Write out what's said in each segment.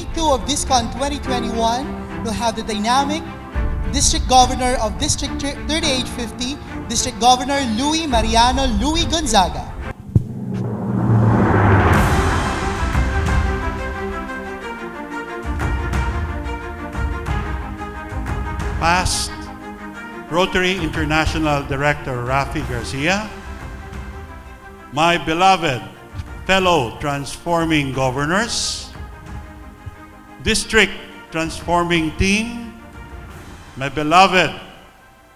Week 2 of DISCON 2021 will have the dynamic District Governor of District 3850, District Governor Louis Mariano Louis Gonzaga. Past Rotary International Director Rafi Garcia, my beloved fellow transforming governors, district transforming team, my beloved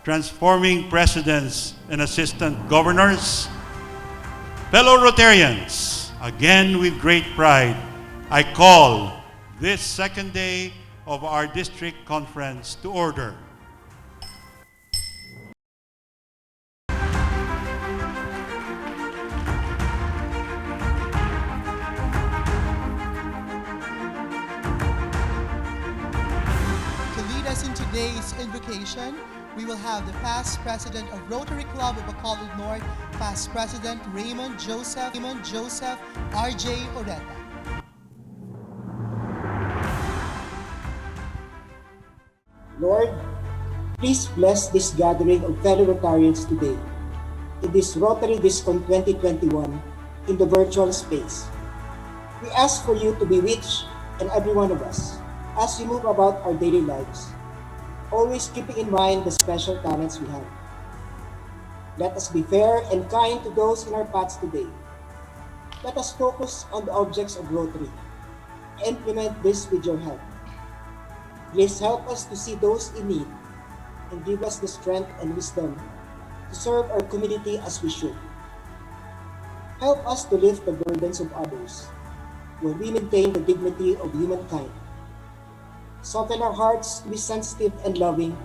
transforming presidents and assistant governors, fellow Rotarians, again with great pride, I call this second day of our district conference to order. In today's invocation, we will have the past president of Rotary Club of Bacolod North, past president Raymond Joseph R.J. Oreta. Lord, please bless this gathering of fellow Rotarians today in this Rotary DISCON 2021 in the virtual space. We ask for you to be with each and every one of us as we move about our daily lives, always keeping in mind the special talents we have. Let us be fair and kind to those in our paths today. Let us focus on the objects of Rotary. Implement this with your help. Please help us to see those in need and give us the strength and wisdom to serve our community as we should. Help us to lift the burdens of others while we maintain the dignity of humankind. Soften our hearts to be sensitive and loving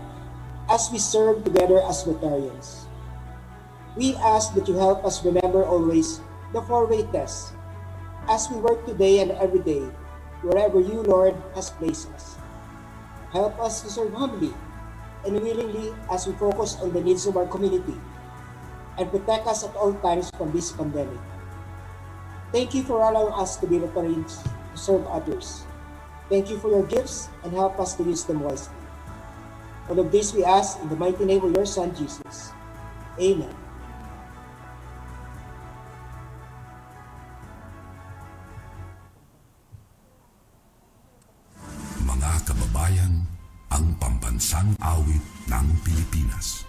as we serve together as Rotarians. We ask that you help us remember always the four-way test as we work today and every day, wherever you, Lord, has placed us. Help us to serve humbly and willingly as we focus on the needs of our community and protect us at all times from this pandemic. Thank you for allowing us to be Rotarians to serve others. Thank you for your gifts and help us to use them wisely. All of this we ask in the mighty name of your Son, Jesus. Amen. Mga kababayan, ang pambansang awit ng Pilipinas.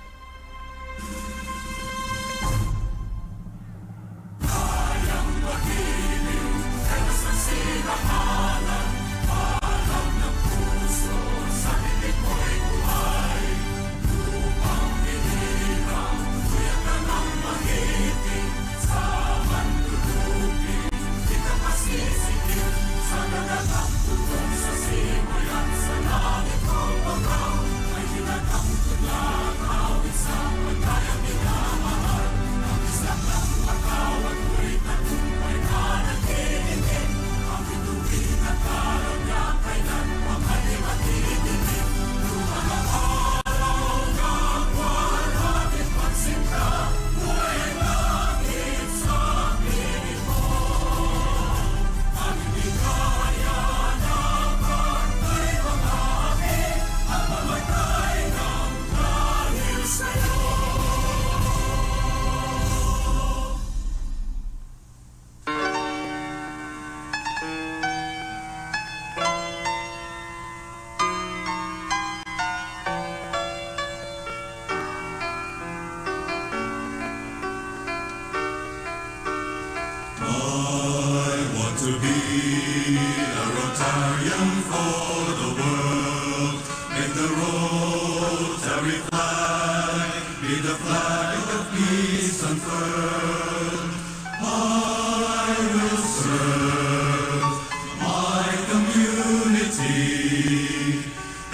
To be a Rotarian for the world, make the Rotary flag be the flag of peace unfurled. I will serve my community,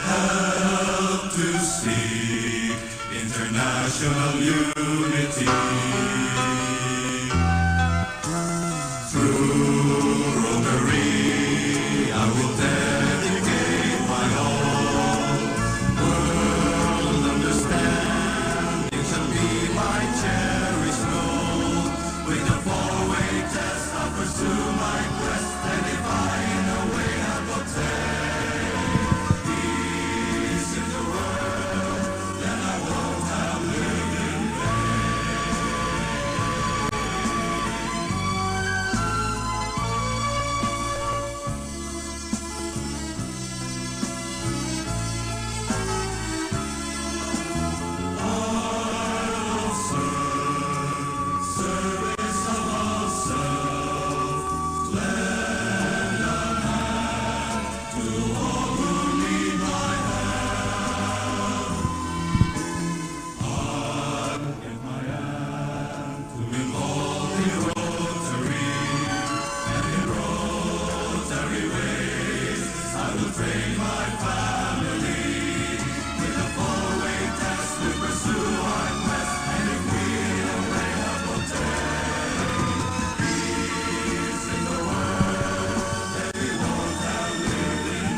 help to seek international unity. Through Rotary, I will tell train my family. With a four-way test, we pursue our quest, and if we the way I will take. Peace in the world, then we won't have lived in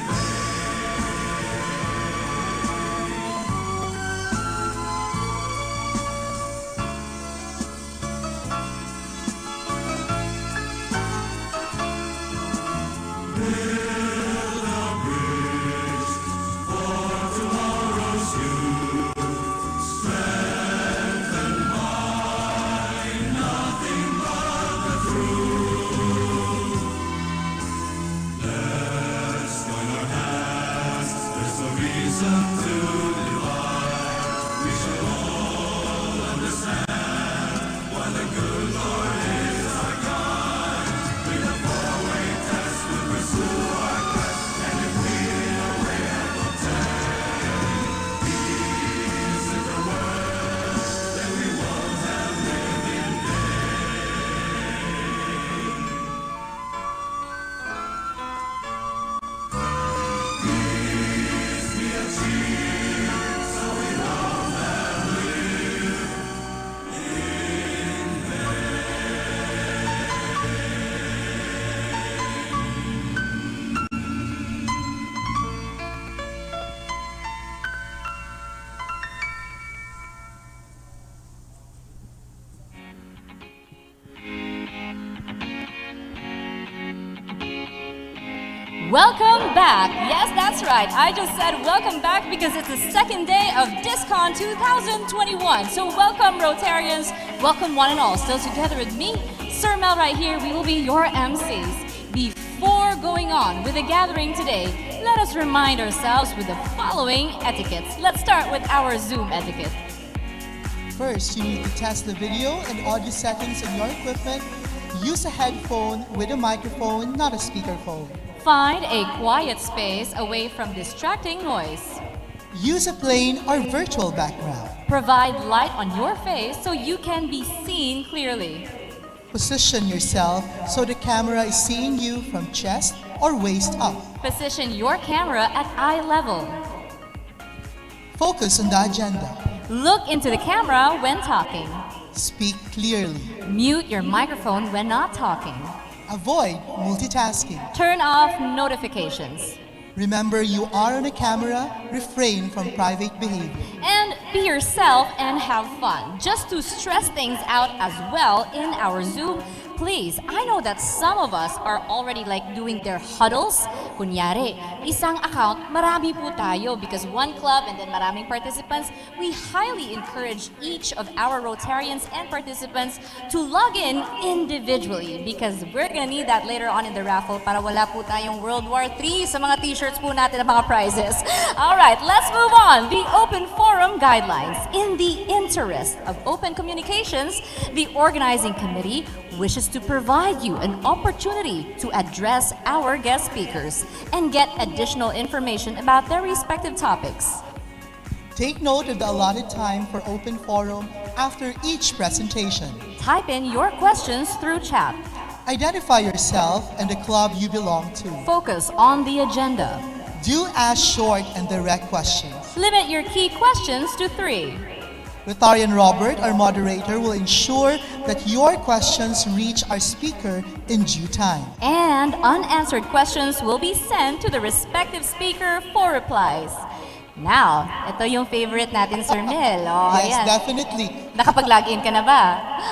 Welcome back. Yes, that's right. I just said welcome back because it's the second day of DISCON 2021. So welcome, Rotarians. Welcome one and all. Still together with me, Sir Mel right here. We will be your MCs. Before going on with the gathering today, let us remind ourselves with the following etiquettes. Let's start with our Zoom etiquette. First, you need to test the video and audio settings on your equipment. Use a headphone with a microphone, not a speakerphone. Find a quiet space away from distracting noise. Use a plain or virtual background. Provide light on your face so you can be seen clearly. Position yourself so the camera is seeing you from chest or waist up. Position your camera at eye level. Focus on the agenda. Look into the camera when talking. Speak clearly. Mute your microphone when not talking. Avoid multitasking. Turn off notifications. Remember, you are on a camera. Refrain from private behavior. And be yourself and have fun. Just to stress things out as well in our Zoom, please, I know that some of us are already like doing their huddles. Kunyari, isang account, marami po tayo because one club and then maraming participants. We highly encourage each of our Rotarians and participants to log in individually because we're gonna need that later on in the raffle para wala po tayong World War III sa mga t-shirts po natin ng mga prizes. Alright, let's move on. The Open Forum Guidelines. In the interest of open communications, the organizing committee wishes to provide you an opportunity to address our guest speakers and get additional information about their respective topics. Take note of the allotted time for open forum after each presentation. Type in your questions through chat. Identify yourself and the club you belong to. Focus on the agenda. Do ask short and direct questions. Limit your key questions to 3. Rotarian Robert, our moderator, will ensure that your questions reach our speaker in due time. And unanswered questions will be sent to the respective speaker for replies. Now, ito yung favorite natin, Sir Mel. Oh, Yes, ayan. definitely. Nakapag-login ka na ba?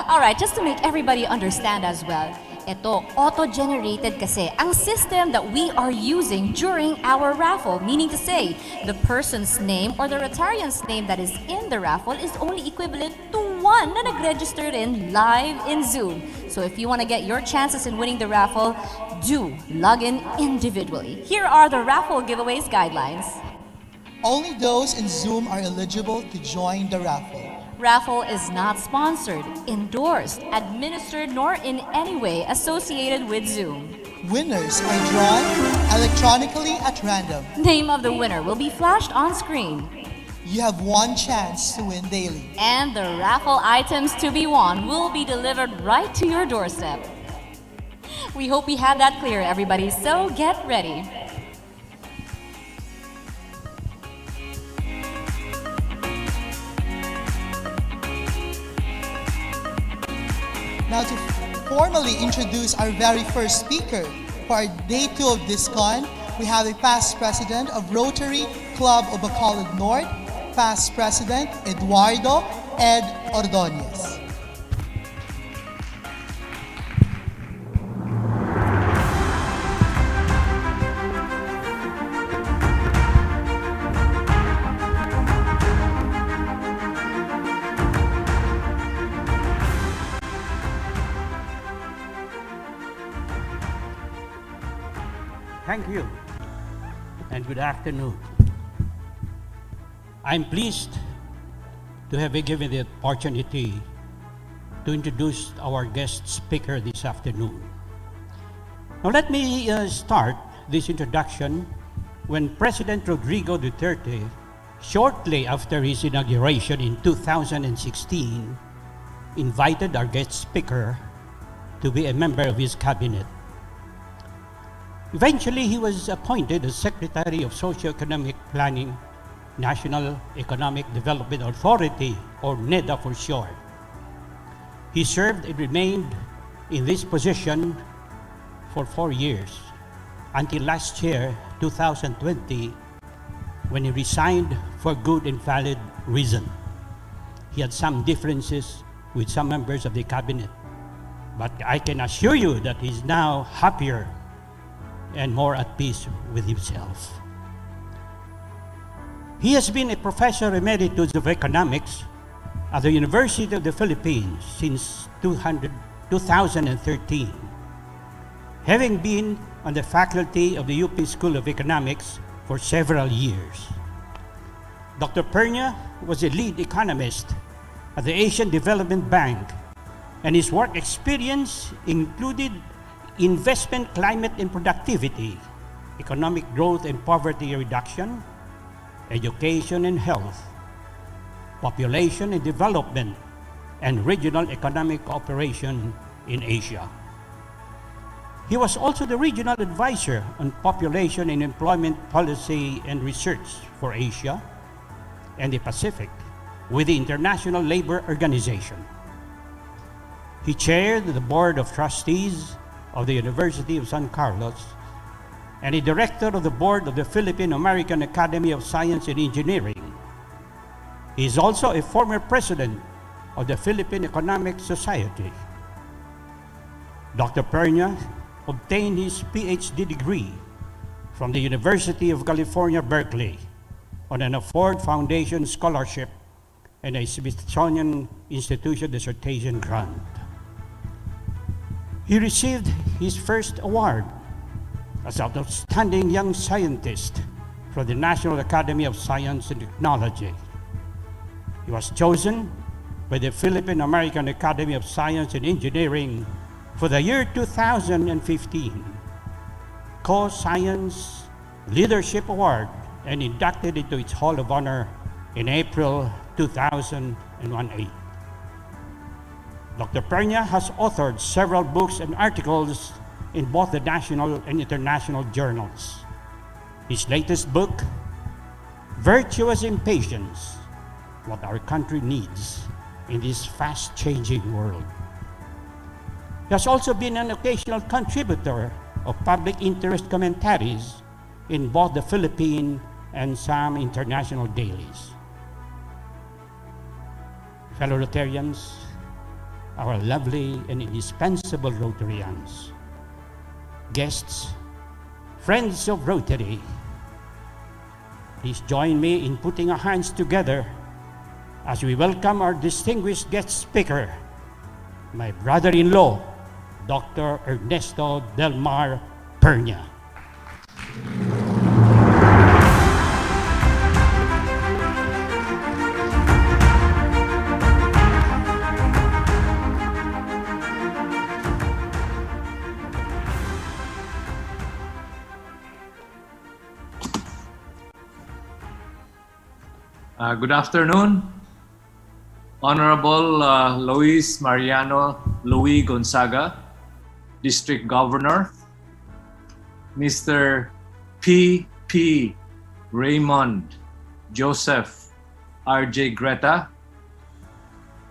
Alright, just to make everybody understand as well, ito, auto-generated kasi ang system that we are using during our raffle. Meaning to say, the person's name or the Rotarian's name that is in the raffle is only equivalent to one na nag-registered in live in Zoom. So if you want to get your chances in winning the raffle, do log in individually. Here are the raffle giveaways guidelines. Only those in Zoom are eligible to join the raffle. Raffle is not sponsored, endorsed, administered, nor in any way associated with Zoom. Winners are drawn electronically at random. Name of the winner will be flashed on screen. You have one chance to win daily. And the raffle items to be won will be delivered right to your doorstep. We hope we had that clear, everybody, so get ready. Now to formally introduce our very first speaker for our Day 2 of DISCON, we have a past president of Rotary Club of Bacolod North, past president Eduardo Ed Ordonez. Thank you, and good afternoon. I'm pleased to have been given the opportunity to introduce our guest speaker this afternoon. Now let me start this introduction when President Rodrigo Duterte, shortly after his inauguration in 2016, invited our guest speaker to be a member of his cabinet. Eventually, he was appointed as Secretary of Socio-Economic Planning, National Economic Development Authority, or NEDA for short. He served and remained in this position for 4 years, until last year, 2020, when he resigned for good and valid reason. He had some differences with some members of the cabinet, but I can assure you that he's now happier and more at peace with himself. He has been a professor emeritus of economics at the University of the Philippines since 2013, having been on the faculty of the UP School of Economics for several years. Dr. Pernia was a lead economist at the Asian Development Bank, and his work experience included investment, climate and productivity, economic growth and poverty reduction, education and health, population and development, and regional economic cooperation in Asia. He was also the regional advisor on population and employment policy and research for Asia and the Pacific with the International Labor Organization. He chaired the Board of Trustees of the University of San Carlos and a director of the board of the Philippine-American Academy of Science and Engineering. He is also a former president of the Philippine Economic Society. Dr. Pernia obtained his PhD degree from the University of California, Berkeley on an Ford Foundation scholarship and a Smithsonian Institution dissertation grant. He received his first award as an outstanding young scientist from the National Academy of Science and Technology. He was chosen by the Philippine-American Academy of Science and Engineering for the year 2015, Co-Science Leadership Award, and inducted into its Hall of Honor in April 2018. Dr. Pernia has authored several books and articles in both the national and international journals. His latest book, Virtuous Impatience, What Our Country Needs in This Fast-Changing World. He has also been an occasional contributor of public interest commentaries in both the Philippine and some international dailies. Fellow Rotarians, our lovely and indispensable Rotarians, guests, friends of Rotary, please join me in putting our hands together as we welcome our distinguished guest speaker, my brother-in-law, Dr. Ernesto Del Mar Pernia. Good afternoon, Honorable Luis Mariano Louis Gonzaga, District Governor, Mr. P. Raymond Joseph R.J. Greta,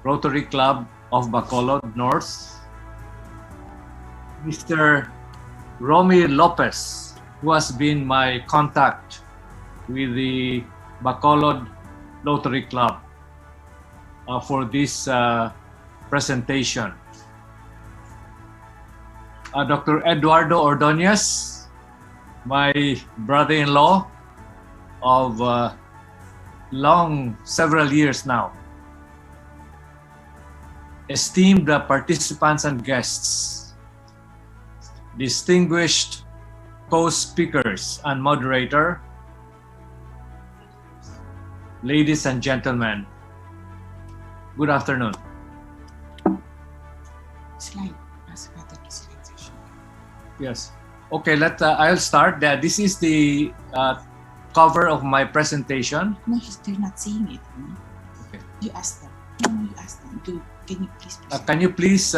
Rotary Club of Bacolod North, Mr. Romy Lopez, who has been my contact with the Bacolod Rotary Club for this presentation. Dr. Eduardo Ordonez, my brother-in-law of several years now. Esteemed participants and guests, distinguished co-speakers and moderator, ladies and gentlemen, good afternoon. Slide. Yes. Okay, I'll start. This is the cover of my presentation. No, they're not saying it. No? Okay. You ask them. No, you ask them. Can you please present? Can you please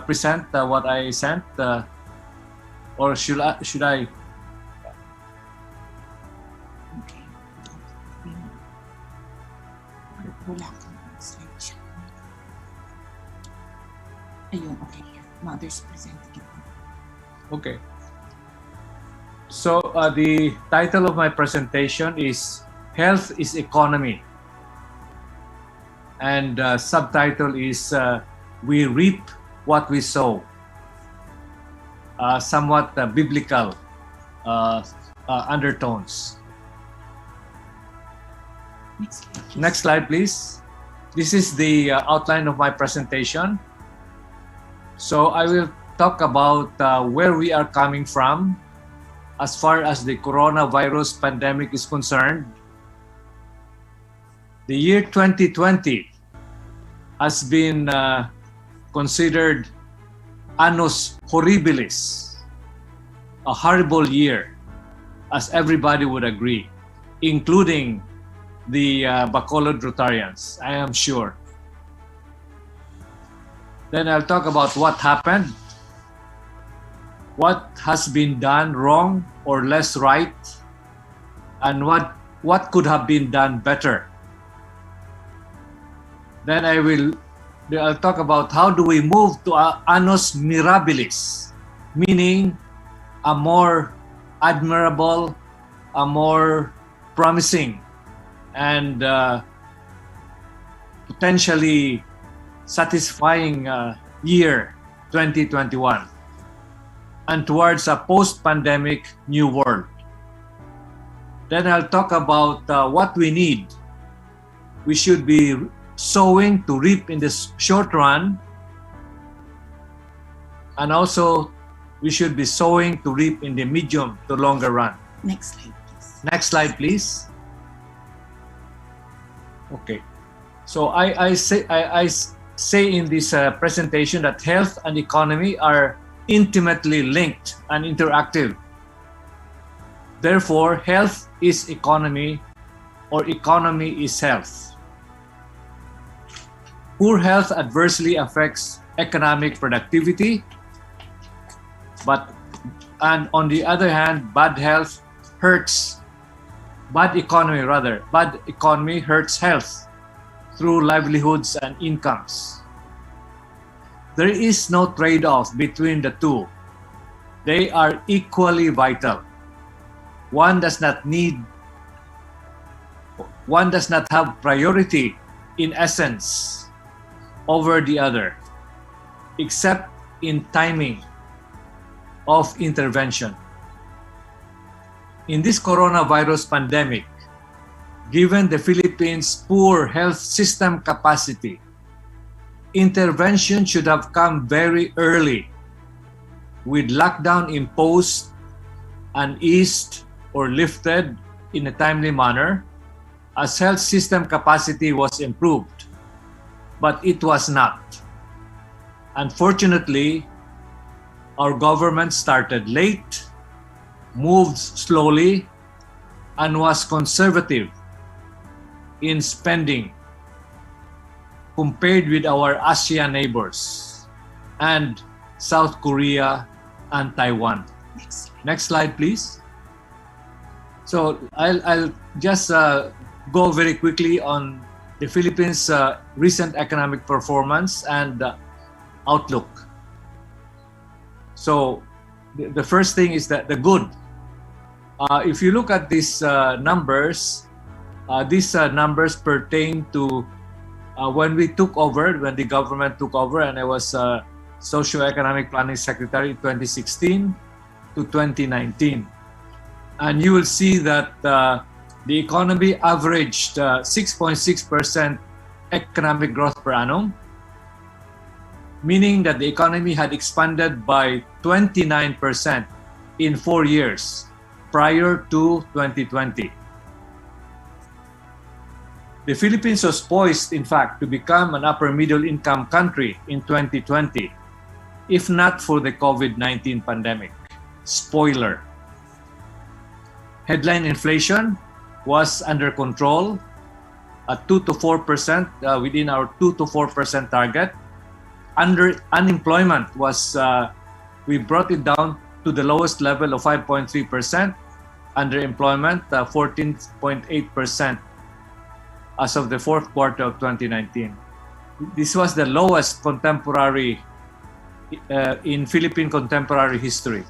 present what I sent, or should I? Okay. Wala kang slideshow. Ayun, okay. Mother's presenting it. Okay. So the title of my presentation is "Health is Economy," and subtitle is "We Reap What We Sow." Somewhat biblical undertones. Next slide. Please. Next slide, please. This is the outline of my presentation. So I will talk about where we are coming from as far as the coronavirus pandemic is concerned. The year 2020 has been considered annus horribilis, a horrible year, as everybody would agree, including the Bacolod Rotarians, I am sure. Then I'll talk about what happened, what has been done wrong or less right, and what could have been done better. Then I'll talk about how do we move to annus mirabilis, meaning a more admirable, a more promising, and potentially satisfying year 2021, and towards a post-pandemic new world. Then I'll talk about what we need. We should be sowing to reap in the short run, and also we should be sowing to reap in the medium to longer run. Next slide, please. Next slide, please. Okay. So I say in this presentation that health and economy are intimately linked and interactive. Therefore, health is economy, or economy is health. Poor health adversely affects economic productivity, and on the other hand, bad economy hurts health through livelihoods and incomes. There is no trade-off between the two. They are equally vital. One does not have priority in essence over the other, except in timing of intervention. In this coronavirus pandemic, given the Philippines' poor health system capacity, intervention should have come very early, with lockdown imposed and eased or lifted in a timely manner as health system capacity was improved. But it was not. Unfortunately, our government started late, moved slowly, and was conservative in spending compared with our ASEAN neighbors and South Korea and Taiwan. Next slide, please. So I'll just go very quickly on the Philippines' recent economic performance and outlook. So the first thing is that the good. If you look at these numbers pertain to when we took over, when the government took over, and I was Socio-Economic Planning Secretary 2016 to 2019. And you will see that the economy averaged 6.6% economic growth per annum, meaning that the economy had expanded by 29% in 4 years prior to 2020. The Philippines was poised, in fact, to become an upper middle income country in 2020, if not for the COVID-19 pandemic. Spoiler. Headline inflation was under control at 2 to 4%, within our 2 to 4% target. Unemployment was, we brought it down to the lowest level of 5.3%. Underemployment, 14.8% as of the fourth quarter of 2019. This was the lowest contemporary in Philippine contemporary history.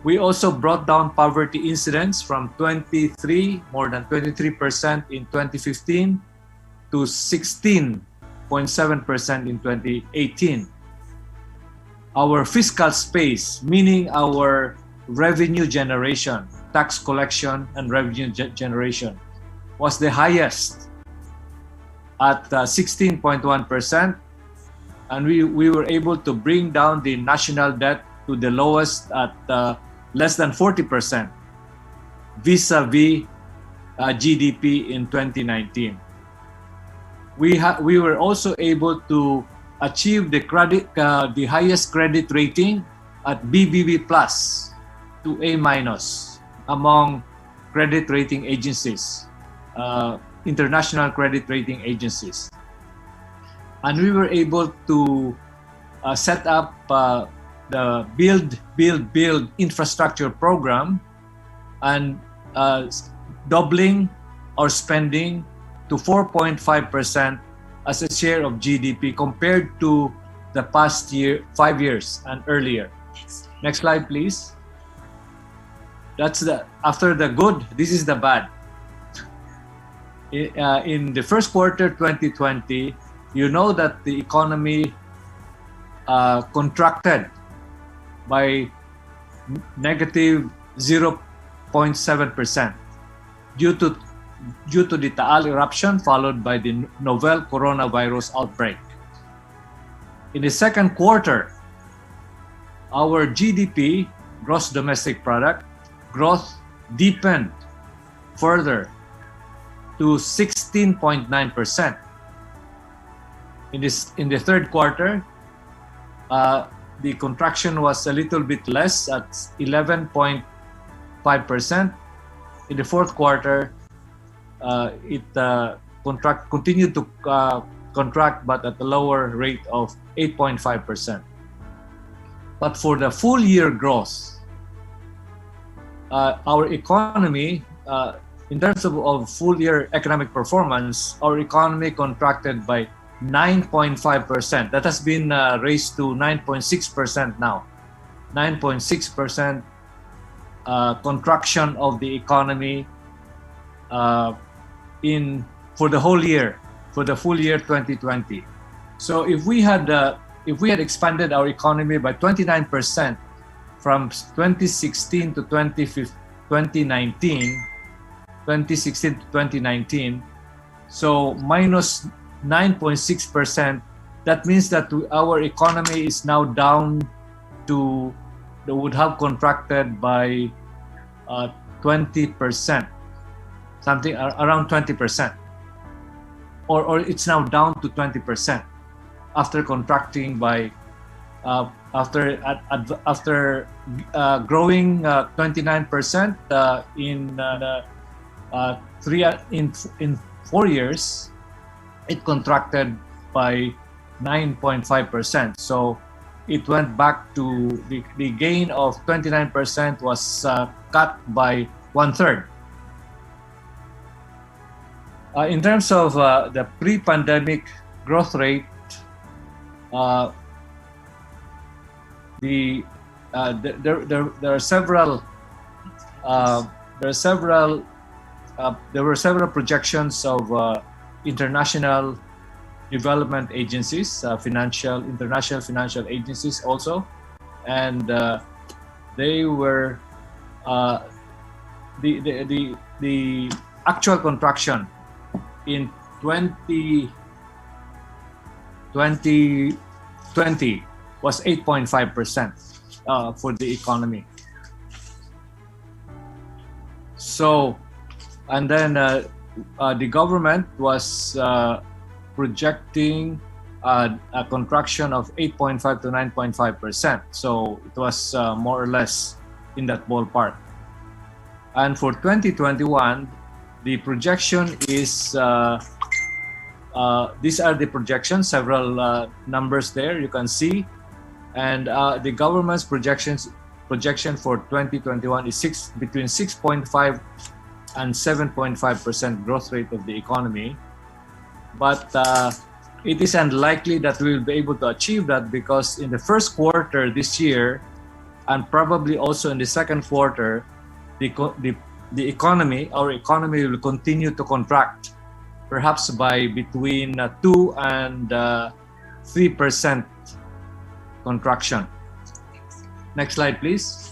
We also brought down poverty incidence from more than 23% in 2015 to 16.7% in 2018. Our fiscal space, meaning our revenue generation, tax collection and revenue generation, was the highest at 16.1%, and we were able to bring down the national debt to the lowest at less than 40% vis-a-vis GDP in 2019. We were also able to achieve the highest credit rating at BBB plus to A minus among credit rating agencies, international credit rating agencies. And we were able to set up the Build infrastructure program and doubling our spending to 4.5% as a share of GDP compared to the past 5 years and earlier. Next slide, please. After the good, this is the bad. In the first quarter 2020, you know that the economy contracted by negative 0.7% due to the Taal eruption followed by the novel coronavirus outbreak. In the second quarter, our GDP, gross domestic product, growth deepened further to 16.9%. In the third quarter, the contraction was a little bit less at 11.5%. In the fourth quarter, it continued to contract, but at a lower rate of 8.5%. But for the full year growth, our economy, in terms of full year economic performance, our economy contracted by 9.5%. That has been raised to 9.6% now. 9.6% contraction of the economy for the whole year, for the full year 2020. So if we had expanded our economy by 29% from 2016 to 2019, so minus 9.6%, that means that our economy is now down to, would have contracted by 20%, something around 20%, or it's now down to 20% after contracting by after growing 29% in 4 years. It contracted by 9.5%. So it went back to the gain of 29% was cut by 1/3. In terms of the pre-pandemic growth rate, the there are several there were several projections of international development agencies, international financial agencies also, and they were the actual contraction in 2020 was 8.5% for the economy. So, and then the government was projecting a contraction of 8.5 to 9.5%. So it was more or less in that ballpark. And for 2021, the projection is, these are the projections, several numbers there you can see. And the government's projection for 2021 is between 6.5 and 7.5% growth rate of the economy. But it is unlikely that we will be able to achieve that, because in the first quarter this year, and probably also in the second quarter, the economy, our economy will continue to contract, perhaps by between 2 and 3% contraction. Next slide, please.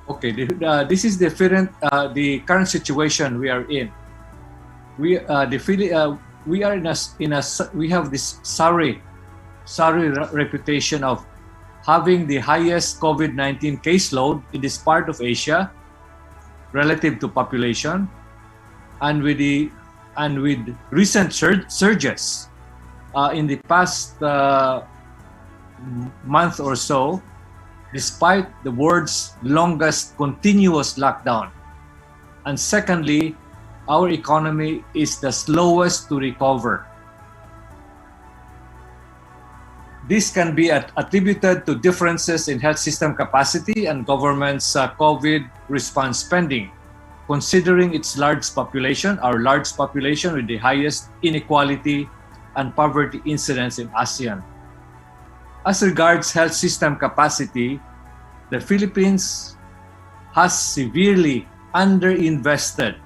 Okay, this is the current situation we are in. We have this sorry reputation of having the highest COVID-19 caseload in this part of Asia relative to population, and with recent surges in the past month or so, despite the world's longest continuous lockdown. And secondly, our economy is the slowest to recover. This can be attributed to differences in health system capacity and government's COVID response spending, considering its large population, our large population with the highest inequality and poverty incidence in ASEAN. As regards health system capacity, the Philippines has severely underinvested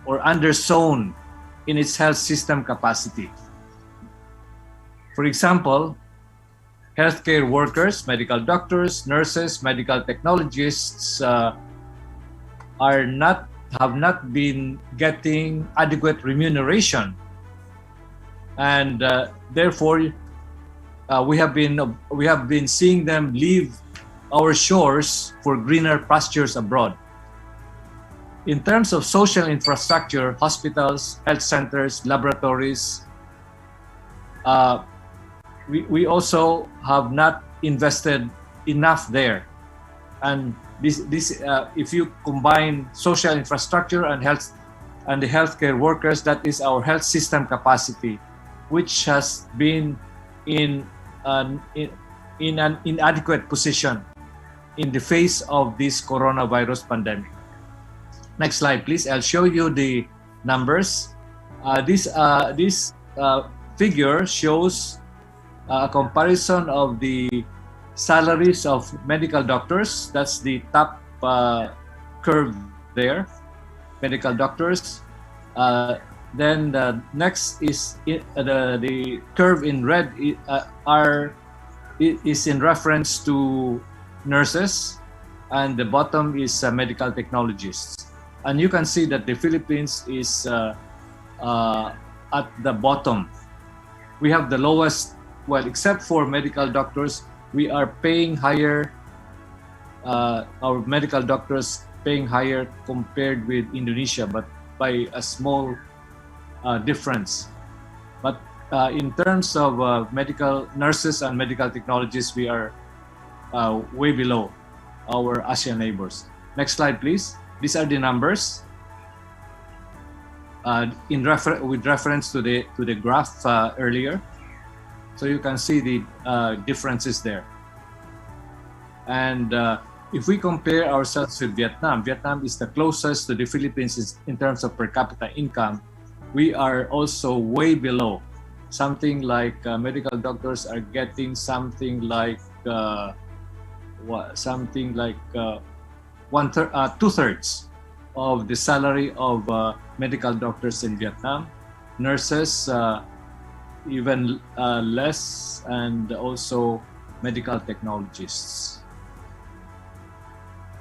or undersown in its health system capacity. For example, healthcare workers, medical doctors, nurses, medical technologists have not been getting adequate remuneration, and therefore we have been seeing them leave our shores for greener pastures abroad. In terms of social infrastructure, hospitals, health centers, laboratories, we also have not invested enough there. And this if you combine social infrastructure and health and the healthcare workers, that is our health system capacity, which has been in an inadequate position in the face of this coronavirus pandemic. Next slide, please. I'll show you the numbers. This figure shows a comparison of the salaries of medical doctors. That's the top curve there, medical doctors. Then the next is the curve in red is in reference to nurses, and the bottom is medical technologists. And you can see that the Philippines is at the bottom. We have the lowest, well, except for medical doctors, we are paying higher, our medical doctors paying higher compared with Indonesia, but by a small difference. But in terms of medical nurses and medical technologists, we are way below our ASEAN neighbors. Next slide, please. These are the numbers with reference to the graph earlier. So you can see the differences there. And if we compare ourselves with Vietnam, Vietnam is the closest to the Philippines in terms of per capita income. We are also way below something like medical doctors are getting something like two-thirds of the salary of medical doctors in Vietnam. Nurses even less, and also medical technologists.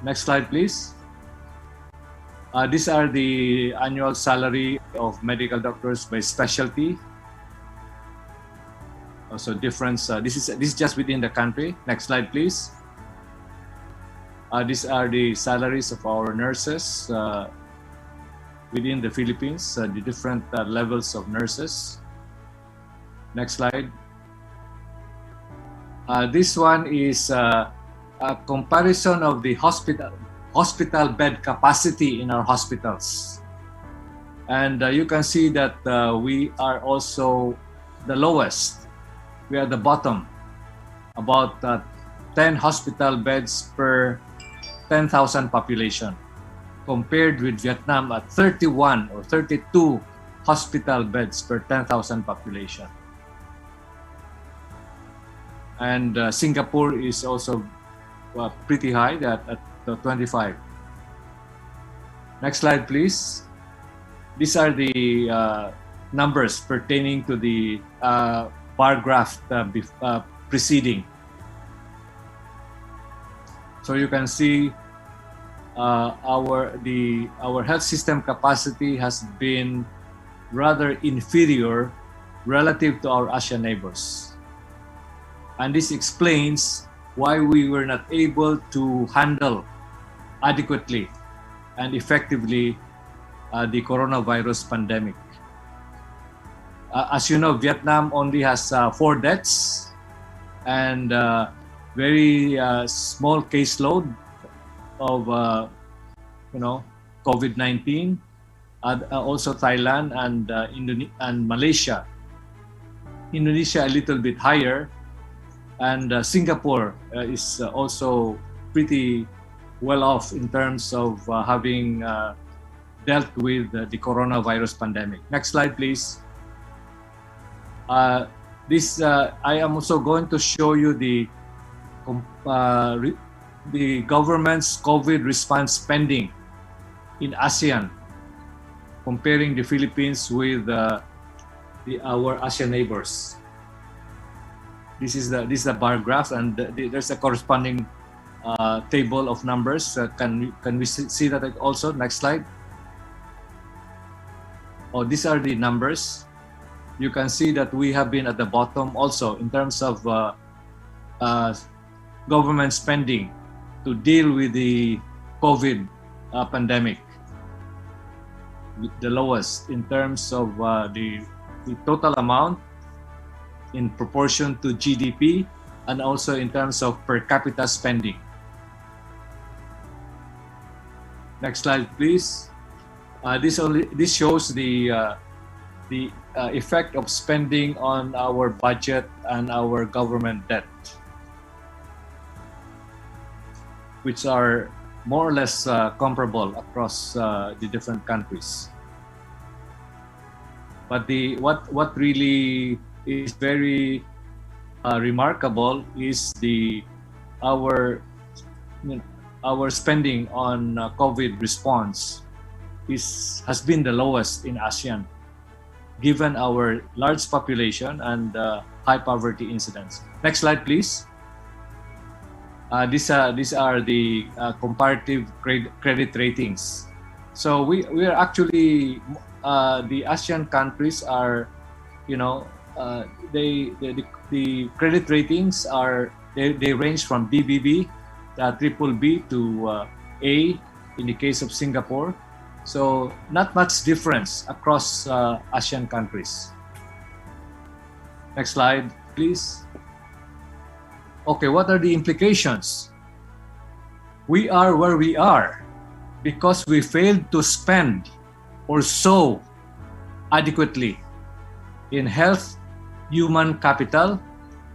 Next slide, please. These are the annual salary of medical doctors by specialty. Also difference. This is just within the country. Next slide, please. These are the salaries of our nurses within the Philippines. The different levels of nurses. Next slide. This one is a comparison of the hospital bed capacity in our hospitals. And you can see that we are also the lowest. We are the bottom, about 10 hospital beds per 10,000 population, compared with Vietnam at 31 or 32 hospital beds per 10,000 population. And Singapore is also pretty high, at 25. Next slide, please. These are the numbers pertaining to the bar graph preceding. So you can see our health system capacity has been rather inferior relative to our ASEAN neighbors. And this explains why we were not able to handle adequately and effectively the coronavirus pandemic. As you know, Vietnam only has 4 deaths and very small caseload of COVID-19. Also Thailand and Malaysia. Indonesia a little bit higher, and Singapore is also pretty well off in terms of having dealt with the coronavirus pandemic. Next slide, please. I am also going to show you the government's COVID response spending in ASEAN, comparing the Philippines with our ASEAN neighbors. This is the bar graph, and there's a corresponding table of numbers. Can we see that also? Next slide. Oh, these are the numbers. You can see that we have been at the bottom also in terms of government spending to deal with the COVID pandemic. The lowest in terms of the total amount in proportion to GDP, and also in terms of per capita spending. Next slide, please. This shows the effect of spending on our budget and our government debt, which are more or less comparable across the different countries. But what really is very remarkable is our spending on COVID response has been the lowest in ASEAN, given our large population and high poverty incidence. Next slide, please. These are the comparative credit ratings. So we are actually the ASEAN countries are, the credit ratings they range from BBB, triple B, to A in the case of Singapore. So not much difference across ASEAN countries. Next slide, please. Okay, what are the implications? We are where we are because we failed to spend or sow adequately in health, human capital,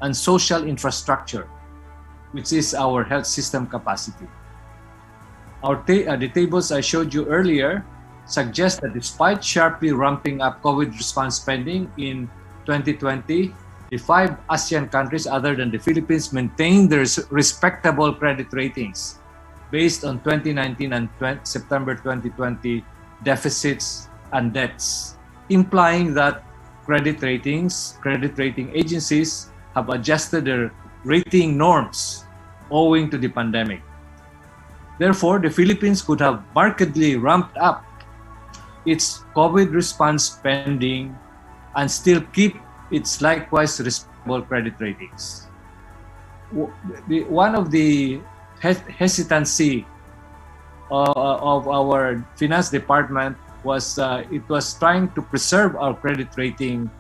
and social infrastructure, which is our health system capacity. The tables I showed you earlier suggest that despite sharply ramping up COVID response spending in 2020, the 5 ASEAN countries other than the Philippines maintained their respectable credit ratings based on 2019 and September 2020 deficits and debts, implying that credit rating agencies have adjusted their rating norms owing to the pandemic. Therefore, the Philippines could have markedly ramped up its COVID response spending and still keep its likewise respectable credit ratings. One of the hesitancy of our finance department was it was trying to preserve our credit rating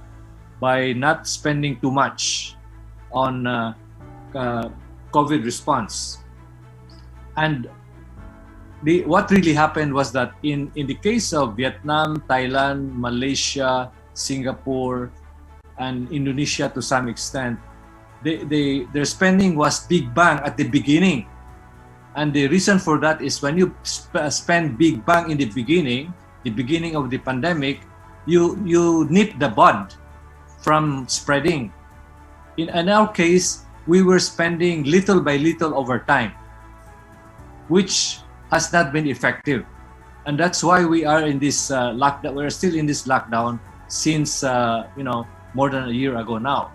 by not spending too much on COVID response. And what really happened was that in the case of Vietnam, Thailand, Malaysia, Singapore, and Indonesia to some extent, their spending was big bang at the beginning. And the reason for that is when you spend big bang in the beginning of the pandemic, you nip the bud from spreading. In our case, we were spending little by little over time, which has not been effective. And that's why we are in this lockdown. We're still in this lockdown since more than a year ago now.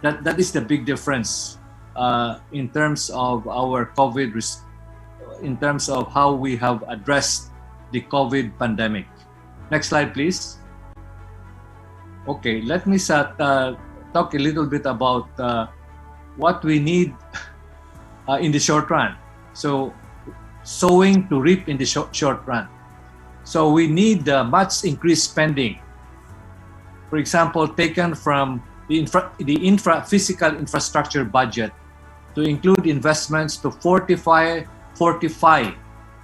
That is the big difference in terms of our COVID, in terms of how we have addressed the COVID pandemic. Next slide, please. Okay, let me talk a little bit about what we need in the short run. So, sowing to reap in the short run. So we need much increased spending. For example, taken from the physical infrastructure budget to include investments to fortify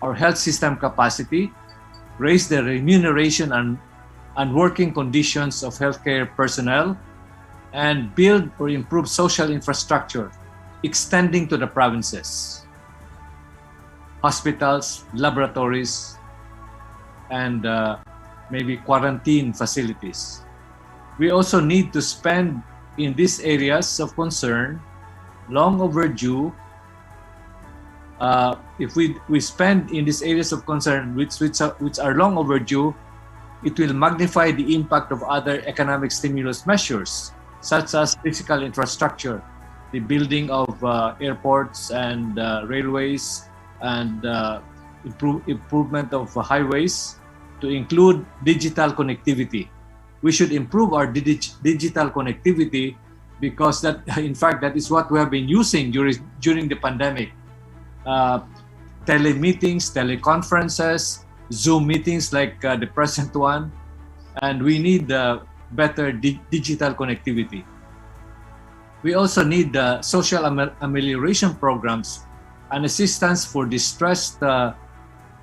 our health system capacity, raise the remuneration and working conditions of healthcare personnel, and build or improve social infrastructure, extending to the provinces, hospitals, laboratories, and maybe quarantine facilities. We also need to spend in these areas of concern, long overdue. If we spend in these areas of concern which are long overdue, it will magnify the impact of other economic stimulus measures, such as physical infrastructure, the building of airports and railways, and improvement of highways, to include digital connectivity. We should improve our digital connectivity because that is what we have been using during the pandemic. Telemeetings, teleconferences, Zoom meetings like the present one, and we need better digital connectivity. We also need social amelioration programs and assistance for distressed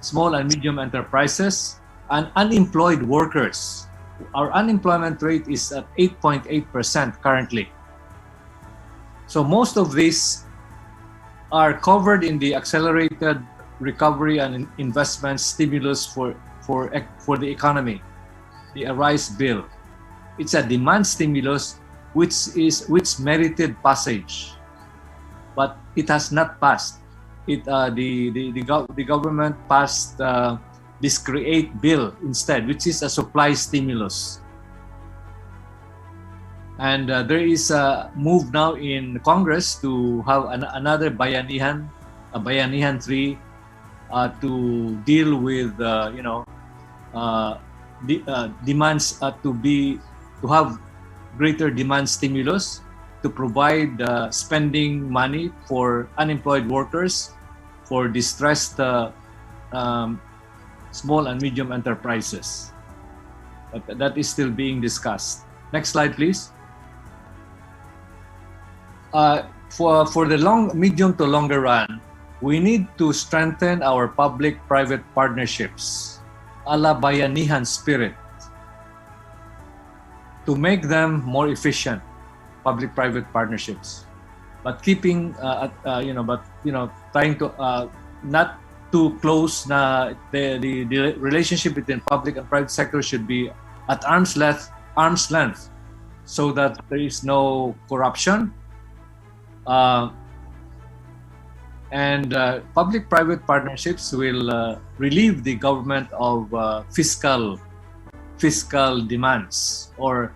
small and medium enterprises and unemployed workers. Our unemployment rate is at 8.8% currently. So most of these are covered in the accelerated recovery and investment stimulus for the economy, the ARISE bill. It's a demand stimulus which merited passage, but it has not passed. The government passed this CREATE bill instead, which is a supply stimulus. And there is a move now in Congress to have another Bayanihan 3 to deal with demands to have greater demand stimulus, to provide spending money for unemployed workers, for distressed small and medium enterprises. But that is still being discussed. Next slide, please. For the medium to longer run, we need to strengthen our public-private partnerships, a la Bayanihan spirit, to make them more efficient, public-private partnerships, but keeping, trying to not too close. The relationship between public and private sector should be at arm's length, arm's length so that there is no corruption. And public-private partnerships will relieve the government of fiscal demands, or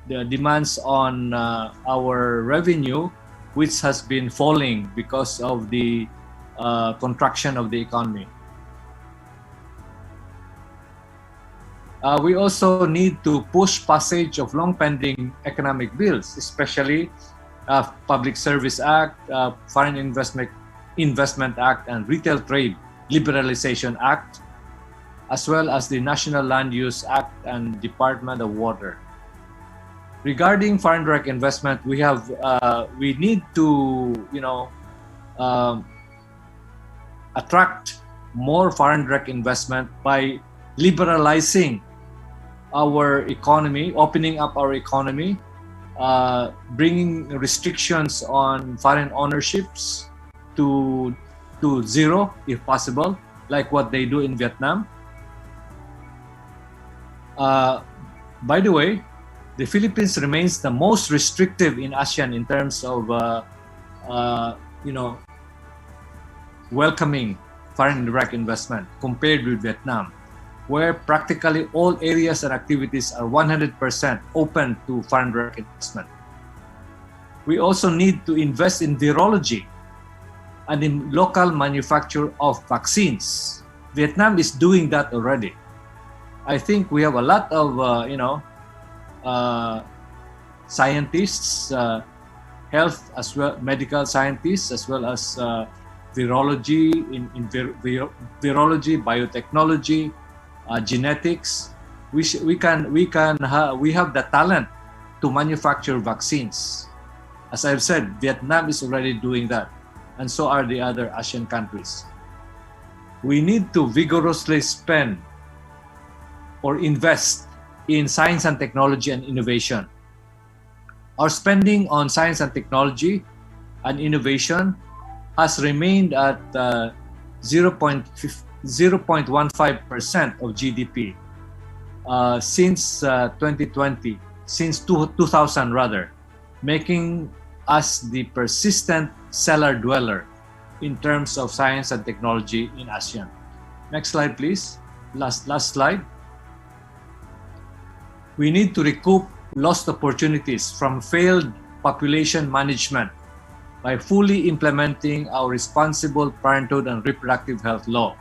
the demands on our revenue, which has been falling because of the contraction of the economy. We also need to push passage of long-pending economic bills, especially Public Service Act, Foreign Investment Act, and Retail Trade Liberalization Act, as well as the National Land Use Act and Department of Water. Regarding foreign direct investment, we need to attract more foreign direct investment by liberalizing our economy, opening up our economy, bringing restrictions on foreign ownerships to zero if possible, like what they do in Vietnam. By the way, the Philippines remains the most restrictive in ASEAN in terms of welcoming foreign direct investment compared with Vietnam, where practically all areas and activities are 100% open to foreign direct investment. We also need to invest in virology and in local manufacture of vaccines. Vietnam is doing that already. I think we have a lot of scientists, health as well, medical scientists, as well as virology, virology, biotechnology, genetics. We have the talent to manufacture vaccines. As I've said, Vietnam is already doing that, and so are the other ASEAN countries. We need to vigorously spend or invest in science and technology and innovation. Our spending on science and technology and innovation has remained at 0.15% of GDP since 2020, since 2000 rather, making us the persistent cellar dweller in terms of science and technology in ASEAN. Next slide, please. Last slide. We need to recoup lost opportunities from failed population management by fully implementing our responsible parenthood and reproductive health law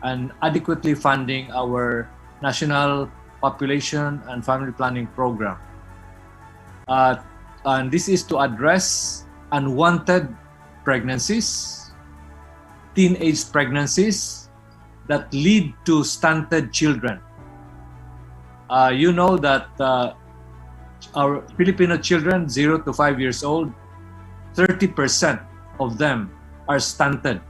and adequately funding our national population and family planning program. And this is to address unwanted pregnancies, teenage pregnancies that lead to stunted children. You know that our Filipino children, 0 to 5 years old, 30% of them are stunted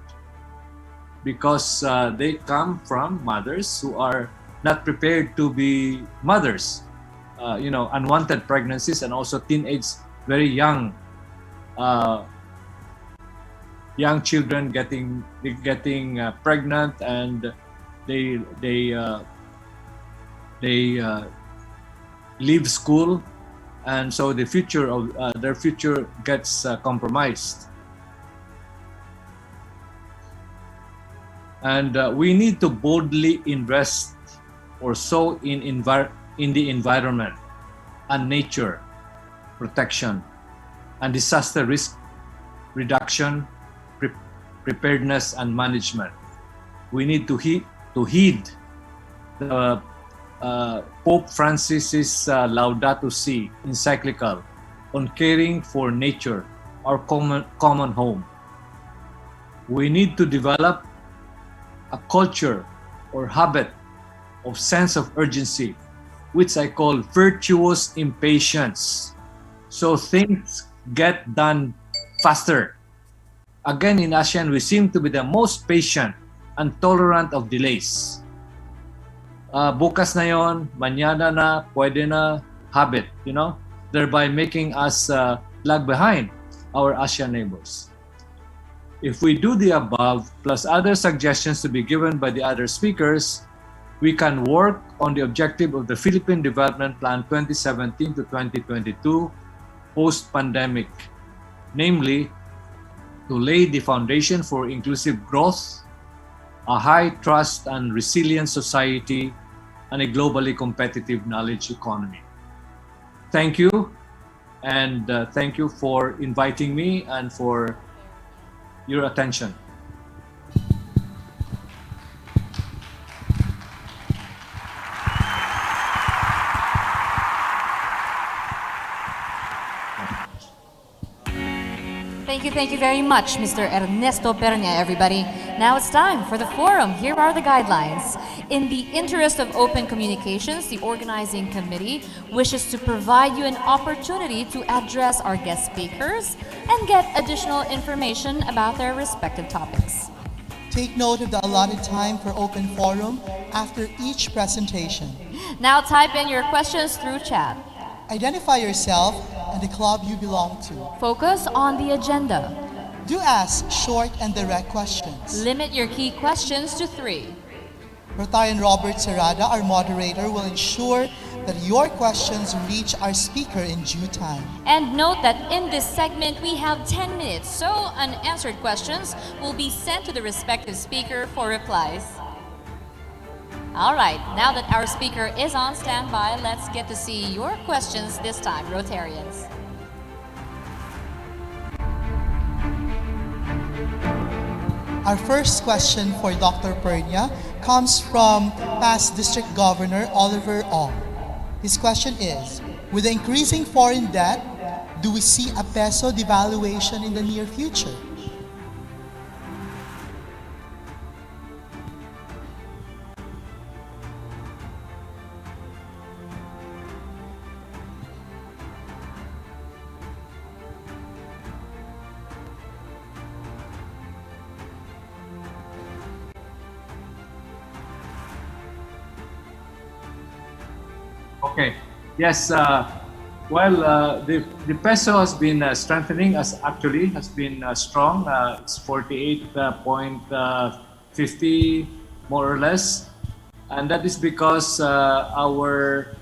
because they come from mothers who are not prepared to be mothers. Unwanted pregnancies, and also teenage, very young children getting pregnant, and they leave school, and so the future of their future gets compromised. And we need to boldly invest or so in the environment and nature protection and disaster risk reduction, preparedness and management. We need to heed the Pope Francis's Laudato Si encyclical on caring for nature, our common home. We need to develop a culture or habit of sense of urgency, which I call virtuous impatience. So things get done faster. Again, in ASEAN, we seem to be the most patient and tolerant of delays. Bukas na yon, mañana na, pwede na, habit, thereby making us lag behind our ASEAN neighbors. If we do the above, plus other suggestions to be given by the other speakers, we can work on the objective of the Philippine Development Plan 2017 to 2022 post-pandemic, namely to lay the foundation for inclusive growth, a high trust and resilient society, and a globally competitive knowledge economy. Thank you, and thank you for inviting me and for your attention. Thank you very much, Mr. Ernesto Pernia, everybody. Now it's time for the forum. Here are the guidelines. In the interest of open communications, the organizing committee wishes to provide you an opportunity to address our guest speakers and get additional information about their respective topics. Take note of the allotted time for open forum after each presentation. Now type in your questions through chat. Identify yourself and the club you belong to. Focus on the agenda. Do ask short and direct questions. Limit your key questions to 3. Rotarian Robert Serrada, our moderator, will ensure that your questions reach our speaker in due time. And note that in this segment, we have 10 minutes, so unanswered questions will be sent to the respective speaker for replies. All right, now that our speaker is on standby, let's get to see your questions this time, Rotarians. Our first question for Dr. Pernia comes from past District Governor Oliver Ong. His question is, with the increasing foreign debt, do we see a peso devaluation in the near future? Okay. Yes. The peso has been strengthening. Has been strong. It's 48.50 more or less, and that is because our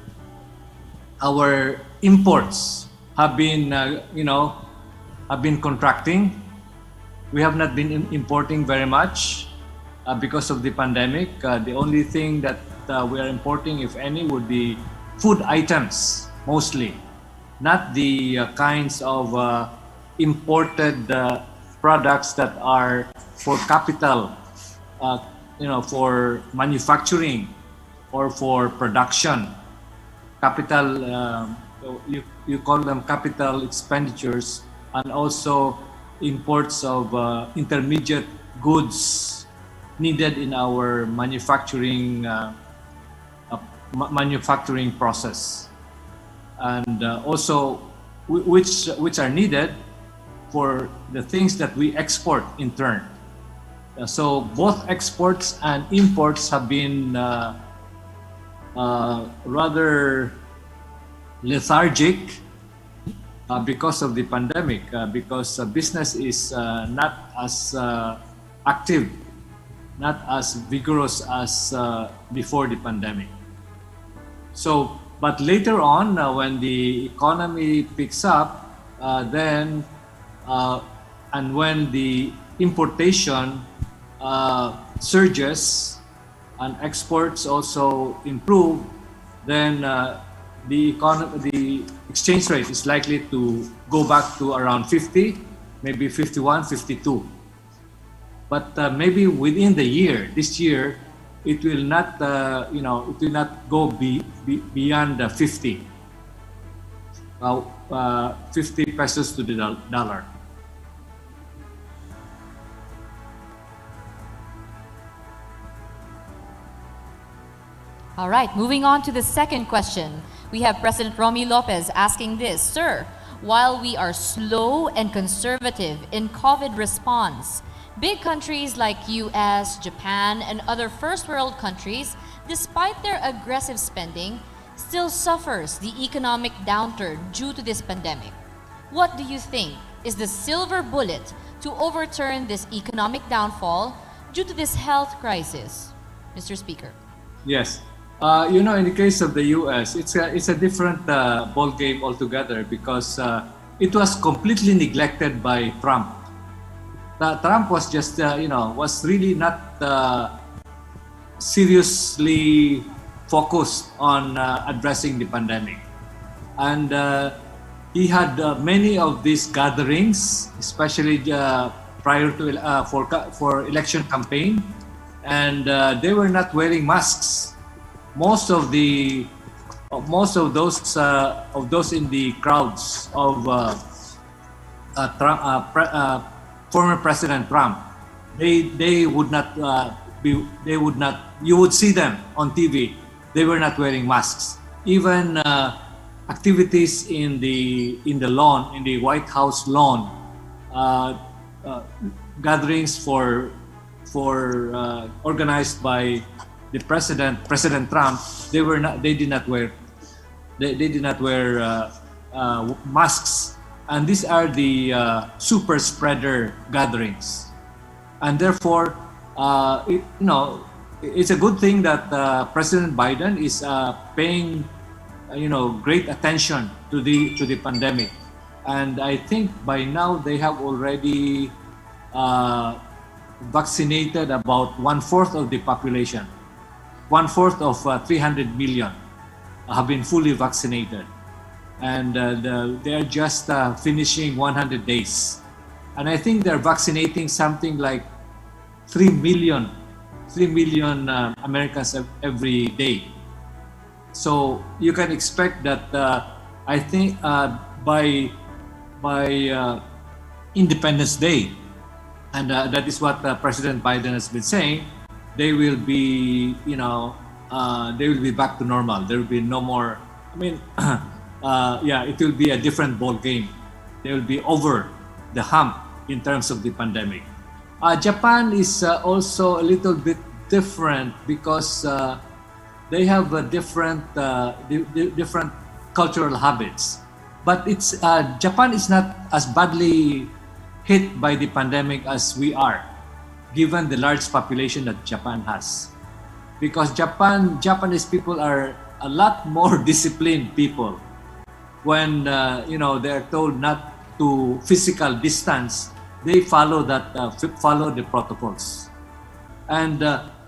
imports have been have been contracting. We have not been importing very much because of the pandemic. The only thing that we are importing, if any, would be food items, mostly, not the kinds of imported products that are for capital, for manufacturing or for production. Capital, you call them capital expenditures, and also imports of intermediate goods needed in our manufacturing process, and also which are needed for the things that we export in turn. So both exports and imports have been rather lethargic because of the pandemic, because business is not as active, not as vigorous as before the pandemic. So, but later on, when the economy picks up, and when the importation surges and exports also improve, then the exchange rate is likely to go back to around 50, maybe 51, 52. But maybe within the year, this year, it will not, it will not go beyond 50. 50 pesos to the dollar. All right, moving on to the second question. We have President Romy Lopez asking this. Sir, while we are slow and conservative in COVID response, big countries like US, Japan, and other first world countries, despite their aggressive spending, still suffers the economic downturn due to this pandemic. What do you think is the silver bullet to overturn this economic downfall due to this health crisis? Mr. Speaker. Yes. In the case of the U.S., it's a different ball game altogether because it was completely neglected by Trump. Trump was just, was really not seriously focused on addressing the pandemic. And he had many of these gatherings, especially prior to for election campaign, and they were not wearing masks. Most of those in the crowds of former President Trump, they would not you would see them on TV. They were not wearing masks. Even activities in the lawn, in the White House lawn, gatherings for organized by the President Trump, they did not wear masks, and these are the super spreader gatherings, and therefore it's a good thing that President Biden is paying great attention to the pandemic, and I think by now they have already vaccinated about 1/4 of the population. 1/4 of 300 million have been fully vaccinated, and they are just finishing 100 days, and I think they're vaccinating something like 3 million Americans every day. So you can expect that I think by Independence Day, and that is what President Biden has been saying, they will be back to normal. There will be no more. I mean, it will be a different ball game. They will be over the hump in terms of the pandemic. Japan is also a little bit different because they have different cultural habits. But Japan is not as badly hit by the pandemic as we are, given the large population that Japan has. Because Japanese people are a lot more disciplined people. When they are told not to physical distance, they follow the protocols. And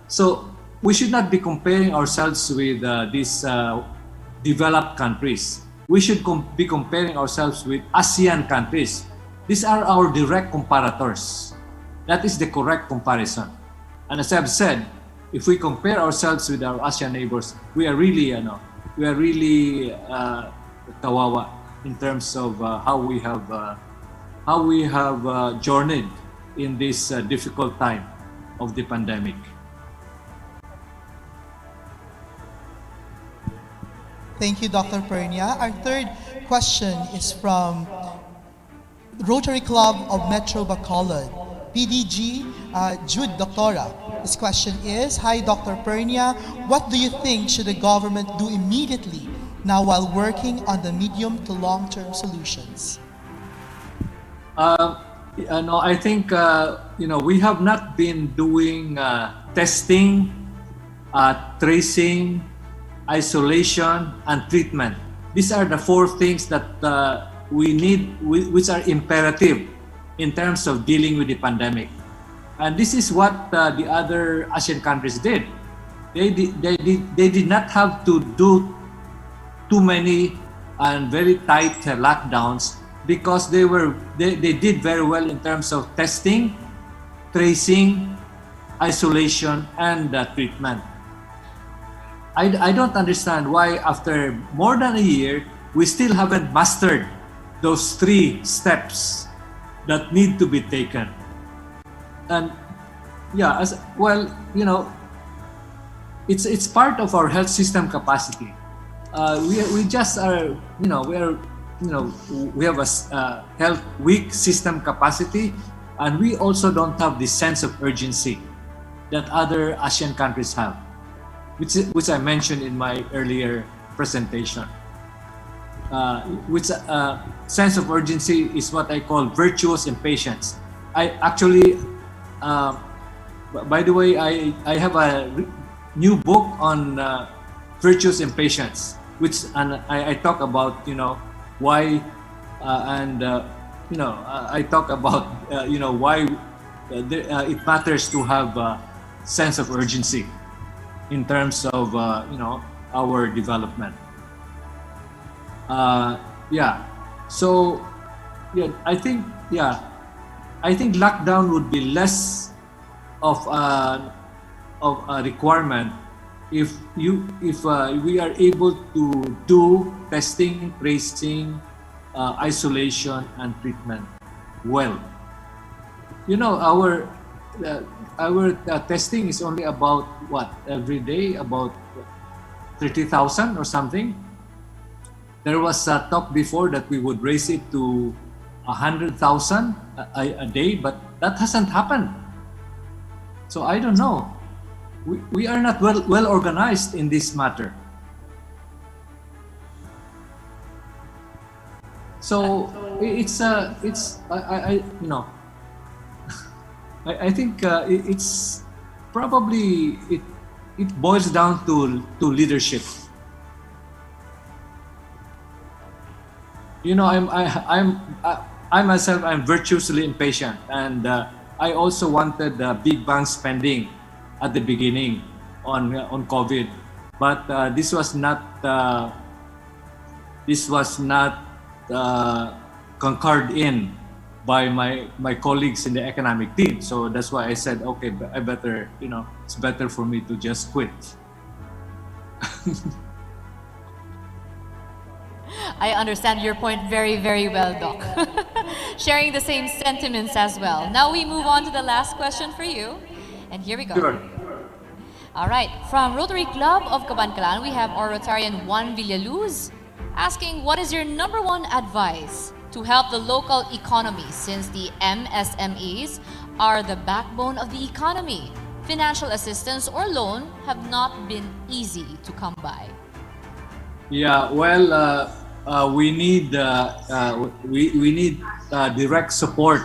so we should not be comparing ourselves with these developed countries. We should be comparing ourselves with ASEAN countries. These are our direct comparators. That is the correct comparison. And as I've said, if we compare ourselves with our ASEAN neighbors, we are really kawawa in terms of how we have journeyed in this difficult time of the pandemic. Thank you, Dr. Pernia. Our third question is from Rotary Club of Metro Bacolod, PDG Jude Doctora. This question is, hi Dr. Pernia, what do you think should the government do immediately now while working on the medium to long-term solutions? I think we have not been doing testing, tracing, isolation, and treatment. These are the four things that we need, which are imperative in terms of dealing with the pandemic. And this is what the other ASEAN countries did. They did not have to do too many and very tight lockdowns because they did very well in terms of testing, tracing, isolation, and treatment. I don't understand why after more than a year, we still haven't mastered those three steps that need to be taken. And it's part of our health system capacity. We just are, we have a health weak system capacity, and we also don't have the sense of urgency that other ASEAN countries have, which I mentioned in my earlier presentation. Which sense of urgency is what I call virtuous impatience. I actually, by the way, I have new book on virtues and patience, which and I talk about why I talk about why it matters to have a sense of urgency in terms of our development. So I think lockdown would be less of a requirement if we are able to do testing, tracing, isolation, and treatment well. Our testing is only about every day about 30,000 or something. There was a talk before that we would raise it to 100,000 a day, but that hasn't happened. So I don't know. We are not well organized in this matter. So I think it's probably it boils down to leadership. I myself, I'm virtuously impatient, and I also wanted big bang spending at the beginning on COVID, but this was not concurred in by my colleagues in the economic team. So that's why I said, okay, I better, it's better for me to just quit. I understand your point very, very well, Doc. Sharing the same sentiments as well. Now we move on to the last question for you. And here we go. Sure. All right. From Rotary Club of Cabancalan, we have our Rotarian Juan Villaluz asking, what is your number one advice to help the local economy, since the MSMEs are the backbone of the economy? Financial assistance or loan have not been easy to come by. Yeah, well, we need direct support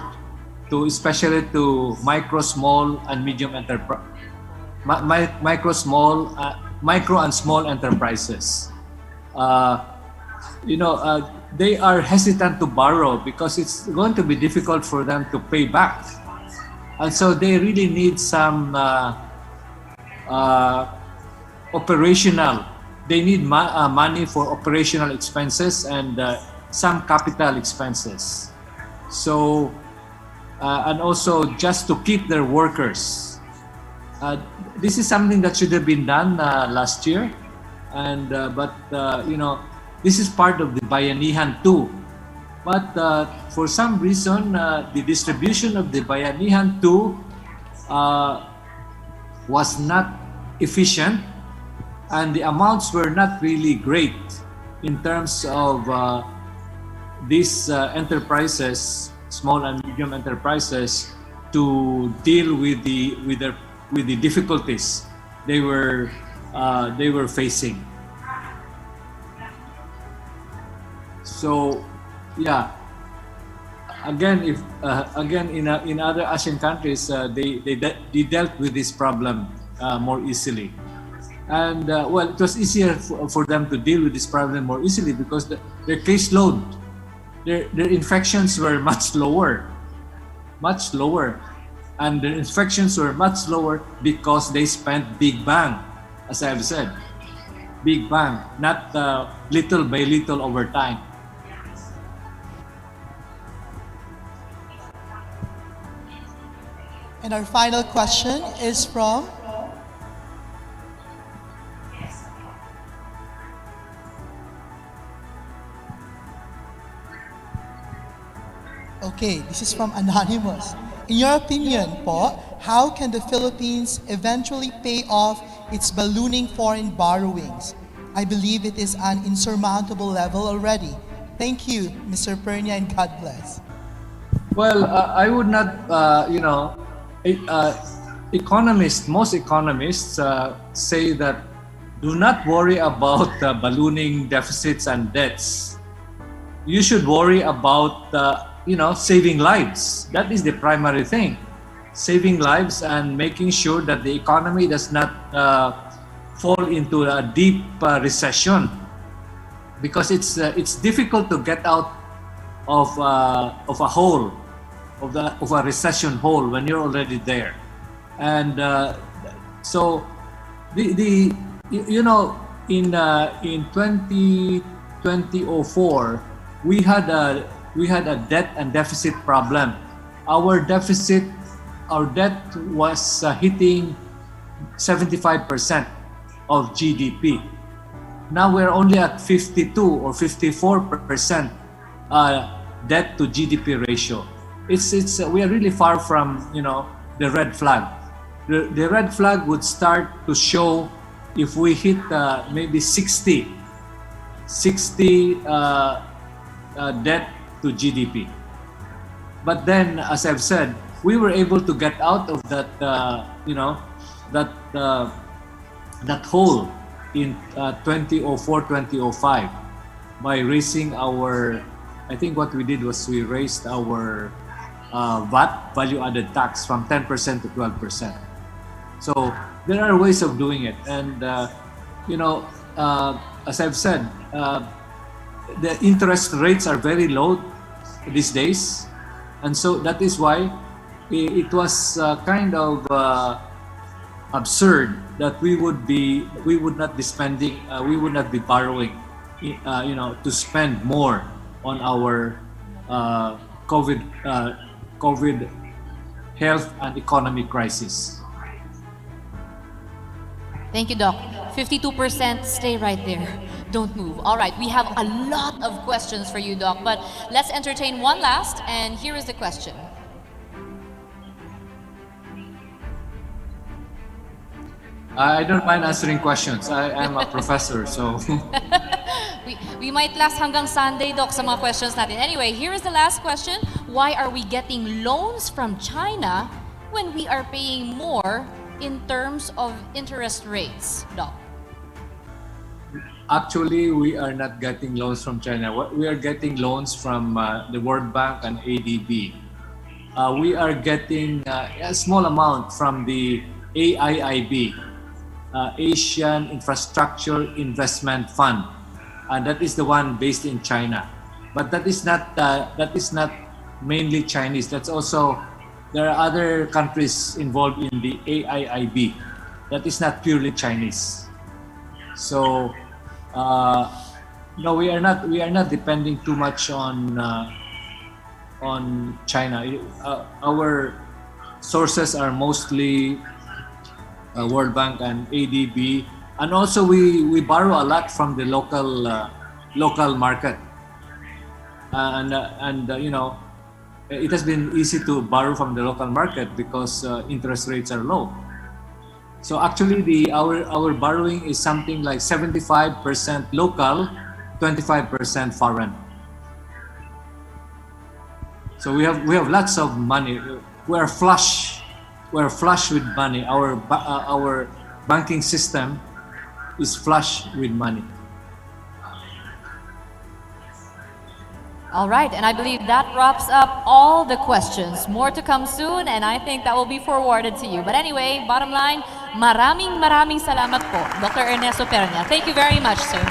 especially to micro, small, and medium enterprise, micro and small enterprises. They are hesitant to borrow because it's going to be difficult for them to pay back, and so they really need some operational. They need money for operational expenses and some capital expenses. So, and also just to keep their workers. This is something that should have been done last year, and but this is part of the Bayanihan too. But for some reason, the distribution of the Bayanihan too was not efficient. And the amounts were not really great in terms of these enterprises, small and medium enterprises, to deal with the difficulties they were facing. So, yeah. Again, in other Asian countries, they dealt with this problem more easily. And well, it was easier for them to deal with this problem more easily because their caseload, their infections were much lower, and their infections were much lower because they spent big bang, as I have said, big bang, not little by little over time. And our final question is from Okay, this is from Anonymous. In your opinion po, how can the Philippines eventually pay off its ballooning foreign borrowings? I believe it is an insurmountable level already. Thank you, Mr. Pernia, and God bless. Well, I would not, most economists say that do not worry about ballooning deficits and debts. You should worry about saving lives. That is the primary thing. Saving lives and making sure that the economy does not fall into a deep recession, because it's difficult to get out of a hole, of a recession hole when you're already there. And so you know, in 2004 we had a debt and deficit problem. Our debt was hitting 75% of GDP. Now we're only at 52 or 54% debt to GDP ratio. We are really far from, you know, the red flag. The red flag would start to show if we hit maybe 60 debt to GDP. But then, as I've said, we were able to get out of that, that hole in 2004, 2005 by raising our, I think what we did was we raised our VAT, value-added tax, from 10% to 12%. So there are ways of doing it. And, as I've said, the interest rates are very low these days. And so that is why it was kind of absurd that we would not be spending, we would not be borrowing, to spend more on our COVID health and economy crisis. Thank you, Doc. 52%, stay right there. Don't move. All right, we have a lot of questions for you, Doc, but let's entertain one last, and here is the question. I don't mind answering questions. I am a professor, so... We might last hanggang Sunday, Doc, sa mga questions natin. Anyway, here is the last question. Why are we getting loans from China when we are paying more in terms of interest rates, Doc? Actually, we are not getting loans from China. We are getting loans from the World Bank and ADB. We are getting a small amount from the AIIB, Asian Infrastructure Investment Fund, and that is the one based in China. But that is not mainly Chinese. That's also, there are other countries involved in the AIIB. That is not purely Chinese. So. No, we are not depending too much on China. Our sources are mostly World Bank and ADB, and also we borrow a lot from the local market. It has been easy to borrow from the local market because interest rates are low. So actually, our borrowing is something like 75% local, 25% foreign. So we have lots of money. We are flush with money. Our banking system is flush with money. All right, and I believe that wraps up all the questions. More to come soon, and I think that will be forwarded to you. But anyway, bottom line, maraming salamat po, Dr. Ernesto Pernia. Thank you very much, sir.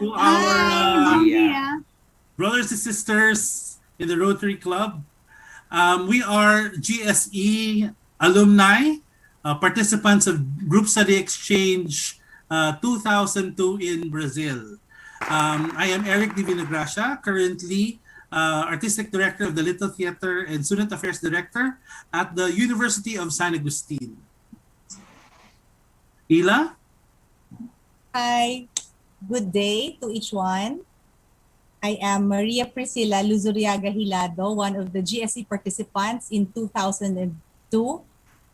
to our Yeah. brothers and sisters in the Rotary Club. We are GSE alumni, participants of Group Study Exchange 2002 in Brazil. I am Eric Di Vinagracia, currently Artistic Director of the Little Theater and Student Affairs Director at the University of San Agustin. Ila? Hi, good day to each one. I am Maria Priscilla Luzuriaga Hilado, one of the GSE participants in 2002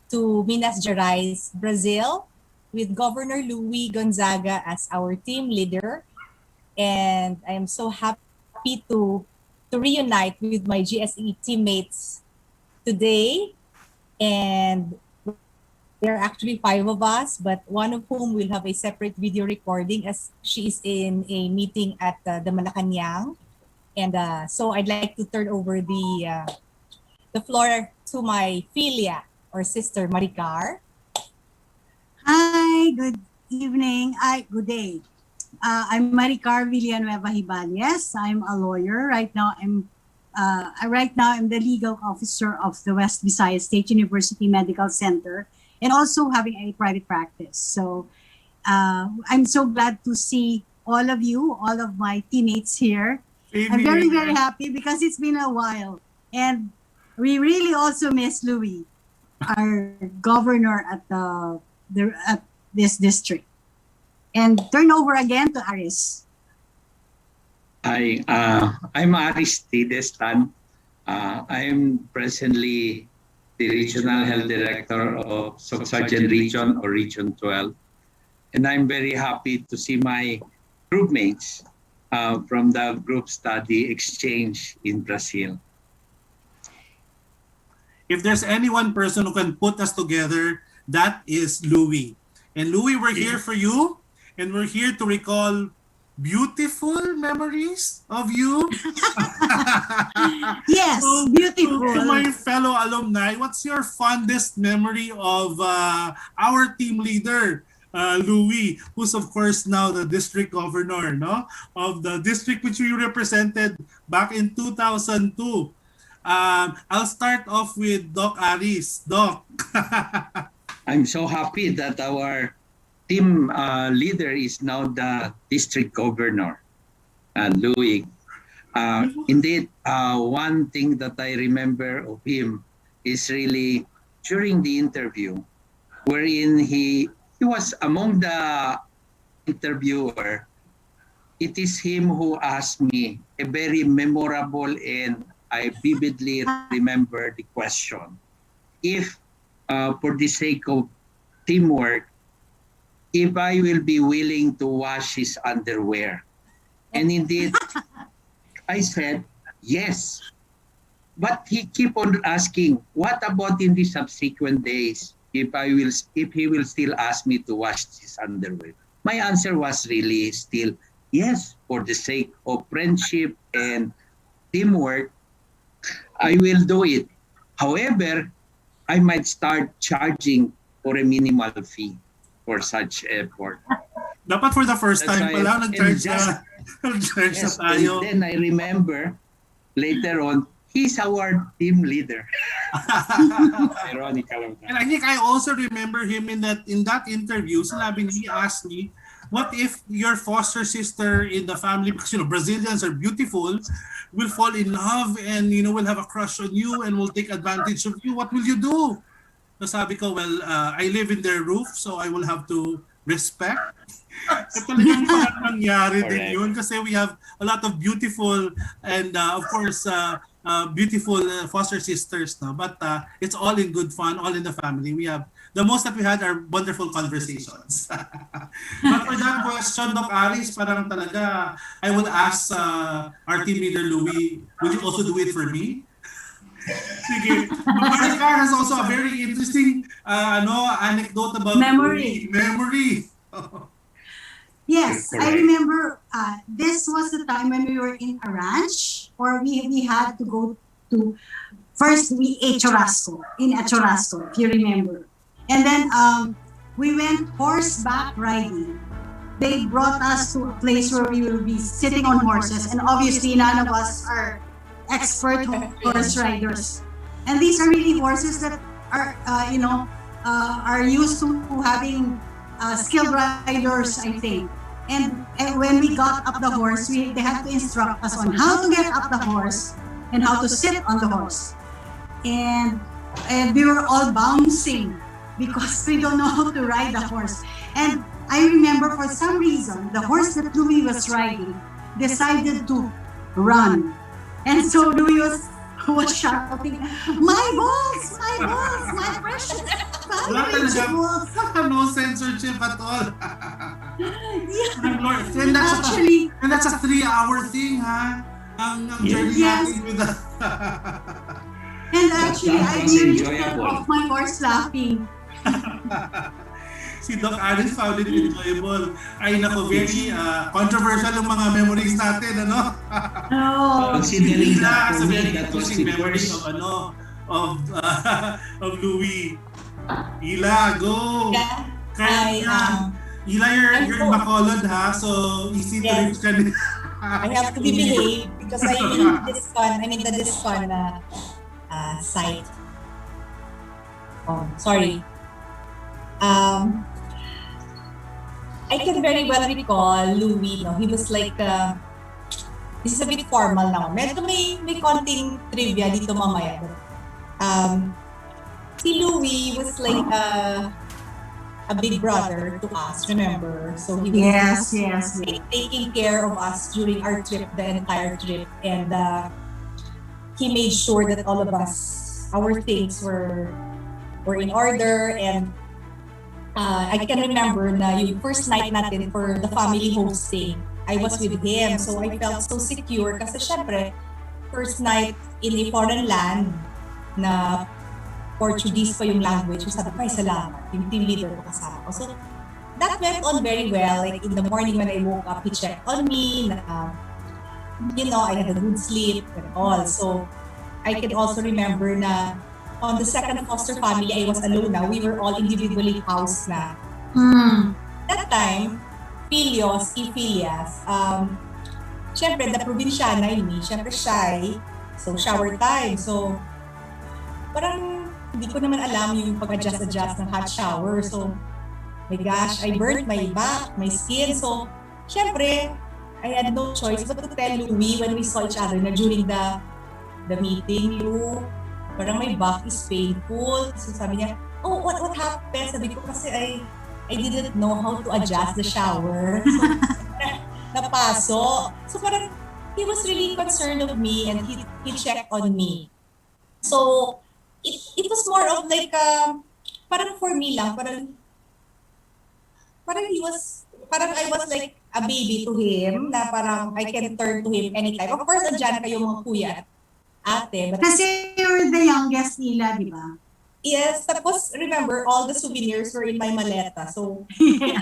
to Minas Gerais, Brazil, with Governor Luis Gonzaga as our team leader. And I am so happy to reunite with my GSE teammates today. And there are actually 5 of us, but one of whom will have a separate video recording as she is in a meeting at the Malacanang. And so I'd like to turn over the floor to my filia or sister Maricar. Hi, good evening. Good day. I'm Maricar Villanueva Hibales. I'm a lawyer. Right now, I'm the legal officer of the West Visayas State University Medical Center, and also having a private practice. So I'm so glad to see all of you, all of my teammates here. I'm very, very happy because it's been a while. And we really also miss Louis, our governor at at this district. And turn over again to Aris. Hi, I'm Aris Tidestan. I'm presently the Regional Health Director of Sargent Region or Region 12. And I'm very happy to see my groupmates from the group study exchange in Brazil. If there's any one person who can put us together, that is Louis. And Louis, we're here for you, and we're here to recall beautiful memories of you. Yes, beautiful. To my fellow alumni, what's your fondest memory of our team leader, Louis, who's of course now the district governor, no, of the district which we represented back in 2002? I'll start off with Doc Aris. Doc. I'm so happy that our team leader is now the district governor, Louis. Indeed, one thing that I remember of him is really during the interview, wherein he was among the interviewer. It is him who asked me a very memorable, and I vividly remember the question. If, for the sake of teamwork, if I will be willing to wash his underwear. And indeed, I said, yes. But he keep on asking, what about in the subsequent days if he will still ask me to wash his underwear? My answer was really still, yes, for the sake of friendship and teamwork, I will do it. However, I might start charging for a minimal fee for such effort. Dapat for the first time pa lang nag-charge na tayo. And then I remember later on, he's our team leader. Ironical lang. And I think I also remember him in that interview. Sinabi niya, he asked me, what if your foster sister in the family, because Brazilians are beautiful, will fall in love and will have a crush on you and will take advantage of you? What will you do? So sabi ko, well, I live in their roof, so I will have to respect. Talagang nangyari din yun kasi we have a lot of beautiful and of course beautiful foster sisters, no? But it's all in good fun, all in the family. We have the most that we had are wonderful conversations. But for that question, Doc Aris, parang talaga I would ask our team leader Louis, would you also do it for me? Sige. Maricar has also a very interesting anecdote about memory. Yes, I remember this was the time when we were in a ranch, or we had to go to, first we ate churrasco, if you remember. And then we went horseback riding. they brought us to a place where we will be sitting on horses, and obviously none of us are expert horse riders. And these are really horses that are, are used to having skilled riders, I think. And when we got up the horse, they had to instruct us on how to get up the horse and how to sit on the horse. And we were all bouncing because we don't know how to ride the horse. And I remember for some reason, the horse that Louis was riding decided to run. And so Louis was shouting, my balls, my precious balls. No censorship at all. Yeah. And that's a 3-hour thing, ha? Ang journey natin with the... And actually, I nearly fell off my horse laughing. Si Doc Alice found it enjoyable. Ay nako, very controversial ang mga memories natin, ano? No. Considering That's that a for very me, that was interesting the memory first. of Louis. Ila, go! Ila, you're in Bacolod, ha? So, easy to reach ka din. I have to behave because I'm in the DISCON site. Oh, sorry. I can very well recall Louis, no? He was like, this is a bit formal now. Medyo may konting trivia dito mamaya. Si Louis was like a big brother to us, remember? So he was taking care of us during our trip, the entire trip. And he made sure that all of us, our things were in order. And I can remember na yung first night natin for the family hosting, I was with him. So I felt so secure kasi syempre, first night in a foreign land na Portuguese pa yung language. So sabi ko, ay salamat, yung team leader ko kasama ko. So that went on very well. Like in the morning when I woke up, he checked on me na, I had a good sleep and all. So I can also remember na on the second foster family, I was alone na. We were all individually housed na. That time, Filios, Ifilias, syempre, the probinsyana in me, syempre shy. So, shower time. So, parang hindi ko naman alam yung pag-adjust ng hot shower. So, my gosh, I burnt my back, my skin. So, syempre, I had no choice but to tell Louis when we saw each other na during the meeting, Lou, parang my back is painful. So sabi niya, oh, what happened? Sabi ko kasi I didn't know how to adjust the shower. So, napaso. So parang he was really concerned of me and he checked on me. So it was more of like, parang for me lang, parang I was like a baby to him na parang I can turn to him anytime. Of course, andyan kayo mga kuya at ate. But kasi you're the youngest nila, di ba? Yes, tapos remember, all the souvenirs were in my maleta. So,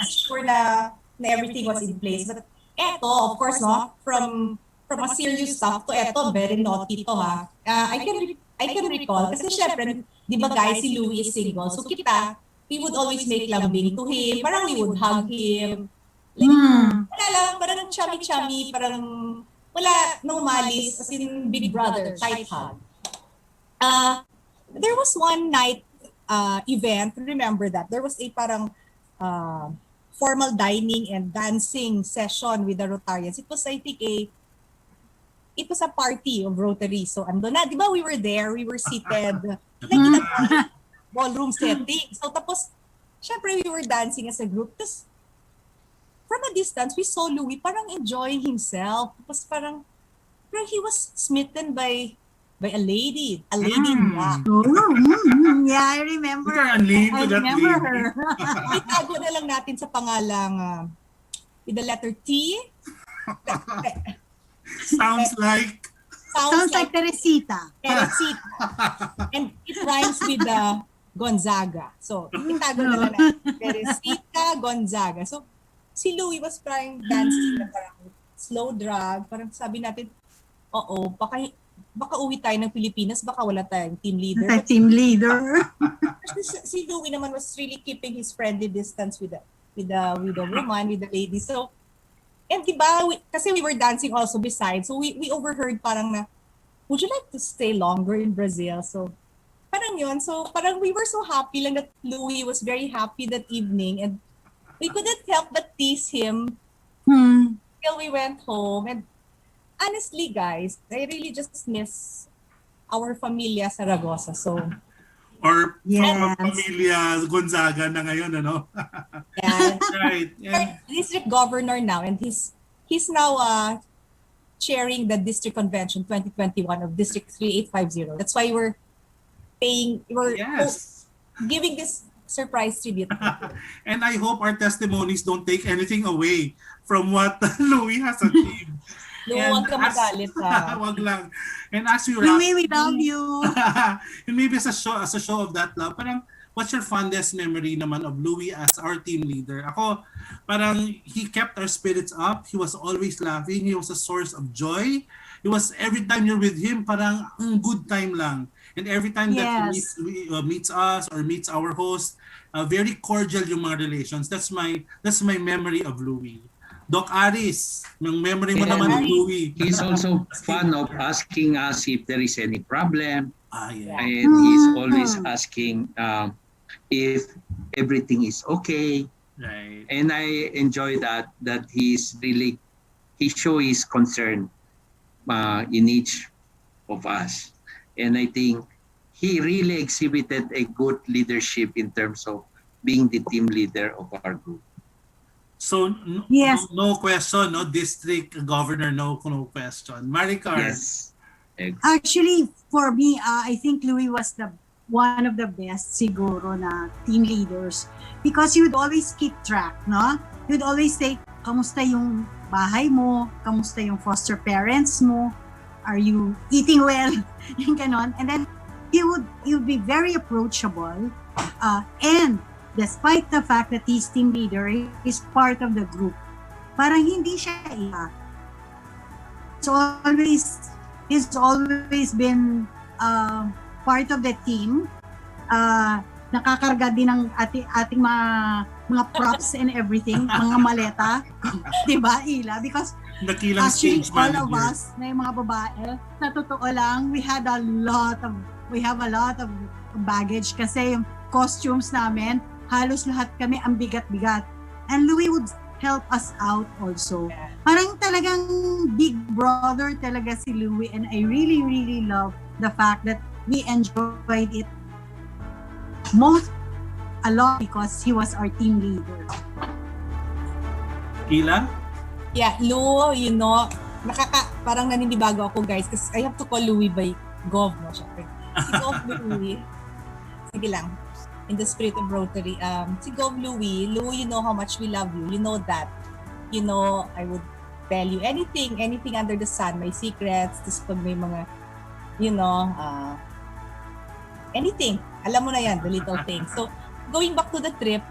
sure na everything was in place. But eto, of course, no, from a serious stuff to eto, very naughty to ha. I can recall, kasi syempre, di ba guys, si Louis is single. So kita, we would always make lambing to him. Parang we would hug him. Like, wala lang, parang chummy-chummy, parang wala, no malis, as in big brother, tight hug. There was one night event, remember that, there was a parang formal dining and dancing session with the Rotarians. It was, I think, it was a party of Rotary. So, ando na, di ba we were there, we were seated, like in a ballroom setting. So, tapos, syempre, we were dancing as a group. Tapos, from a distance, we saw Louis parang enjoying himself. Tapos parang he was smitten by a lady in black. Yeah, I remember. I remember her. Itago na lang natin sa pangalang with the letter T. Sounds like Teresita. And it rhymes with Gonzaga. So, itago na lang natin. Teresita Gonzaga. So, si Louis was parang dancing na parang slow drag. Parang sabi natin, oo, baka uwi tayo ng Pilipinas, baka wala tayong team leader. Team leader. Si Louis naman was really keeping his friendly distance with with the woman, with the lady. So, and diba, kasi we were dancing also beside. So we overheard parang na, would you like to stay longer in Brazil? So, parang yun. So, parang we were so happy lang that Louis was very happy that evening. And we couldn't help but tease him till we went home. And honestly, guys, I really just miss our Familia Zaragoza. So, Or yes. Pamilya Gonzaga na ngayon, ano? Yeah. Right. And District governor now, and he's now chairing the district convention 2021 of District 3850. That's why we're giving this surprise tribute. and I hope our testimonies don't take anything away from what Louis has achieved. Huwag ka magalit, ha? Wag lang. And as we Louis, we love you. and maybe as a show of that love, parang what's your fondest memory naman of Louis as our team leader? Ako, parang he kept our spirits up. He was always laughing. He was a source of joy. It was every time you're with him, parang ang good time lang. And every time that he meets us or meets our host, very cordial yung mga relations. That's my memory of Louis. Doc Aris, yung memory mo naman of Louis. He's also fond of asking us if there is any problem. Yeah. And he's always asking if everything is okay. Right. And I enjoy that he show his concern in each of us. And I think he really exhibited a good leadership in terms of being the team leader of our group. So no question, no district governor, no question. Maricar. Yes. Actually, for me, I think Louis was one of the best siguro na team leaders because he would always keep track, no? He would always say, kamusta yung bahay mo? Kamusta yung foster parents mo? Are you eating well? Yung ganon. And then he would be very approachable, and despite the fact that he's team leader, he is part of the group. Parang hindi siya iba. He's always been part of the team. Nakakarga din ng ating mga props and everything, mga maleta. Diba, Ila? Because actually, all of us, na yung mga babae, na totoo lang, we have a lot of baggage kasi yung costumes namin, halos lahat kami ang bigat-bigat. And Louis would help us out also. Parang talagang big brother talaga si Louis, and I really, really love the fact that we enjoyed it a lot because he was our team leader. Ila? Yeah, Lou, parang naninibago ako, guys, kasi I have to call Louis by Gov, no? Syempre. Si Gov Louis, sige lang, in the spirit of Rotary, si Gov Louis, you know how much we love you. You know that. You know, I would tell you anything under the sun, my secrets, tapos pag may mga, anything. Alam mo na yan, the little things. So, going back to the trip,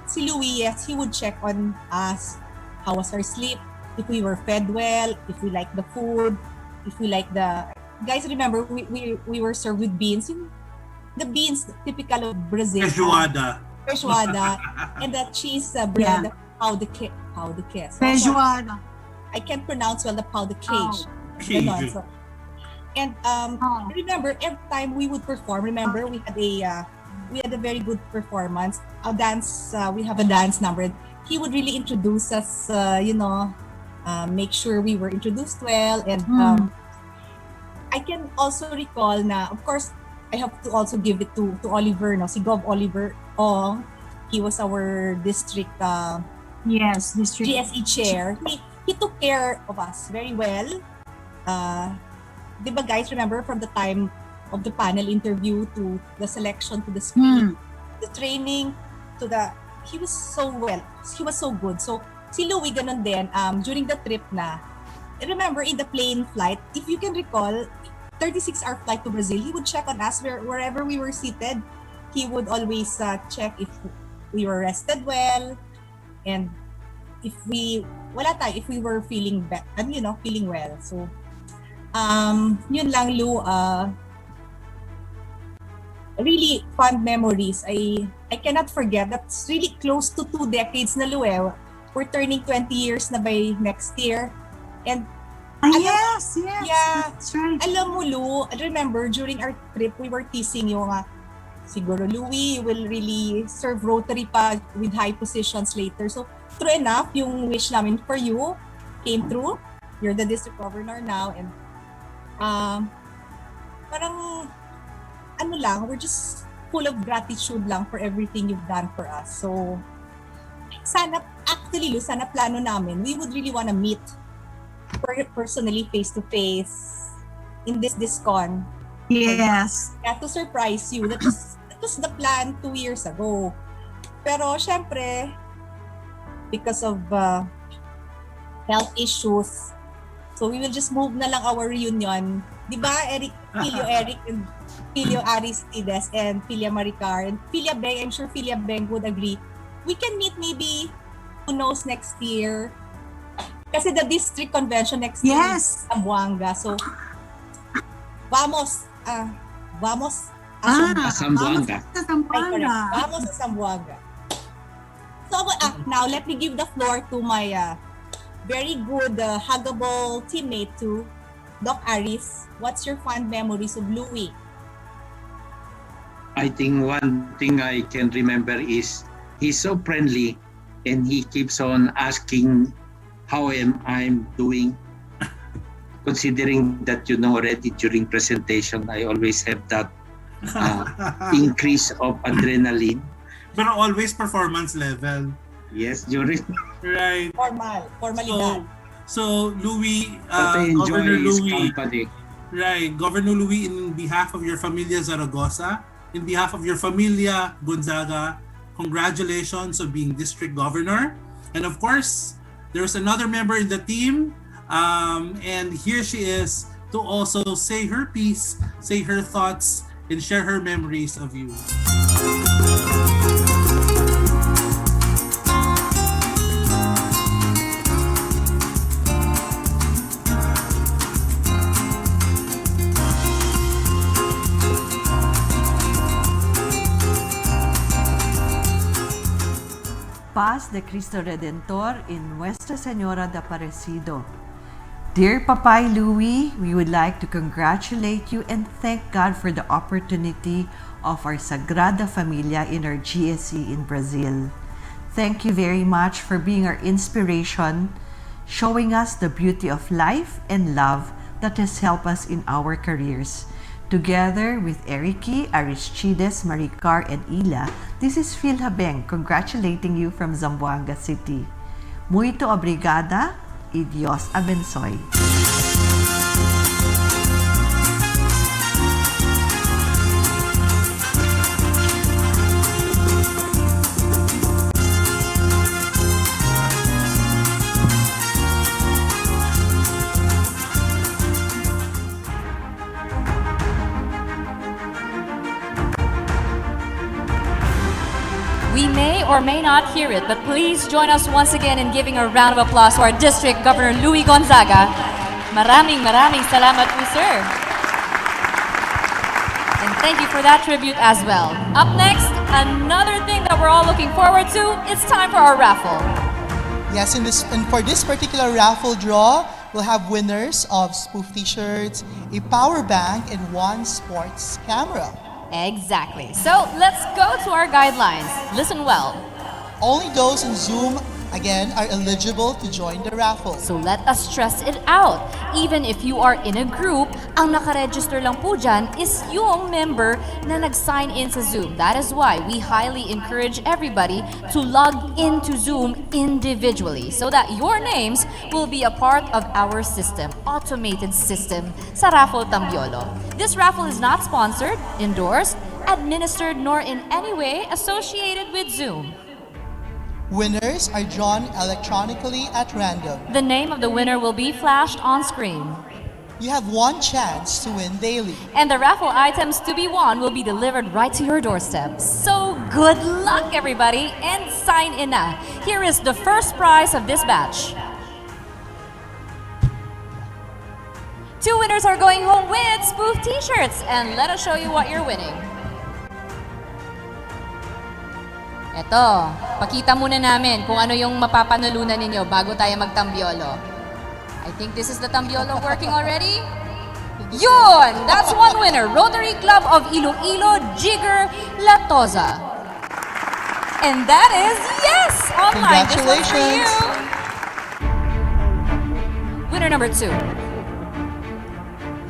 si Louis, yes, he would check on us. How was our sleep? If we were fed well, if we like the food, if we like the... Guys, remember, we were served with beans. The beans, typical of Brazil. Feijoada. And the cheese bread, pau de queijo. Feijoada. I can't pronounce well the pau de queijo. So, and remember, every time we would perform, remember, we had a very good performance. A dance, we have a dance number. He would really introduce us, make sure we were introduced well. And I can also recall na, of course, I have to also give it to Oliver, no? Si Gov Oliver Ong. He was our district district GSE chair. He took care of us very well. Diba, guys, remember from the time of the panel interview to the selection to the screen, the training he was so well. He was so good. So si Louis ganun din during the trip na. Remember in the plane flight, if you can recall, 36-hour flight to Brazil, he would check on us wherever we were seated. He would always check if we were rested well, and if we were feeling feeling well. So yun lang, Lou. really fond memories. I cannot forget. That's really close to 2 decades na, Luel. We're turning 20 years na by next year. And Yes. yeah, That's right. alam mo, Lu, I remember during our trip, we were teasing you nga, siguro Louie will really serve Rotary pa with high positions later. So, true enough, yung wish namin for you came true. You're the district governor now, and parang ano lang, we're just full of gratitude lang for everything you've done for us. So, sana, actually, Lu, sana plano namin, we would really want to meet personally, face-to-face in this DISCON. Yes. Yeah, to surprise you. That was the plan 2 years ago. Pero, syempre, because of health issues, so we will just move na lang our reunion. Di ba, Eric and Filio Aristides and Filia Maricar and Filia Beng, I'm sure Filia Beng would agree. We can meet maybe, who knows, next year. Kasi the district convention next year is Zamboanga. So, vamos a Zamboanga. Vamos a Zamboanga. So, now let me give the floor to my very good, huggable teammate to Doc Aris. What's your fond memories of Louie? I think one thing I can remember is he's so friendly and he keeps on asking how am I doing. Considering that already during presentation, I always have that increase of adrenaline. But always performance level. Yes, during. Right. Formalidad. So Louie, But I enjoy Governor his Louie. company. Right, Governor Louie, in behalf of your Familia Zaragoza, in behalf of your Familia Gonzaga, congratulations on being district governor. And of course, there's another member in the team, and here she is to also say her piece, say her thoughts, and share her memories of you. Paz de Cristo Redentor in Nuestra Señora de Aparecido. Dear Papay Louie, we would like to congratulate you and thank God for the opportunity of our Sagrada Familia in our GSE in Brazil. Thank you very much for being our inspiration, showing us the beauty of life and love that has helped us in our careers. Together with Eriki, Aristides, Maricar, and Ila, this is Phil Habeng congratulating you from Zamboanga City. Muito obrigada y Dios abençoe. We may or may not hear it, but please join us once again in giving a round of applause to our District Governor Louie Gonzaga. Maraming salamat po, sir. And thank you for that tribute as well. Up next, another thing that we're all looking forward to, it's time for our raffle. Yes, and for this particular raffle draw, we'll have winners of spoof t-shirts, a power bank, and one sports camera. Exactly. So let's go to our guidelines. Listen well. Only those in Zoom, again, are eligible to join the raffle. So let us stress it out. Even if you are in a group, ang nakaregister lang po dyan is yung member na nag-sign in sa Zoom. That is why we highly encourage everybody to log into Zoom individually so that your names will be a part of our system, automated system sa Raffle Tambiolo. This raffle is not sponsored, endorsed, administered, nor in any way associated with Zoom. Winners are drawn electronically at random. The name of the winner will be flashed on screen. You have one chance to win daily. And the raffle items to be won will be delivered right to your doorstep. So good luck, everybody, and sign in na. Here is the first prize of this batch. 2 winners are going home with spoof t-shirts, and let us show you what you're winning. Eto, pakita muna namin kung ano yung mapapanalunan ninyo bago tayo magtambiolo. I think this is the tambiolo working already. Yun! That's one winner. Rotary Club of Iloilo, Jigger Latoza. And that is, yes! Online. This one's for you. Winner number 2.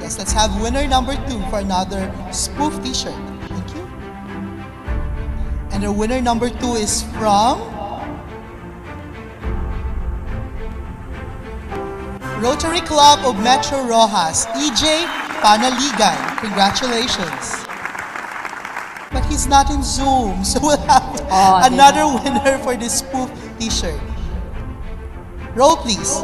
Yes, let's have winner number 2 for another spoof t-shirt. Thank you. And our winner number 2 is from Rotary Club of Metro Rojas, EJ Panaligan. Congratulations. But he's not in Zoom, so we'll have another winner for this spoof t-shirt. Roll, please.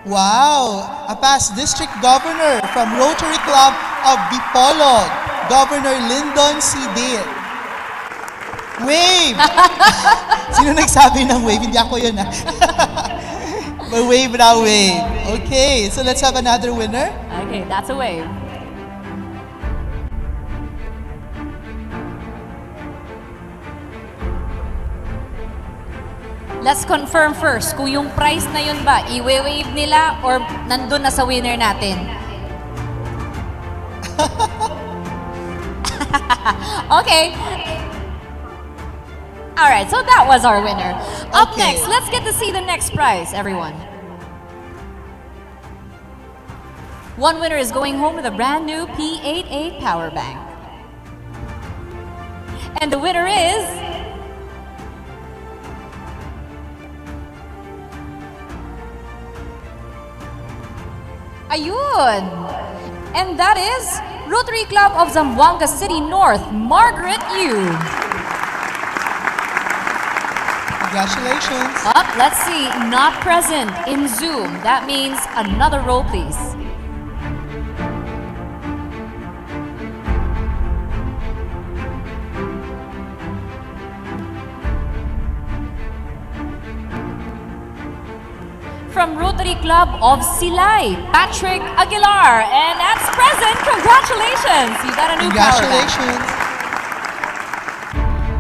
Wow! A past district governor from Rotary Club of Dipolog, Governor Lyndon C. Dale. Wave! Sino nagsabi ng wave? Hindi ako yun, ha? But wave na wave. Okay, so let's have another winner. Okay, that's a wave. Let's confirm first kung yung price na yun ba, i-wave nila or nandun na sa winner natin. Okay. Alright, so that was our winner. Up next, let's get to see the next prize, everyone. One winner is going home with a brand new P88 power bank. And the winner is... Ayun! And that is Rotary Club of Zamboanga City North, Margaret Yu. Congratulations. Up, let's see, not present in Zoom. That means another roll, please. From Rotary Club of Silay, Patrick Aguilar. And that's present. Congratulations! You got a new power bank. Congratulations.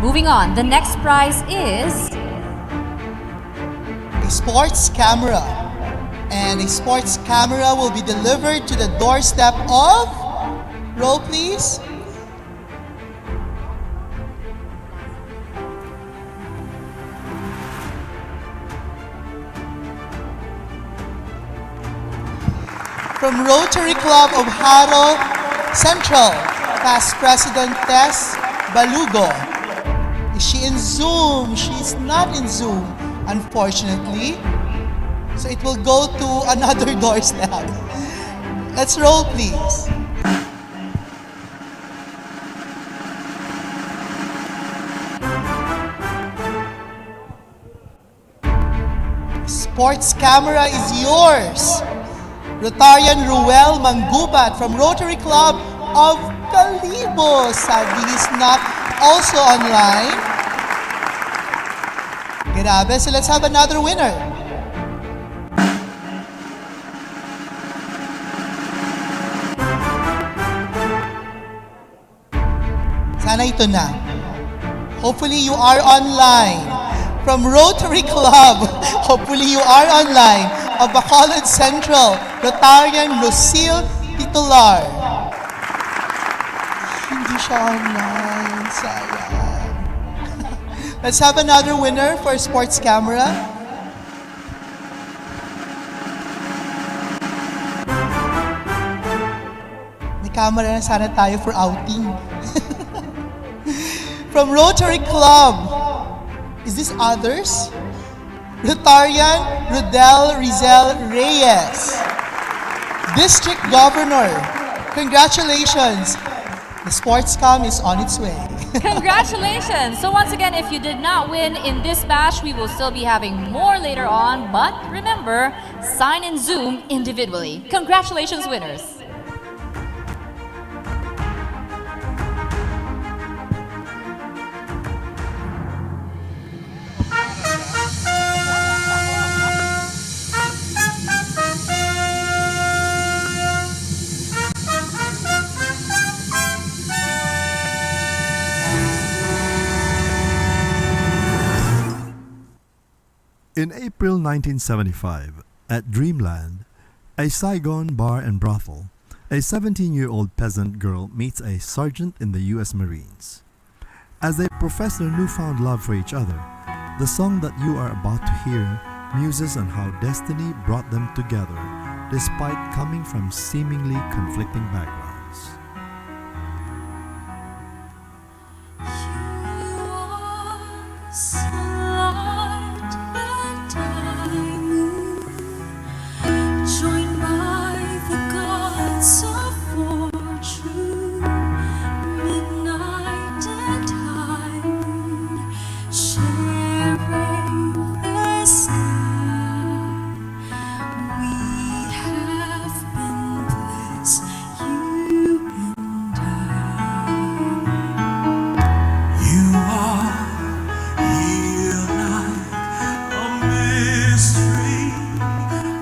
Moving on, the next prize is... A sports camera. And a sports camera will be delivered to the doorstep of... Roll, please. From Rotary Club of Haro Central, past President Tess Balugo. Is she in Zoom? She's not in Zoom, unfortunately. So it will go to another doorstep. Let's roll, please. Sports camera is yours. Rotarian Ruel Manggubat from Rotary Club of Calibos. Sadly, he's not also online. Grabe, so let's have another winner. Sana ito na. Hopefully you are online. From Rotary Club, hopefully you are online, of Bacolod Central, Rotarian Lucille Titular. Hindi siya online, sayang. Let's have another winner for sports camera. May camera na sana tayo for outing. From Rotary Club, is this others? Rotarian Rodel Rizel Reyes, District Governor. Congratulations. The sports cam is on its way. Congratulations! So once again, if you did not win in this bash, we will still be having more later on. But remember, sign in Zoom individually. Congratulations, winners! In April 1975, at Dreamland, a Saigon bar and brothel, a 17-year-old peasant girl meets a sergeant in the U.S. Marines. As they profess their newfound love for each other, the song that you are about to hear muses on how destiny brought them together despite coming from seemingly conflicting backgrounds. Sunlight and I move, joined by the gods of fortune, midnight and high moon, sharing the sky. We have been blessed, you and I. You are here like a mystery,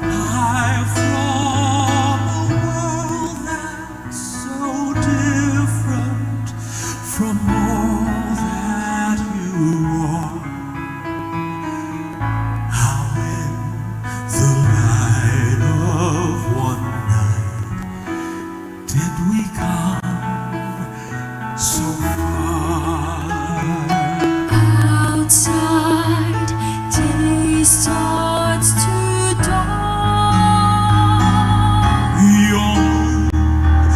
high from a world that's so different from all that you are. How in the light of one night did we come so far? Outside, day starts to dawn. Your moon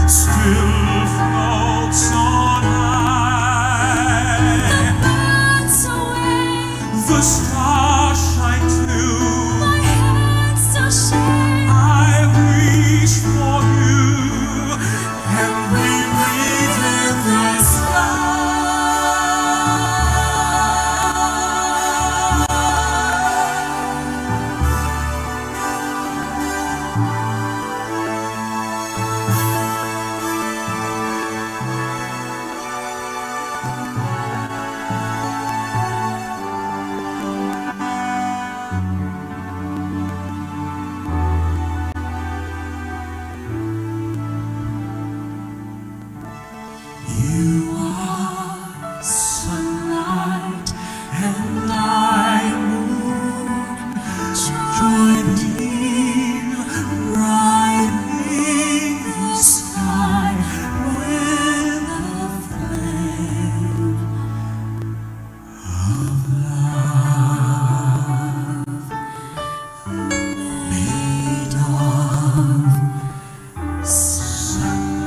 still floats on high. The birds away, the stars shine too. My hands still shake. I reach for you, and we meet in the sky. You are sunlight and I moon, joined in brightening the sky with a flame of love made of sunlight.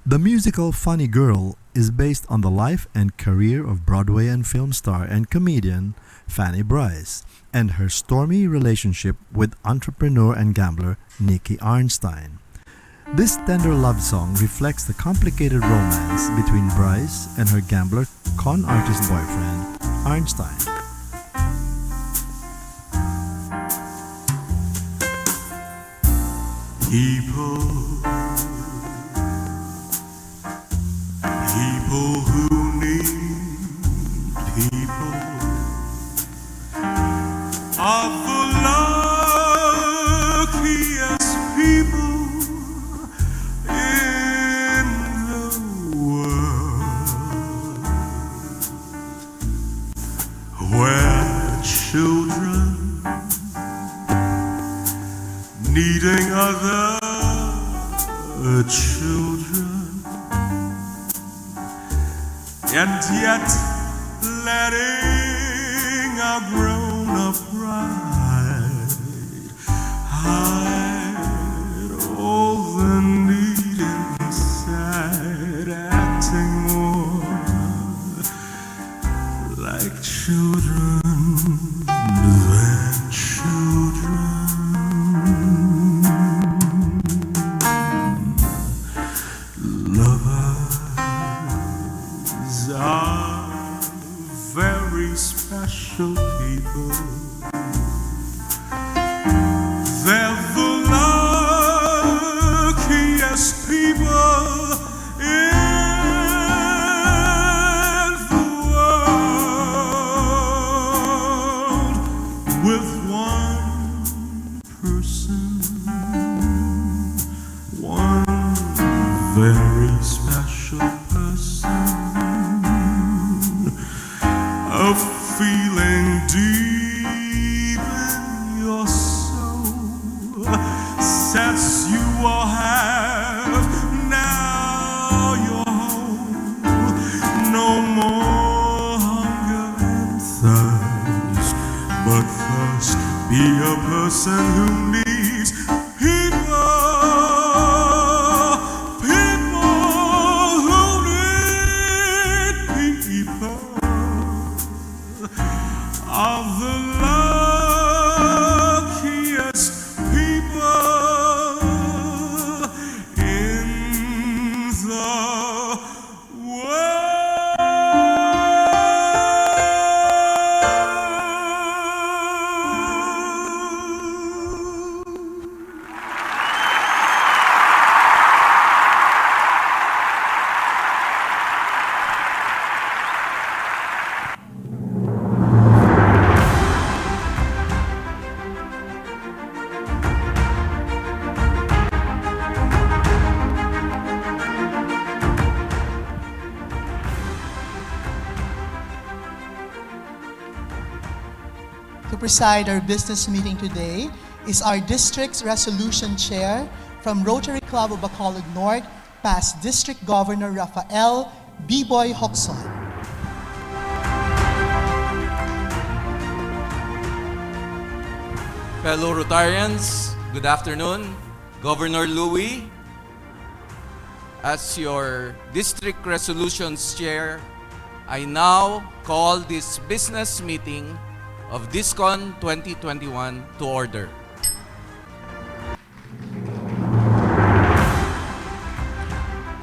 The musical Funny Girl is based on the life and career of Broadway and film star and comedian Fanny Brice and her stormy relationship with entrepreneur and gambler Nicky Arnstein. This tender love song reflects the complicated romance between Brice and her gambler con artist boyfriend Arnstein. People who need people are the luckiest people in the world. Where children needing other children, and yet letting a grown-up pride hide all the need inside, acting more like children than children. Lovers are very special people. They're the luckiest people in the world. With one deep in your soul sets you all have now you're home. No more hunger and thirst, but first be a person who needs people. People who need people are the luckiest people in the To preside our business meeting today is our district's resolution chair from Rotary Club of Bacolod North, past District Governor Rafael B-Boy Hoxon. Fellow Rotarians, good afternoon. Governor Louie, as your District Resolutions Chair, I now call this business meeting of DISCON 2021 to order.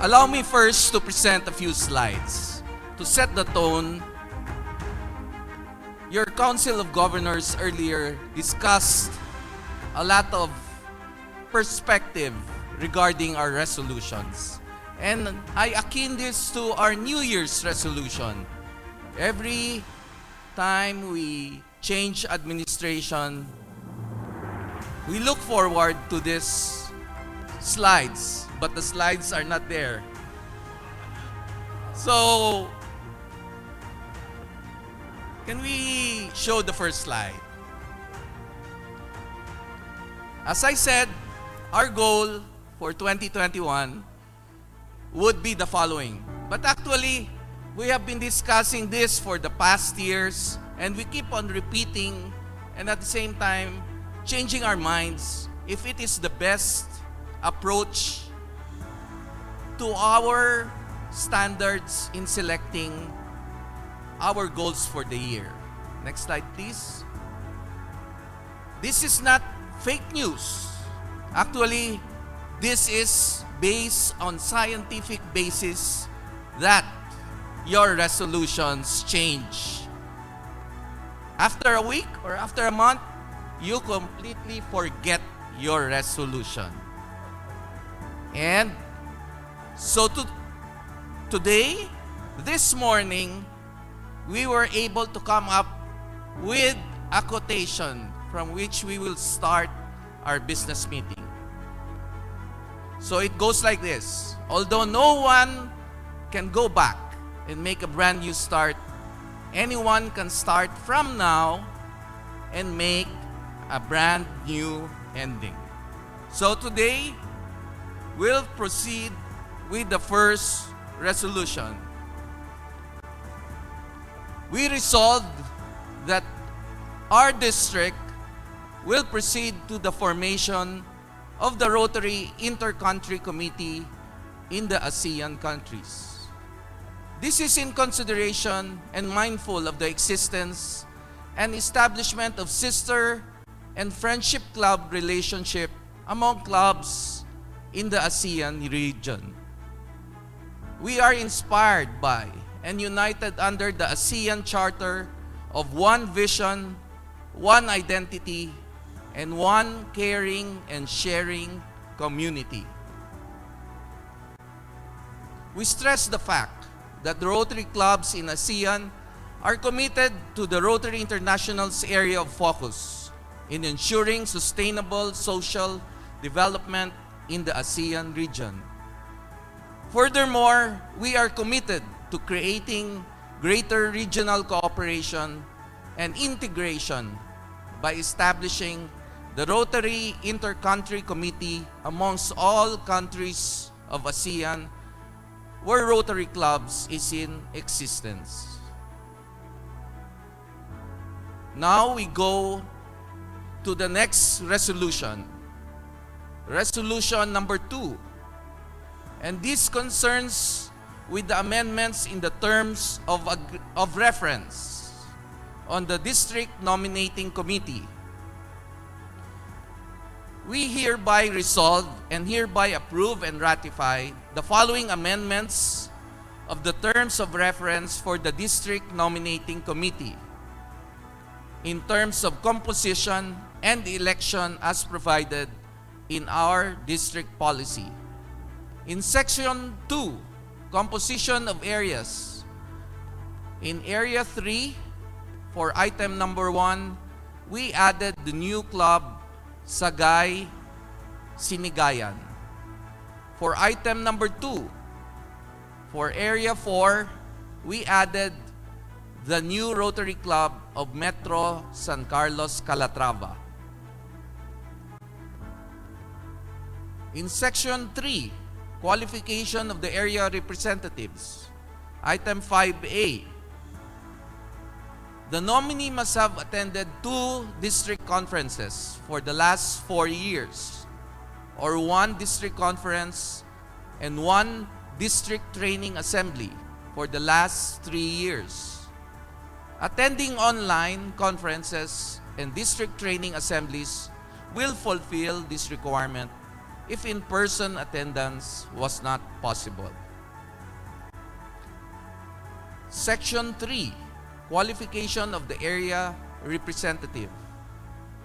Allow me first to present a few slides. To set the tone, your Council of Governors earlier discussed a lot of perspective regarding our resolutions. And I akin this to our New Year's resolution. Every time we change administration, we look forward to these slides, but the slides are not there. So, can we show the first slide? As I said, our goal for 2021 would be the following. But actually, we have been discussing this for the past years, and we keep on repeating and at the same time changing our minds if it is the best approach to our standards in selecting our goals for the year. Next slide, please. This is not fake news. Actually, this is based on scientific basis that your resolutions change. After a week or after a month, you completely forget your resolution. And so today, this morning, we were able to come up with a quotation from which we will start our business meeting. So it goes like this: although no one can go back and make a brand new start, anyone can start from now and make a brand new ending. So today, we'll proceed with the first resolution. We resolved that our district will proceed to the formation of the Rotary Inter-Country Committee in the ASEAN countries. This is in consideration and mindful of the existence and establishment of sister and friendship club relationship among clubs in the ASEAN region. We are inspired by and united under the ASEAN Charter of one vision, one identity, and one caring and sharing community. We stress the fact that the Rotary clubs in ASEAN are committed to the Rotary International's area of focus in ensuring sustainable social development in the ASEAN region. Furthermore, we are committed to creating greater regional cooperation and integration by establishing the Rotary Inter-Country Committee amongst all countries of ASEAN where Rotary clubs is in existence. Now we go to the next resolution. Resolution number 2. And this concerns with the amendments in the terms of reference on the District Nominating Committee. We hereby resolve and hereby approve and ratify the following amendments of the terms of reference for the District Nominating Committee in terms of composition and election as provided in our district policy. In Section 2, composition of areas. In Area 3, for item number 1, we added the new club Sagay Sinigayan. For item number 2, for Area 4, we added the new Rotary Club of Metro San Carlos, Calatrava. In Section 3, qualification of the area representatives. Item 5A, the nominee must have attended 2 district conferences for the last 4 years, or 1 district conference and 1 district training assembly for the last 3 years. Attending online conferences and district training assemblies will fulfill this requirement if in-person attendance was not possible. Section 3, qualification of the area representative.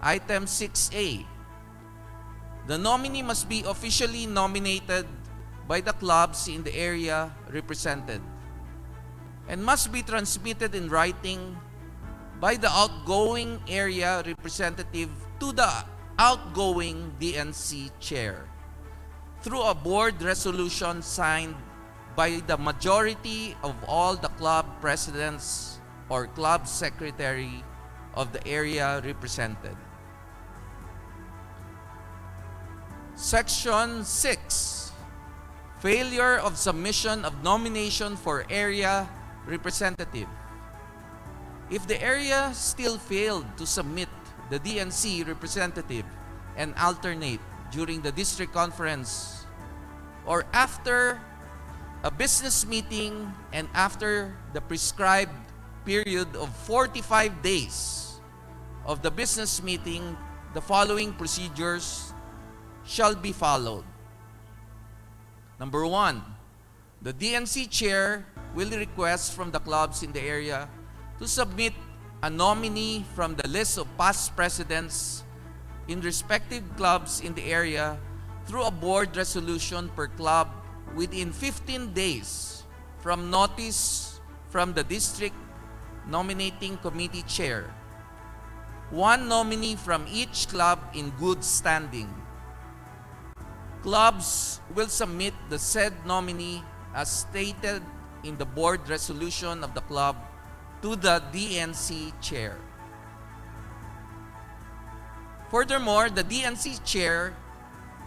Item 6A, the nominee must be officially nominated by the clubs in the area represented and must be transmitted in writing by the outgoing area representative to the outgoing DNC chair through a board resolution signed by the majority of all the club presidents or club secretary of the area represented. Section 6, failure of submission of nomination for area representative. If the area still failed to submit the DNC representative and alternate during the district conference or after a business meeting and after the prescribed period of 45 days of the business meeting, the following procedures shall be followed. Number 1, the DNC chair will request from the clubs in the area to submit a nominee from the list of past presidents in respective clubs in the area through a board resolution per club within 15 days from notice from the district nominating committee chair. 1 nominee from each club in good standing. Clubs will submit the said nominee as stated in the board resolution of the club to the DNC chair. Furthermore, the DNC chair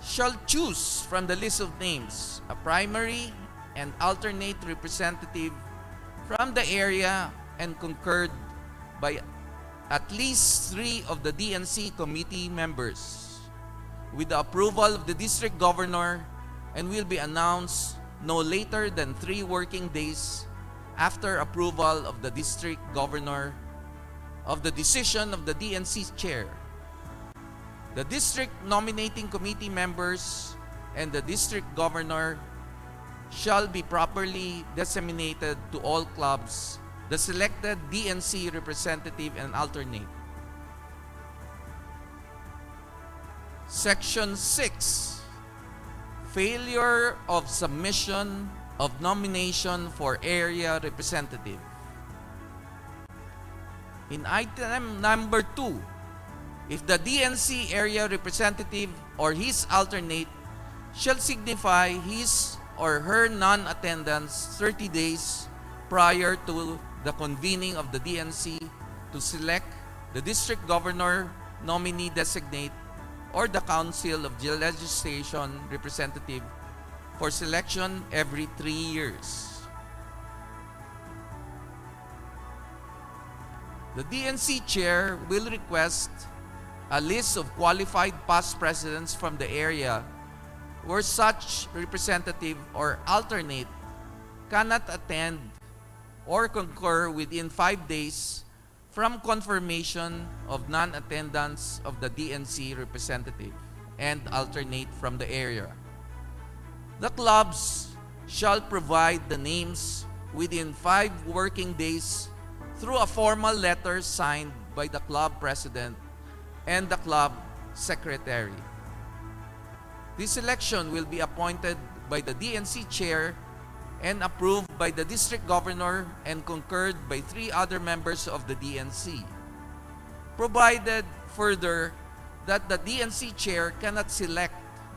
shall choose from the list of names a primary and alternate representative from the area and concurred by at least 3 of the DNC committee members with the approval of the district governor and will be announced no later than 3 working days after approval of the district governor of the decision of the DNC chair. The district nominating committee members and the district governor shall be properly disseminated to all clubs, the selected DNC representative and alternate. Section 6, failure of submission of nomination for area representative. In item number 2, if the DNC area representative or his alternate shall signify his or her non-attendance 30 days prior to the convening of the DNC to select the district governor nominee designate or the council of legislation representative for selection every 3 years. The DNC chair will request a list of qualified past presidents from the area where such representative or alternate cannot attend or concur within 5 days from confirmation of non-attendance of the DNC representative and alternate from the area. The clubs shall provide the names within 5 working days through a formal letter signed by the club president and the club secretary. This election will be appointed by the DNC chair and approved by the district governor and concurred by 3 other members of the DNC. Provided further that the DNC chair cannot select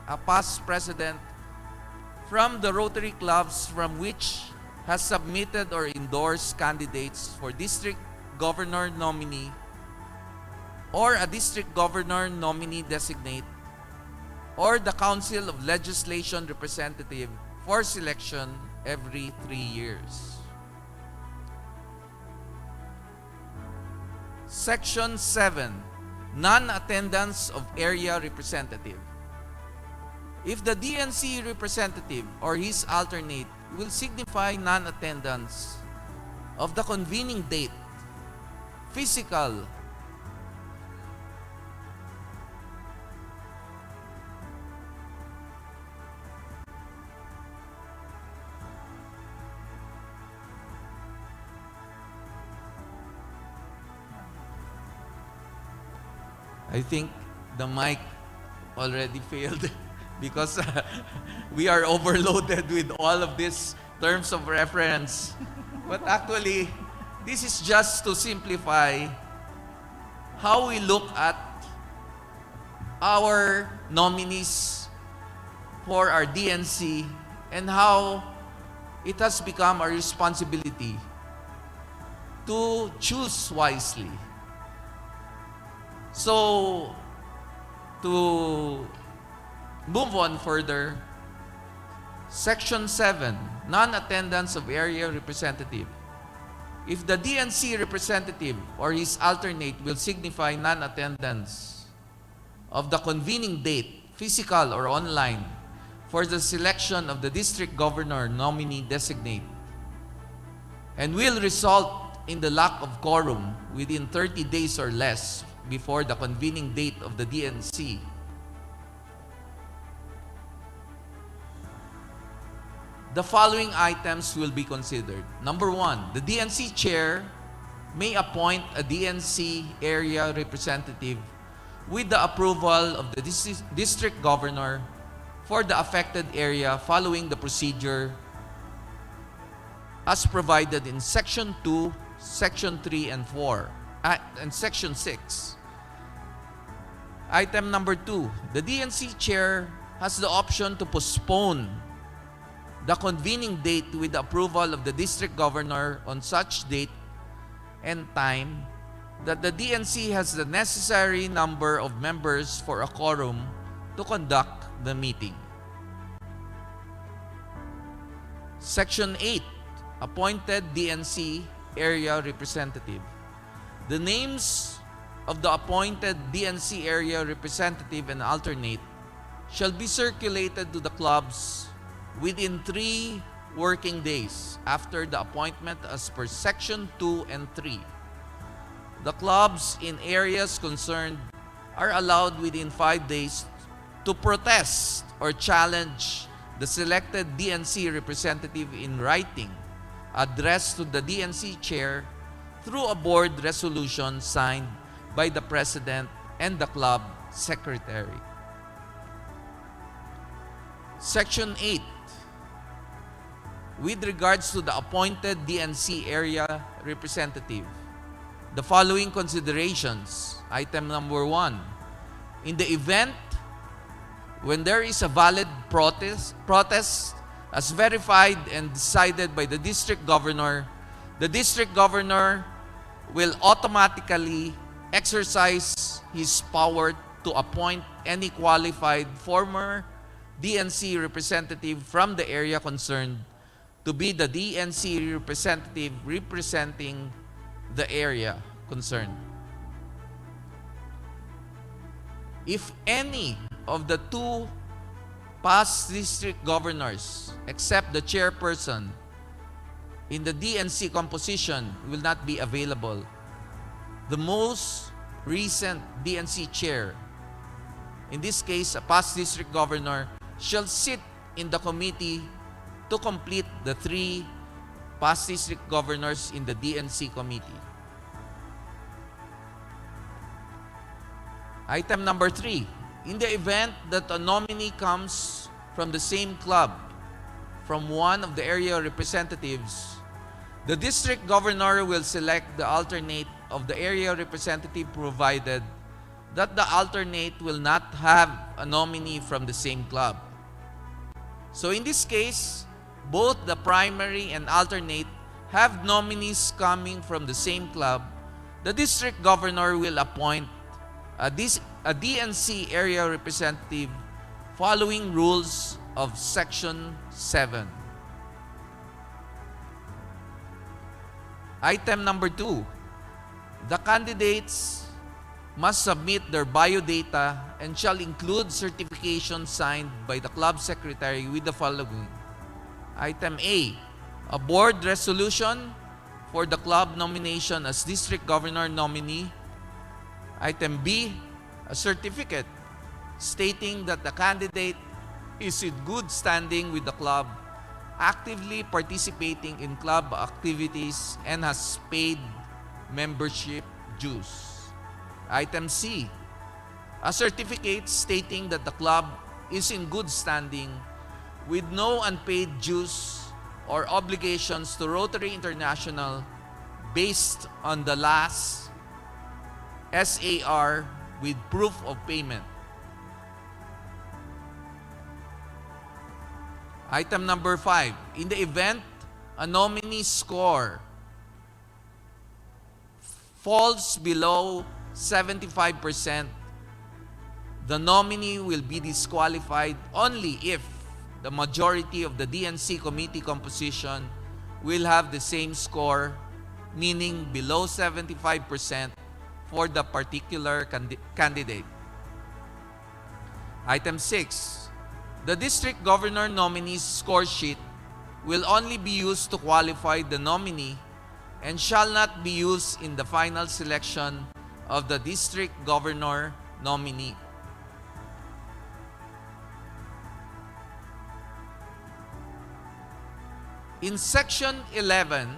a past president from the Rotary clubs from which has submitted or endorsed candidates for district governor nominee or a district governor nominee designate or the council of legislation representative for selection every 3 years. Section 7. Non-attendance of area representative. If the DNC representative or his alternate will signify non-attendance of the convening date, physical, I think the mic already failed because we are overloaded with all of these terms of reference. But actually, this is just to simplify how we look at our nominees for our DNC and how it has become our responsibility to choose wisely. So, to move on further, Section 7, non-attendance of area representative. If the DNC representative or his alternate will signify non-attendance of the convening date, physical or online, for the selection of the district governor nominee designate, and will result in the lack of quorum within 30 days or less before the convening date of the DNC, the following items will be considered. Number 1, the DNC chair may appoint a DNC area representative with the approval of the district governor for the affected area following the procedure as provided in Section 2, Section 3, and 4, and Section 6. Item number 2, the DNC chair has the option to postpone the convening date with the approval of the district governor on such date and time that the DNC has the necessary number of members for a quorum to conduct the meeting. Section 8, appointed DNC area representative. The names of the appointed DNC area representative and alternate shall be circulated to the clubs within 3 working days after the appointment as per Section 2 and 3. The clubs in areas concerned are allowed within 5 days to protest or challenge the selected DNC representative in writing, addressed to the DNC chair through a board resolution signed by the president and the club secretary. Section 8. With regards to the appointed DNC area representative, the following considerations. Item number 1. In the event when there is a valid protest as verified and decided by the district governor will automatically exercise his power to appoint any qualified former DNC representative from the area concerned to be the DNC representative representing the area concerned. If any of the two past district governors, except the chairperson, in the DNC composition will not be available, the most recent DNC chair, in this case a past district governor, shall sit in the committee to complete the three past district governors in the DNC committee. Item number 3, in the event that a nominee comes from the same club from one of the area representatives, the district governor will select the alternate of the area representative provided that the alternate will not have a nominee from the same club. So in this case, both the primary and alternate have nominees coming from the same club. The district governor will appoint a DNC area representative following rules of Section 7. Item number 2, the candidates must submit their biodata and shall include certification signed by the club secretary with the following. Item A, a board resolution for the club nomination as district governor nominee. Item B, a certificate stating that the candidate is in good standing with the club, actively participating in club activities, and has paid membership dues. Item C, a certificate stating that the club is in good standing with no unpaid dues or obligations to Rotary International based on the last SAR with proof of payment. Item number 5, in the event a nominee's score falls below 75%, the nominee will be disqualified only if the majority of the DNC committee composition will have the same score, meaning below 75% for the particular candidate. Item 6, the district governor nominee's score sheet will only be used to qualify the nominee and shall not be used in the final selection of the district governor nominee. In Section 11,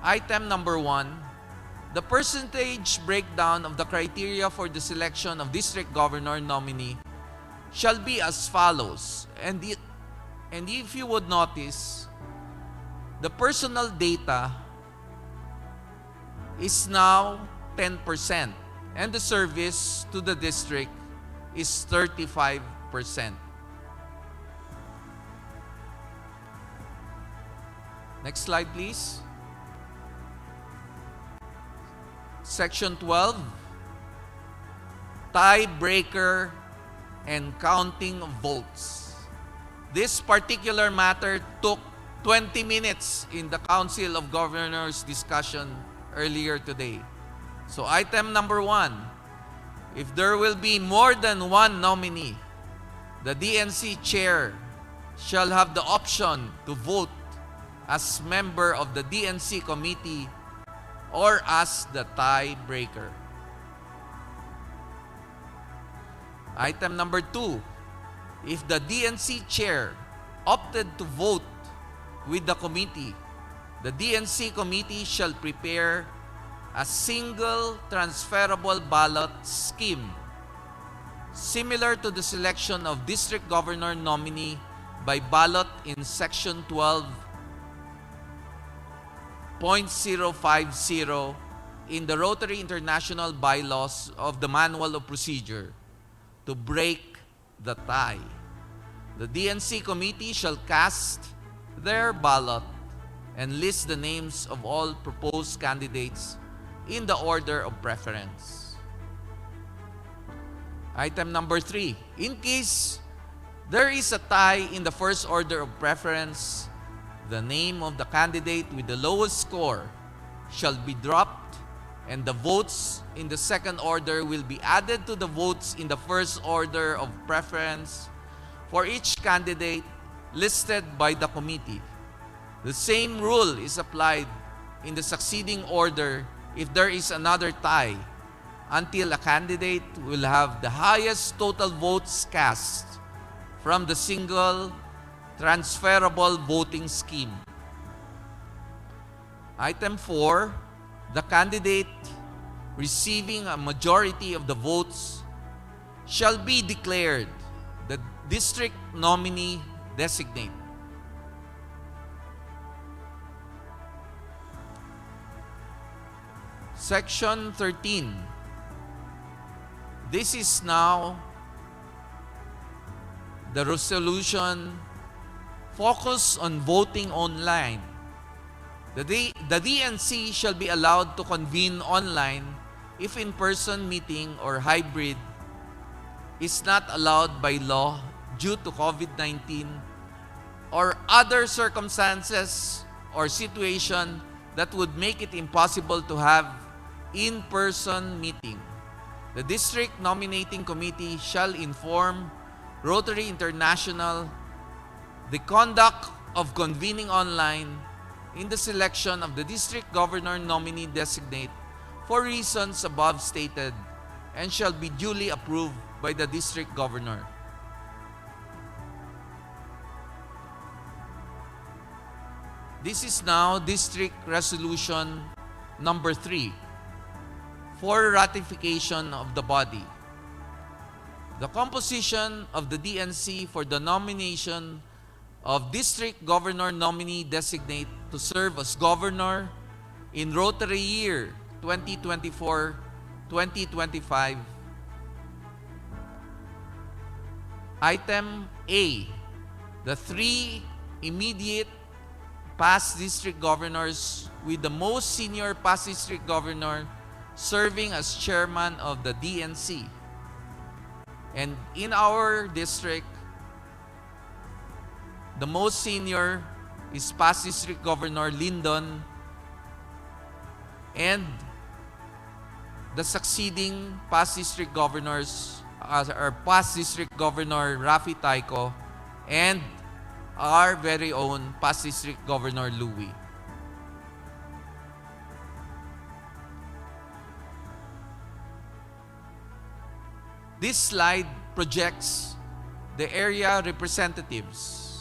Item number 1, the percentage breakdown of the criteria for the selection of district governor nominee shall be as follows. And if you would notice, the personal data is now 10% and the service to the district is 35%. Next slide, please. Section 12, tiebreaker and counting of votes. This particular matter took 20 minutes in the Council of Governors discussion earlier today. So item number 1, if there will be more than one nominee, the DNC chair shall have the option to vote as member of the DNC committee or as the tiebreaker. Item number 2, if the DNC chair opted to vote with the committee, the DNC committee shall prepare a single transferable ballot scheme similar to the selection of district governor nominee by ballot in Section 12.050 in the Rotary International bylaws of the Manual of Procedure to break the tie. The DNC committee shall cast their ballot and list the names of all proposed candidates in the order of preference. Item number 3. In case there is a tie in the first order of preference, the name of the candidate with the lowest score shall be dropped, and the votes in the second order will be added to the votes in the first order of preference for each candidate listed by the committee. The same rule is applied in the succeeding order if there is another tie, until a candidate will have the highest total votes cast from the single transferable voting scheme. Item 4. The candidate receiving a majority of the votes shall be declared the district nominee designate. Section 13. This is now the resolution focused on voting online. The DNC shall be allowed to convene online if in-person meeting or hybrid is not allowed by law due to COVID-19 or other circumstances or situation that would make it impossible to have in-person meeting. The District Nominating Committee shall inform Rotary International the conduct of convening online in the selection of the District Governor nominee designate for reasons above stated and shall be duly approved by the District Governor. This is now District Resolution number 3 for ratification of the body. The composition of the DNC for the nomination of District Governor nominee designate to serve as governor in Rotary year 2024-2025. Item A. The 3 immediate past district governors with the most senior past district governor serving as chairman of the DNC. And in our district, the most senior is past district governor Lyndon, and the succeeding past district governors are past district governor Rafi Taiko and our very own past district governor Louie. This slide projects the area representatives.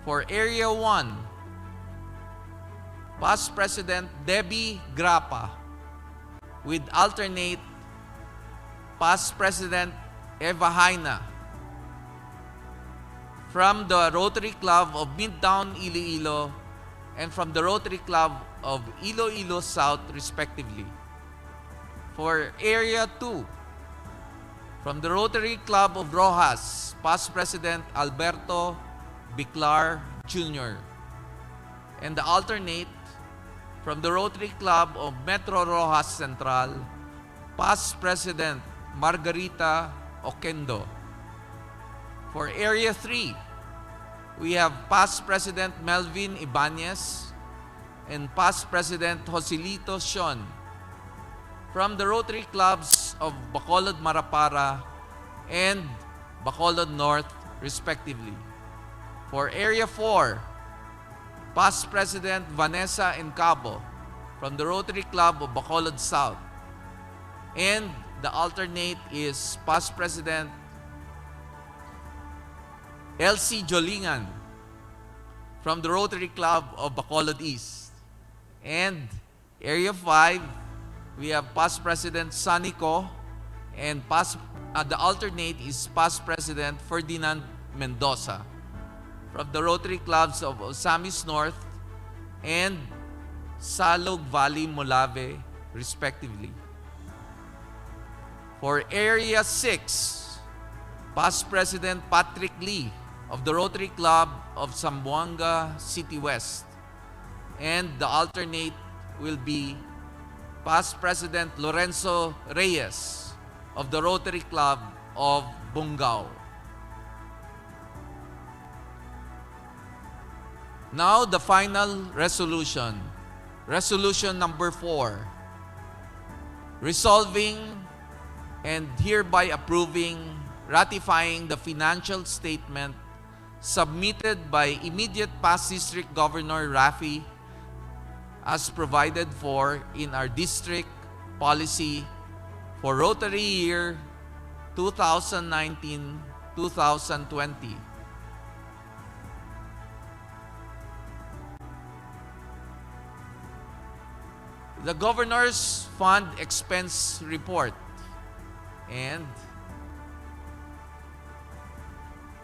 For Area 1, Past President Debbie Grapa with alternate Past President Eva Haina. From the Rotary Club of Midtown Iloilo and from the Rotary Club of Iloilo South respectively. For Area 2, from the Rotary Club of Rojas, Past President Alberto Biclar Jr. And the alternate from the Rotary Club of Metro Rojas Central, Past President Margarita Oquendo. For Area 3, we have Past President Melvin Ibanez and Past President Joselito Sean from the Rotary Clubs of Bacolod Marapara and Bacolod North respectively. For Area 4, Past President Vanessa Encabo from the Rotary Club of Bacolod South. And the alternate is Past President Elsie Jolingan from the Rotary Club of Bacolod East. And Area 5, we have Past President Sanico and the alternate is Past President Ferdinand Mendoza from the Rotary Clubs of Osamis North and Salog Valley Molave respectively. For Area 6, Past President Patrick Lee of the Rotary Club of Zamboanga City West. And the alternate will be past President Lorenzo Reyes of the Rotary Club of Bungao. Now the final resolution. Resolution number 4. Resolving and hereby approving, ratifying the financial statement submitted by immediate past District Governor Rafi as provided for in our district policy for Rotary year 2019-2020. The Governor's Fund Expense Report, and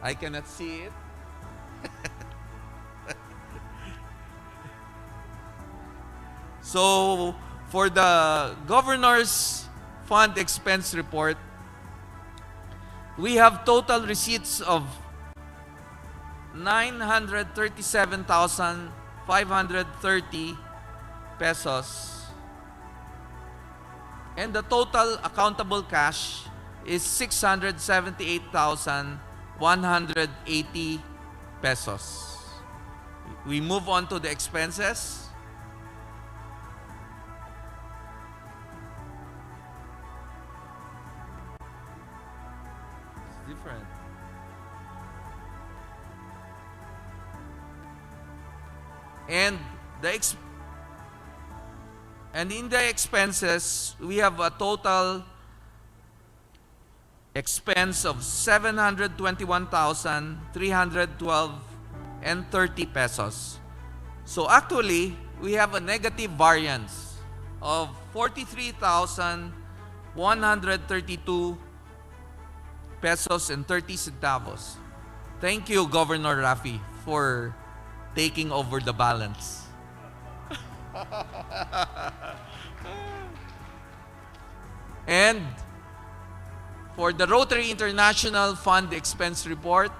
I cannot see it. So, for the Governor's Fund Expense Report, we have total receipts of 937,530 pesos. And the total accountable cash is 678,180 pesos. We move on to the expenses. It's different. And in the expenses, we have a total expense of 721,312 and 30 pesos. So actually, we have a negative variance of 43,132 pesos and 30 centavos. Thank you, Governor Rafi, for taking over the balance. And for the Rotary International Fund Expense Report,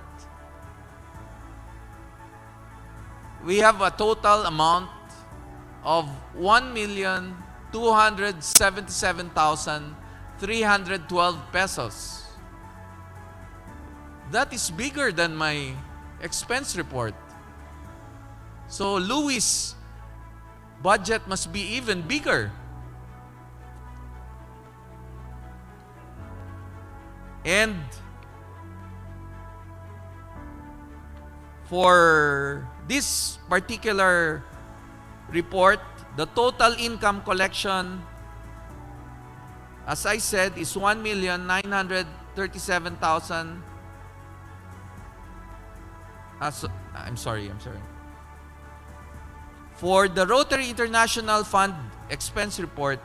we have a total amount of 1,277,312 pesos. That is bigger than my expense report. So Louis' budget must be even bigger. And for this particular report, the total income collection, as I said, is 1,937,000. I'm sorry. For the Rotary International Fund Expense Report,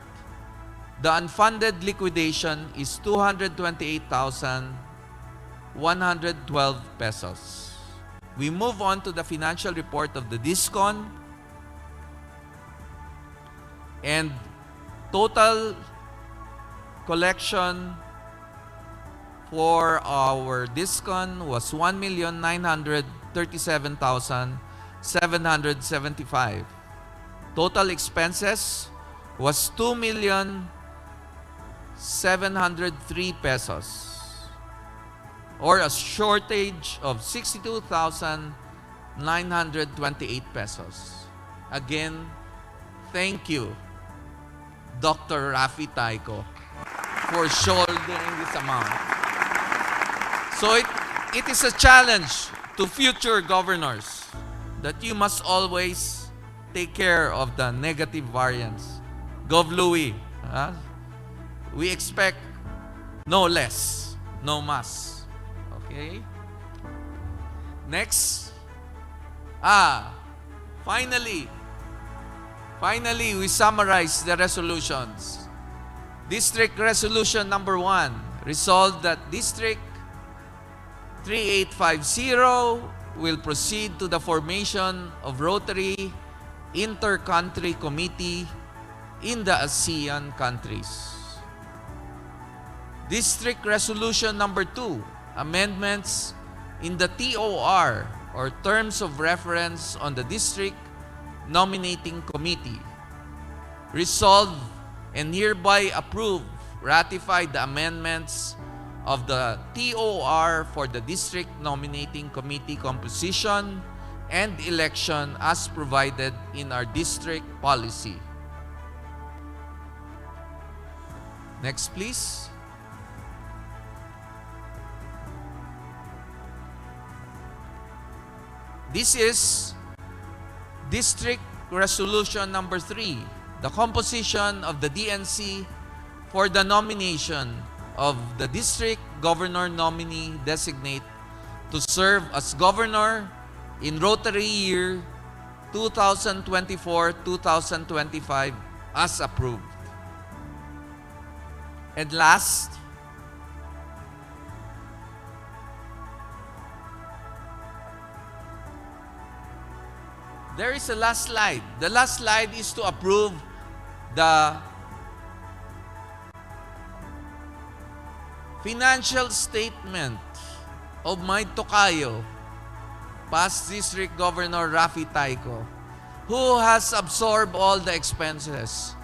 the unfunded liquidation is 228,112 pesos. We move on to the financial report of the DISCON, and total collection for our DISCON was 1,937,775. Total expenses was 2,703 pesos, or a shortage of 62,928 pesos. Again, thank you, Dr. Rafi Taiko, for shouldering this amount. So it is a challenge to future governors that you must always take care of the negative variance. Gov. Louis, we expect no less, no mas. Okay? Next. Finally, we summarize the resolutions. District Resolution number 1, resolved that District 3850 will proceed to the formation of Rotary Inter-Country Committee in the ASEAN countries. District Resolution number 2, amendments in the TOR, or Terms of Reference on the District Nominating Committee, resolve and hereby approve, ratify the amendments of the TOR for the District Nominating Committee composition and election as provided in our district policy. Next, please. This is District Resolution number 3, the composition of the DNC for the nomination of the District Governor nominee designate to serve as Governor in Rotary year 2024-2025 as approved. And last, there is a last slide. The last slide is to approve the financial statement of my tokayo, past District Governor Rafi Tayco, who has absorbed all the expenses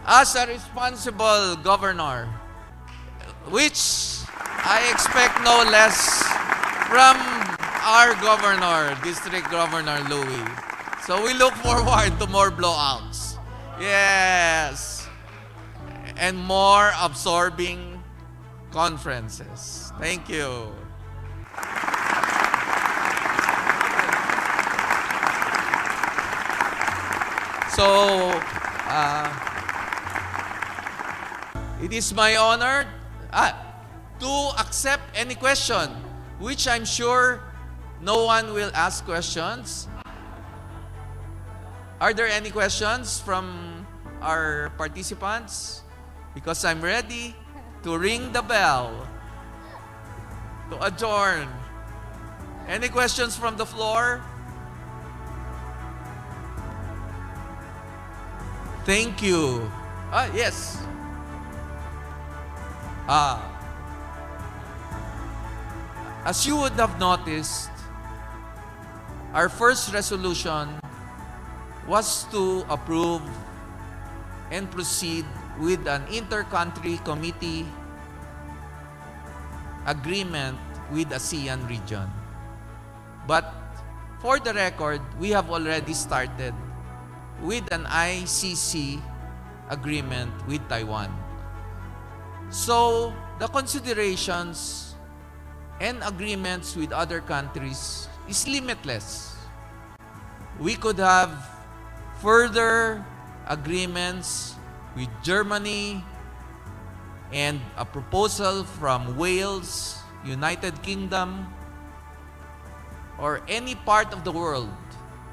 as a responsible governor, which I expect no less from our governor, District Governor Louie. So we look forward to more blowouts. Yes. And more absorbing conferences. Thank you. So, it is my honor to accept any question, which I'm sure no one will ask questions. Are there any questions from our participants? Because I'm ready to ring the bell to adjourn. Any questions from the floor? Thank you. Yes. As you would have noticed, our first resolution was to approve and proceed with an inter-country committee agreement with ASEAN region. But for the record, we have already started with an ICC agreement with Taiwan. So, the considerations and agreements with other countries is limitless. We could have further agreements with Germany and a proposal from Wales, United Kingdom, or any part of the world,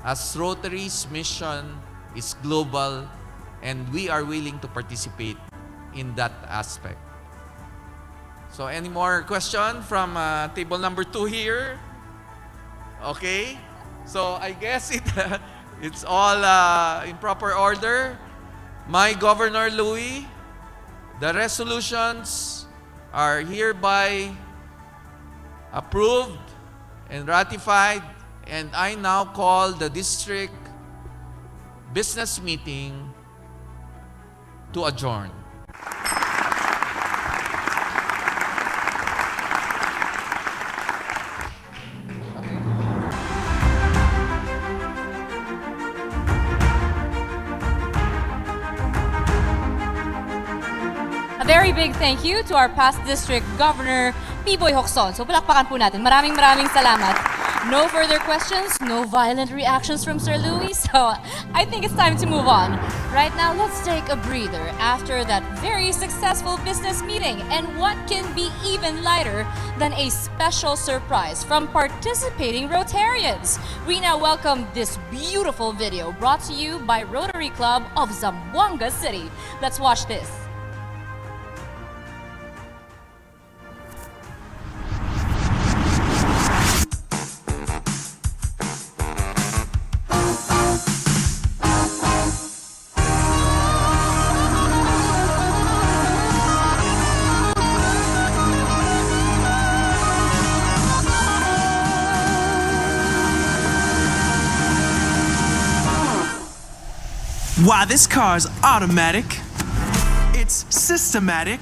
as Rotary's mission is global and we are willing to participate in that aspect. So any more question from table number 2 here? Okay. So I guess it's all in proper order. My Governor Louie, the resolutions are hereby approved and ratified, and I now call the district business meeting to adjourn. A very big thank you to our past district governor, Piboy Hocson. So palakpakan po natin. Maraming salamat. No further questions, no violent reactions from Sir Louie, so I think it's time to move on. Right now, let's take a breather after that very successful business meeting. And what can be even lighter than a special surprise from participating Rotarians? We now welcome this beautiful video brought to you by Rotary Club of Zamboanga City. Let's watch this. Why, this car's automatic. It's systematic.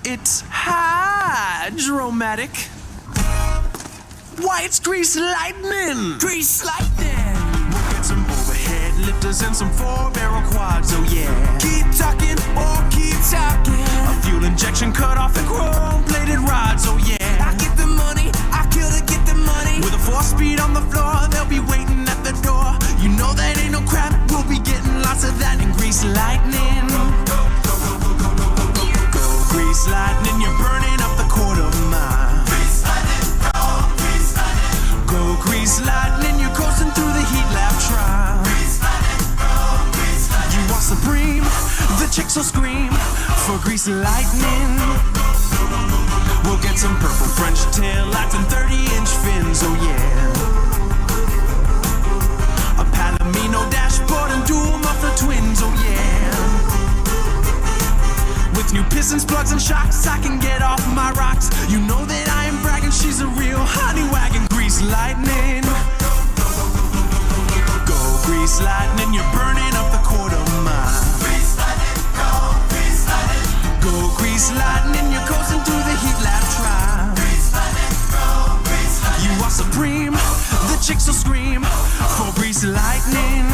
It's hydromatic. Why, it's grease lightning. Grease lightning. We'll get some overhead lifters and some 4-barrel quads, oh yeah. Keep talking or keep talking. A fuel injection cut off and chrome-plated rods, oh yeah. I get the money, I kill to get the money. With a 4-speed on the floor, they'll be waiting at the door. You know that ain't no crap, we'll be getting lots of that in grease lightning. Go grease lightning, you're burning up the quarter mile. Grease lightning, go grease lightning, you're coasting through the heat lap trial. You are supreme, the chicks will scream for grease lightning. We'll get some purple French tail lights and 30-inch fins, oh yeah. A Palomino dashboard and dual muffler twins, oh yeah. With new pistons, plugs, and shocks, I can get off my rocks. You know that I am bragging, she's a real honey wagon. Grease lightning. Go grease lightning, you're burning up the quarter mile. Grease lightning, go grease lightning. Go grease lightning, you're coasting through the heat lap trial. Grease lightning, go grease lightning. You are supreme, the chicks will scream for grease lightning.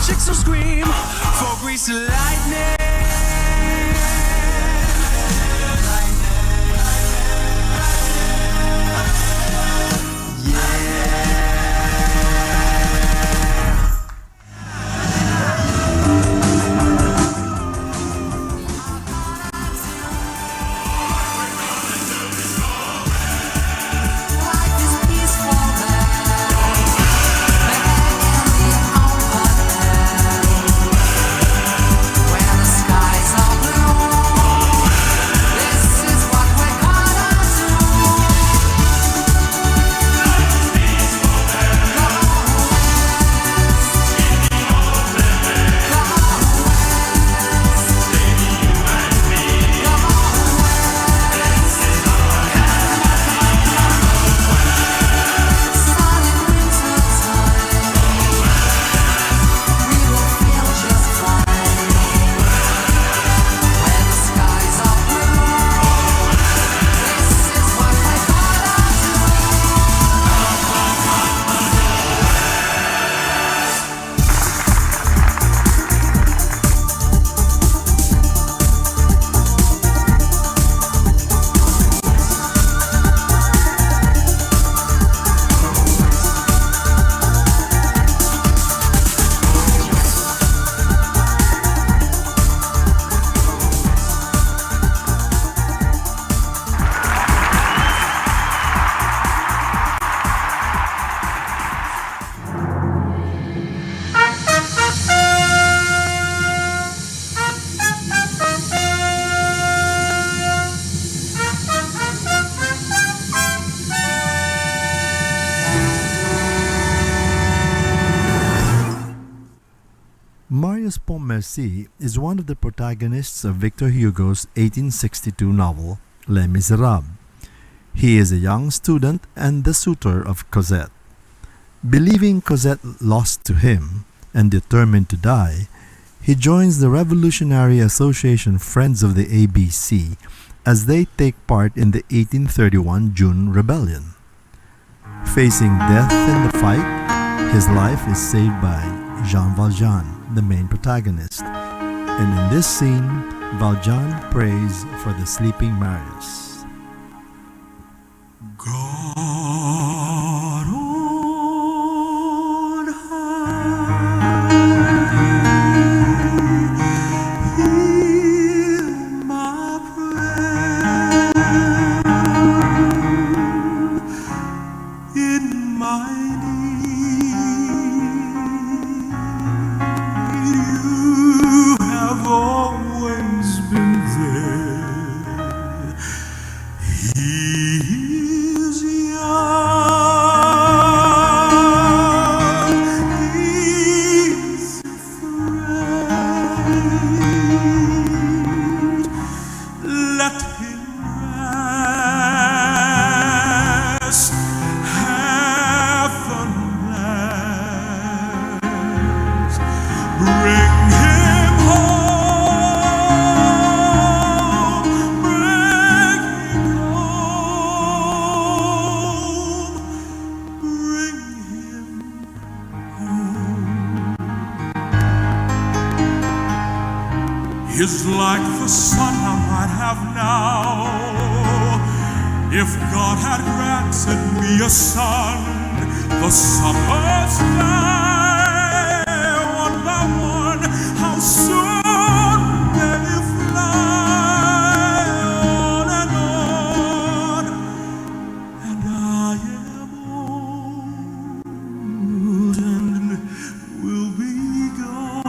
Chicks will scream for grease lightning. Marius Pontmercy is one of the protagonists of Victor Hugo's 1862 novel Les Miserables. He is a young student and the suitor of Cosette. Believing Cosette lost to him and determined to die, he joins the Revolutionary Association Friends of the ABC as they take part in the 1831 June Rebellion. Facing death in the fight, his life is saved by Jean Valjean, the main protagonist. And in this scene, Valjean prays for the sleeping Marius. God on high, hear my prayer in my need. You have always been there. He's young, he's afraid. Let him rest, heaven bless. Bring him home, bring him home, bring him home. He's like the sun I might have now, if God had granted me a son. The summers fly one by one, how soon they fly on and on, and I am old and will be gone.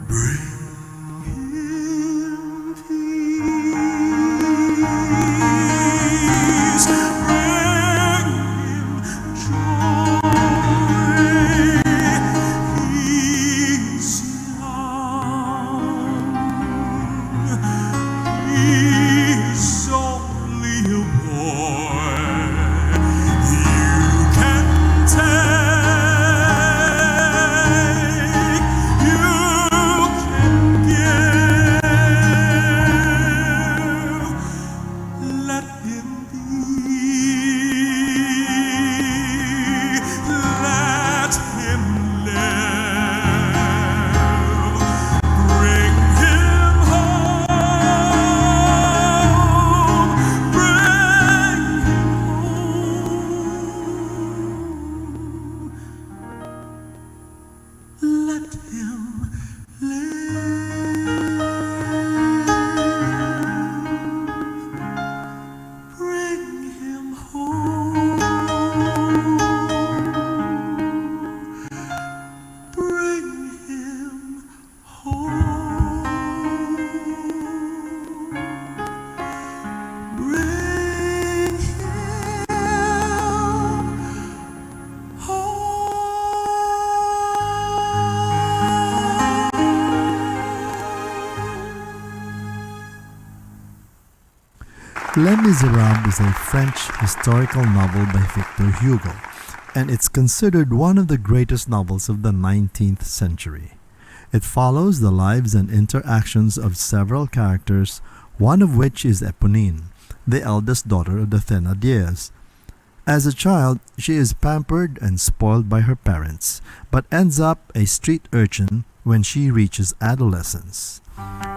Bring him peace, bring him joy. He's young, he's only a boy. You can take, you can give. Let him be, let him live. Bring him home, bring him home. Let him bring him home, bring him home, bring him Les Miserables is a French historical novel by Victor Hugo, and it's considered one of the greatest novels of the 19th century. It follows the lives and interactions of several characters, one of which is Eponine, the eldest daughter of the Thénardiers. As a child, she is pampered and spoiled by her parents, but ends up a street urchin when she reaches adolescence.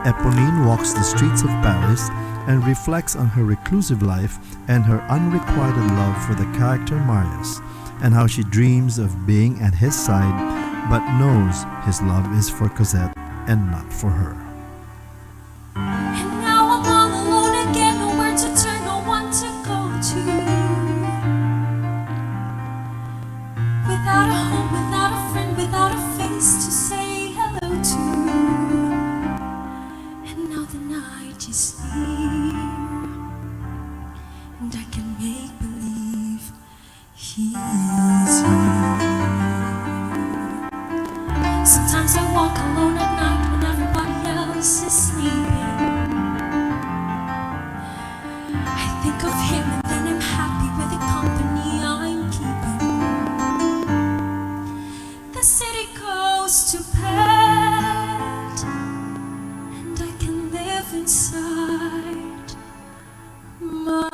Eponine walks the streets of Paris and reflects on her reclusive life and her unrequited love for the character Marius, and how she dreams of being at his side but knows his love is for Cosette and not for her. And now I'm all alone again, nowhere to turn, no one to go to. Without a home, without a friend, without a face to say hello to. And now the night is near, and I can make believe he's here. Sometimes I walk alone at night when everybody else is sleeping. I think of him and then I'm happy with the company I'm keeping. The city goes to bed, and I can live inside my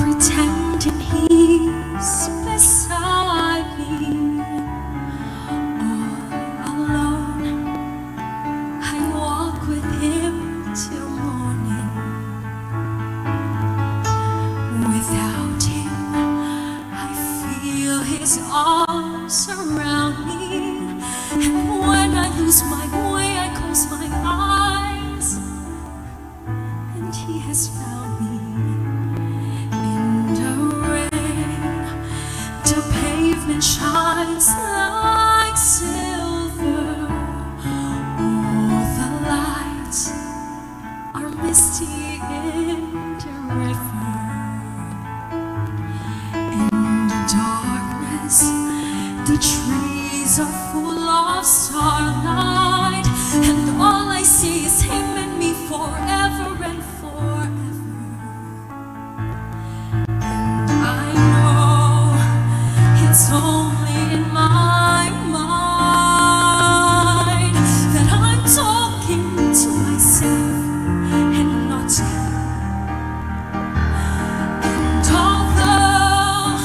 pretending he's beside me, all alone. I walk with him till morning. peace found me in the rain. The pavement shines like silver. All the lights are misty in the river. In the darkness, the trees are full of starlight, and all I see is him and me forever and forever. And I know it's only in my mind that I'm talking to myself and not to him. And although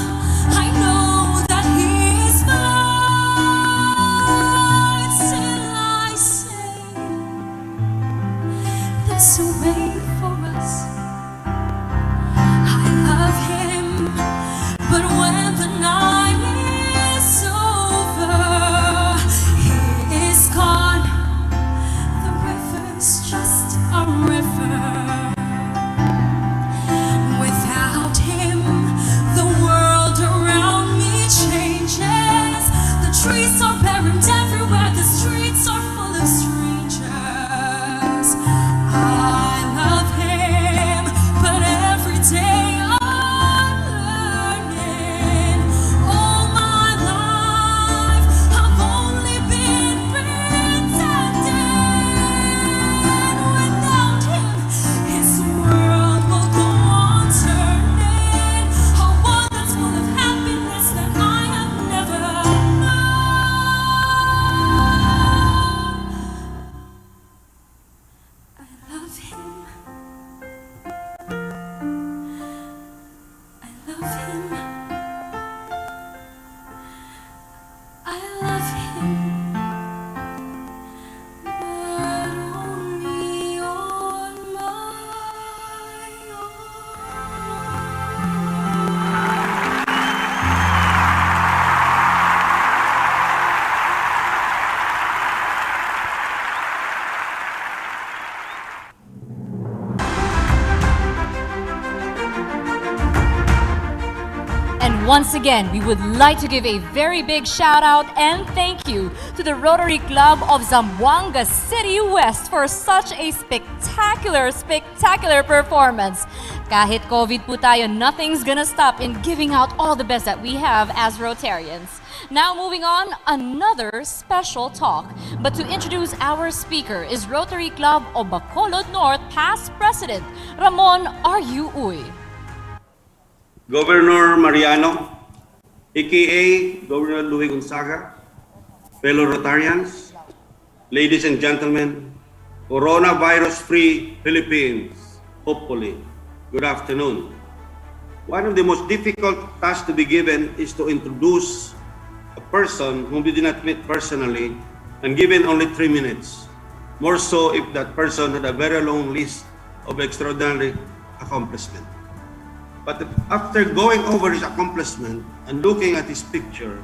I know that he is mine, still I say there's a way for us. I love him, but when the night is over, he is gone. The river's just a river. Without him, the world around me changes. The trees are buried everywhere, the streets are full of strangers. I love him, but every day I'm learning. All my life I've only been pretending. Without him, his world will go on turning. A world that's full of happiness that I have never known. I love him. I love him. I love him. But only on my own. And once again, we would like to give a very big shout out and thank you to the Rotary Club of Zamboanga City West for such a spectacular performance. Kahit COVID po tayo, nothing's gonna stop in giving out all the best that we have as Rotarians. Now moving on, another special talk. But to introduce our speaker is Rotary Club of Bacolod North past President Ramon R.U. Uy. Governor Mariano, aka Governor Louis Gonzaga, fellow Rotarians, ladies and gentlemen, coronavirus-free Philippines, hopefully. Good afternoon. One of the most difficult tasks to be given is to introduce a person whom we did not meet personally and given only 3 minutes. More so if that person had a very long list of extraordinary accomplishments. But after going over his accomplishment and looking at his picture,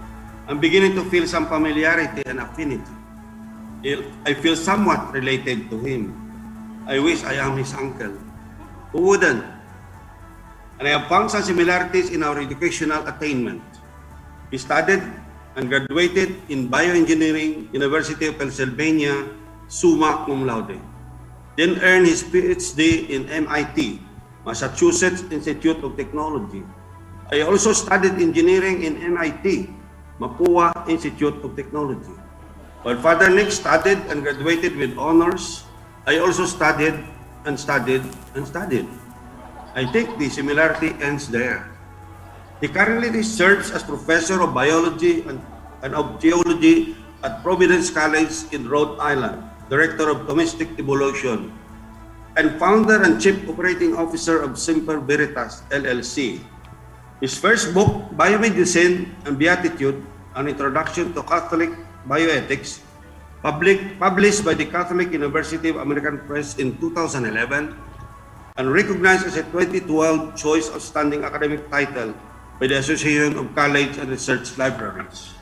I'm beginning to feel some familiarity and affinity. I feel somewhat related to him. I wish I am his uncle. Who wouldn't? And I have found some similarities in our educational attainment. He studied and graduated in Bioengineering, University of Pennsylvania, summa cum laude. Then earned his PhD in MIT, Massachusetts Institute of Technology. I also studied engineering in MIT, Mapua Institute of Technology. While Father Nick studied and graduated with honors, I also studied and studied and studied. I think the similarity ends there. He currently serves as Professor of Biology and of Geology at Providence College in Rhode Island, Director of Domestic Evolution, and founder and chief operating officer of Semper Veritas, LLC. His first book, Biomedicine and Beatitude, An Introduction to Catholic Bioethics, published by the Catholic University of American Press in 2011, and recognized as a 2012 Choice Outstanding Academic Title by the Association of College and Research Libraries.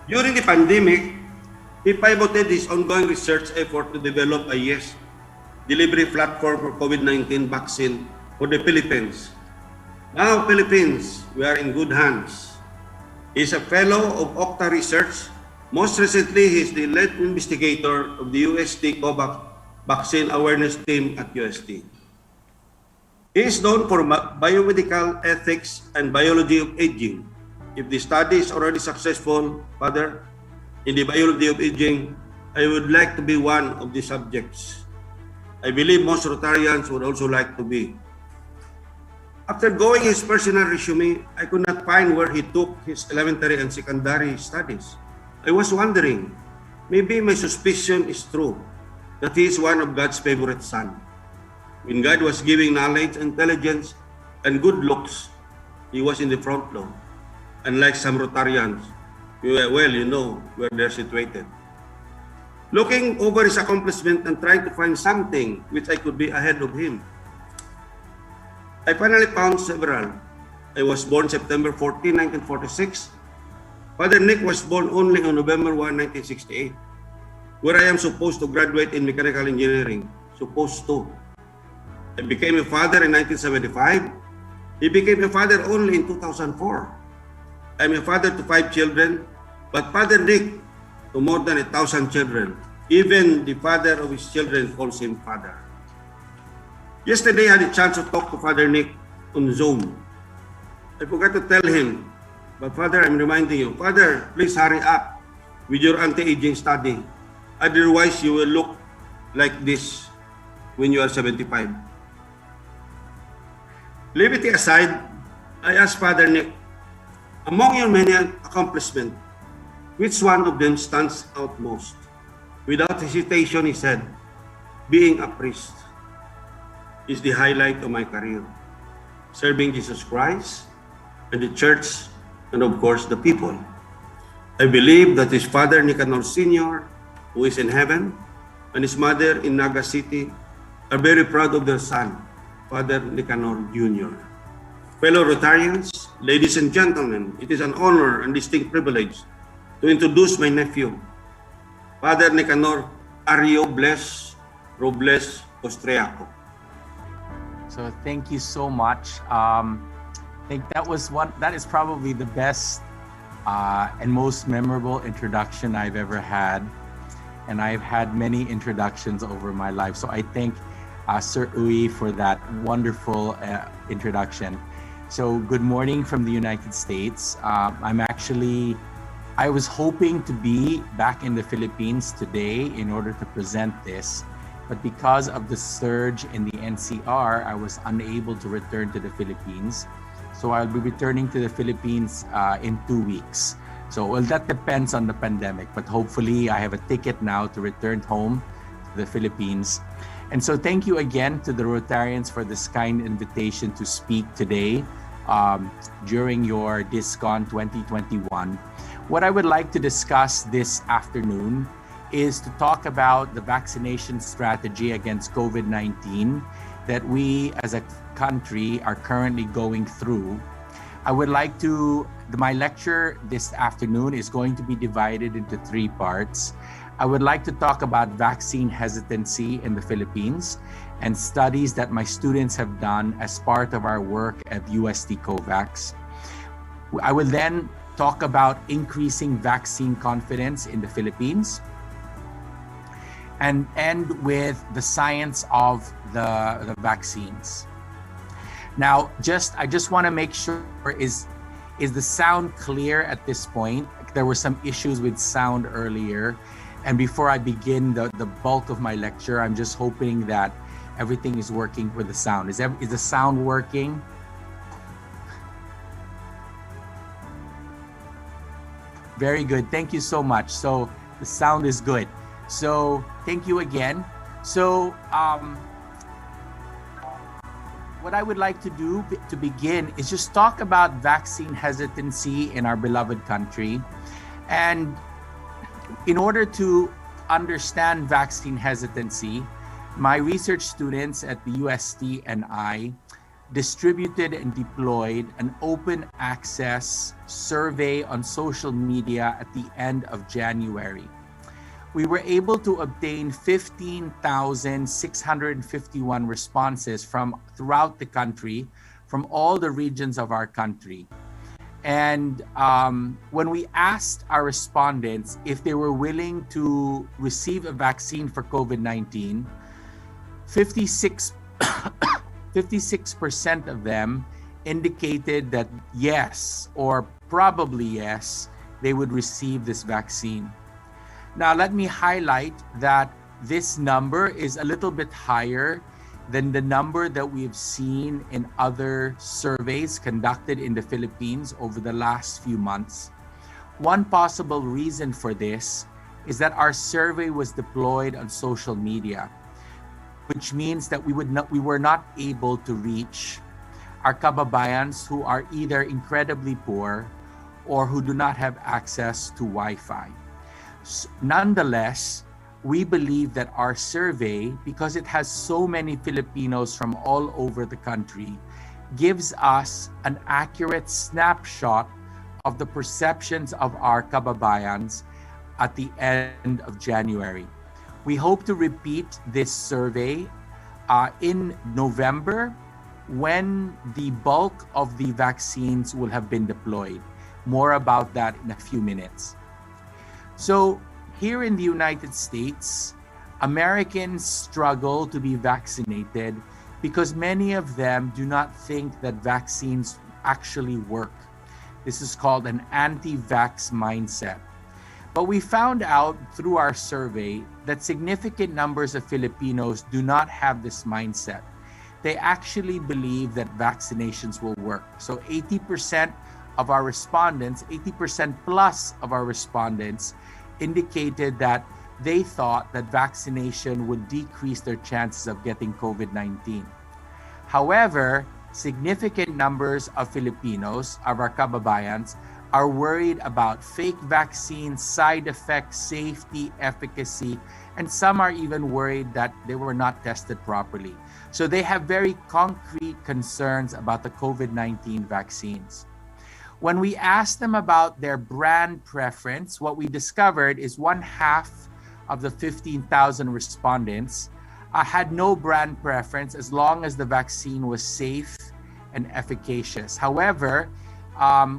During the pandemic, He pivoted his ongoing research effort to develop a delivery platform for COVID-19 vaccine for the Philippines. Now, Philippines, we are in good hands. He is a fellow of Octa Research. Most recently, he is the lead investigator of the UST COVAX Vaccine Awareness Team at UST. He is known for biomedical ethics and biology of aging. If the study is already successful, Father, in the biology of aging, I would like to be one of the subjects. I believe most Rotarians would also like to be. After going his personal resume, I could not find where he took his elementary and secondary studies. I was wondering, maybe my suspicion is true, that he is one of God's favorite son. When God was giving knowledge, intelligence, and good looks, he was in the front row. Unlike some Rotarians, well, you know where they're situated. Looking over his accomplishment and trying to find something which I could be ahead of him, I finally found several. I was born September 14, 1946. Father Nick was born only on November 1, 1968, where I am supposed to graduate in mechanical engineering. Supposed to. I became a father in 1975. He became a father only in 2004. I'm a father to 5 children, but Father Nick to more than 1,000 children. Even the father of his children calls him father. Yesterday, I had a chance to talk to Father Nick on Zoom. I forgot to tell him, but Father, I'm reminding you, Father, please hurry up with your anti-aging study. Otherwise, you will look like this when you are 75. Levity aside, I asked Father Nick, among your many accomplishments, which one of them stands out most? Without hesitation, he said, being a priest is the highlight of my career. Serving Jesus Christ and the church and of course the people. I believe that his father Nicanor Sr., who is in heaven, and his mother in Naga City are very proud of their son, Father Nicanor Jr. Fellow Rotarians, ladies and gentlemen, it is an honor and distinct privilege to introduce my nephew, Father Nicanor Ario Bles Robles Ostreaco. So thank you so much. I think that is probably the best and most memorable introduction I've ever had. And I've had many introductions over my life. So I thank Sir Uy for that wonderful introduction. So good morning from the United States. I was hoping to be back in the Philippines today in order to present this. But because of the surge in the NCR, I was unable to return to the Philippines. So I'll be returning to the Philippines in 2 weeks. So well, that depends on the pandemic, but hopefully I have a ticket now to return home to the Philippines. And so thank you again to the Rotarians for this kind invitation to speak today during your DISCON 2021. What I would like to discuss this afternoon is to talk about the vaccination strategy against COVID-19 that we as a country are currently going through. My lecture this afternoon is going to be divided into 3 parts. I would like to talk about vaccine hesitancy in the Philippines and studies that my students have done as part of our work at UST COVAX. I will then talk about increasing vaccine confidence in the Philippines and end with the science of the vaccines. Now, I just want to make sure, is the sound clear at this point? There were some issues with sound earlier. And before I begin the bulk of my lecture, I'm just hoping that everything is working for the sound. Is the sound working? Very good. Thank you so much. So the sound is good. So thank you again. So what I would like to do to begin is just talk about vaccine hesitancy in our beloved country. And in order to understand vaccine hesitancy, my research students at the UST and I distributed and deployed an open access survey on social media at the end of January. we were able to obtain 15,651 responses from throughout the country, from all the regions of our country. And when we asked our respondents if they were willing to receive a vaccine for COVID-19, 56% of them indicated that yes, or probably yes, they would receive this vaccine. Now, let me highlight that this number is a little bit higher than the number that we've seen in other surveys conducted in the Philippines over the last few months. One possible reason for this is that our survey was deployed on social media, which means that we were not able to reach our kababayans who are either incredibly poor or who do not have access to Wi-Fi. Nonetheless, we believe that our survey, because it has so many Filipinos from all over the country, gives us an accurate snapshot of the perceptions of our kababayans at the end of January. We hope to repeat this survey in November when the bulk of the vaccines will have been deployed. More about that in a few minutes. So here in the United States, Americans struggle to be vaccinated because many of them do not think that vaccines actually work. This is called an anti-vax mindset. But we found out through our survey that significant numbers of Filipinos do not have this mindset. They actually believe that vaccinations will work. So 80% of our respondents, 80% plus of our respondents indicated that they thought that vaccination would decrease their chances of getting COVID-19. However, significant numbers of Filipinos, of our kababayans, are worried about fake vaccines, side effects, safety, efficacy, and some are even worried that they were not tested properly. So they have very concrete concerns about the COVID-19 vaccines. When we asked them about their brand preference, what we discovered is 1/2 of the 15,000 respondents had no brand preference as long as the vaccine was safe and efficacious. However,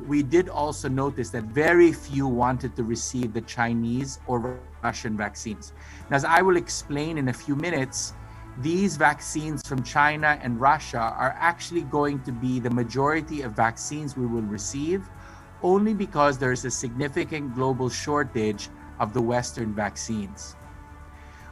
we did also notice that very few wanted to receive the Chinese or Russian vaccines. And as I will explain in a few minutes, these vaccines from China and Russia are actually going to be the majority of vaccines we will receive, only because there is a significant global shortage of the Western vaccines.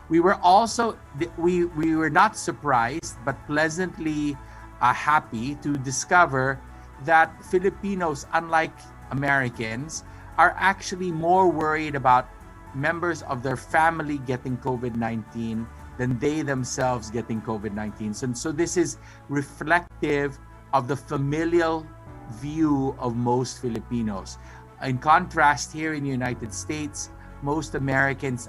We were also, we were not surprised, but pleasantly happy to discover that Filipinos, unlike Americans, are actually more worried about members of their family getting COVID-19 than they themselves getting COVID-19. So this is reflective of the familial view of most Filipinos. In contrast, here in the United States, most Americans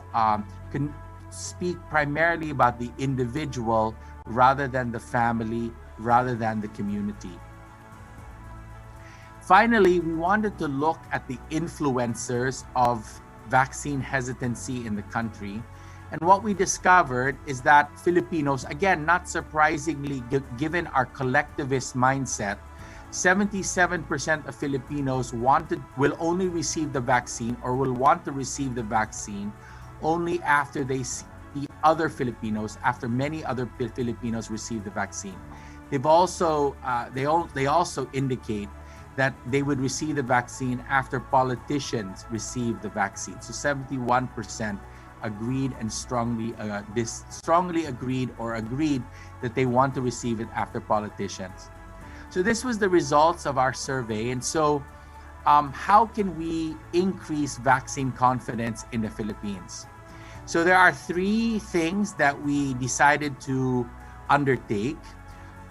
can speak primarily about the individual rather than the family, rather than the community. Finally, we wanted to look at the influencers of vaccine hesitancy in the country. And what we discovered is that Filipinos, again, not surprisingly, given our collectivist mindset, 77% of Filipinos will only receive the vaccine or will want to receive the vaccine only after they see other Filipinos, after many other Filipinos receive the vaccine. They've also, they also indicate that they would receive the vaccine after politicians receive the vaccine. So 71% agreed and strongly agreed that they want to receive it after politicians. So this was the results of our survey. And so how can we increase vaccine confidence in the Philippines? So there are 3 things that we decided to undertake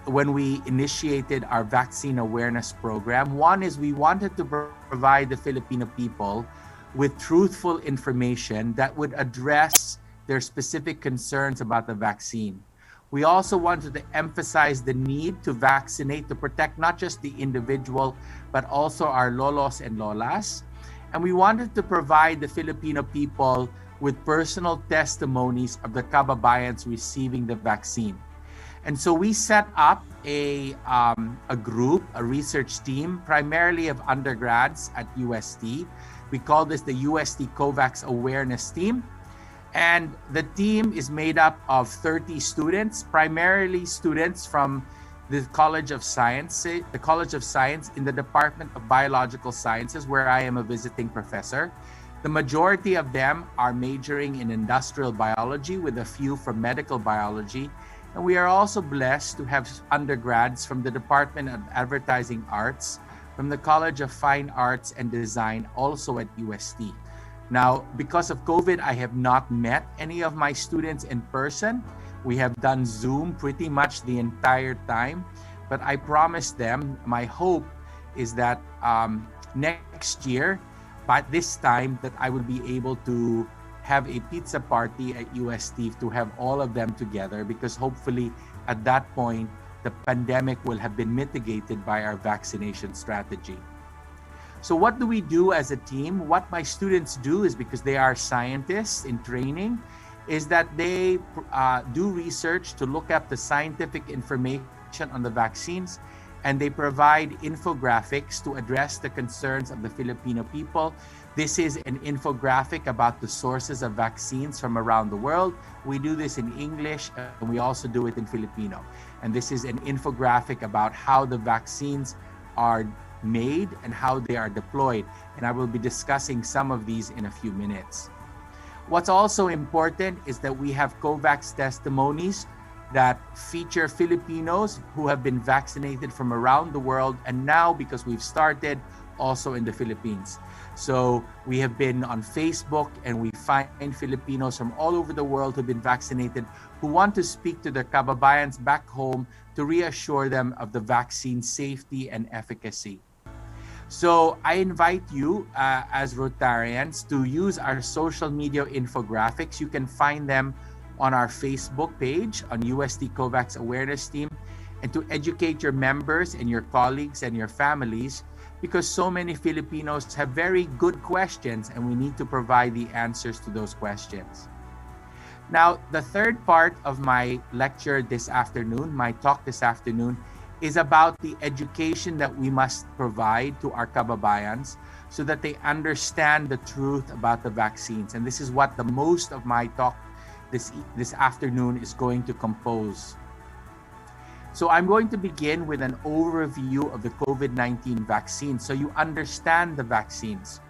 when we initiated our vaccine awareness program. One is we wanted to provide the Filipino people with truthful information that would address their specific concerns about the vaccine. We also wanted to emphasize the need to vaccinate to protect not just the individual, but also our lolos and lolas. And we wanted to provide the Filipino people with personal testimonies of the kababayans receiving the vaccine. And so we set up a group, a research team, primarily of undergrads at UST. We call this the UST COVAX Awareness Team. And the team is made up of 30 students, primarily students from the College of Science in the Department of Biological Sciences, where I am a visiting professor. The majority of them are majoring in industrial biology, with a few from medical biology. And we are also blessed to have undergrads from the Department of Advertising Arts, from the College of Fine Arts and Design, also at UST. Now, because of COVID, I have not met any of my students in person. We have done Zoom pretty much the entire time, but I promised them, my hope is that next year, by this time, that I will be able to have a pizza party at UST to have all of them together, because hopefully at that point, the pandemic will have been mitigated by our vaccination strategy. So what do we do as a team? What my students do is, because they are scientists in training, is that they do research to look up the scientific information on the vaccines, and they provide infographics to address the concerns of the Filipino people. This is an infographic about the sources of vaccines from around the world. We do this in English, and we also do it in Filipino. And this is an infographic about how the vaccines are made and how they are deployed. And I will be discussing some of these in a few minutes. What's also important is that we have COVAX testimonies that feature Filipinos who have been vaccinated from around the world, and now, because we've started, also in the Philippines. So we have been on Facebook, and we find Filipinos from all over the world who've been vaccinated who want to speak to their kababayans back home to reassure them of the vaccine safety and efficacy. So I invite you as Rotarians to use our social media infographics. You can find them on our Facebook page on UST COVAX Awareness Team, and to educate your members and your colleagues and your families, because so many Filipinos have very good questions and we need to provide the answers to those questions. Now, the third part of my lecture this afternoon, my talk this afternoon, is about the education that we must provide to our kababayans so that they understand the truth about the vaccines. And this is what the most of my talk this afternoon is going to compose. So I'm going to begin with an overview of the COVID-19 vaccine so you understand the vaccines.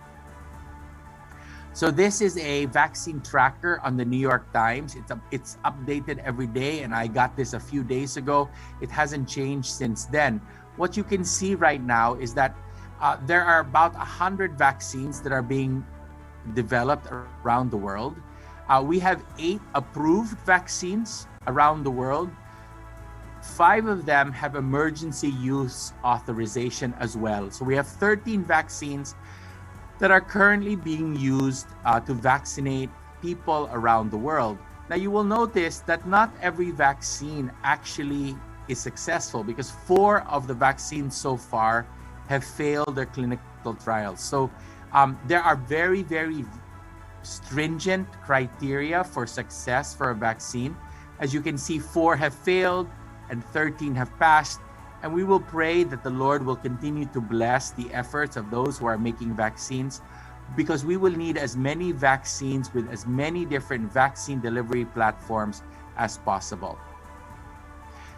So this is a vaccine tracker on the New York Times. It's updated every day, and I got this a few days ago. It hasn't changed since then. What you can see right now is that there are about 100 vaccines that are being developed around the world. We have 8 approved vaccines around the world. 5 of them have emergency use authorization as well. So we have 13 vaccines that are currently being used to vaccinate people around the world. Now, you will notice that not every vaccine actually is successful, because 4 of the vaccines so far have failed their clinical trials. So there are very, very stringent criteria for success for a vaccine. As you can see, 4 have failed and 13 have passed. And we will pray that the Lord will continue to bless the efforts of those who are making vaccines, because we will need as many vaccines with as many different vaccine delivery platforms as possible.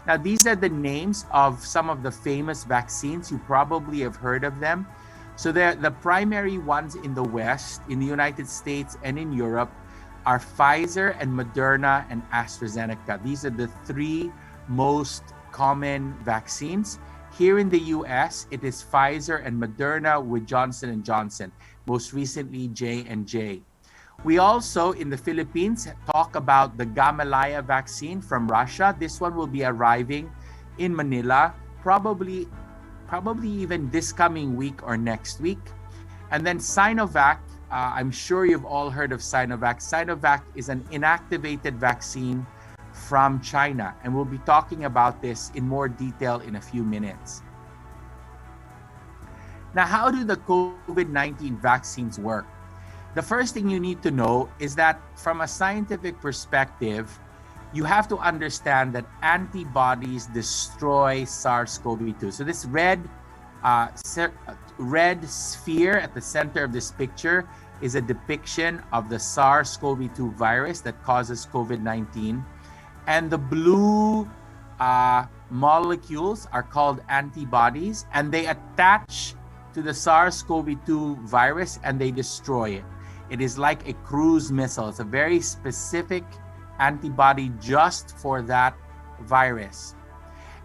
Now, these are the names of some of the famous vaccines. You probably have heard of them. So the primary ones in the West, in the United States and in Europe, are Pfizer and Moderna and AstraZeneca. These are the 3 most common vaccines. Here in the US, it is Pfizer and Moderna with Johnson & Johnson, most recently J&J. We also, in the Philippines, talk about the Gamaleya vaccine from Russia. This one will be arriving in Manila, probably even this coming week or next week. And then Sinovac, I'm sure you've all heard of Sinovac. Sinovac is an inactivated vaccine from China, and we'll be talking about this in more detail in a few minutes. Now, how do the COVID-19 vaccines work? the first thing you need to know is that from a scientific perspective, you have to understand that antibodies destroy SARS-CoV-2. So this red sphere at the center of this picture is a depiction of the SARS-CoV-2 virus that causes COVID-19. And the blue molecules are called antibodies, and they attach to the SARS-CoV-2 virus and they destroy it. It is like a cruise missile. It's a very specific antibody just for that virus.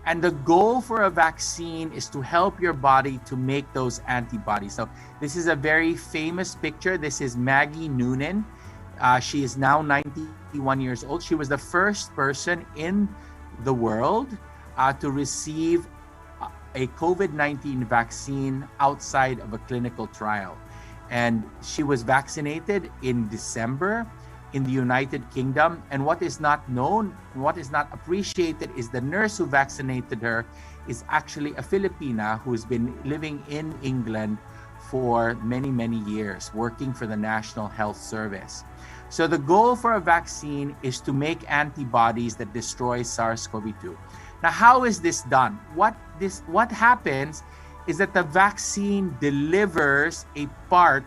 And the goal for a vaccine is to help your body to make those antibodies. So this is a very famous picture. This is Maggie Noonan. She is now 91 years old. She was the first person in the world to receive a COVID-19 vaccine outside of a clinical trial. And she was vaccinated in December in the United Kingdom. And what is not known, what is not appreciated is the nurse who vaccinated her is actually a Filipina who's been living in England for many, many years, working for the National Health Service. So the goal for a vaccine is to make antibodies that destroy SARS-CoV-2. Now, how is this done? What happens is that the vaccine delivers a part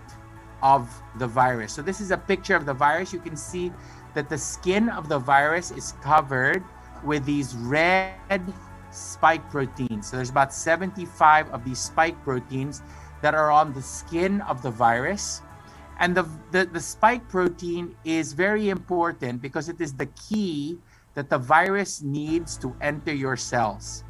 of the virus. So this is a picture of the virus. You can see that the skin of the virus is covered with these red spike proteins. So there's about 75 of these spike proteins that are on the skin of the virus. And the spike protein is very important because it is the key that the virus needs to enter your cells.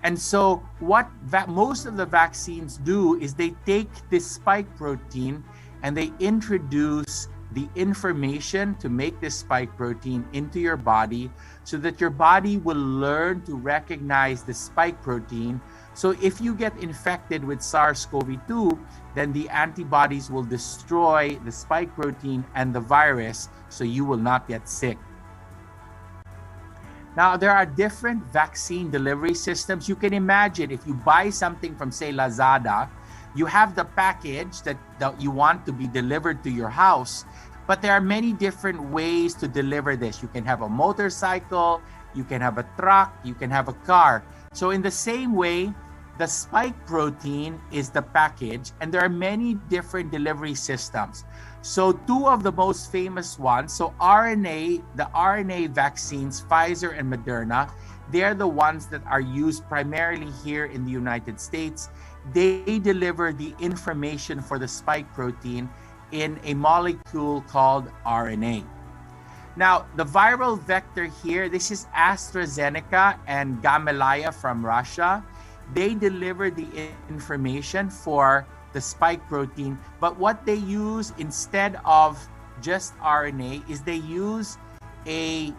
And so what most of the vaccines do is they take this spike protein and they introduce the information to make this spike protein into your body so that your body will learn to recognize the spike protein. So if you get infected with SARS-CoV-2, then the antibodies will destroy the spike protein and the virus so you will not get sick. Now, there are different vaccine delivery systems. You can imagine if you buy something from, say, Lazada, you have the package that you want to be delivered to your house, but there are many different ways to deliver this. You can have a motorcycle, you can have a truck, you can have a car. So in the same way, the spike protein is the package, and there are many different delivery systems. So two of the most famous ones, so the RNA vaccines, Pfizer and Moderna, they're the ones that are used primarily here in the United States. They deliver the information for the spike protein in a molecule called RNA. Now, the viral vector here, this is AstraZeneca and Gamaleya from Russia. They deliver the information for the spike protein, but what they use instead of just RNA is they use a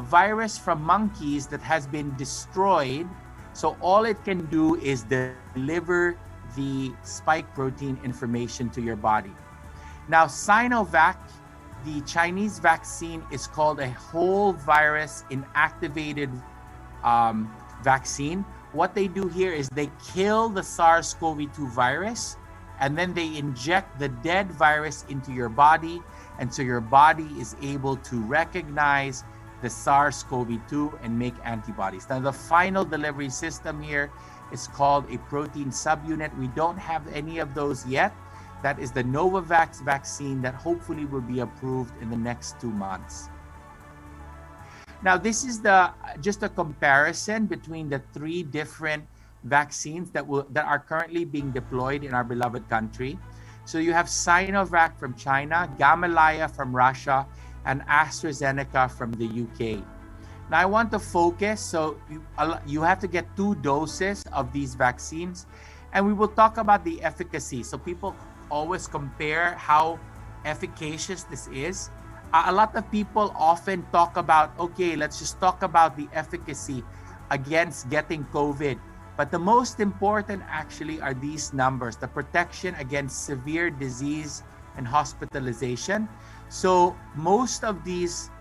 virus from monkeys that has been destroyed. So all it can do is deliver the spike protein information to your body. Now, Sinovac, the Chinese vaccine, is called a whole virus inactivated vaccine. What they do here is they kill the SARS-CoV-2 virus, and then they inject the dead virus into your body, and so your body is able to recognize the SARS-CoV-2 and make antibodies. Now, the final delivery system here is called a protein subunit. We don't have any of those yet. That is the Novavax vaccine that hopefully will be approved in the next 2 months. Now, this is just a comparison between the 3 different vaccines that are currently being deployed in our beloved country. So you have Sinovac from China, Gamaleya from Russia, and AstraZeneca from the UK. Now I want to focus, so you have to get 2 doses of these vaccines, and we will talk about the efficacy. So people always compare how efficacious this is. A lot of people often talk about, okay, let's just talk about the efficacy against getting COVID. But the most important actually are these numbers, the protection against severe disease and hospitalization. So most of these,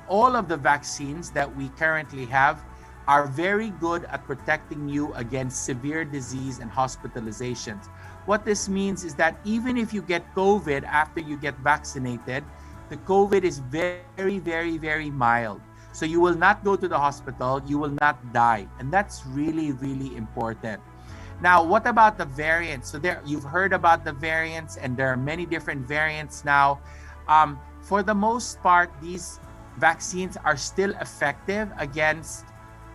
all of the vaccines that we currently have are very good at protecting you against severe disease and hospitalizations. What this means is that even if you get COVID after you get vaccinated, the COVID is very, very, very mild. So you will not go to the hospital, you will not die. And that's really, really important. Now, what about the variants? So you've heard about the variants, and there are many different variants now. For the most part, these vaccines are still effective against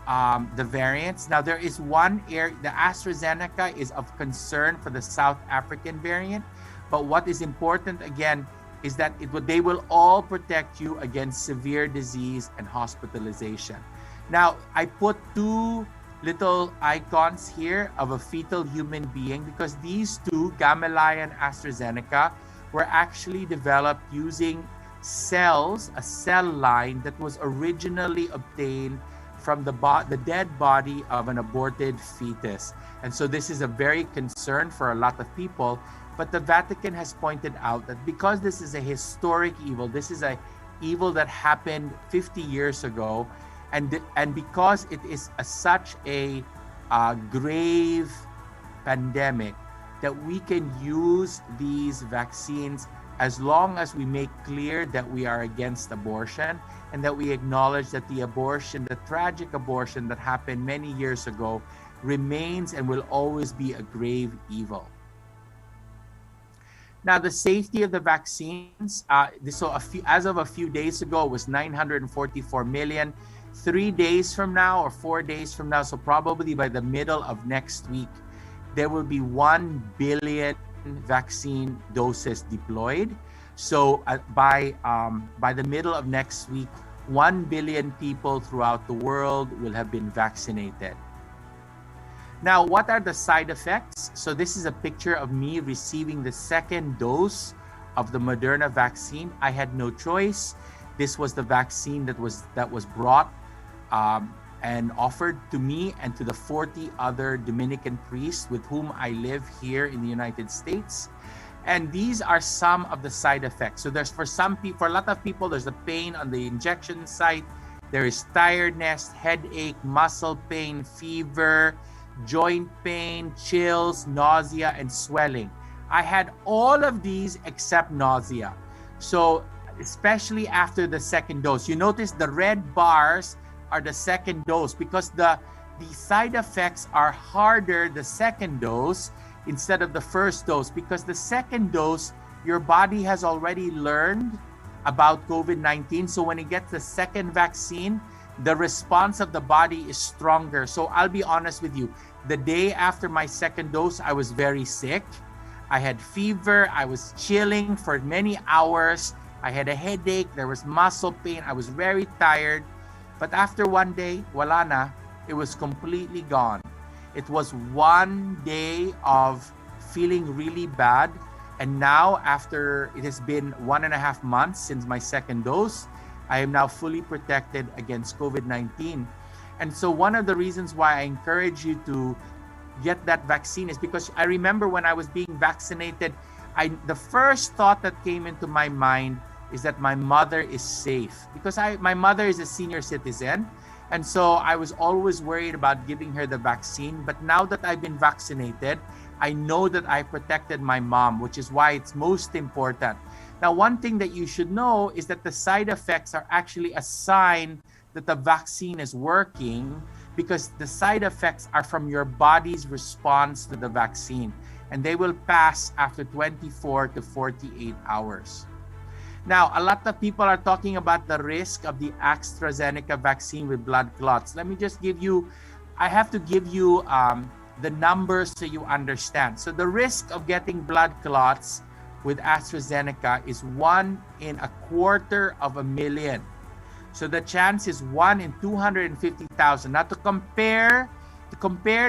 the variants. Now, there is one area, the AstraZeneca is of concern for the South African variant. But what is important, again, is that they will all protect you against severe disease and hospitalization. Now, I put two little icons here of a fetal human being because these two, Gamaleya and AstraZeneca, were actually developed using cells, a cell line that was originally obtained from the dead body of an aborted fetus. And so this is a very concern for a lot of people. But the Vatican has pointed out that because this is a historic evil, this is an evil that happened 50 years ago, and because it is such a grave pandemic, that we can use these vaccines as long as we make clear that we are against abortion and that we acknowledge that the abortion, the tragic abortion that happened many years ago, remains and will always be a grave evil. Now, the safety of the vaccines, as of a few days ago, it was 944 million. 3 days from now or 4 days from now, so probably by the middle of next week, there will be 1 billion vaccine doses deployed. So by the middle of next week, 1 billion people throughout the world will have been vaccinated. Now, what are the side effects? So this is a picture of me receiving the second dose of the Moderna vaccine. I had no choice. This was the vaccine that was brought and offered to me and to the 40 other Dominican priests with whom I live here in the United States. And these are some of the side effects. So there's for a lot of people, there's the pain on the injection site. There is tiredness, headache, muscle pain, fever, joint pain, chills, nausea, and swelling. I had all of these except nausea. So especially after the second dose, you notice the red bars are the second dose because the side effects are harder the second dose instead of the first dose, because the second dose, your body has already learned about COVID-19. So when it gets the second vaccine, the response of the body is stronger. So I'll be honest with you, the day after my second dose, I was very sick. I had fever, I was chilling for many hours, I had a headache, there was muscle pain, I was very tired. But after one day, wala na, it was completely gone. It was 1 day of feeling really bad. And now, after it has been 1.5 months since my second dose, I am now fully protected against COVID-19. And so one of the reasons why I encourage you to get that vaccine is because I remember when I was being vaccinated, the first thought that came into my mind is that my mother is safe, because my mother is a senior citizen. And so I was always worried about giving her the vaccine. But now that I've been vaccinated, I know that I protected my mom, which is why it's most important. Now, one thing that you should know is that the side effects are actually a sign that the vaccine is working, because the side effects are from your body's response to the vaccine, and they will pass after 24 to 48 hours. Now, a lot of people are talking about the risk of the AstraZeneca vaccine with blood clots. Let me just I have to give you the numbers so you understand. So the risk of getting blood clots with AstraZeneca is 1 in 250,000. So the chance is 1 in 250,000. Now to compare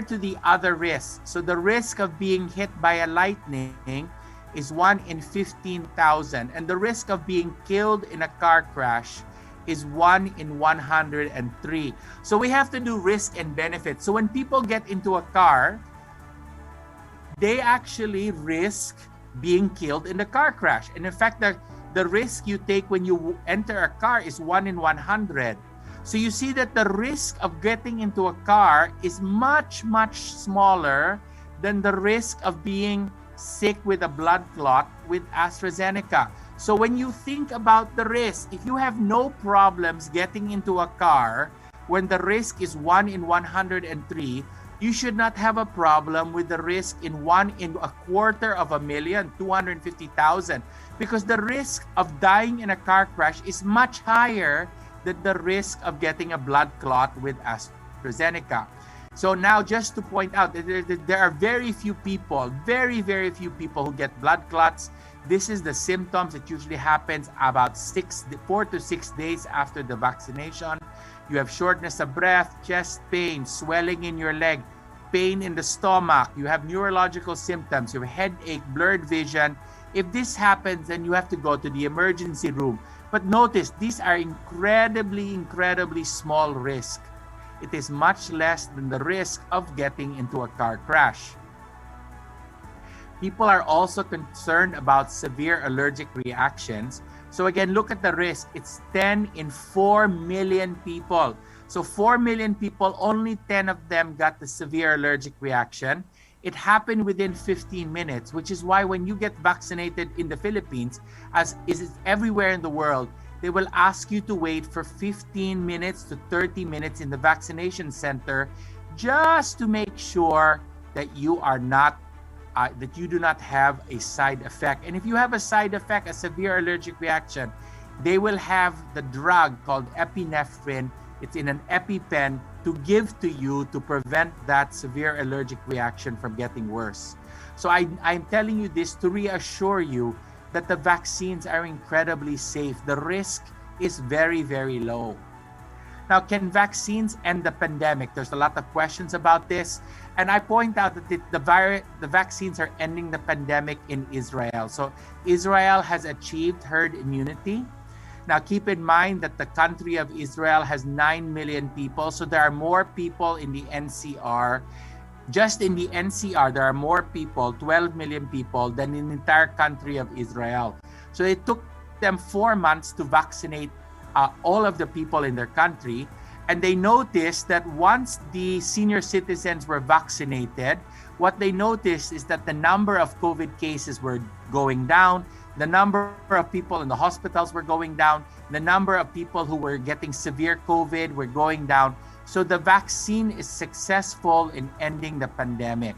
to the other risks. So the risk of being hit by a lightning is 1 in 15,000. And the risk of being killed in a car crash is 1 in 103. So we have to do risk and benefit. So when people get into a car, they actually risk being killed in the car crash. And in fact, the risk you take when you enter a car is 1 in 100. So you see that the risk of getting into a car is much, much smaller than the risk of being sick with a blood clot with AstraZeneca. So when you think about the risk, if you have no problems getting into a car, when the risk is 1 in 103, you should not have a problem with the risk in 1 in 250,000, 250,000, because the risk of dying in a car crash is much higher than the risk of getting a blood clot with AstraZeneca. So now, just to point out, there are very few people, very few people who get blood clots. This is the symptoms. It usually happens about 4 to 6 days after the vaccination. You have shortness of breath, chest pain, swelling in your leg, pain in the stomach. You have neurological symptoms. You have headache, blurred vision. If this happens, then you have to go to the emergency room. But notice, these are incredibly small risk. It is much less than the risk of getting into a car crash. People are also concerned about severe allergic reactions. So again, look at the risk. It's 10 in 4 million people. So 4 million people, only 10 of them got the severe allergic reaction. It happened within 15 minutes, which is why when you get vaccinated in the Philippines, as is everywhere in the world, they will ask you to wait for 15 minutes to 30 minutes in the vaccination center just to make sure that you are not, that you do not have a side effect. And if you have a side effect, a severe allergic reaction, they will have the drug called epinephrine. It's in an EpiPen to give to you to prevent that severe allergic reaction from getting worse. So I'm telling you this to reassure you that the vaccines are incredibly safe. The risk is very low. Now, can vaccines end the pandemic? There's a lot of questions about this. And I point out that the vaccines are ending the pandemic in Israel. So Israel has achieved herd immunity. Now, keep in mind that the country of Israel has 9 million people. So there are more people in the NCR. Just in the NCR, there are more people, 12 million people, than in the entire country of Israel. So it took them 4 months to vaccinate all of the people in their country. And they noticed that once the senior citizens were vaccinated, what they noticed is that the number of COVID cases were going down, the number of people in the hospitals were going down, the number of people who were getting severe COVID were going down. So the vaccine is successful in ending the pandemic.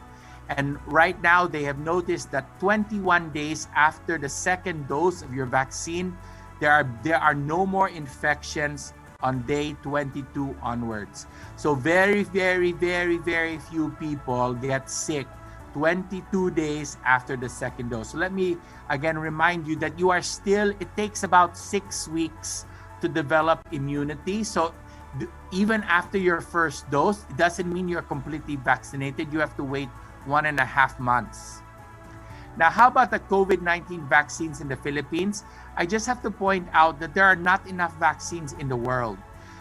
And right now, they have noticed that 21 days after the second dose of your vaccine, there are no more infections on day 22 onwards. So very few people get sick 22 days after the second dose. So let me again remind you that you are still, it takes about 6 weeks to develop immunity. So even after your first dose, it doesn't mean you're completely vaccinated. You have to wait 1.5 months. Now, how about the COVID-19 vaccines in the Philippines? I just have to point out that there are not enough vaccines in the world.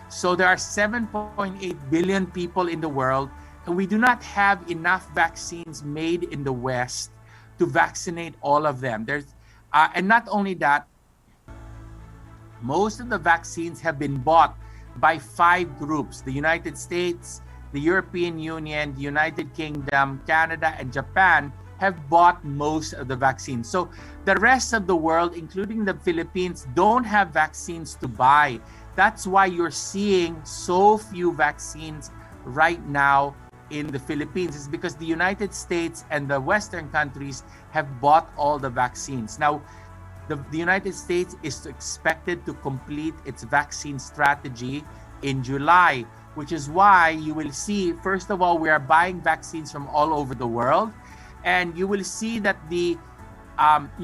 So there are 7.8 billion people in the world, and we do not have enough vaccines made in the West to vaccinate all of them. And not only that, most of the vaccines have been bought by 5 groups: the United States, the European Union, the United Kingdom, Canada, and Japan have bought most of the vaccines. So the rest of the world, including the Philippines, don't have vaccines to buy. That's why you're seeing so few vaccines right now in the Philippines. It's because the United States and the Western countries have bought all the vaccines. Now, the United States is expected to complete its vaccine strategy in July, which is why you will see, first of all, we are buying vaccines from all over the world. And you will see that you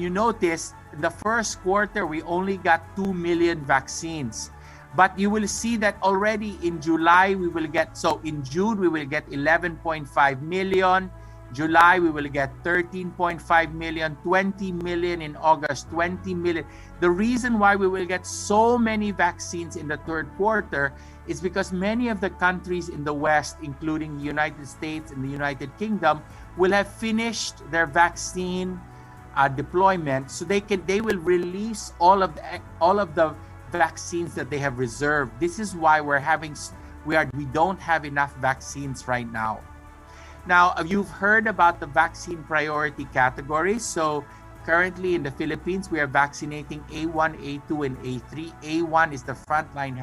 notice the first quarter, we only got 2 million vaccines. But you will see that already in July, in June, we will get 11.5 million. July, we will get 13.5 million, 20 million in August, 20 million. The reason why we will get so many vaccines in the third quarter is because many of the countries in the West, including the United States and the United Kingdom, will have finished their vaccine deployment, so they will release all of the vaccines that they have reserved. This is why we don't have enough vaccines right now. Now, you've heard about the vaccine priority categories. So currently in the Philippines, we are vaccinating A1, A2, and A3. A1 is the frontline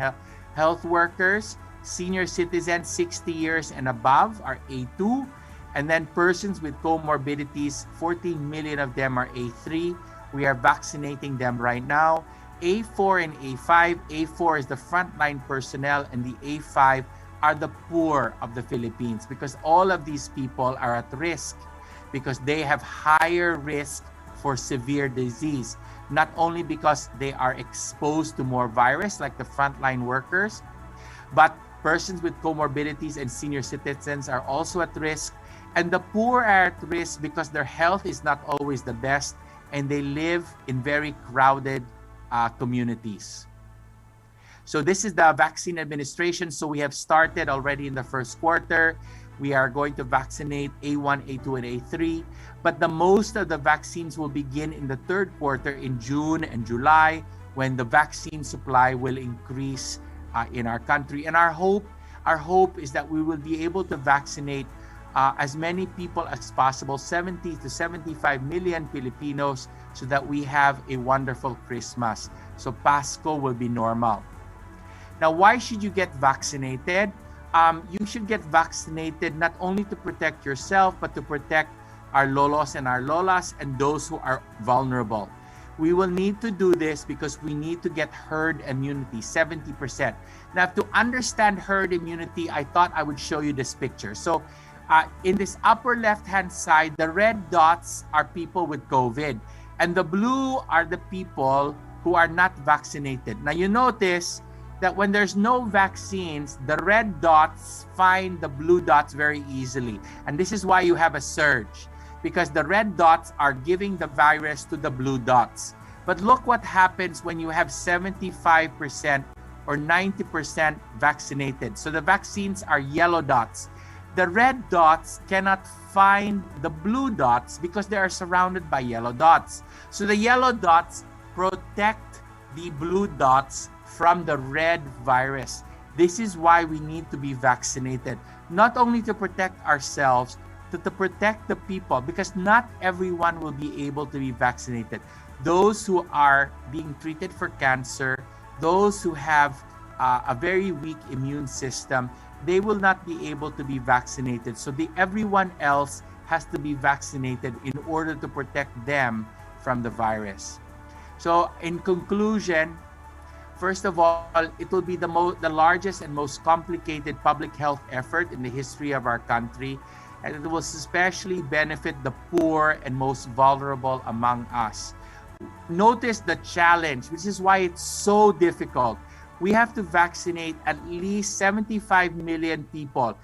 health workers. Senior citizens 60 years and above are A2. And then persons with comorbidities, 14 million of them are A3. We are vaccinating them right now. A4 and A5. A4 is the frontline personnel, and the A5 are the poor of the Philippines, because all of these people are at risk because they have higher risk for severe disease, not only because they are exposed to more virus like the frontline workers, but persons with comorbidities and senior citizens are also at risk. And the poor are at risk because their health is not always the best and they live in very crowded communities. So this is the vaccine administration. So we have started already in the first quarter. We are going to vaccinate A1, A2, and A3. But the most of the vaccines will begin in the third quarter in June and July, when the vaccine supply will increase in our country. And our hope is that we will be able to vaccinate as many people as possible, 70 to 75 million Filipinos, so that we have a wonderful Christmas. So Pasko will be normal. Now, why should you get vaccinated? You should get vaccinated not only to protect yourself, but to protect our lolos and our lolas and those who are vulnerable. We will need to do this because we need to get herd immunity, 70%. Now, to understand herd immunity, I thought I would show you this picture. So in this upper left-hand side, the red dots are people with COVID, and the blue are the people who are not vaccinated. Now, you notice that when there's no vaccines, the red dots find the blue dots very easily. And this is why you have a surge, because the red dots are giving the virus to the blue dots. But look what happens when you have 75% or 90% vaccinated. So the vaccines are yellow dots. The red dots cannot find the blue dots because they are surrounded by yellow dots. So the yellow dots protect the blue dots from the red virus. This is why we need to be vaccinated, not only to protect ourselves, but to protect the people, because not everyone will be able to be vaccinated. Those who are being treated for cancer, those who have a very weak immune system, they will not be able to be vaccinated. So everyone else has to be vaccinated in order to protect them from the virus. So in conclusion, first of all, it will be the largest and most complicated public health effort in the history of our country, and it will especially benefit the poor and most vulnerable among us. Notice the challenge, which is why it's so difficult. We have to vaccinate at least 75 million people,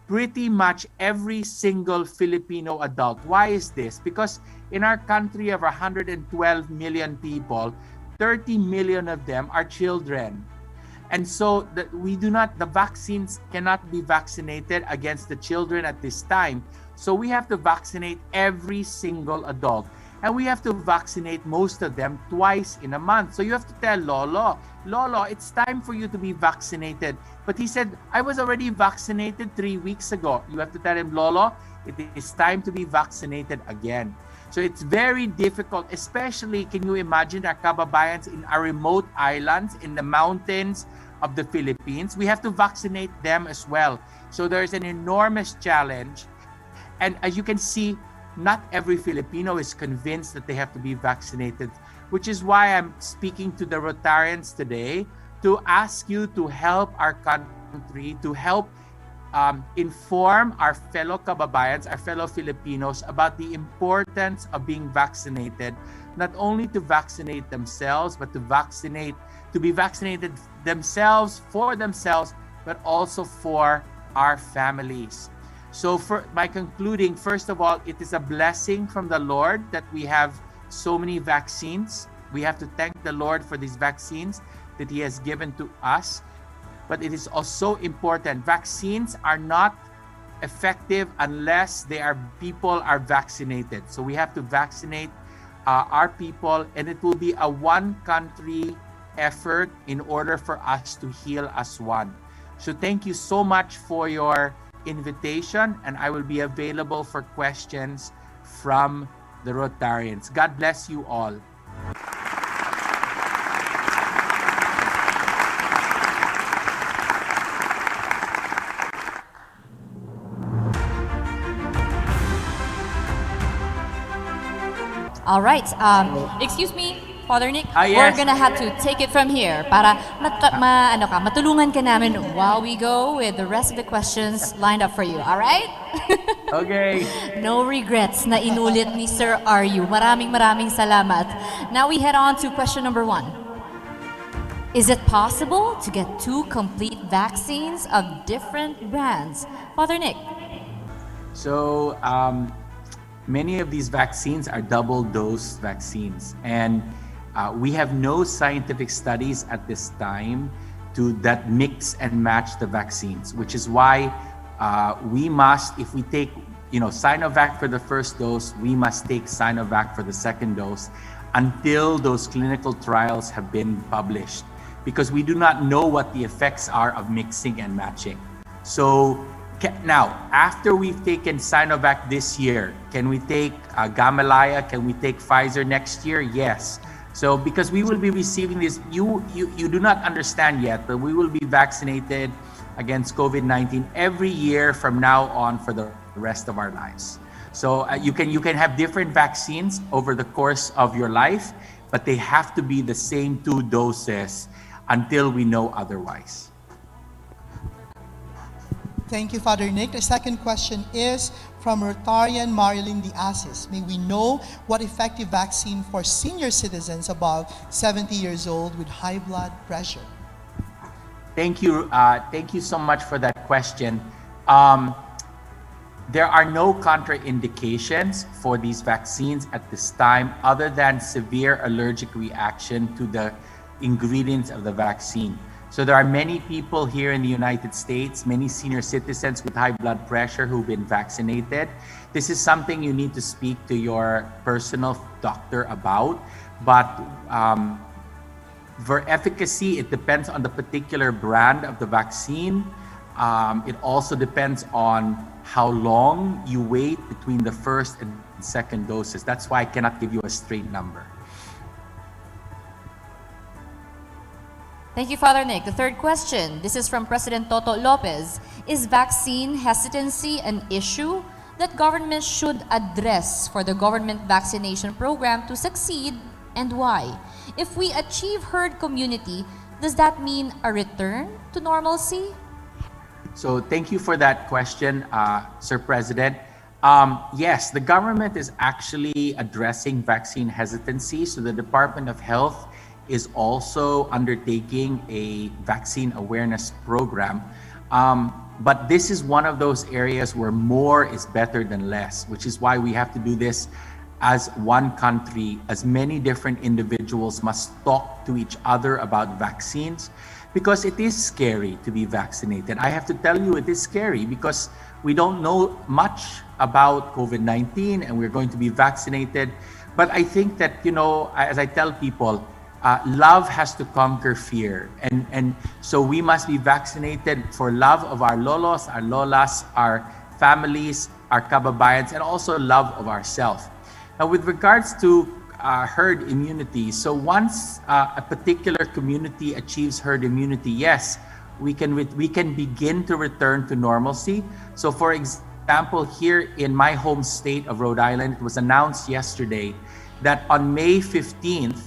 pretty much every single Filipino adult. Why is this? Because in our country of 112 million people, 30 million of them are children. And so the vaccines cannot be vaccinated against the children at this time. So we have to vaccinate every single adult. And we have to vaccinate most of them twice in a month. So you have to tell Lolo, it's time for you to be vaccinated. But he said, I was already vaccinated 3 weeks ago. You have to tell him, Lolo, it is time to be vaccinated again. So it's very difficult, especially, can you imagine our kababayans in our remote islands, in the mountains of the Philippines? We have to vaccinate them as well. So there's an enormous challenge. And as you can see, not every Filipino is convinced that they have to be vaccinated, which is why I'm speaking to the Rotarians today to ask you to help our country, to help inform our fellow kababayans, our fellow Filipinos about the importance of being vaccinated, not only to vaccinate themselves, but to be vaccinated themselves, for themselves, but also for our families. So for my concluding, first of all, it is a blessing from the Lord that we have so many vaccines. We have to thank the Lord for these vaccines that He has given to us. But it is also important. Vaccines are not effective unless people are vaccinated. So we have to vaccinate our people, and it will be a one country, effort in order for us to heal as one. So thank you so much for your invitation, and I will be available for questions from the Rotarians. God bless you all. All right. Excuse me, Father Nick. Yes. We're gonna have to take it from here para matulungan ka namin while we go with the rest of the questions lined up for you. All right? Okay. No regrets na inulit ni Sir Aryu. Maraming salamat. Now we head on to question number 1. Is it possible to get 2 complete vaccines of different brands? Father Nick. So many of these vaccines are double dose vaccines, and we have no scientific studies at this time that mix and match the vaccines, which is why we must, if we take Sinovac for the first dose, we must take Sinovac for the second dose until those clinical trials have been published, because we do not know what the effects are of mixing and matching. So now, after we've taken Sinovac this year, can we take Gamaleya? Can we take Pfizer next year? Yes. So because we will be receiving this, you do not understand yet, but we will be vaccinated against COVID-19 every year from now on for the rest of our lives. So you can have different vaccines over the course of your life, but they have to be the same 2 doses until we know otherwise. Thank you, Father Nick. The second question is from Rotarian Marilyn Diazis. May we know what effective vaccine for senior citizens above 70 years old with high blood pressure? Thank you so much for that question. There are no contraindications for these vaccines at this time other than severe allergic reaction to the ingredients of the vaccine. So there are many people here in the United States, many senior citizens with high blood pressure who've been vaccinated. This is something you need to speak to your personal doctor about. But for efficacy, it depends on the particular brand of the vaccine. It also depends on how long you wait between the first and second doses. That's why I cannot give you a straight number. Thank you, Father Nick. The third question, this is from President Toto Lopez. Is vaccine hesitancy an issue that government should address for the government vaccination program to succeed, and why? If we achieve herd immunity, does that mean a return to normalcy? So thank you for that question, Sir President. Yes, the government is actually addressing vaccine hesitancy. So the Department of Health is also undertaking a vaccine awareness program. But this is one of those areas where more is better than less, which is why we have to do this as one country, as many different individuals must talk to each other about vaccines, because it is scary to be vaccinated. I have to tell you, it is scary because we don't know much about COVID-19 and we're going to be vaccinated. But I think that, as I tell people, love has to conquer fear. And so we must be vaccinated for love of our lolos, our lolas, our families, our kababayans, and also love of ourselves. Now, with regards to herd immunity, so once a particular community achieves herd immunity, yes, we can begin to return to normalcy. So for example, here in my home state of Rhode Island, it was announced yesterday that on May 15th,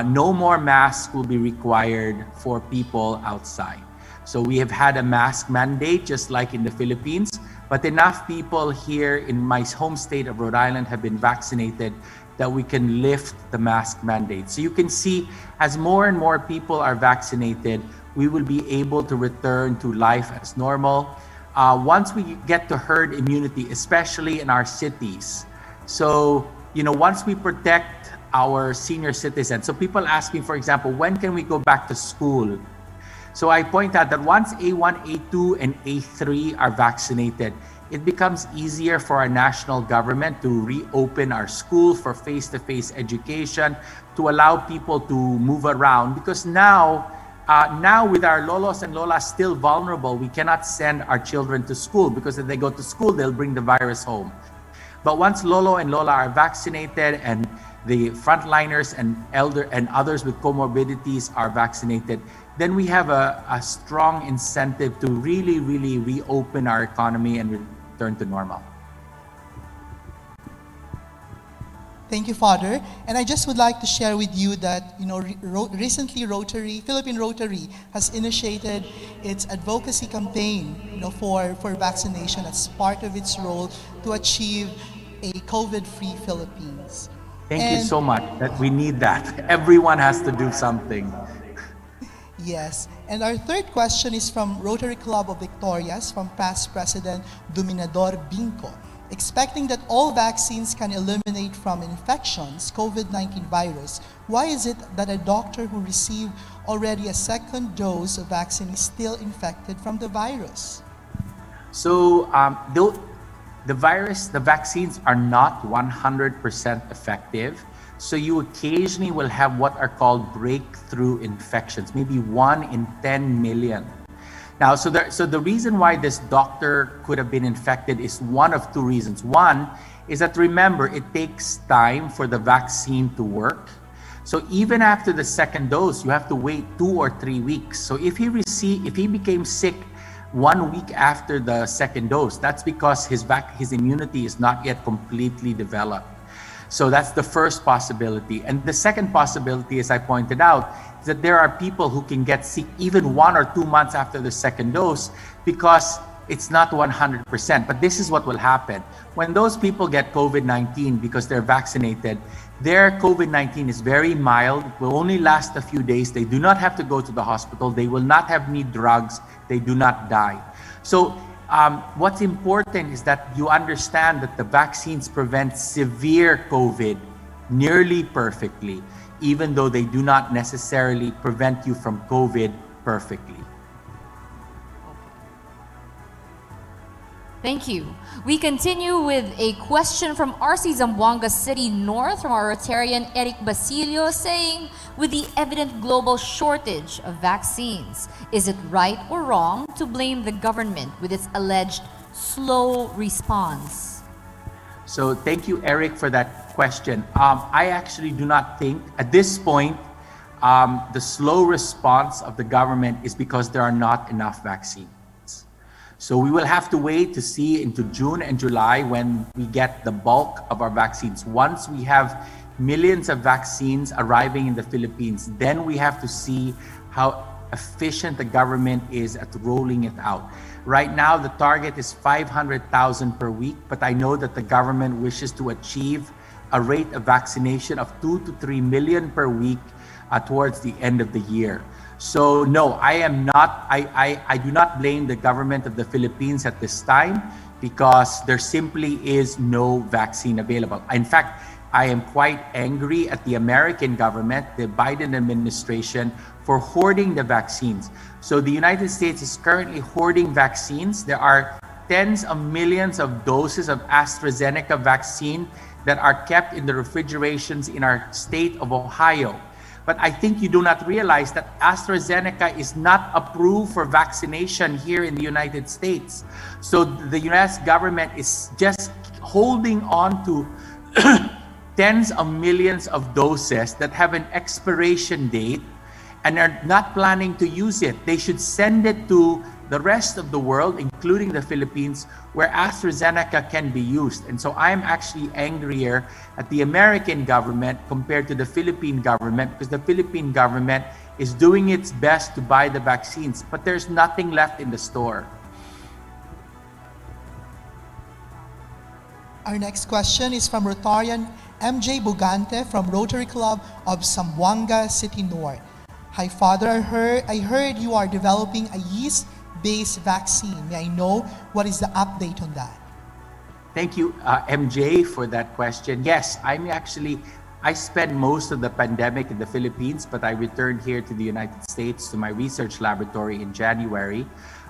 no more masks will be required for people outside. So we have had a mask mandate just like in the Philippines, but enough people here in my home state of Rhode Island have been vaccinated that we can lift the mask mandate. So you can see, as more and more people are vaccinated, we will be able to return to life as normal. Once we get to herd immunity, especially in our cities. So, once we protect our senior citizens. So people ask me, for example, when can we go back to school? So I point out that once A1, A2, and A3 are vaccinated, it becomes easier for our national government to reopen our school for face-to-face education, to allow people to move around. Because now with our lolos and lolas still vulnerable, we cannot send our children to school, because if they go to school, they'll bring the virus home. But once lolo and lola are vaccinated, and the frontliners and elder and others with comorbidities are vaccinated, then we have a strong incentive to really reopen our economy and return to normal. Thank you, Father. And I just would like to share with you that, recently Philippine Rotary has initiated its advocacy campaign, for vaccination as part of its role to achieve a COVID-free Philippines. Thank you so much. That we need that. Everyone has to do something. Yes. And our third question is from Rotary Club of Victorias, from past President Dominador Binco. Expecting that all vaccines can eliminate from infections COVID-19 virus, why is it that a doctor who received already a second dose of vaccine is still infected from the virus? So the vaccines are not 100% effective. So you occasionally will have what are called breakthrough infections, maybe 1 in 10 million. Now, so the reason why this doctor could have been infected is one of two reasons. One is that, remember, it takes time for the vaccine to work. So even after the second dose, you have to wait 2 or 3 weeks. So if he became sick 1 week after the second dose, that's because his immunity is not yet completely developed. So that's the first possibility. And the second possibility, as I pointed out, is that there are people who can get sick even 1 or 2 months after the second dose, because it's not 100%. But this is what will happen. When those people get COVID-19 because they're vaccinated, their COVID-19 is very mild, will only last a few days. They do not have to go to the hospital. They will not need drugs. They do not die. So what's important is that you understand that the vaccines prevent severe COVID nearly perfectly, even though they do not necessarily prevent you from COVID perfectly. Thank you. We continue with a question from RC Zamboanga City North, from our Rotarian Eric Basilio, saying, with the evident global shortage of vaccines, is it right or wrong to blame the government with its alleged slow response? So thank you, Eric, for that question. I actually do not think at this point the slow response of the government is because there are not enough vaccines. So we will have to wait to see into June and July when we get the bulk of our vaccines. Once we have millions of vaccines arriving in the Philippines, then we have to see how efficient the government is at rolling it out. Right now, the target is 500,000 per week, but I know that the government wishes to achieve a rate of vaccination of 2 to 3 million per week towards the end of the year. So no, I do not blame the government of the Philippines at this time, because there simply is no vaccine available. In fact, I am quite angry at the American government, the Biden administration, for hoarding the vaccines. So the United States is currently hoarding vaccines. There are tens of millions of doses of AstraZeneca vaccine that are kept in the refrigerations in our state of Ohio. But I think you do not realize that AstraZeneca is not approved for vaccination here in the United States. So the US government is just holding on to tens of millions of doses that have an expiration date and are not planning to use it. They should send it to the rest of the world, including the Philippines, where AstraZeneca can be used. And so I'm actually angrier at the American government compared to the Philippine government, because the Philippine government is doing its best to buy the vaccines, but there's nothing left in the store. Our next question is from Rotarian MJ Bugante from Rotary Club of Zamboanga City North. Hi, Father. I heard you are developing a yeast-based vaccine. May I know what is the update on that? Thank you, MJ, for that question. Yes, I'm actually I spent most of the pandemic in the Philippines, but I returned here to the United States to my research laboratory in January.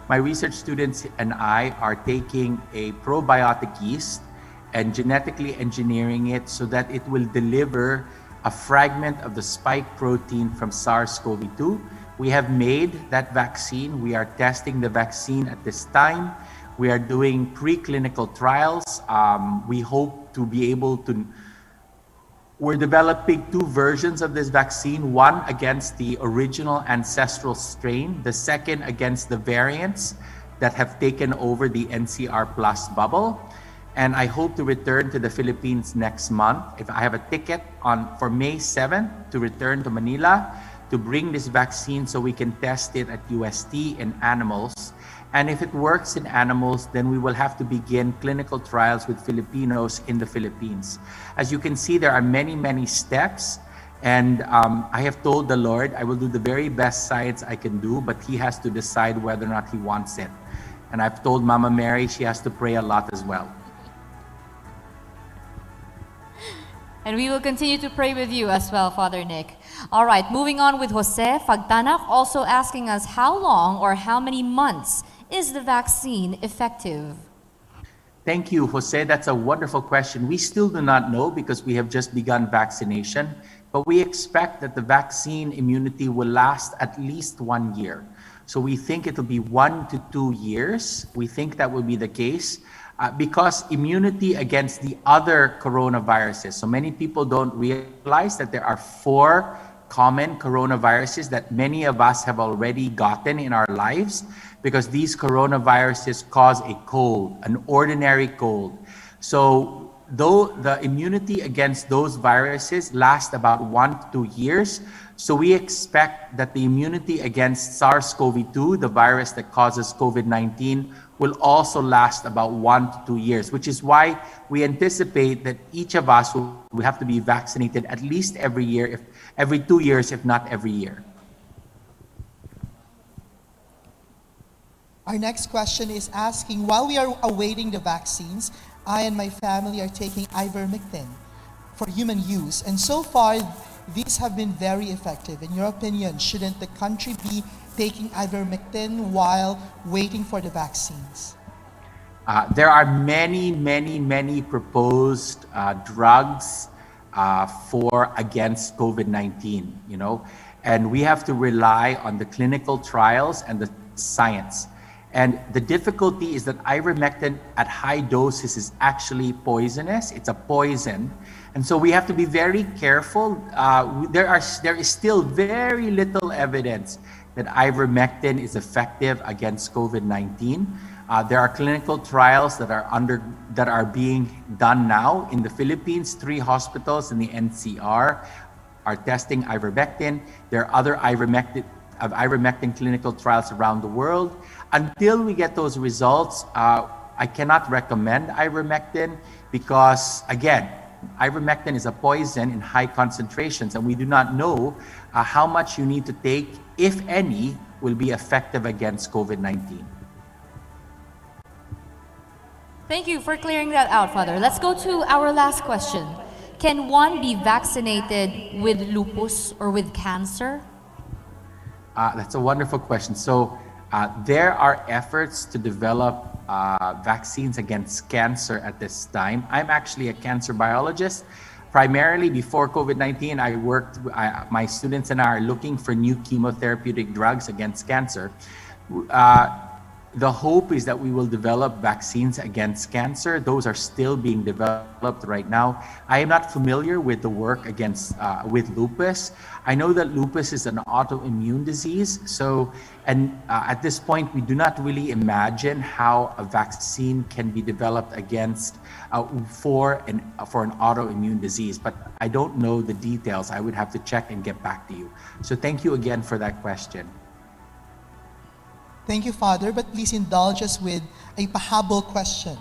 My research students and I are taking a probiotic yeast and genetically engineering it so that it will deliver a fragment of the spike protein from SARS-CoV-2. We have made that vaccine. We are testing the vaccine at this time. We are doing preclinical trials. We hope to be able to. We're developing two versions of this vaccine, one against the original ancestral strain, the second against the variants that have taken over the NCR plus bubble. And I hope to return to the Philippines next month. If I have a ticket for May 7th to return to Manila to bring this vaccine so we can test it at UST in animals. And if it works in animals, then we will have to begin clinical trials with Filipinos in the Philippines. As you can see, there are many, many steps. And I have told the Lord, I will do the very best science I can do, but He has to decide whether or not He wants it. And I've told Mama Mary she has to pray a lot as well. And we will continue to pray with you as well, Father Nick. All right, moving on with Jose Fagtanak, also asking us how long or how many months is the vaccine effective? Thank you, Jose. That's a wonderful question. We still do not know because we have just begun vaccination, but we expect that the vaccine immunity will last at least 1 year. So we think it'll be 1 to 2 years. We think that will be the case. Because immunity against the other coronaviruses. So many people don't realize that there are 4 common coronaviruses that many of us have already gotten in our lives because these coronaviruses cause a cold, an ordinary cold. So though the immunity against those viruses lasts about 1 to 2 years, so we expect that the immunity against SARS-CoV-2, the virus that causes COVID-19, will also last about 1 to 2 years, which is why we anticipate that each of us will have to be vaccinated at least every year, every 2 years, if not every year. Our next question is asking, while we are awaiting the vaccines, I and my family are taking ivermectin for human use. And so far, these have been very effective. In your opinion, shouldn't the country be taking ivermectin while waiting for the vaccines? There are many proposed drugs against COVID-19, and we have to rely on the clinical trials and the science. And the difficulty is that ivermectin at high doses is actually poisonous. It's a poison. And so we have to be very careful. There is still very little evidence that ivermectin is effective against COVID-19. There are clinical trials that are being done now in the Philippines. 3 hospitals in the NCR are testing ivermectin. There are other ivermectin clinical trials around the world. Until we get those results, I cannot recommend ivermectin because, again, ivermectin is a poison in high concentrations, and we do not know how much you need to take, if any, will be effective against COVID-19. Thank you for clearing that out, Father. Let's go to our last question. Can one be vaccinated with lupus or with cancer? That's a wonderful question. So there are efforts to develop vaccines against cancer at this time. I'm actually a cancer biologist. Primarily before COVID-19, my students and I are looking for new chemotherapeutic drugs against cancer. The hope is that we will develop vaccines against cancer. Those are still being developed right now. I am not familiar with the work with lupus. I know that lupus is an autoimmune disease. At this point, we do not really imagine how a vaccine can be developed for an autoimmune disease. But I don't know the details. I would have to check and get back to you. So thank you again for that question. Thank you, Father, but please indulge us with a pahabol question.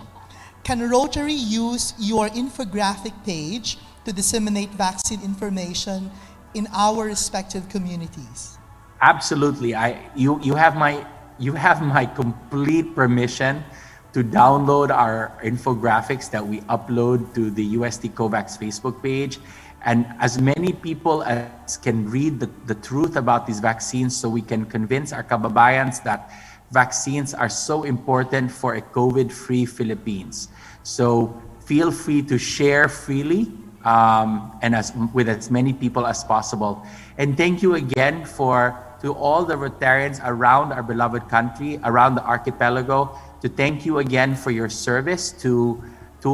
Can Rotary use your infographic page to disseminate vaccine information in our respective communities? Absolutely. You have my complete permission to download our infographics that we upload to the UST COVAX Facebook page. and as many people as can read the truth about these vaccines, so we can convince our kababayans that vaccines are so important for a COVID-free Philippines. So feel free to share freely and with as many people as possible. And thank you again to all the Rotarians around our beloved country, around the archipelago, to thank you again for your service to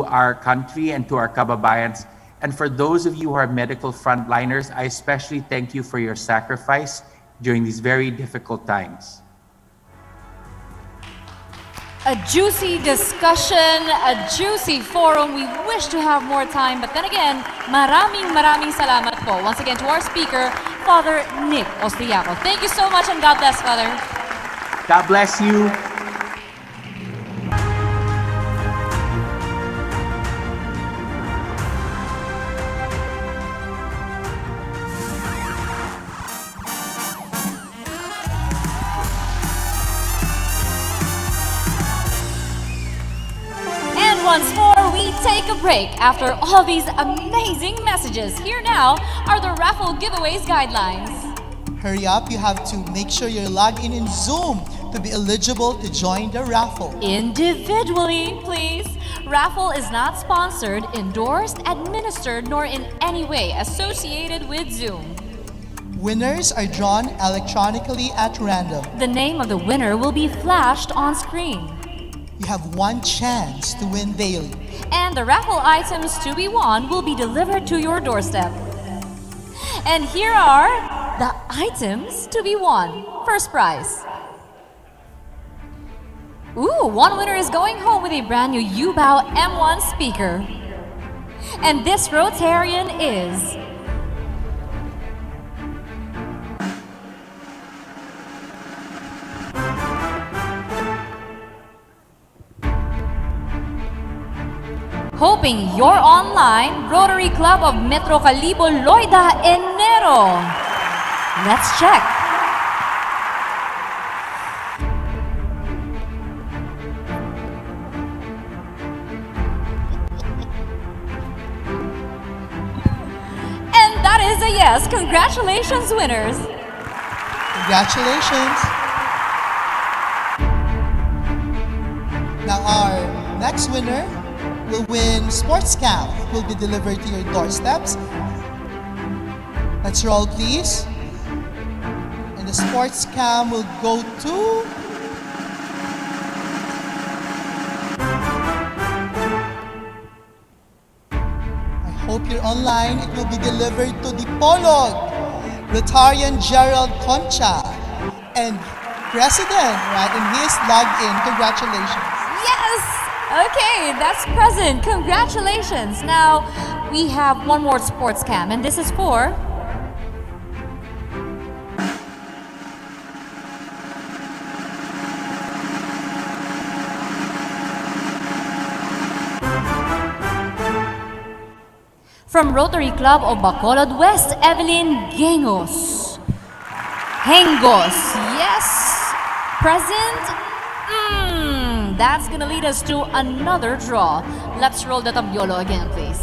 our country and to our kababayans. And for those of you who are medical frontliners, I especially thank you for your sacrifice during these very difficult times. A juicy discussion, a juicy forum. We wish to have more time, but then again, maraming salamat po. Once again to our speaker, Father Nick Ostiaco. Thank you so much and God bless, Father. God bless you. Once more, we take a break after all these amazing messages. Here now are the raffle giveaways guidelines. Hurry up, you have to make sure you're logged in Zoom to be eligible to join the raffle. Individually, please. Raffle is not sponsored, endorsed, administered, nor in any way associated with Zoom. Winners are drawn electronically at random. The name of the winner will be flashed on screen. You have one chance to win daily. And the raffle items to be won will be delivered to your doorstep. And here are the items to be won. First prize. Ooh, one winner is going home with a brand new Yubao M1 speaker. And this Rotarian is... Hoping you're online, Rotary Club of Metro Calibo, Loida, Enero. Let's check. And that is a yes. Congratulations, winners. Congratulations. Now our next winner will win sports cam, will be delivered to your doorsteps. Let's roll, please. And the sports cam will go to... I hope you're online. It will be delivered to the Polog, Rotarian Gerald Concha, and President, right? And he is logged in. Congratulations. Yes! Okay, that's present. Congratulations. Now, we have one more sports cam, and this is for... From Rotary Club of Bacolod West, Evelyn Gengos. Hengos, yes. Present. That's gonna lead us to another draw. Let's roll the tambiolo again, please.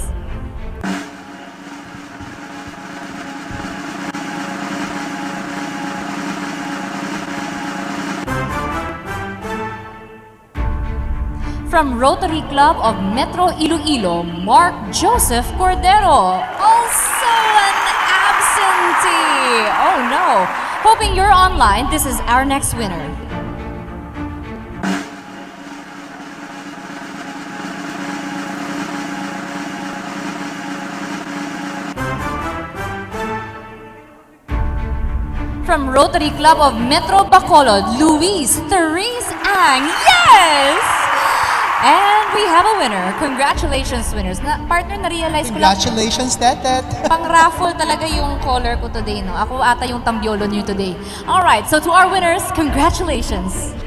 From Rotary Club of Metro Iloilo, Mark Joseph Cordero. Also an absentee. Oh no. Hoping you're online, this is our next winner. From Rotary Club of Metro Bacolod, Luis Therese Ang. Yes! And we have a winner. Congratulations, winners. Partner, na-realize ko lang. Congratulations, Tetet. Pang-raffle talaga yung caller ko today, no? Ako ata yung tambiolo niyo today. Alright, so to our winners, congratulations.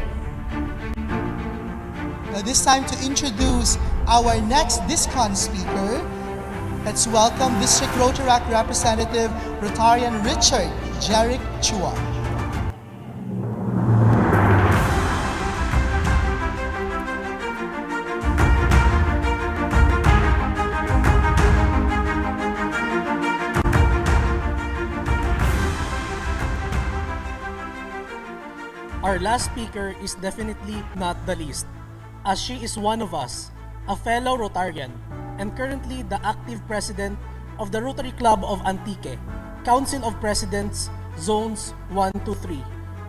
Now this time to introduce our next DISCON speaker. Let's welcome District Rotaract Representative Rotarian Richard Jeric Chua. Our last speaker is definitely not the least, as she is one of us, a fellow Rotarian, and currently the active president of the Rotary Club of Antique, Council of Presidents, Zones 1 to 3,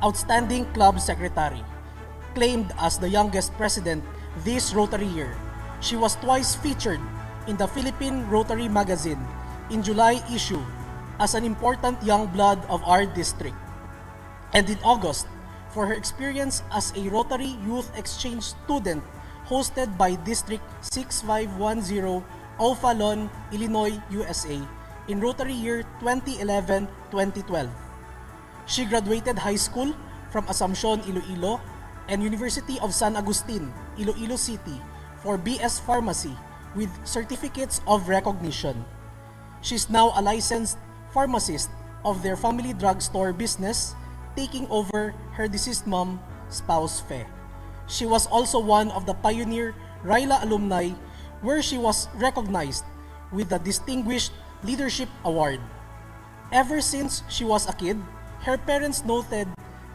outstanding club secretary. Claimed as the youngest president this Rotary year, she was twice featured in the Philippine Rotary magazine in July issue as an important young blood of our district, and in August for her experience as a Rotary Youth Exchange student hosted by District 6510 O'Fallon, Illinois, USA in Rotary year 2011-2012. She graduated high school from Assumption, Iloilo, and University of San Agustin, Iloilo City for BS Pharmacy with certificates of recognition. She is now a licensed pharmacist of their family drugstore business, taking over her deceased mom, spouse Fe. She was also one of the pioneer RILA alumni, where she was recognized with the Distinguished Leadership Award. Ever since she was a kid, her parents noted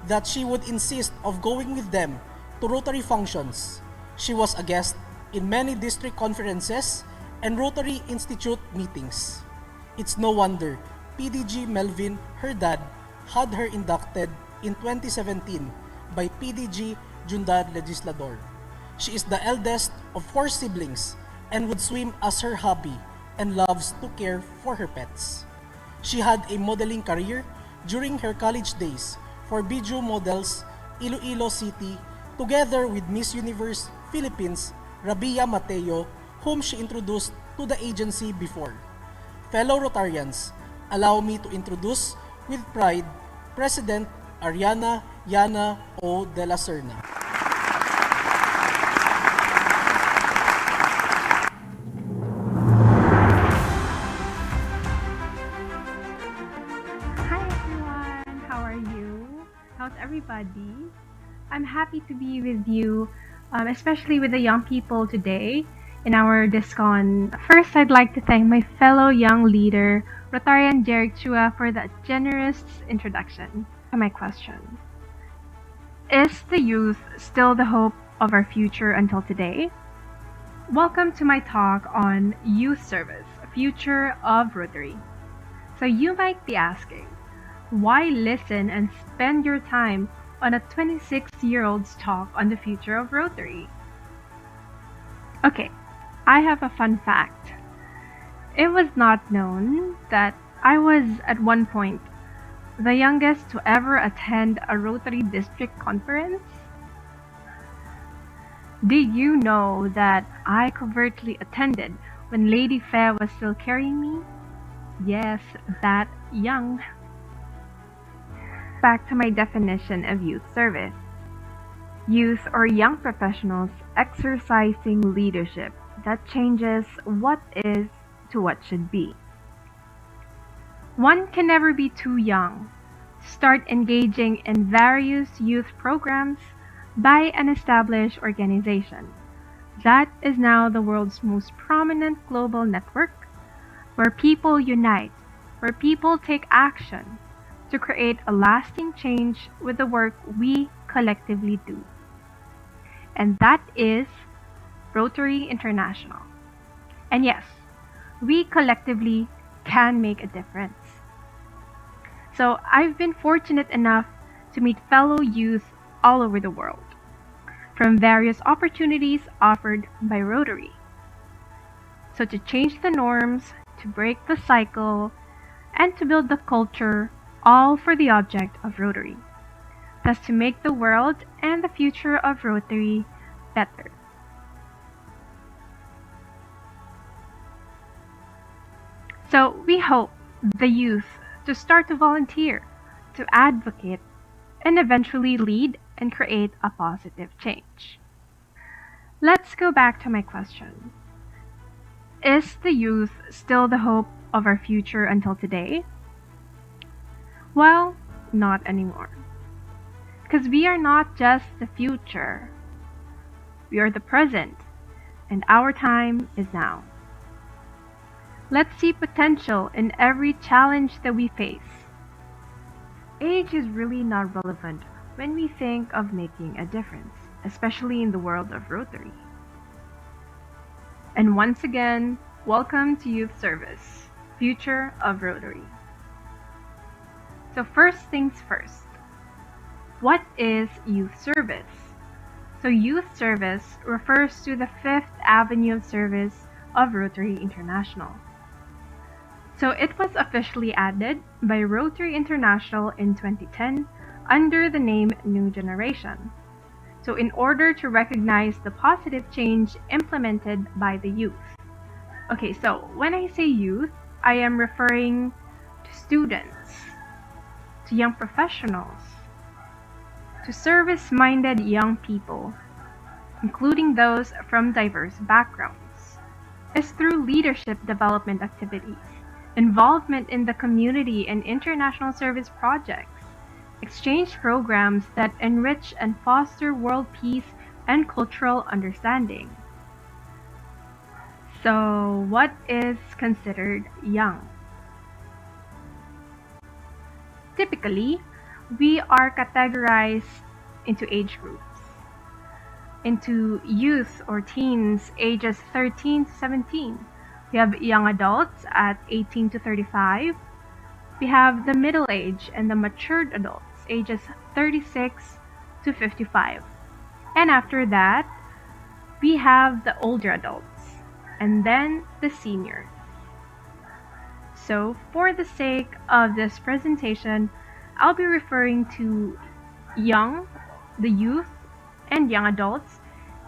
that she would insist of going with them to Rotary functions. She was a guest in many district conferences and Rotary Institute meetings. It's no wonder PDG Melvin, her dad, had her inducted in 2017 by PDG Jundar Legislador. She is the eldest of 4 siblings and would swim as her hobby and loves to care for her pets. She had a modeling career during her college days for Biju Models, Iloilo City, together with Miss Universe Philippines, Rabia Mateo, whom she introduced to the agency before. Fellow Rotarians, allow me to introduce with pride President Ariana Yana O. de la Serna. Hi everyone, how are you? How's everybody? I'm happy to be with you, especially with the young people today in our DISCON. First, I'd like to thank my fellow young leader, Rotarian Derek Chua, for that generous introduction to my question. Is the youth still the hope of our future until today? Welcome to my talk on youth service, future of Rotary. So you might be asking, why listen and spend your time on a 26-year-old's talk on the future of Rotary? Okay, I have a fun fact. It was not known that I was at one point the youngest to ever attend a Rotary district conference. Did you know that I covertly attended when Lady Fair was still carrying me? Yes, that young. Back to my definition of youth service. Youth or young professionals exercising leadership that changes what is to what should be. One can never be too young to start engaging in various youth programs by an established organization. That is now the world's most prominent global network, where people unite, where people take action to create a lasting change with the work we collectively do. And that is Rotary International. And yes, we collectively can make a difference. So I've been fortunate enough to meet fellow youth all over the world, from various opportunities offered by Rotary. So to change the norms, to break the cycle, and to build the culture, all for the object of Rotary, thus to make the world and the future of Rotary better. So we hope the youth to start to volunteer, to advocate, and eventually lead and create a positive change. Let's go back to my question. Is the youth still the hope of our future until today? Well, not anymore. Because we are not just the future. We are the present, and our time is now. Let's see potential in every challenge that we face. Age is really not relevant when we think of making a difference, especially in the world of Rotary. And once again, welcome to Youth Service, Future of Rotary. So first things first, what is youth service? So youth service refers to the fifth avenue of service of Rotary International. So it was officially added by Rotary International in 2010 under the name New Generation. So in order to recognize the positive change implemented by the youth. Okay, so when I say youth, I am referring to students, to young professionals, to service-minded young people, including those from diverse backgrounds. It's through leadership development activities, involvement in the community and international service projects, exchange programs that enrich and foster world peace and cultural understanding. So, what is considered young? Typically, we are categorized into age groups, into youth or teens ages 13 to 17. We have young adults at 18 to 35. We have the middle age and the matured adults ages 36 to 55. And after that, we have the older adults and then the seniors. So for the sake of this presentation, I'll be referring to young, the youth, and young adults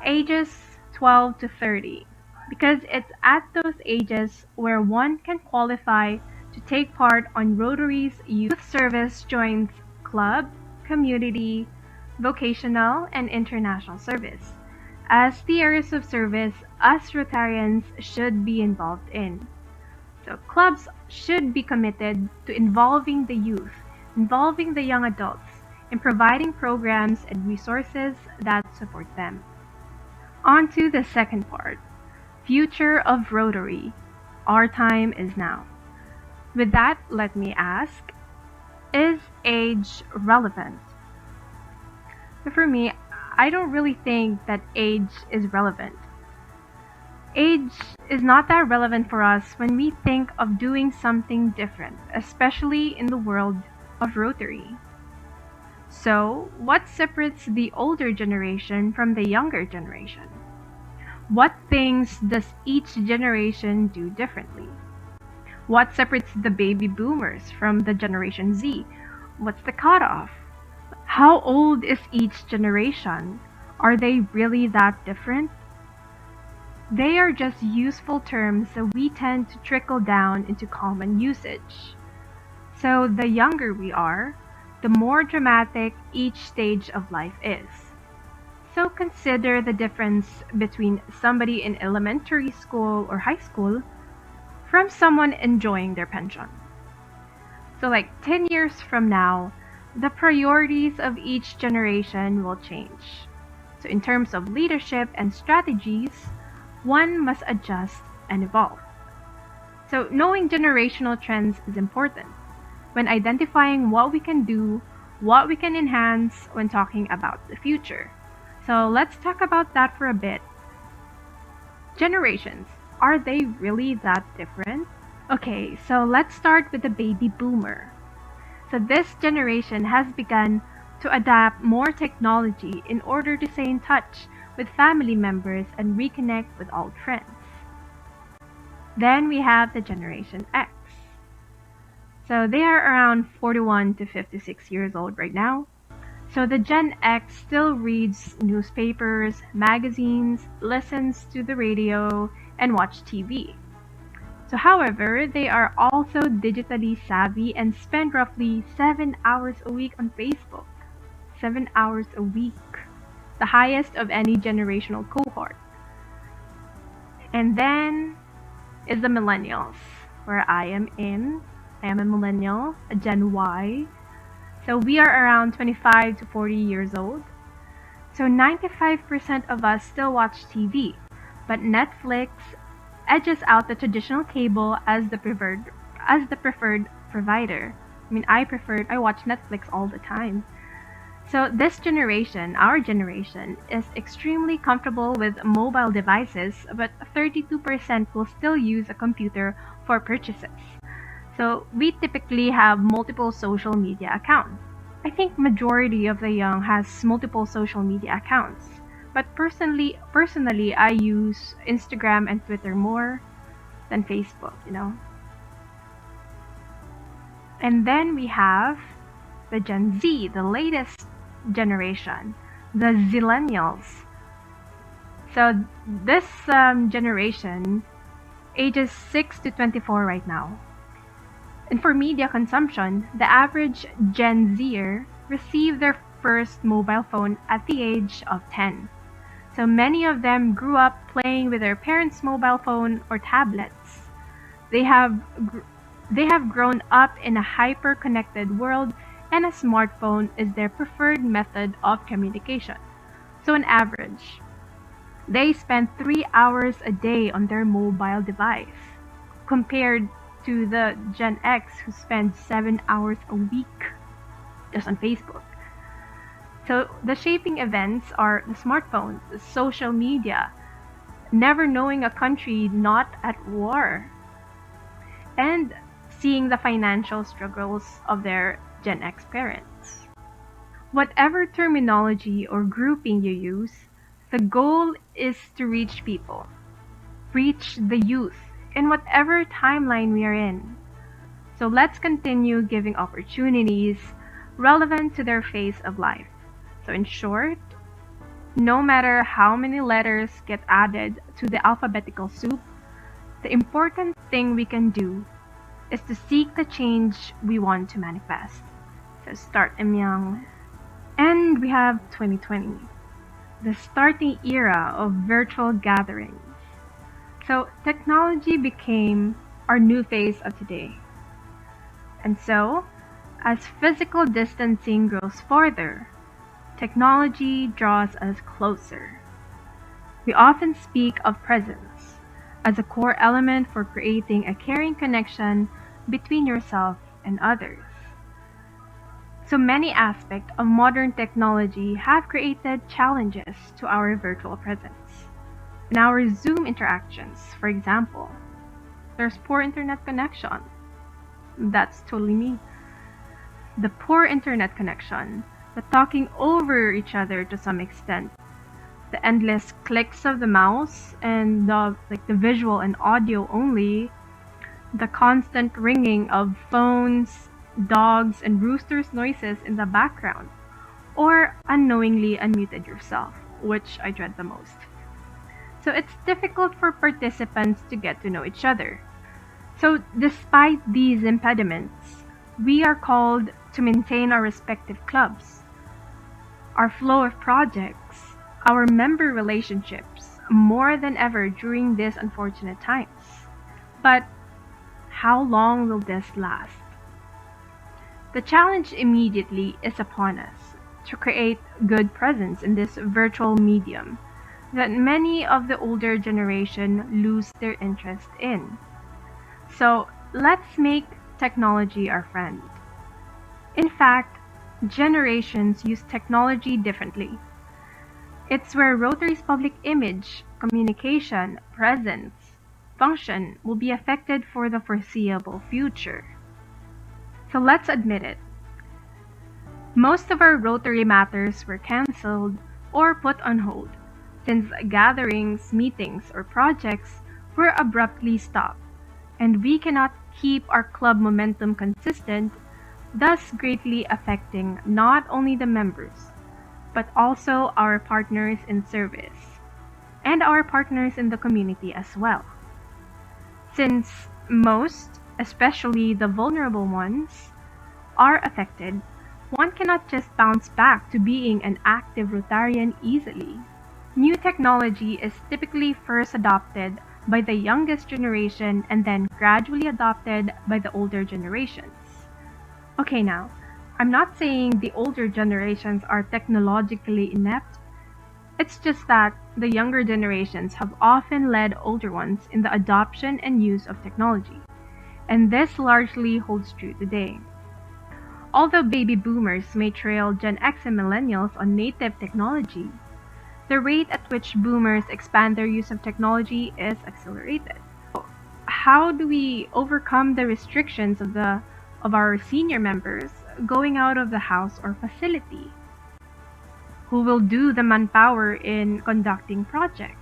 ages 12 to 30 because it's at those ages where one can qualify to take part on Rotary's youth service joins club, community, vocational, and international service, as the areas of service us Rotarians should be involved in. So clubs should be committed to involving the youth, involving the young adults, in providing programs and resources that support them. On to the second part, Future of Rotary. Our time is now. With that, let me ask, is age relevant? So for me, I don't really think that age is relevant. Age is not that relevant for us when we think of doing something different, especially in the world of Rotary. So, what separates the older generation from the younger generation? What things does each generation do differently? What separates the baby boomers from the Generation Z? What's the cutoff? How old is each generation? Are they really that different? They are just useful terms that we tend to trickle down into common usage. So the younger we are, the more dramatic each stage of life is. So consider the difference between somebody in elementary school or high school from someone enjoying their pension. So like 10 years from now, the priorities of each generation will change. So in terms of leadership and strategies, one must adjust and evolve. So knowing generational trends is important when identifying what we can do, what we can enhance when talking about the future. So let's talk about that for a bit. Generations, are they really that different? Okay, so let's start with the baby boomer. So this generation has begun to adapt more technology in order to stay in touch with family members and reconnect with old friends. Then we have the Generation X. So they are around 41 to 56 years old right now. So the Gen X still reads newspapers, magazines, listens to the radio, and watch TV. So however, they are also digitally savvy and spend roughly 7 hours a week on Facebook. 7 hours a week, the highest of any generational cohort. And then is the millennials, where I am in. I am a millennial, a Gen Y. So we are around 25 to 40 years old. So 95% of us still watch TV, but Netflix edges out the traditional cable as the preferred provider. I mean, I watch Netflix all the time. So this generation, our generation, is extremely comfortable with mobile devices, but 32% will still use a computer for purchases. So we typically have multiple social media accounts. I think majority of the young has multiple social media accounts. But personally I use Instagram and Twitter more than Facebook, you know. And then we have the Gen Z, the latest generation, the Zillennials. So this generation ages 6 to 24 right now. And for media consumption, the average Gen Zer received their first mobile phone at the age of 10. So many of them grew up playing with their parents' mobile phone or tablets. They have grown up in a hyper-connected world, and a smartphone is their preferred method of communication. So on average, they spend 3 hours a day on their mobile device, compared to the Gen X who spend 7 hours a week just on Facebook. So the shaping events are the smartphones, the social media, never knowing a country not at war, and seeing the financial struggles of their Gen X parents. Whatever terminology or grouping you use, the goal is to reach people, reach the youth in whatever timeline we are in. So let's continue giving opportunities relevant to their phase of life. So in short, no matter how many letters get added to the alphabetical soup, the important thing we can do is to seek the change we want to manifest. So start them young. And we have 2020, the starting era of virtual gatherings. So technology became our new face of today. And so, as physical distancing grows farther, technology draws us closer. We often speak of presence as a core element for creating a caring connection between yourself and others. So many aspects of modern technology have created challenges to our virtual presence. In our Zoom interactions, for example, there's poor internet connection. That's totally me. The poor internet connection, the talking over each other to some extent, the endless clicks of the mouse and the visual and audio only, the constant ringing of phones, dogs, and roosters' noises in the background, or unknowingly unmuted yourself, which I dread the most. So it's difficult for participants to get to know each other. So despite these impediments, we are called to maintain our respective clubs, our flow of projects, our member relationships more than ever during these unfortunate times. But how long will this last? The challenge immediately is upon us to create good presence in this virtual medium that many of the older generation lose their interest in. So let's make technology our friend. In fact, generations use technology differently. It's where Rotary's public image, communication, presence, function will be affected for the foreseeable future. So let's admit it. Most of our Rotary matters were cancelled or put on hold, since gatherings, meetings, or projects were abruptly stopped, and we cannot keep our club momentum consistent, thus greatly affecting not only the members, but also our partners in service, and our partners in the community as well. Since most, especially the vulnerable ones, are affected, one cannot just bounce back to being an active Rotarian easily. New technology is typically first adopted by the youngest generation and then gradually adopted by the older generations. Okay, now, I'm not saying the older generations are technologically inept. It's just that the younger generations have often led older ones in the adoption and use of technology, and this largely holds true today. Although baby boomers may trail Gen X and millennials on native technology, the rate at which boomers expand their use of technology is accelerated. How do we overcome the restrictions of our senior members going out of the house or facility? Who will do the manpower in conducting projects?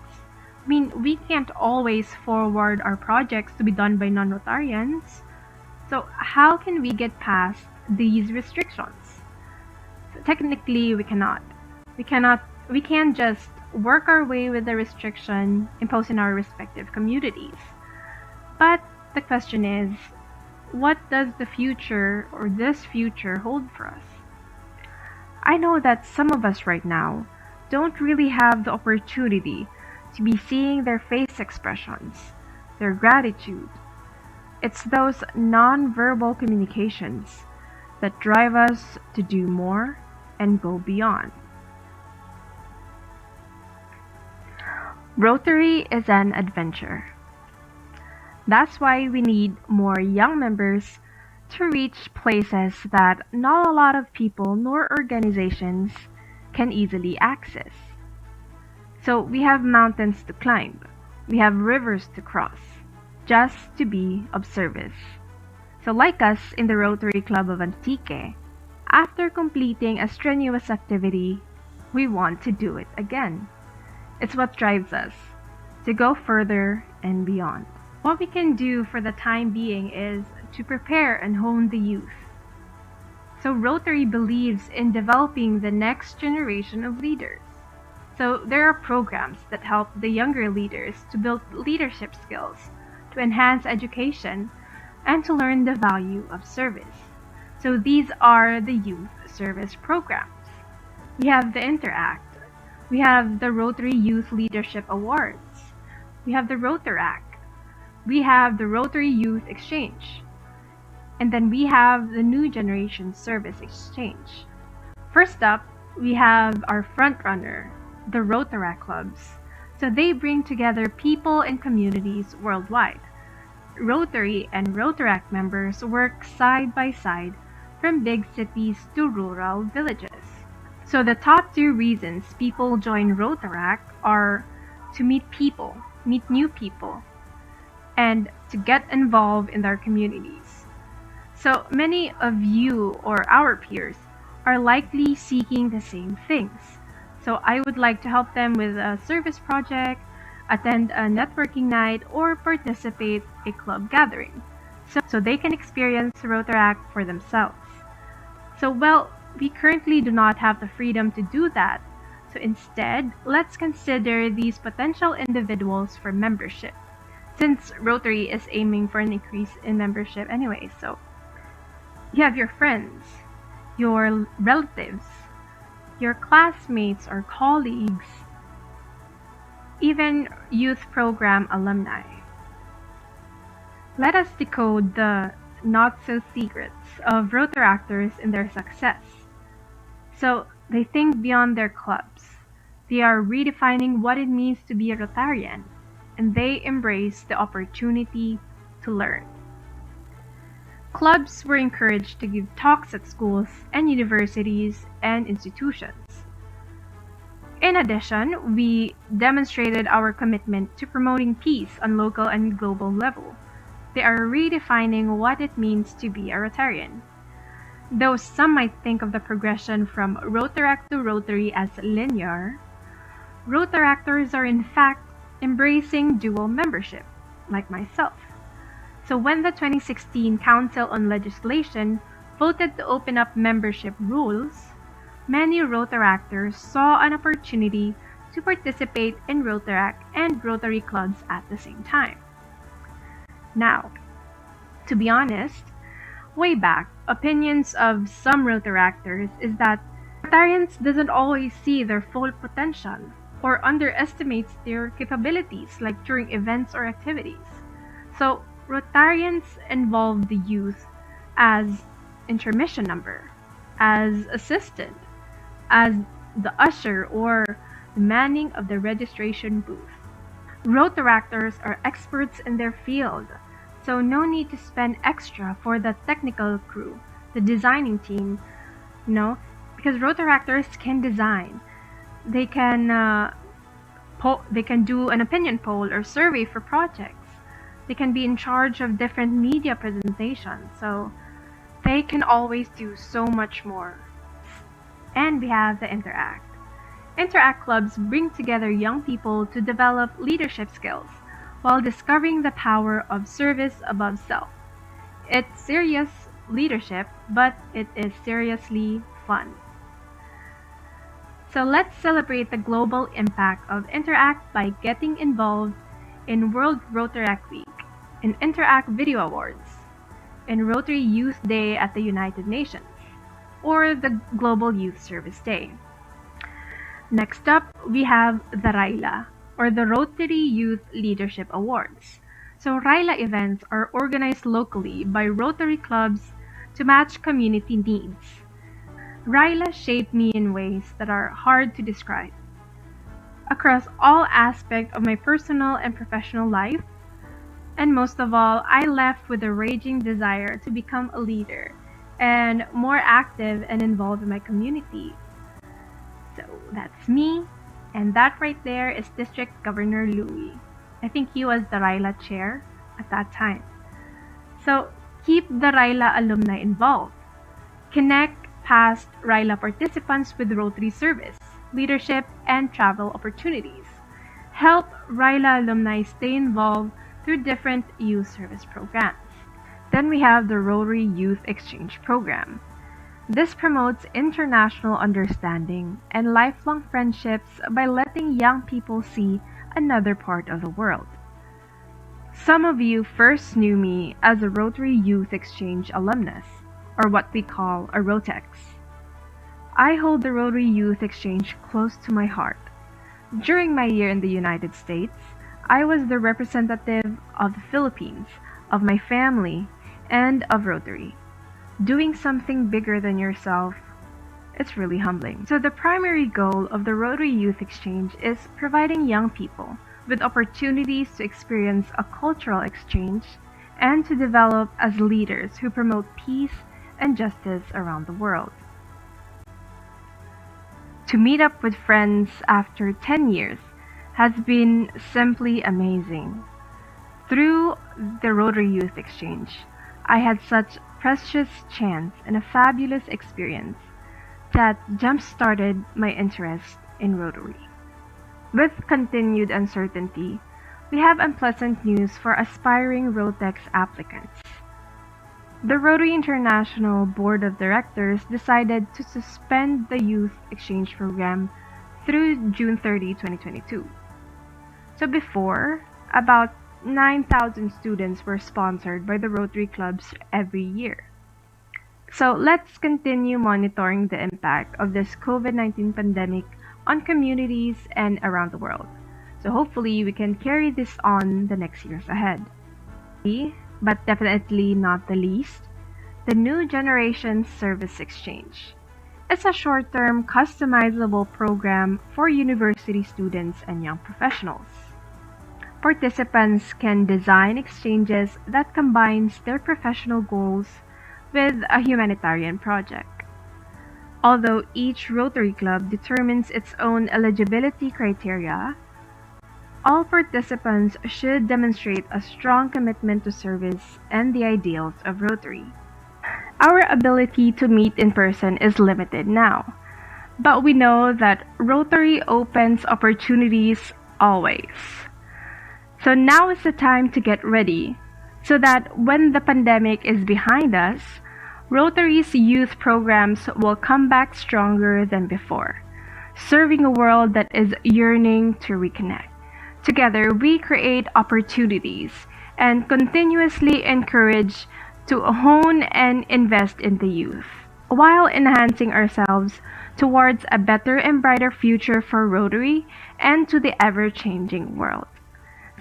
I mean, we can't always forward our projects to be done by non-Rotarians. So how can we get past these restrictions? So technically, we cannot. We can't just work our way with the restriction imposed in our respective communities. But the question is, what does the future or this future hold for us? I know that some of us right now don't really have the opportunity to be seeing their face expressions, their gratitude. It's those non-verbal communications that drive us to do more and go beyond. Rotary is an adventure. That's why we need more young members to reach places that not a lot of people nor organizations can easily access. So we have mountains to climb, we have rivers to cross, just to be of service. So like us in the Rotary Club of Antique, after completing a strenuous activity, we want to do it again. It's what drives us to go further and beyond. What we can do for the time being is to prepare and hone the youth. So Rotary believes in developing the next generation of leaders. So there are programs that help the younger leaders to build leadership skills, to enhance education, and to learn the value of service. So these are the youth service programs. We have the Interact. We have the Rotary Youth Leadership Awards. We have the Rotaract. We have the Rotary Youth Exchange. And then we have the New Generation Service Exchange. First up, we have our front runner, the Rotaract clubs. So they bring together people and communities worldwide. Rotary and Rotaract members work side by side from big cities to rural villages. So the top two reasons people join Rotaract are to meet people, meet new people, and to get involved in their communities. So many of you or our peers are likely seeking the same things. So I would like to help them with a service project, attend a networking night, or participate in a club gathering, so they can experience Rotaract for themselves. So well, we currently do not have the freedom to do that. So instead, let's consider these potential individuals for membership, since Rotary is aiming for an increase in membership anyway. So you have your friends, your relatives, your classmates or colleagues, even youth program alumni. Let us decode the not-so-secrets of Rotaractors and their success. So they think beyond their clubs. They are redefining what it means to be a Rotarian, and they embrace the opportunity to learn. Clubs were encouraged to give talks at schools and universities and institutions. In addition, we demonstrated our commitment to promoting peace on local and global level. They are redefining what it means to be a Rotarian. Though some might think of the progression from Rotaract to Rotary as linear, Rotaractors are in fact embracing dual membership, like myself. So when the 2016 Council on Legislation voted to open up membership rules, many Rotaractors saw an opportunity to participate in Rotaract and Rotary clubs at the same time. Now, to be honest, way back, opinions of some Rotaractors is that Rotarians doesn't always see their full potential or underestimates their capabilities, like during events or activities. So Rotarians involve the youth as intermission number, as assistant, as the usher or the manning of the registration booth. Rotaractors are experts in their field, so no need to spend extra for the technical crew, the designing team, because Rotaractors can design. They can they can do an opinion poll or survey for projects. They can be in charge of different media presentations. So they can always do so much more. And we have the Interact. Interact clubs bring together young people to develop leadership skills while discovering the power of service above self. It's serious leadership, but it is seriously fun. So let's celebrate the global impact of Interact by getting involved in World Rotaract Week, in Interact Video Awards, in Rotary Youth Day at the United Nations, or the Global Youth Service Day. Next up, we have the RAILA, or the Rotary Youth Leadership Awards. So RAILA events are organized locally by Rotary clubs to match community needs. RAILA shaped me in ways that are hard to describe. Across all aspects of my personal and professional life, and most of all, I left with a raging desire to become a leader and more active and involved in my community. So that's me, and that right there is District Governor Louie. I think he was the RAILA chair at that time. So keep the RAILA alumni involved. Connect past RAILA participants with Rotary service, leadership, and travel opportunities. Help RAILA alumni stay involved through different youth service programs. Then we have the Rotary Youth Exchange Program. This promotes international understanding and lifelong friendships by letting young people see another part of the world. Some of you first knew me as a Rotary Youth Exchange alumnus, or what we call a Rotex. I hold the Rotary Youth Exchange close to my heart. During my year in the United States, I was the representative of the Philippines, of my family, and of Rotary. Doing something bigger than yourself, it's really humbling. So the primary goal of the Rotary Youth Exchange is providing young people with opportunities to experience a cultural exchange and to develop as leaders who promote peace and justice around the world. To meet up with friends after 10 years has been simply amazing. Through the Rotary Youth Exchange, I had such precious chance and a fabulous experience that jump-started my interest in Rotary. With continued uncertainty, we have unpleasant news for aspiring Rotex applicants. The Rotary International Board of Directors decided to suspend the Youth Exchange Program through June 30, 2022. So before, about 9,000 students were sponsored by the Rotary clubs every year. So let's continue monitoring the impact of this COVID-19 pandemic on communities and around the world. So hopefully we can carry this on the next years ahead. But definitely not the least, the New Generation Service Exchange. It's a short-term customizable program for university students and young professionals. Participants can design exchanges that combines their professional goals with a humanitarian project. Although each Rotary Club determines its own eligibility criteria, all participants should demonstrate a strong commitment to service and the ideals of Rotary. Our ability to meet in person is limited now, but we know that Rotary opens opportunities always. So now is the time to get ready, so that when the pandemic is behind us, Rotary's youth programs will come back stronger than before, serving a world that is yearning to reconnect. Together, we create opportunities and continuously encourage to hone and invest in the youth, while enhancing ourselves towards a better and brighter future for Rotary and to the ever-changing world.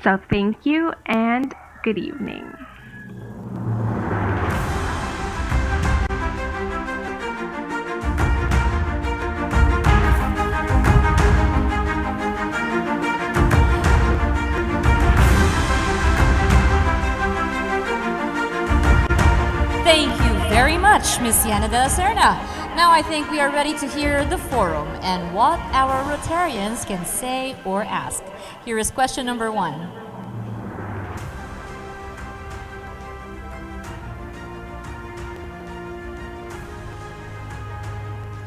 So thank you and good evening. Thank you very much, much, Miss Yana de la Serna. Now I think we are ready to hear the forum and what our Rotarians can say or ask. Here is question number 1.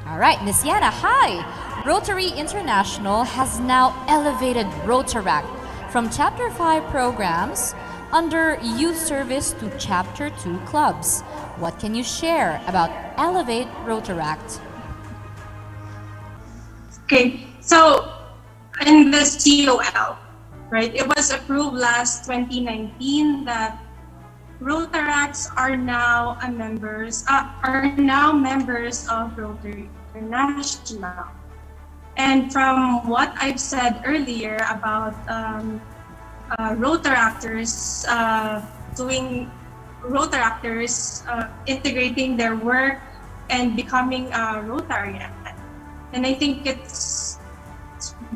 All right, Miss Yana, hi! Rotary International has now elevated Rotaract from Chapter 5 programs under youth service to Chapter 2 clubs. What can you share about Elevate Rotaract? Okay, so in the COL, right, it was approved last 2019 that Rotaracts are now members of Rotary International. And from what I've said earlier about Rotaractors integrating their work and becoming a Rotarian. And I think it's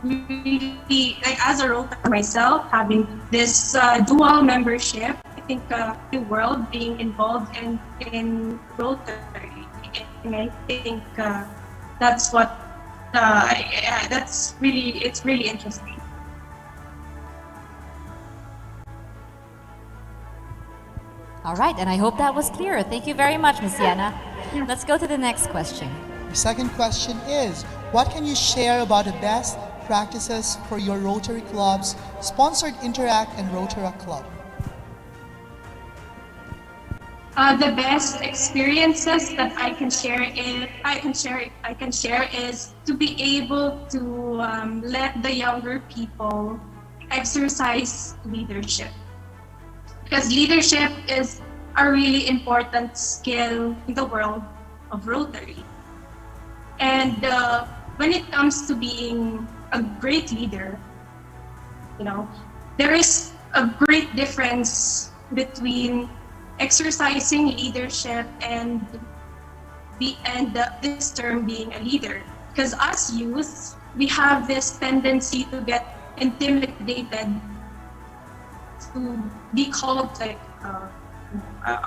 really, like, as a Rotary myself, having this dual membership, I think the world being involved in Rotary, and I think that's what it's really interesting. All right, and I hope that was clear. Thank you very much, Ms. Yana. Let's go to the next question. The second question is, what can you share about the best practices for your Rotary clubs, sponsored Interact and Rotaract Club? The best experiences that I can share is to be able to let the younger people exercise leadership, because leadership is a really important skill in the world of Rotary. And when it comes to being a great leader, there is a great difference between exercising leadership and this term being a leader. Because as youth, we have this tendency to get intimidated to be called like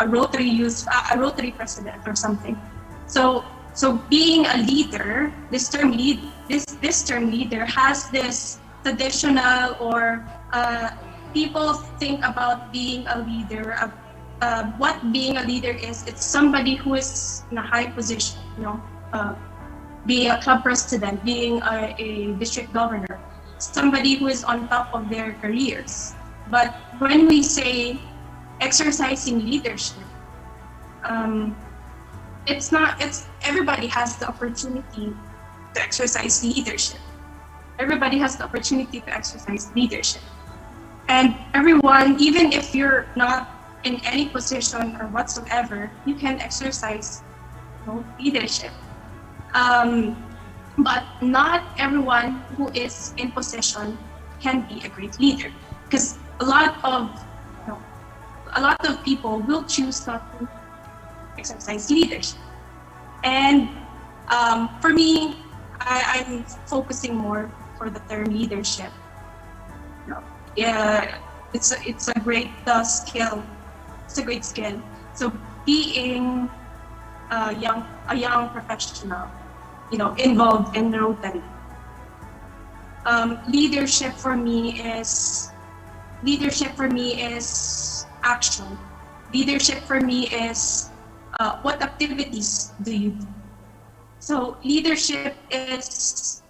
a Rotary president or something. So being a leader, this term leader has this traditional, or people think about being a leader. What being a leader is, it's somebody who is in a high position, being a club president, being a district governor, somebody who is on top of their careers. But when we say exercising leadership, everybody has the opportunity to exercise leadership. Everybody has the opportunity to exercise leadership. And everyone, even if you're not in any position or whatsoever, you can exercise leadership. But not everyone who is in position can be a great leader, because a lot of people will choose not to exercise leadership. And for me, I'm focusing more for the term leadership. It's a great skill. It's a great skill. So being a young professional, involved in Rotary. Leadership for me is action. Leadership for me is what activities do you do? So leadership is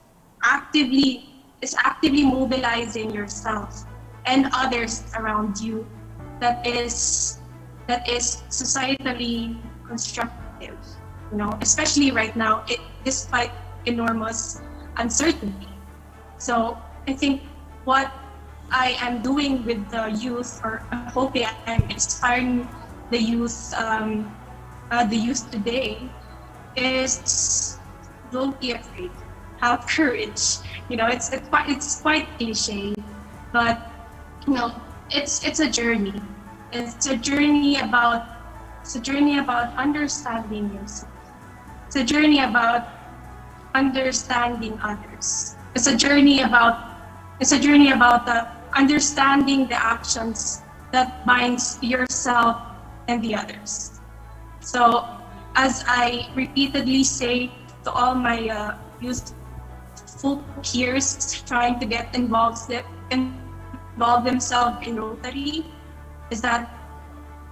actively mobilizing yourself and others around you that is societally constructive, especially right now, despite enormous uncertainty. So I think what I am doing with the youth, or hoping I'm inspiring the youth today, is don't be afraid, have courage. It's quite cliche, but it's a journey. It's a journey about understanding yourself. It's a journey about understanding others. It's a journey about understanding the actions that binds yourself and the others. So as I repeatedly say to all my youthful peers trying to get involved themselves in Rotary, is that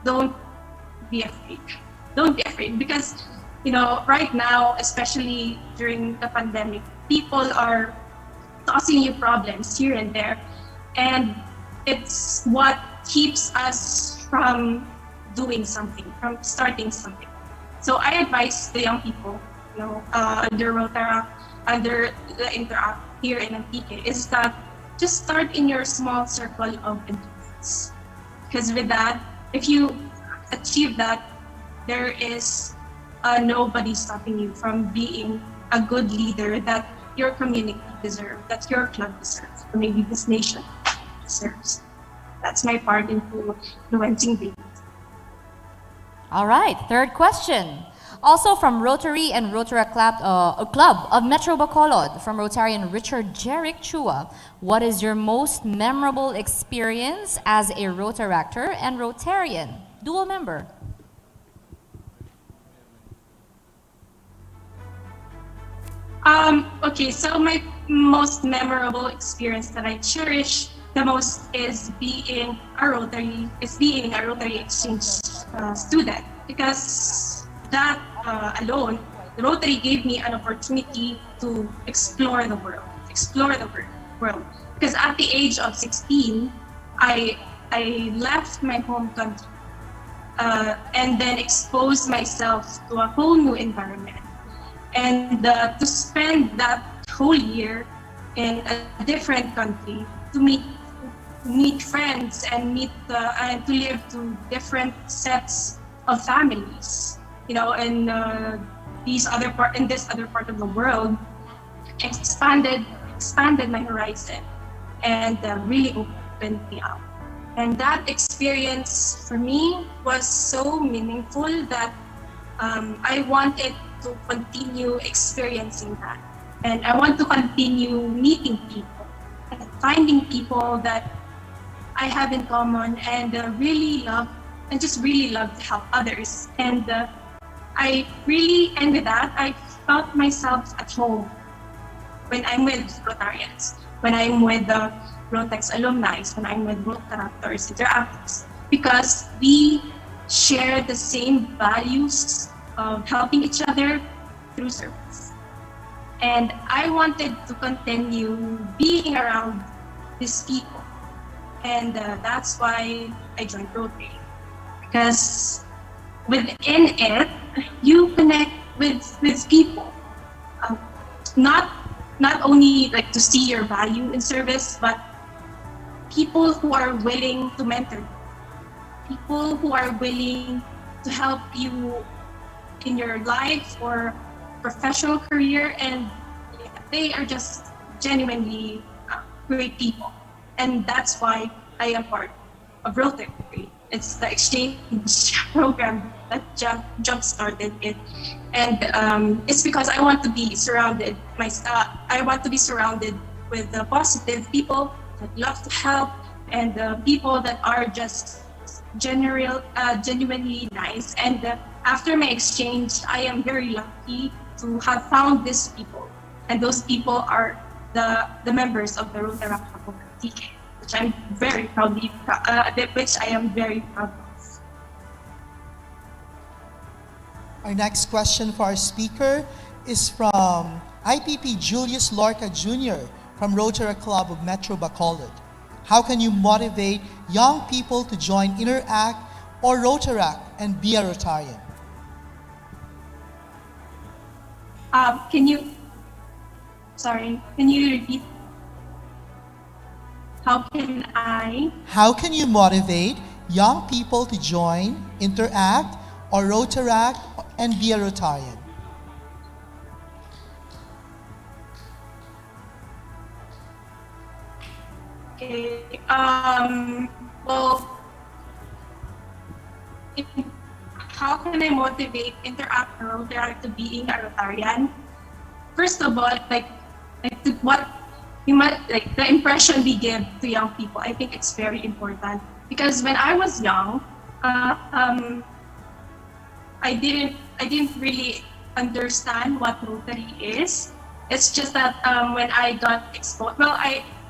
don't be afraid. Don't be afraid, because right now, especially during the pandemic, people are tossing you problems here and there, and it's what keeps us from doing something, from starting something. So I advise the young people, under Rotary, under the Interact here in Antique, is that just start in your small circle of influence. Because with that, if you achieve that, there is nobody stopping you from being a good leader that your community deserves, that your club deserves, or maybe this nation deserves. That's my part in influencing the youth. All right, third question. Also from Rotary and Rotary Club of Metro Bacolod, from Rotarian Richard Jerick Chua. What is your most memorable experience as a Rotaractor and Rotarian, dual member? Okay, so my most memorable experience that I cherish the most is being a Rotary exchange student, because that alone, the Rotary gave me an opportunity to explore the world. Because at the age of 16, I left my home country and then exposed myself to a whole new environment. And to spend that whole year in a different country, to meet friends and to live to different sets of families, in this other part of the world, expanded my horizon and really opened me up. And that experience for me was so meaningful that I wanted to continue experiencing that. And I want to continue meeting people and finding people that I have in common and really love to help others. And with that, I felt myself at home when I'm with Rotarians, when I'm with the Rotex alumni, when I'm with Rotaractors, Interactors, because we share the same values of helping each other through service. And I wanted to continue being around these people. And that's why I joined Rotary. Because within it, you connect with people. Not only like to see your value in service, but people who are willing to mentor you. People who are willing to help you in your life or professional career, and they are just genuinely great people. And that's why I am part of Rotary. It's the exchange program that jump-started it. And it's because I want to be surrounded with the positive people that love to help, and people that are just genuinely nice. And after my exchange, I am very lucky to have found these people, and those people are the members of the Rotary Club of Antique, which I am very proud of. Our next question for our speaker is from IPP Julius Lorca Jr. from Rotary Club of Metro Bacolod. How can you motivate young people to join Interact or Rotaract and be a Rotarian? Can you repeat? How can you motivate young people to join Interact or Rotaract and be a Rotarian? Okay. Well, how can I motivate Interact or Rotaract to being a Rotarian? First of all, the impression we give to young people, I think it's very important. Because when I was young, I didn't I didn't really understand what Rotary is. It's just that when I got exposed, well,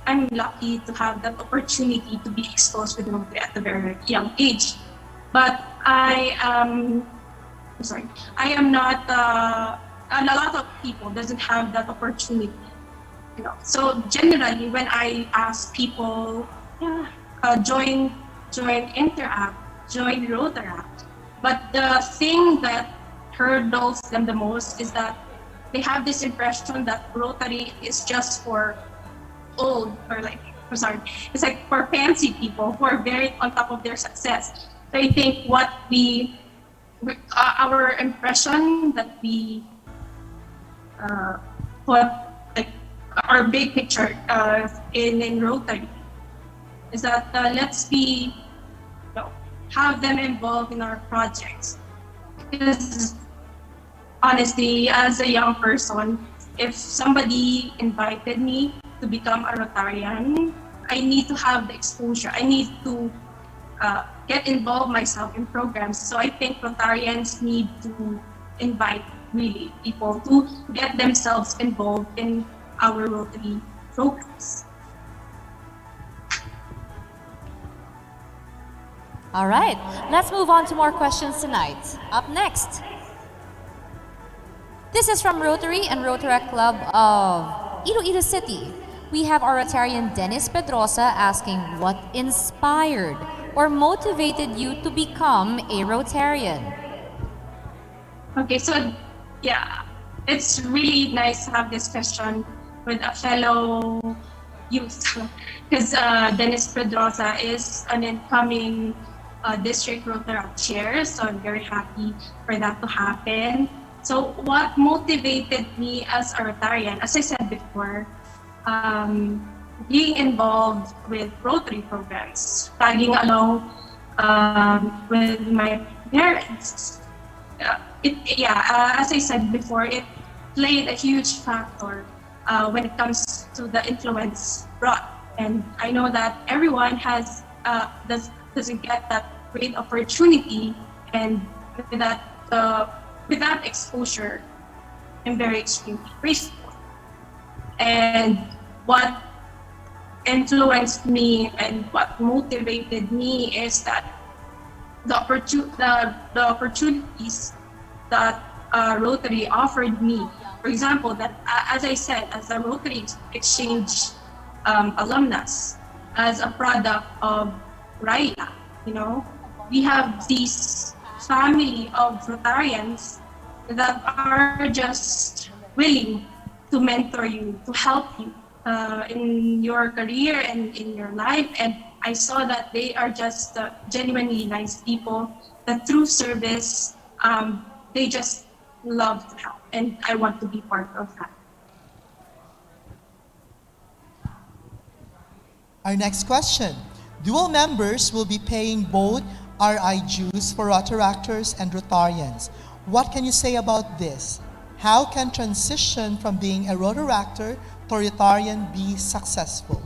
I'm lucky to have that opportunity to be exposed with Rotary at a very young age. But I'm sorry, I am not, and a lot of people doesn't have that opportunity. You know, so generally when I ask people, yeah, join Interact, join Rotaract, but the thing that hurdles them the most is that they have this impression that Rotary is just for old, or like, I'm sorry, it's like for fancy people who are very on top of their success. So I think what our impression that we put, like our big picture in Rotary is that let's be, have them involved in our projects. Because honestly, as a young person, if somebody invited me to become a Rotarian, I need to have the exposure. I need to get involved myself in programs. So I think Rotarians need to invite really people to get themselves involved in our Rotary programs. All right, let's move on to more questions tonight. Up next, this is from Rotary and Rotaract Club of Iloilo City. We have our Rotarian Dennis Pedrosa asking what inspired or motivated you to become a Rotarian? Okay, so yeah, it's really nice to have this question with a fellow youth because Dennis Pedrosa is an incoming district Rotaract chair, so I'm very happy for that to happen. So what motivated me as a Rotarian, as I said before, being involved with Rotary programs, tagging along with my parents. As I said before, it played a huge factor when it comes to the influence brought. And I know that everyone doesn't get that great opportunity, and with that exposure, I'm very extremely grateful. And what influenced me and what motivated me is that the opportunities that Rotary offered me. For example, that as I said, as a Rotary Exchange alumnus, as a product of RILA, we have this family of Rotarians that are just willing to mentor you, to help you in your career and in your life. And I saw that they are just genuinely nice people, that through service, they just love to help. And I want to be part of that. Our next question. Dual members will be paying both RI dues for Rotaractors and Rotarians. What can you say about this? How can transition from being a Rotaractor to Rotarian be successful?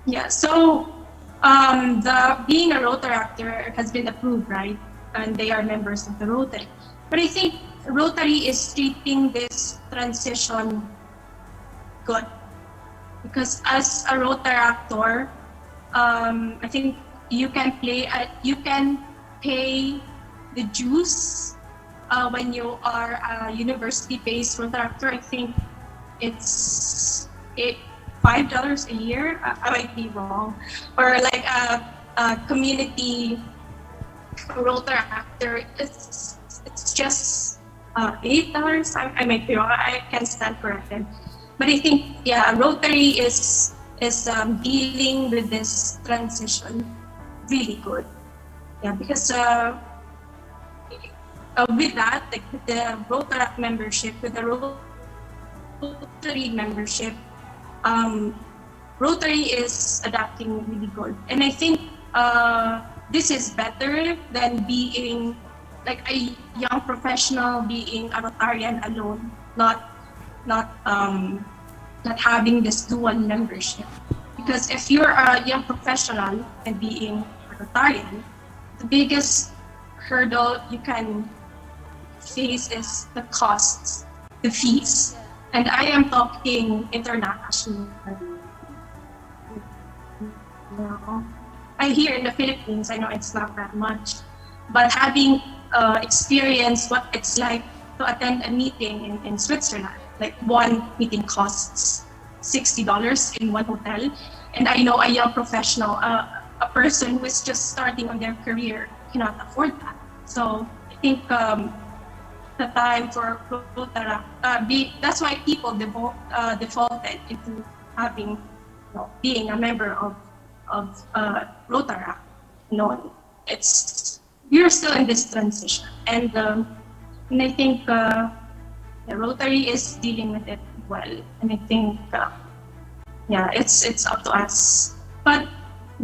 Yeah, so being a Rotaractor has been approved, right? And they are members of the Rotary. But I think Rotary is treating this transition good. Because as a Rotaractor, I think you can pay the dues when you are a university-based Rotaractor. I think it's $5 a year. I might be wrong. Or like a community Rotaractor, it's just $8. I might be wrong. I can stand corrected. But I think, yeah, Rotary is dealing with this transition really good. Yeah, because with that, like with the Rotaract membership, with the Rotary membership, Rotary is adapting really good. And I think this is better than being like a young professional, being a Rotarian alone, not having this dual membership. Because if you're a young professional and being a Rotarian, the biggest hurdle you can face is the costs, the fees. And I am talking international. I hear in the Philippines, I know it's not that much, but having experienced what it's like to attend a meeting in Switzerland, like one meeting costs $60 in one hotel. And I know a young professional, a person who is just starting on their career cannot afford that. So I think the time for Rotary, that's why people defaulted into having, being a member of Rotary. We're still in this transition, and I think Rotary is dealing with it well, and I think it's up to us. But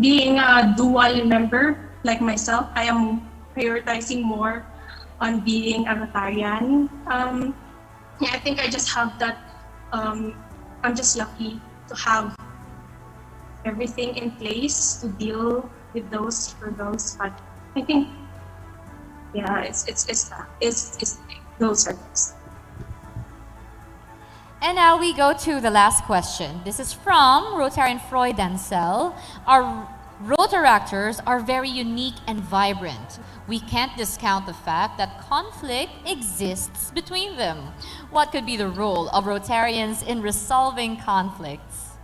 being a dual member like myself, I am prioritizing more on being a Rotarian. I think I just have that. I'm just lucky to have everything in place to deal with those hurdles. But I think, it's those hurdles. And now we go to the last question. This is from Rotarian Freud Dancel. Our Rotaractors are very unique and vibrant. We can't discount the fact that conflict exists between them. What could be the role of Rotarians in resolving conflicts?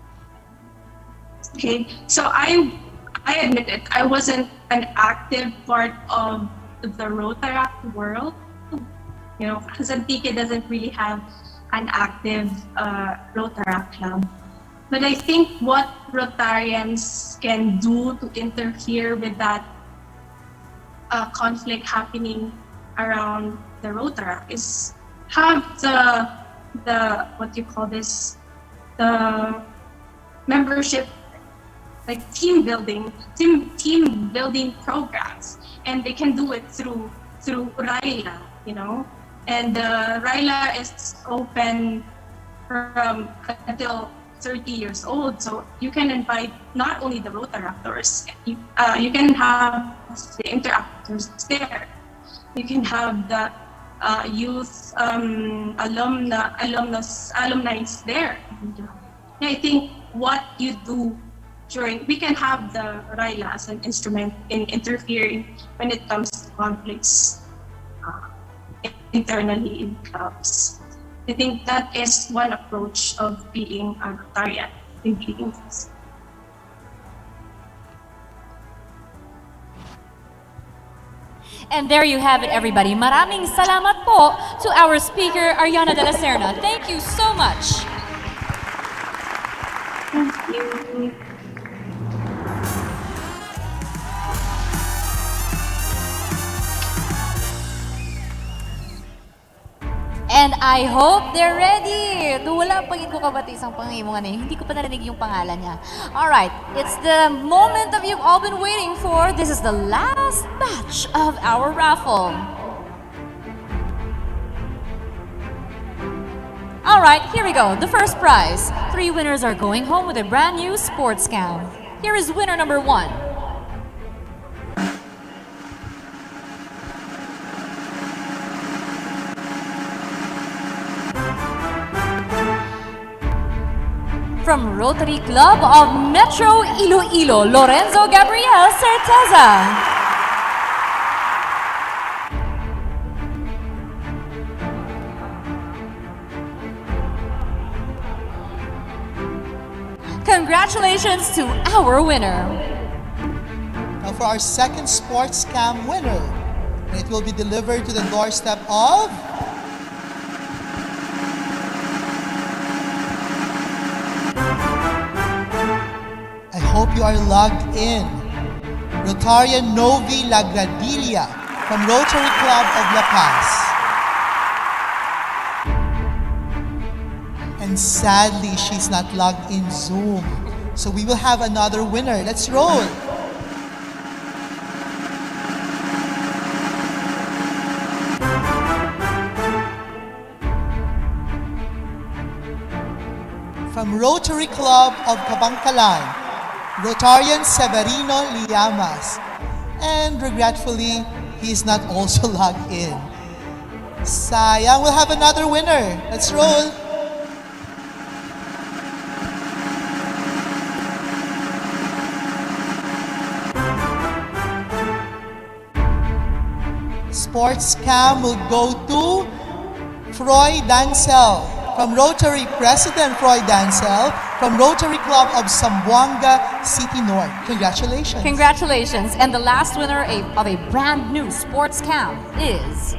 Okay, so I admit it, I wasn't an active part of the Rotaract world. Because Antique doesn't really have an active Rotaract club. But I think what Rotarians can do to interfere with that conflict happening around the Rotaract is have the what you call this, the membership, like team building programs, and they can do it through RILA, and RILA is open from until 30 years old, so you can invite not only the Rotaractors, you can have the interactors there, you can have the youth alumni there. I think what you do we can have the RILA as an instrument in interfering when it comes to conflicts internally in clubs. I think that is one approach of being a Rotarian in being this. And there you have it, everybody. Maraming salamat po to our speaker, Ariana de la Serna. Thank you so much. Thank you. And I hope they're ready. Wala pa ko kabati isang pangimongan eh. Hindi ko pa narinig yung pangalan niya. Alright, it's the moment that you've all been waiting for. This is the last batch of our raffle. Alright, here we go. The first prize. 3 winners are going home with a brand new sports gown. Here is winner number 1. From Rotary Club of Metro Iloilo, Lorenzo Gabriel Certeza. Congratulations to our winner. Now for our second sports cam winner, it will be delivered to the doorstep of hope you are logged in. Rotarian Novi Lagradilla from Rotary Club of La Paz. And sadly, she's not logged in Zoom. So we will have another winner. Let's roll. From Rotary Club of Kabangkalan, Rotarian Severino Liamas, and regretfully, he is not also logged in. Sayang, we'll have another winner. Let's roll. Sports cam will go to Froy Dancel from Rotary President Froy Dancel from Rotary Club of Zamboanga City North. Congratulations. Congratulations. And the last winner of a brand new sports cam is...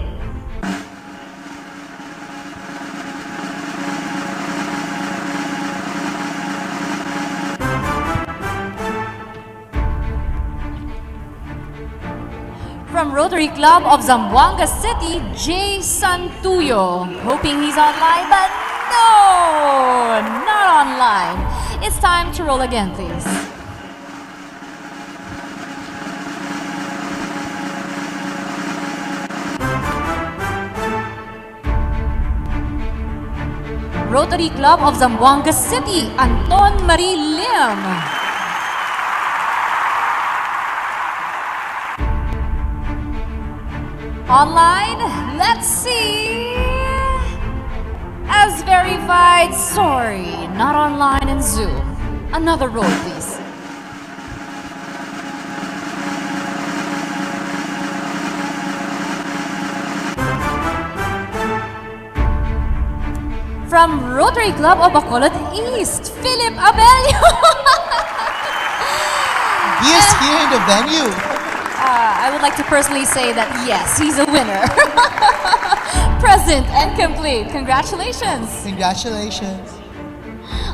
from Rotary Club of Zamboanga City, Jay Santuyo. Hoping he's online, but no, not online. It's time to roll again, please. Rotary Club of Zamboanga City, Anton Marie Lim. Online, let's see. As verified, sorry, not online in Zoom. Another roll, please. From Rotary Club of Bacolod East, Philip Abelio. He is here in the venue. I would like to personally say that yes, he's a winner. Present and complete. Congratulations. Congratulations.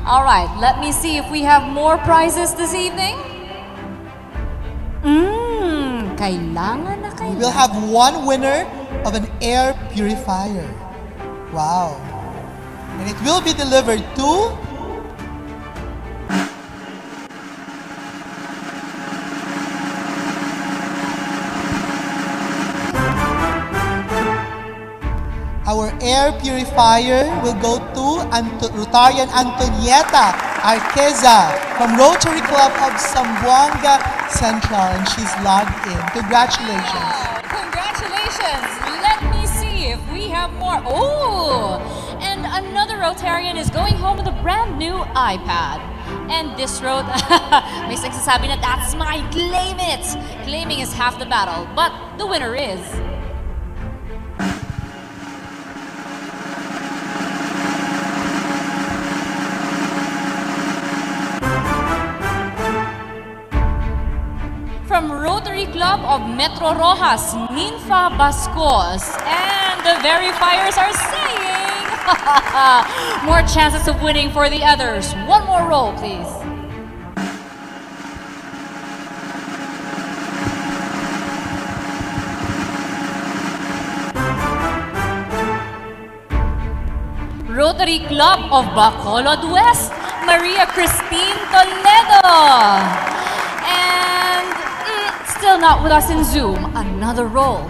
All right, let me see if we have more prizes this evening. Kailangan na kailangan. We'll have one winner of an air purifier. Wow. And it will be delivered to our air purifier will go to Rotarian Antonieta Arqueza from Rotary Club of Zamboanga Central, and she's logged in. Congratulations. Congratulations. Let me see if we have more. Oh, and another Rotarian is going home with a brand new iPad. And this road, may nagsasabi na that's mine, claim it. Claiming is half the battle, but the winner is... from Rotary Club of Metro Rojas, Ninfa Bascos. And the verifiers are saying more chances of winning for the others. One more roll, please. Rotary Club of Bacolod West, Maria Christine Toledo. Still not with us in Zoom. Another roll.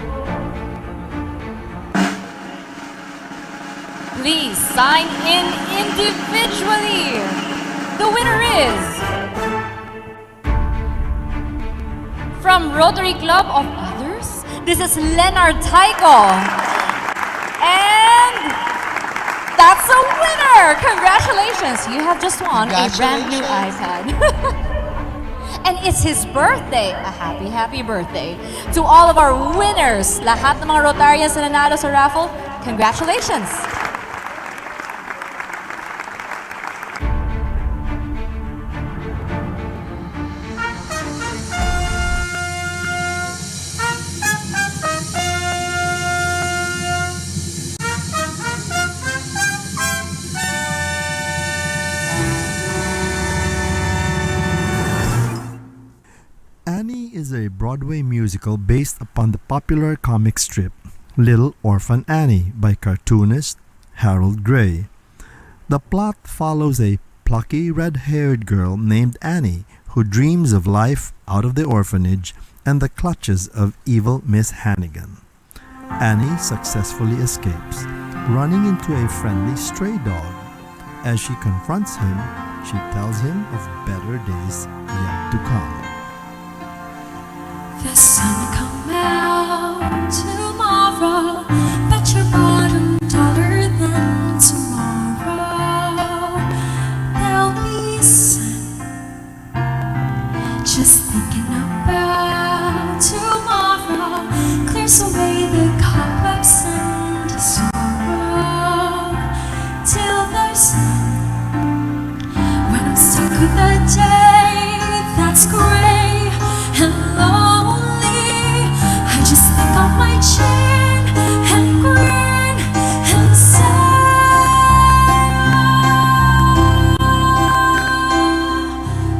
Please sign in individually. The winner is from Rotary Club of Others. This is Leonard Tyco. And that's a winner. Congratulations. You have just won a brand new iPad. And it's his birthday. A happy, happy birthday. To all of our winners, lahat ng mga Rotarians na nanalo sa raffle, congratulations! Is a Broadway musical based upon the popular comic strip Little Orphan Annie by cartoonist Harold Gray. The plot follows a plucky red-haired girl named Annie who dreams of life out of the orphanage and the clutches of evil Miss Hannigan. Annie successfully escapes, running into a friendly stray dog. As she confronts him, she tells him of better days yet to come. The sun come out tomorrow, but your body Just thinking about tomorrow clears away the cobwebs and sorrow. Till there's when I'm stuck with a day that's gray and lonely, I just think of my chin and grin and say,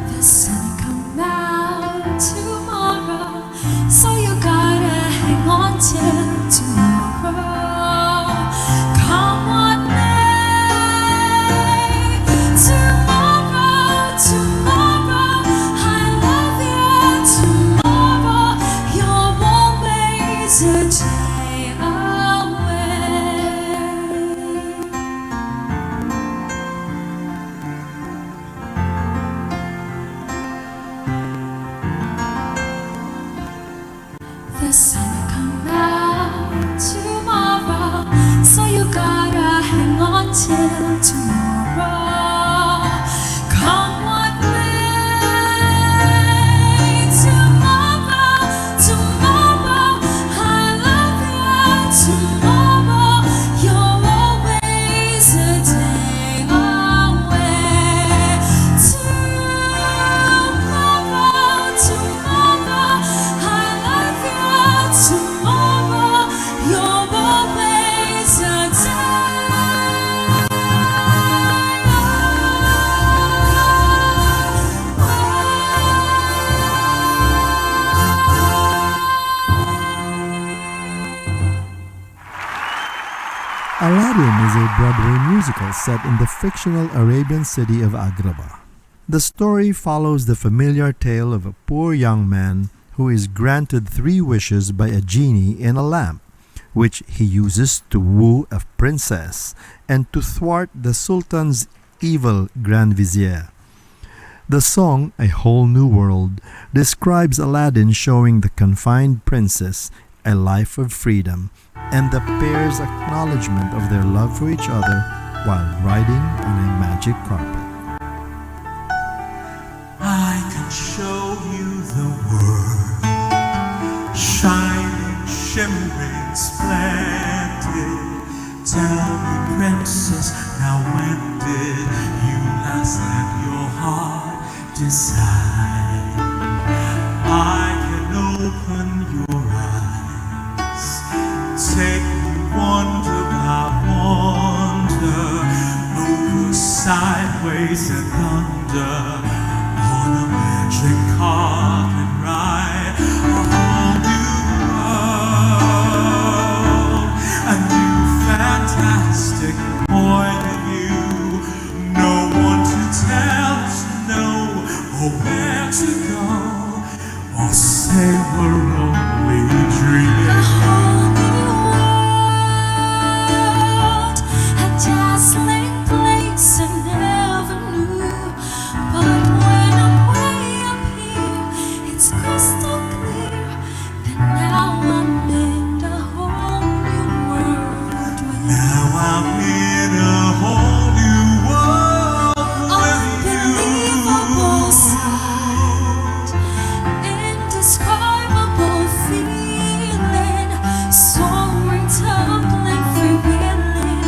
the sun come out tomorrow, so you gotta hang on till tomorrow. Come what may, tomorrow, tomorrow, I love you. Tomorrow, you're always a day away. The sun come out tomorrow, so you gotta hang on till tomorrow. Come what may, tomorrow, tomorrow, I love you. Tomorrow, you're always a day away. Tomorrow, tomorrow, I love you. Tomorrow, you're always a Aladdin is a Broadway musical set in the fictional Arabian city of Agrabah. The story follows the familiar tale of a poor young man who is granted 3 wishes by a genie in a lamp, which he uses to woo a princess and to thwart the sultan's evil grand vizier. The song, A Whole New World, describes Aladdin showing the confined princess a life of freedom and the pair's acknowledgement of their love for each other while riding on a magic carpet. I can show you the world, shining, shimmering, splendid. Tell me, princess, now when did you last let your heart decide? I can open your eyes, take you wonder by wonder, over, sideways and under, on a magic carpet ride, a whole new world, a new fantastic point of view. No one to tell us no, or where to go, or say we're only dreaming. A whole new world, a dazzling place I never knew. But when I'm way up here, it's crystal clear that now I'm in a whole new world with you. Now I'm in a whole new world with Unbelievable sight, indescribable feeling, soaring, tumbling, freewheeling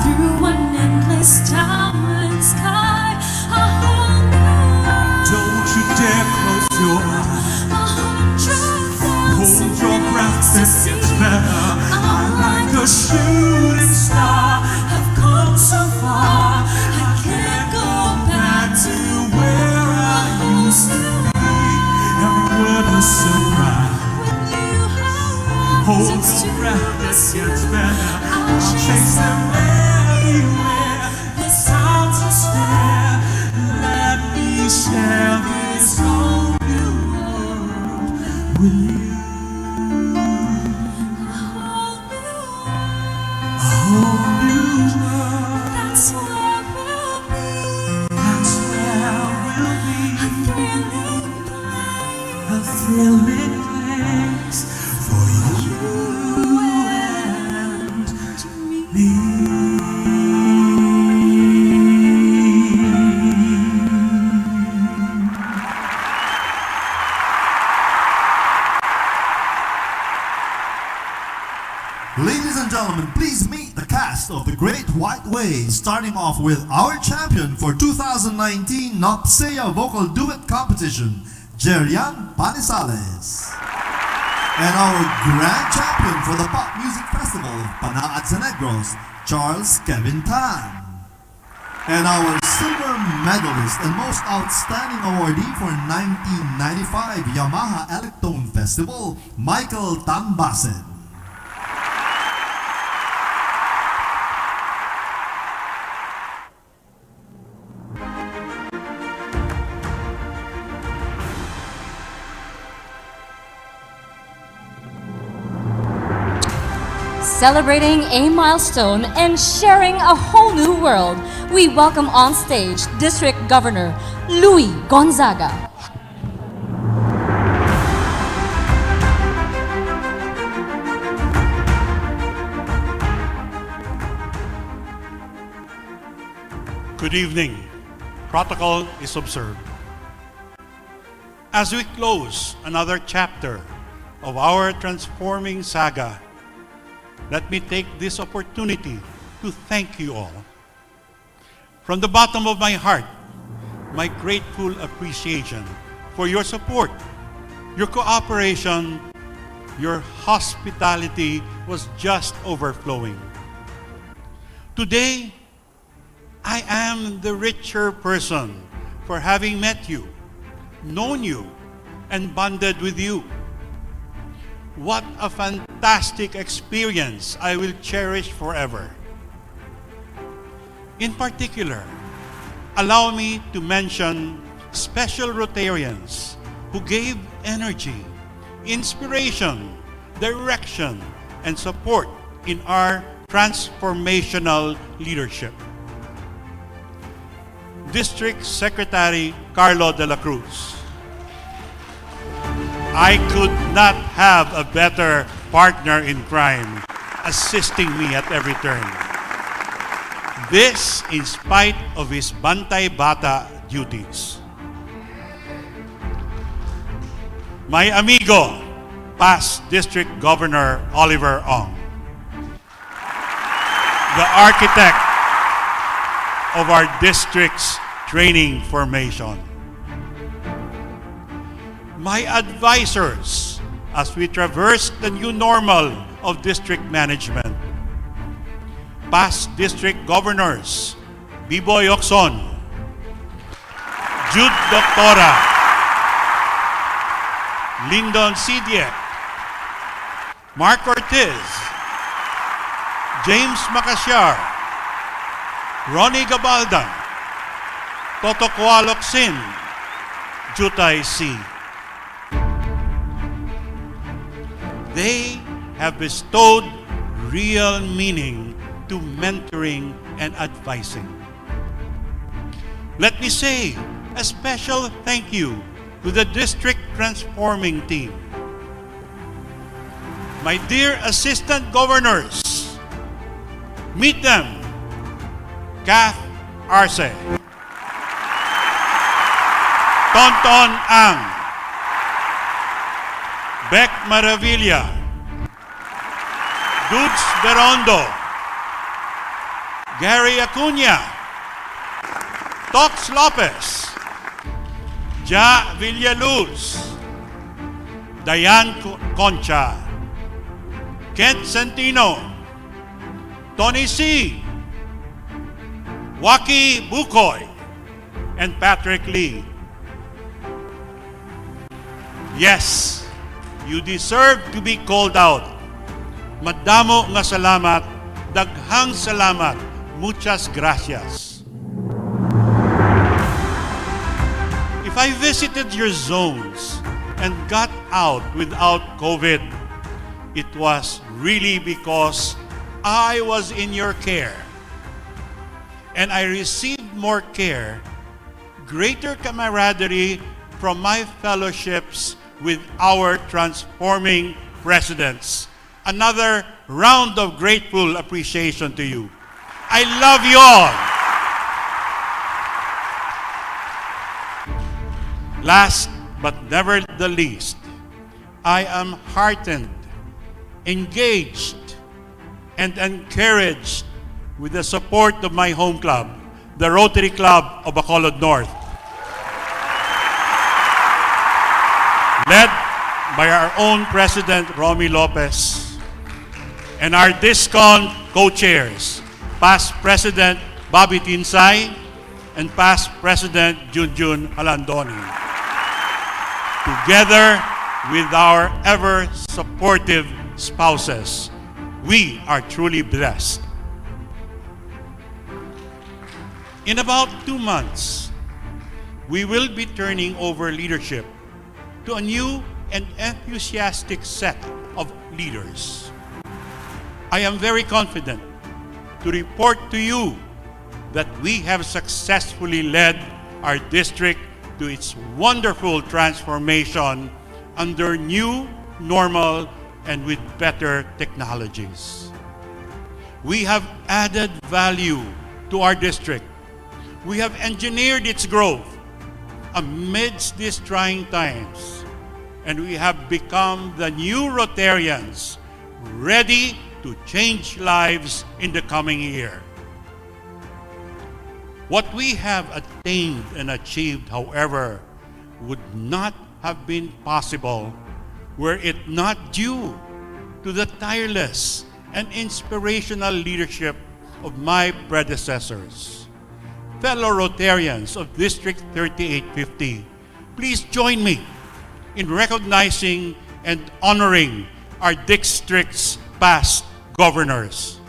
through an endless diamond sky. A whole new world, Don't you dare close your eyes. 100,000 Hold your breath, to it see. gets better. I'm Like a shooting star, I've come so far, I can't go back to where I used to be. every word is so right. When you Hold have your breath, it gets better. I'll chase them anywhere. It's time to stare. Let me share this whole new world with you. A whole new world. That's where we'll be. That's where we'll be. A thrilling place. A thrilling place for you and me. Ladies and gentlemen, please meet the cast of The Great White Way, starting off with our champion for 2019 Nopsea Vocal Duet Competition, Jerian Panisales. And our grand champion for the Pop Music Festival of Panaa at Negros, Charles Kevin Tan. And our silver medalist and most outstanding awardee for 1995 Yamaha Electone Festival, Michael Tambasen. Celebrating a milestone and sharing a whole new world, we welcome on stage District Governor Louis Gonzaga. Good evening. Protocol is observed. As we close another chapter of our transforming saga, let me take this opportunity to thank you all. From the bottom of my heart, my grateful appreciation for your support, your cooperation, your hospitality was just overflowing. Today, I am the richer person for having met you, known you, and bonded with you. What a fantastic experience I will cherish forever. In particular, allow me to mention special Rotarians who gave energy, inspiration, direction, and support in our transformational leadership. District Secretary Carlo de la Cruz. I could not have a better partner in crime, assisting me at every turn. This in spite of his Bantay Bata duties. My amigo, past District Governor Oliver Ong, the architect of our district's training formation. My advisors as we traverse the new normal of district management. Past district governors, Biboy Ocson, Jude Doctora, Lyndon Sidiek, Mark Ortiz, James Macasyar, Ronnie Gabaldan, Toto Coalocsin, Jutay C. They have bestowed real meaning to mentoring and advising. Let me say a special thank you to the district transforming team. My dear assistant governors, meet them. Kath Arce, Tonton Ang, Beck Maravilla, Dudes Berondo, Gary Acuña, Tox Lopez, Ja Villaluz, Diane Concha, Kent Santino, Tony C., Waki Bukoy, and Patrick Lee. Yes, you deserve to be called out. Madamo nga salamat, daghang salamat, muchas gracias. If I visited your zones and got out without COVID, it was really because I was in your care. And I received more care, greater camaraderie from my fellowships with our transforming presidents. Another round of grateful appreciation to you. I love you all. Last but never the least, I am heartened, engaged, and encouraged with the support of my home club, the Rotary Club of Bacolod North, led by our own President, Romy Lopez, and our DISCON co-chairs, past President Bobby Tinsay and past President Junjun Halandoni. Together with our ever-supportive spouses, we are truly blessed. In about 2 months, we will be turning over leadership to a new and enthusiastic set of leaders. I am very confident to report to you that we have successfully led our district to its wonderful transformation under new, normal, and with better technologies. We have added value to our district. We have engineered its growth amidst these trying times, and we have become the new Rotarians, ready to change lives in the coming year. What we have attained and achieved, however, would not have been possible were it not due to the tireless and inspirational leadership of my predecessors. Fellow Rotarians of District 3850, please join me in recognizing and honoring our district's past governors.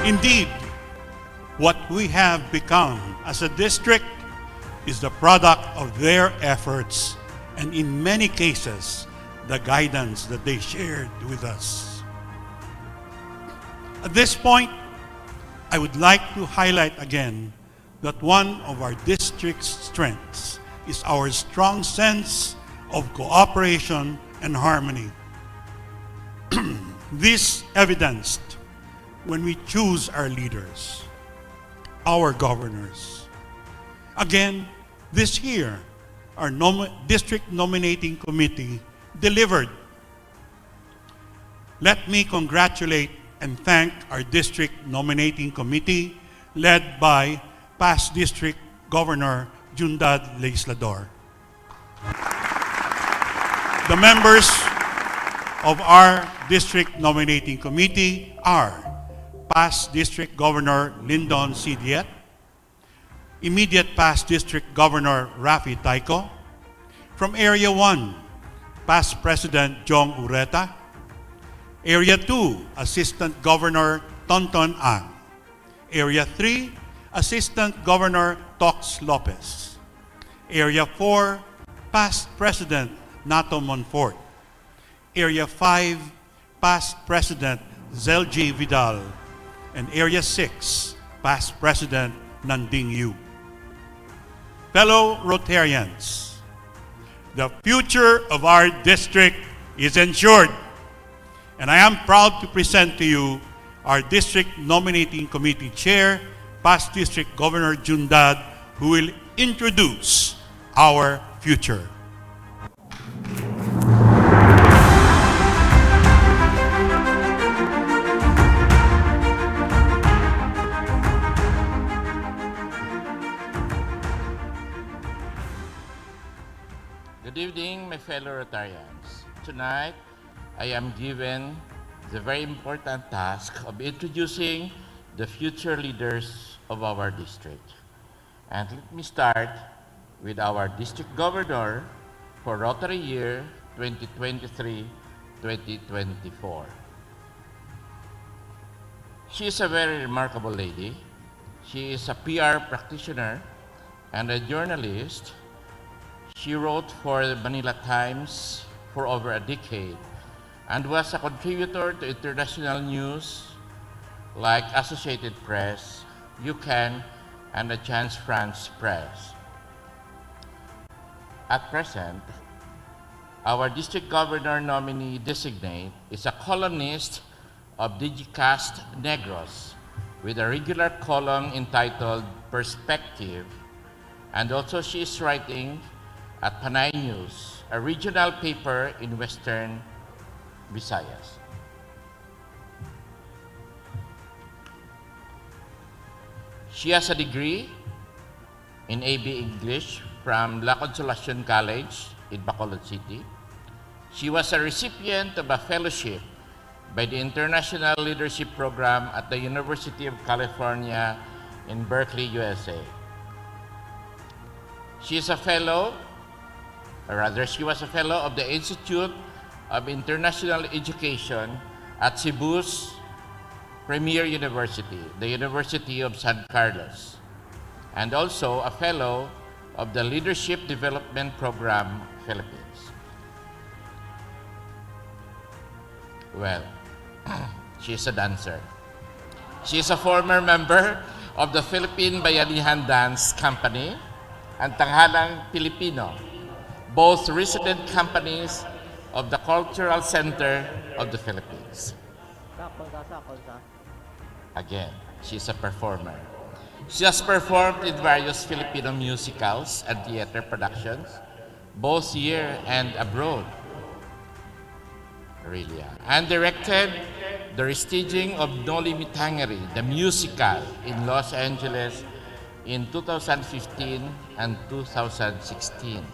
Indeed, what we have become as a district is the product of their efforts and in many cases, the guidance that they shared with us. At this point, I would like to highlight again that one of our district's strengths is our strong sense of cooperation and harmony. This evidenced when we choose our leaders, our governors. Again, this year, our district nominating committee delivered. Let me congratulate and thank our district nominating committee led by past district governor Jundad Leislador. The members of our district nominating committee are past district governor Lyndon C. Diet, immediate past district governor Rafi Taiko, from Area 1, past President Jong Ureta, Area 2, Assistant Governor Tonton Ang, Area 3, Assistant Governor Tox Lopez, Area 4, past President Nato Monfort, Area 5, past President Zelji Vidal, and Area 6, past President Nanding Yu. Fellow Rotarians, the future of our district is ensured, and I am proud to present to you our district nominating committee chair, past district governor Jundad, who will introduce our future. Good evening, my fellow Rotarians. Tonight, I am given the very important task of introducing the future leaders of our district. And let me start with our district governor for Rotary year 2023-2024. She is a very remarkable lady. She is a PR practitioner and a journalist. She wrote for the Manila Times for over a decade and was a contributor to international news like Associated Press, UCAN, and Agence France Press. At present, our district governor nominee designate is a columnist of Digicast Negros with a regular column entitled Perspective, and also she is writing at Panay News, a regional paper in Western Visayas. She has a degree in AB English from La Consolacion College in Bacolod City. She was a recipient of a fellowship by the International Leadership Program at the University of California in Berkeley, USA. She is a fellow, or rather she was a fellow of the Institute of International Education at Cebu's premier university, the University of San Carlos, and also a fellow of the Leadership Development Program, Philippines. Well, she is a dancer. She is a former member of the Philippine Bayanihan Dance Company and Tanghalang Pilipino, both resident companies of the Cultural Center of the Philippines. Again, she's a performer. She has performed in various Filipino musicals and theater productions, both here and abroad. Really, and directed the restaging of Noli Me Tangere, the musical in Los Angeles in 2015 and 2016.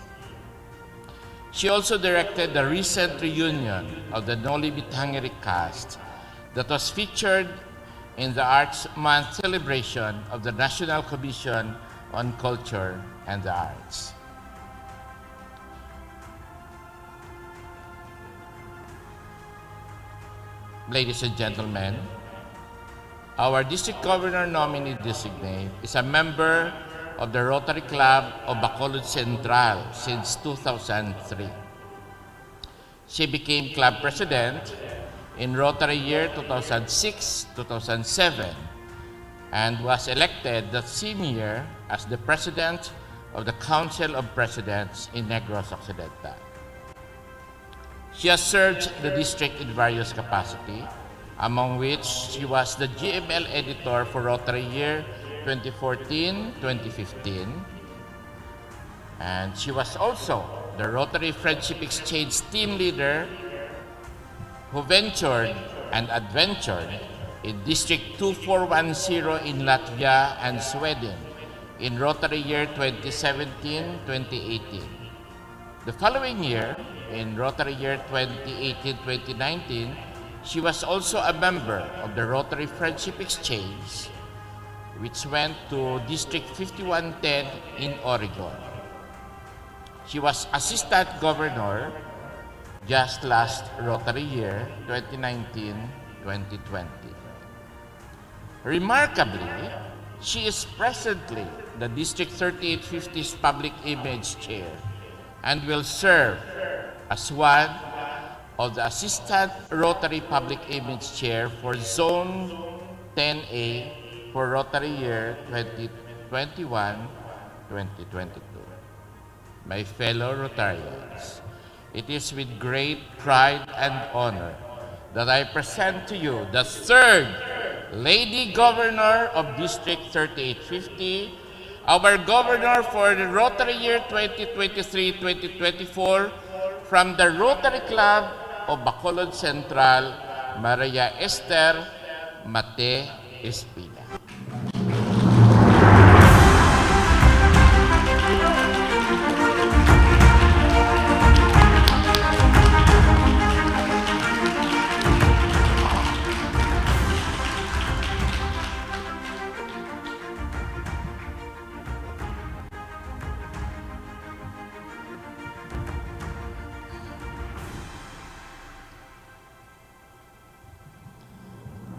She also directed the recent reunion of the Noli Me Tangere cast that was featured in the Arts Month celebration of the National Commission on Culture and the Arts. Ladies and gentlemen, Our district governor nominee designate is a member of the Rotary Club of Bacolod Central since 2003. She became club president in Rotary year 2006-2007 and was elected that same year as the president of the Council of Presidents in Negros Occidental. She has served the district in various capacities, among which she was the GML editor for Rotary year 2014-2015, and she was also the Rotary Friendship Exchange team leader who ventured and adventured in District 2410 in Latvia and Sweden in Rotary year 2017-2018. The following year, in Rotary year 2018-2019, she was also a member of the Rotary Friendship Exchange, which went to District 5110 in Oregon. She was Assistant Governor just last Rotary year, 2019-2020. Remarkably, she is presently the District 3850's Public Image Chair and will serve as one of the Assistant Rotary Public Image Chair for Zone 10A for Rotary year 2021-2022. My fellow Rotarians, it is with great pride and honor that I present to you the third Lady Governor of District 3850, our Governor for the Rotary year 2023-2024 from the Rotary Club of Bacolod Central, Maria Esther Mate Espina.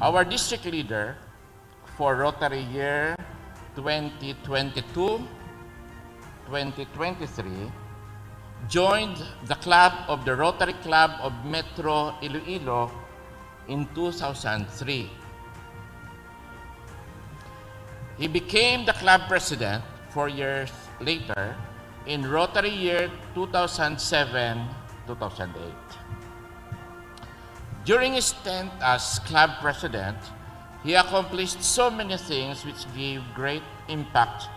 Our district leader for Rotary year 2022-2023 joined the club of the Rotary Club of Metro Iloilo in 2003. He became the club president 4 years later in Rotary year 2007-2008. During his stint as club president, he accomplished so many things which gave great impact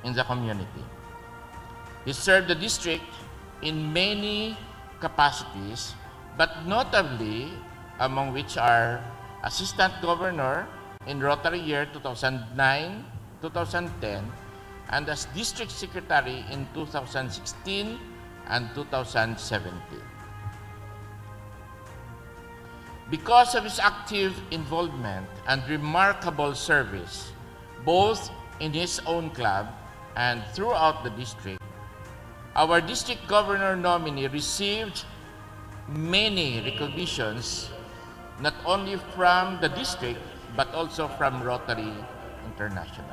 in the community. He served the district in many capacities, but notably among which are Assistant Governor in Rotary year 2009-2010 and as District Secretary in 2016 and 2017. Because of his active involvement and remarkable service, both in his own club and throughout the district, our district governor nominee received many recognitions, not only from the district, but also from Rotary International.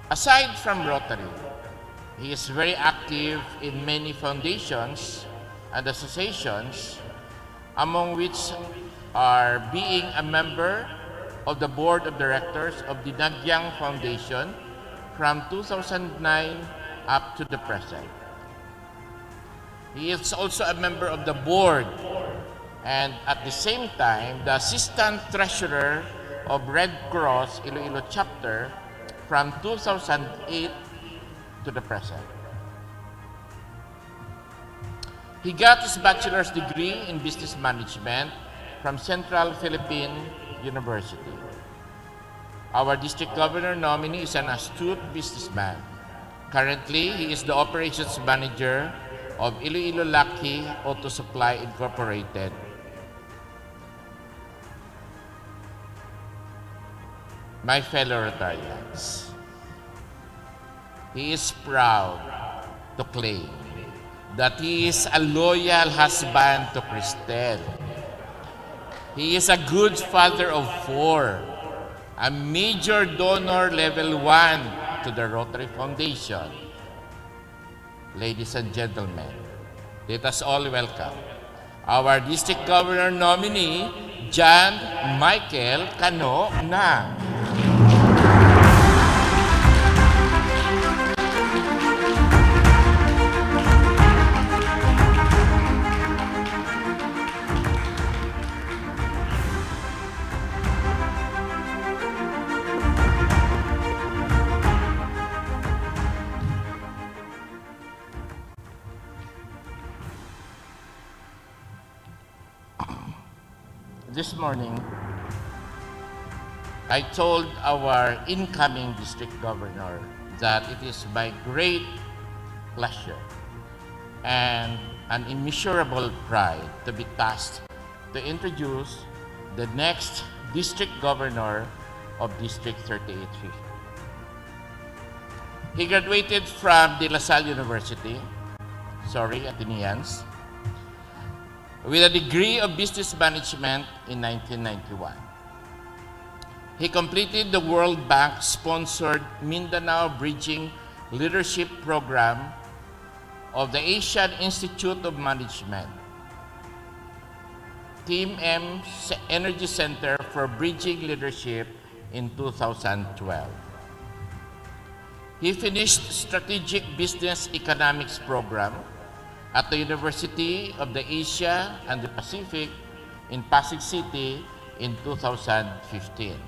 Aside from Rotary, he is very active in many foundations and associations, among which are being a member of the Board of Directors of the Nagyang Foundation from 2009 up to the present. He is also a member of the board and at the same time the Assistant Treasurer of Red Cross Iloilo Chapter from 2008 to the present. He got his bachelor's degree in business management from Central Philippine University. Our district governor nominee is an astute businessman. Currently, he is the operations manager of Iloilo Lucky Auto Supply Incorporated. My fellow Rotarians, he is proud to claim that he is a loyal husband to Cristel. He is a good father of 4, a major donor level 1 to the Rotary Foundation. Ladies and gentlemen, let us all welcome our District Governor nominee, John Michael Cano Na. This morning, I told our incoming district governor that it is my great pleasure and an immeasurable pride to be tasked to introduce the next district governor of District 3850. He graduated from De La Salle University, Ateneans, with a degree of business management in 1991. He completed the World Bank-sponsored Mindanao Bridging Leadership Program of the Asian Institute of Management, Team M Energy Center for Bridging Leadership in 2012. He finished Strategic Business Economics Program at the University of the Asia and the Pacific in Pasig City in 2015.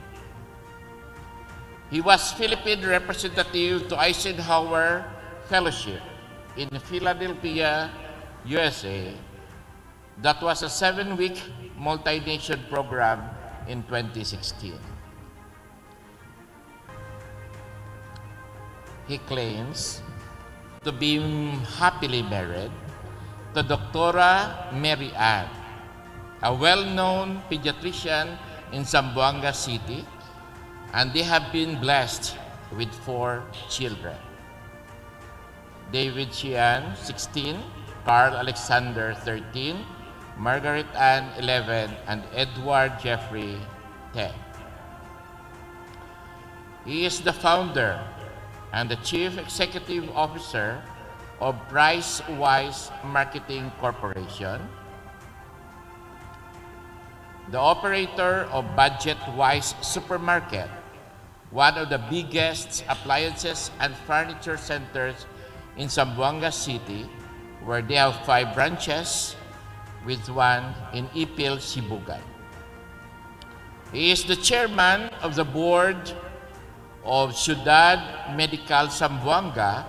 He was Philippine representative to Eisenhower Fellowship in Philadelphia, USA. That was a 7-week multi-nation program in 2016. He claims to be happily married to Dr. Mary Ann, a well-known pediatrician in Zamboanga City, and they have been blessed with 4 children. David Chian, 16, Carl Alexander, 13, Margaret Ann, 11, and Edward Jeffrey, 10. He is the founder and the Chief Executive Officer of Price-Wise Marketing Corporation, the operator of Budget-Wise Supermarket, one of the biggest appliances and furniture centers in Zamboanga City, where they have 5 branches, with 1 in Ipil, Sibugay. He is the chairman of the board of Ciudad Medical Zamboanga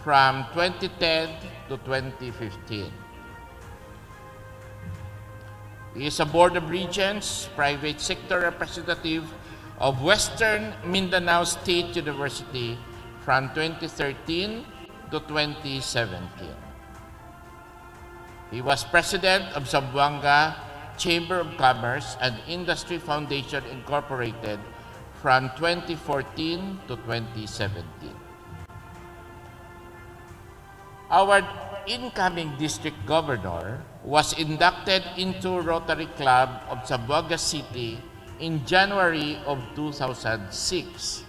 from 2010 to 2015. He is a Board of Regents, private sector representative of Western Mindanao State University from 2013 to 2017. He was president of Zamboanga Chamber of Commerce and Industry Foundation Incorporated from 2014 to 2017. Our incoming district governor was inducted into Rotary Club of Zamboanga City in January of 2006.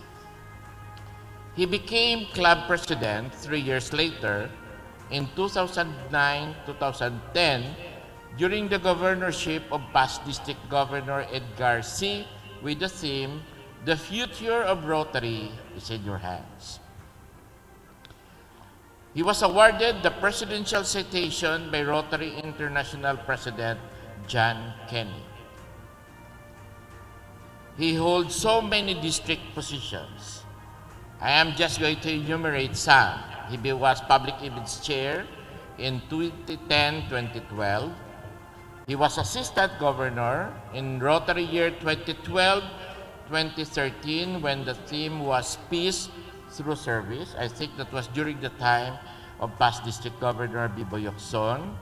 He became club president 3 years later in 2009-2010 during the governorship of past District Governor Edgar C. with the theme, "The future of Rotary is in your hands." He was awarded the Presidential Citation by Rotary International President John Kenny. He holds so many district positions. I am just going to enumerate some. He was Public Image Chair in 2010-2012. He was Assistant Governor in Rotary year 2012-2013 when the theme was Peace Through Service. I think that was during the time of past District Governor Bibo Yocson.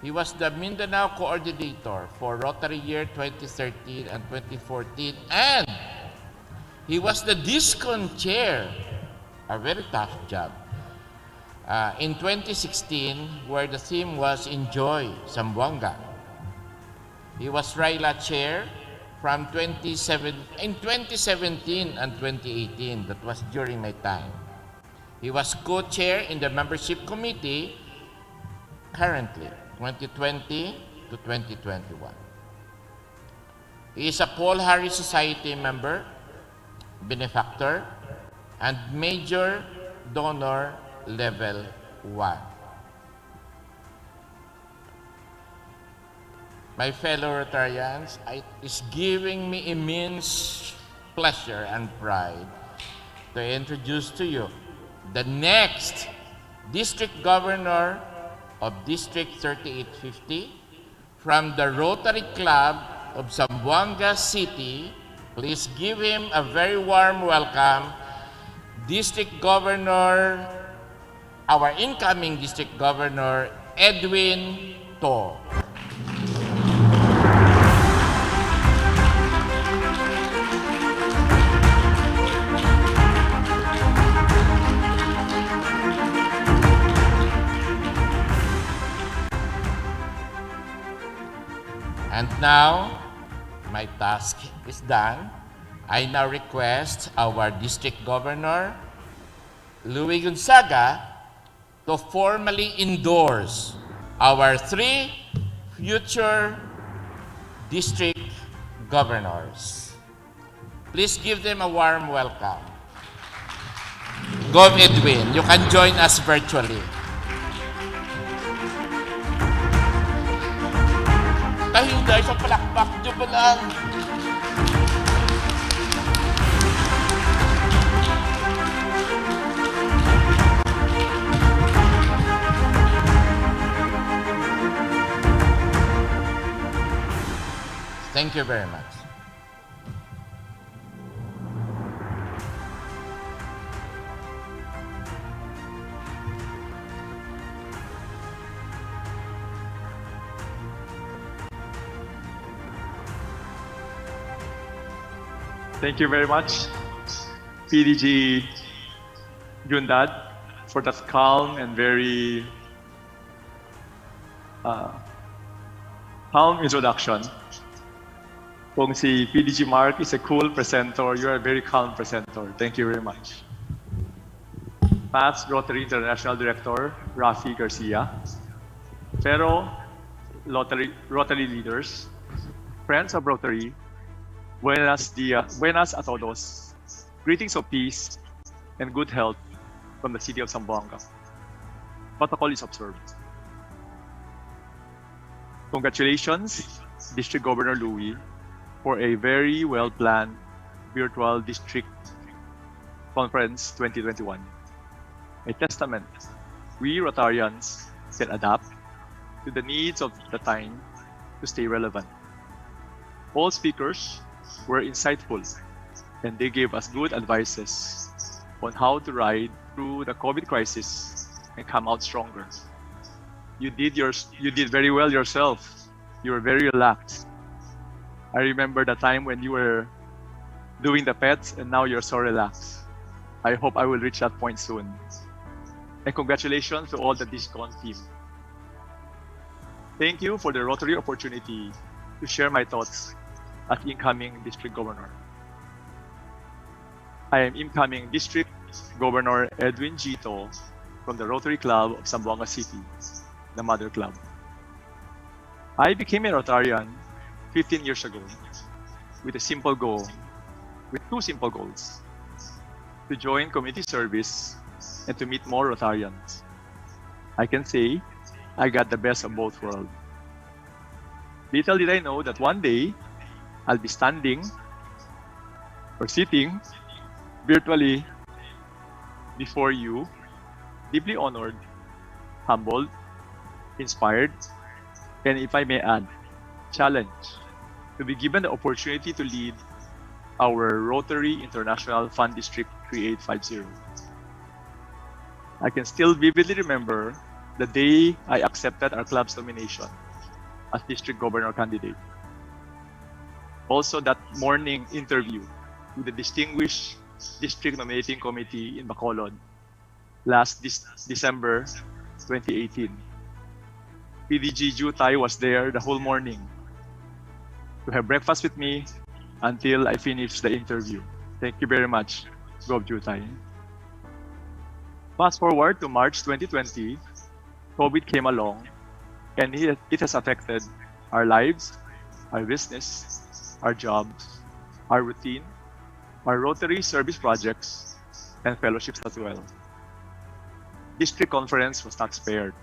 He was the Mindanao Coordinator for Rotary year 2013 and 2014, and he was the DISCON Chair, a very tough job, in 2016, where the theme was Enjoy Zamboanga. He was RILA chair from 2017 and 2018. That was during my time. He was co-chair in the membership committee currently, 2020 to 2021. He is a Paul Harris Society member, benefactor, and major donor level 1. My fellow Rotarians, it is giving me immense pleasure and pride to introduce to you the next District Governor of District 3850 from the Rotary Club of Zamboanga City. Please give him a very warm welcome, District Governor, our incoming District Governor, Edwin To. And now, my task is done. I now request our District Governor, Louis Gonzaga, to formally endorse our 3 future District Governors. Please give them a warm welcome. Gov Edwin, you can join us virtually. Dahil sa palakpak, nyo ba lang? Thank you very much. Thank you very much, PDG Jundad, for that calm and very calm introduction. Kung si PDG Mark is a cool presenter, you are a very calm presenter. Thank you very much. Past Rotary International Director, Rafi Garcia. Fellow Rotary leaders, friends of Rotary, buenas a todos. Greetings of peace and good health from the city of Zamboanga. Protocol is observed. Congratulations, District Governor Louis, for a very well-planned virtual district conference 2021. A testament we Rotarians can adapt to the needs of the time to stay relevant. All speakers were insightful and they gave us good advices on how to ride through the COVID crisis and come out stronger. You did very well yourself. You were very relaxed. I remember the time when you were doing the pets and now you're so relaxed. I hope I will reach that point soon. And congratulations to all the DISCON team. Thank you for the Rotary opportunity to share my thoughts as incoming District Governor. I am incoming District Governor Edwin Gito from the Rotary Club of Zamboanga City, the mother club. I became a Rotarian 15 years ago with two simple goals: to join community service and to meet more Rotarians. I can say I got the best of both worlds. Little did I know that one day I'll be standing or sitting virtually before you, deeply honored, humbled, inspired, and if I may add, challenged to be given the opportunity to lead our Rotary International Fund District 3850. I can still vividly remember the day I accepted our club's nomination as District Governor candidate. Also that morning interview with the distinguished District Nominating Committee in Bacolod last December 2018. PDG Jutay was there the whole morning. to have breakfast with me until I finish the interview. Thank you very much. Gob Jutay. Fast forward to March 2020, COVID came along and it has affected our lives, our business, our jobs, our routine, our Rotary service projects, and fellowships as well. District conference was not spared.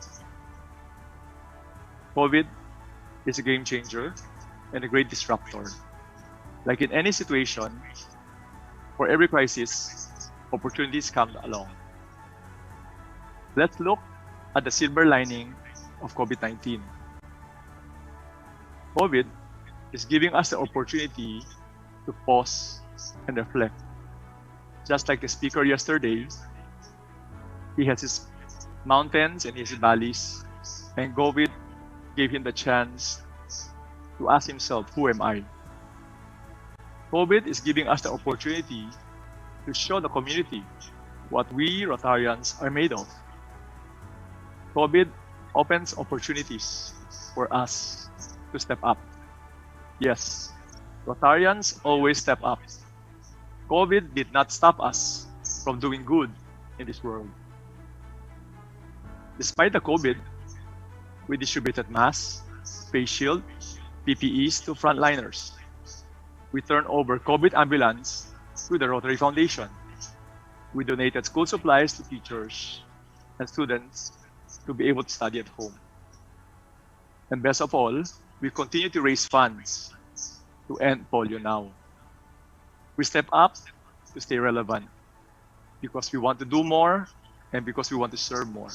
COVID is a game changer and a great disruptor. Like in any situation, for every crisis, opportunities come along. Let's look at the silver lining of COVID-19. COVID is giving us the opportunity to pause and reflect. Just like the speaker yesterday, he has his mountains and his valleys, and COVID gave him the chance to ask himself, who am I? COVID is giving us the opportunity to show the community what we Rotarians are made of. COVID opens opportunities for us to step up. Yes, Rotarians always step up. COVID did not stop us from doing good in this world. Despite the COVID, we distributed masks, face shield, PPEs to frontliners. We turned over COVID ambulance to the Rotary Foundation. We donated school supplies to teachers and students to be able to study at home. And best of all, we continue to raise funds to end polio now. We step up to stay relevant because we want to do more and because we want to serve more.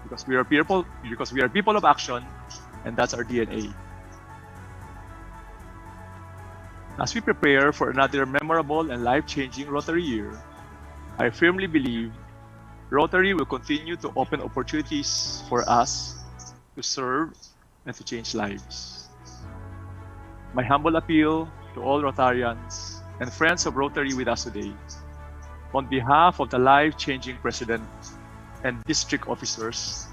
Because we are people of action, and that's our DNA. As we prepare for another memorable and life-changing Rotary year, I firmly believe Rotary will continue to open opportunities for us to serve and to change lives. My humble appeal to all Rotarians and friends of Rotary with us today, on behalf of the life-changing President and district officers,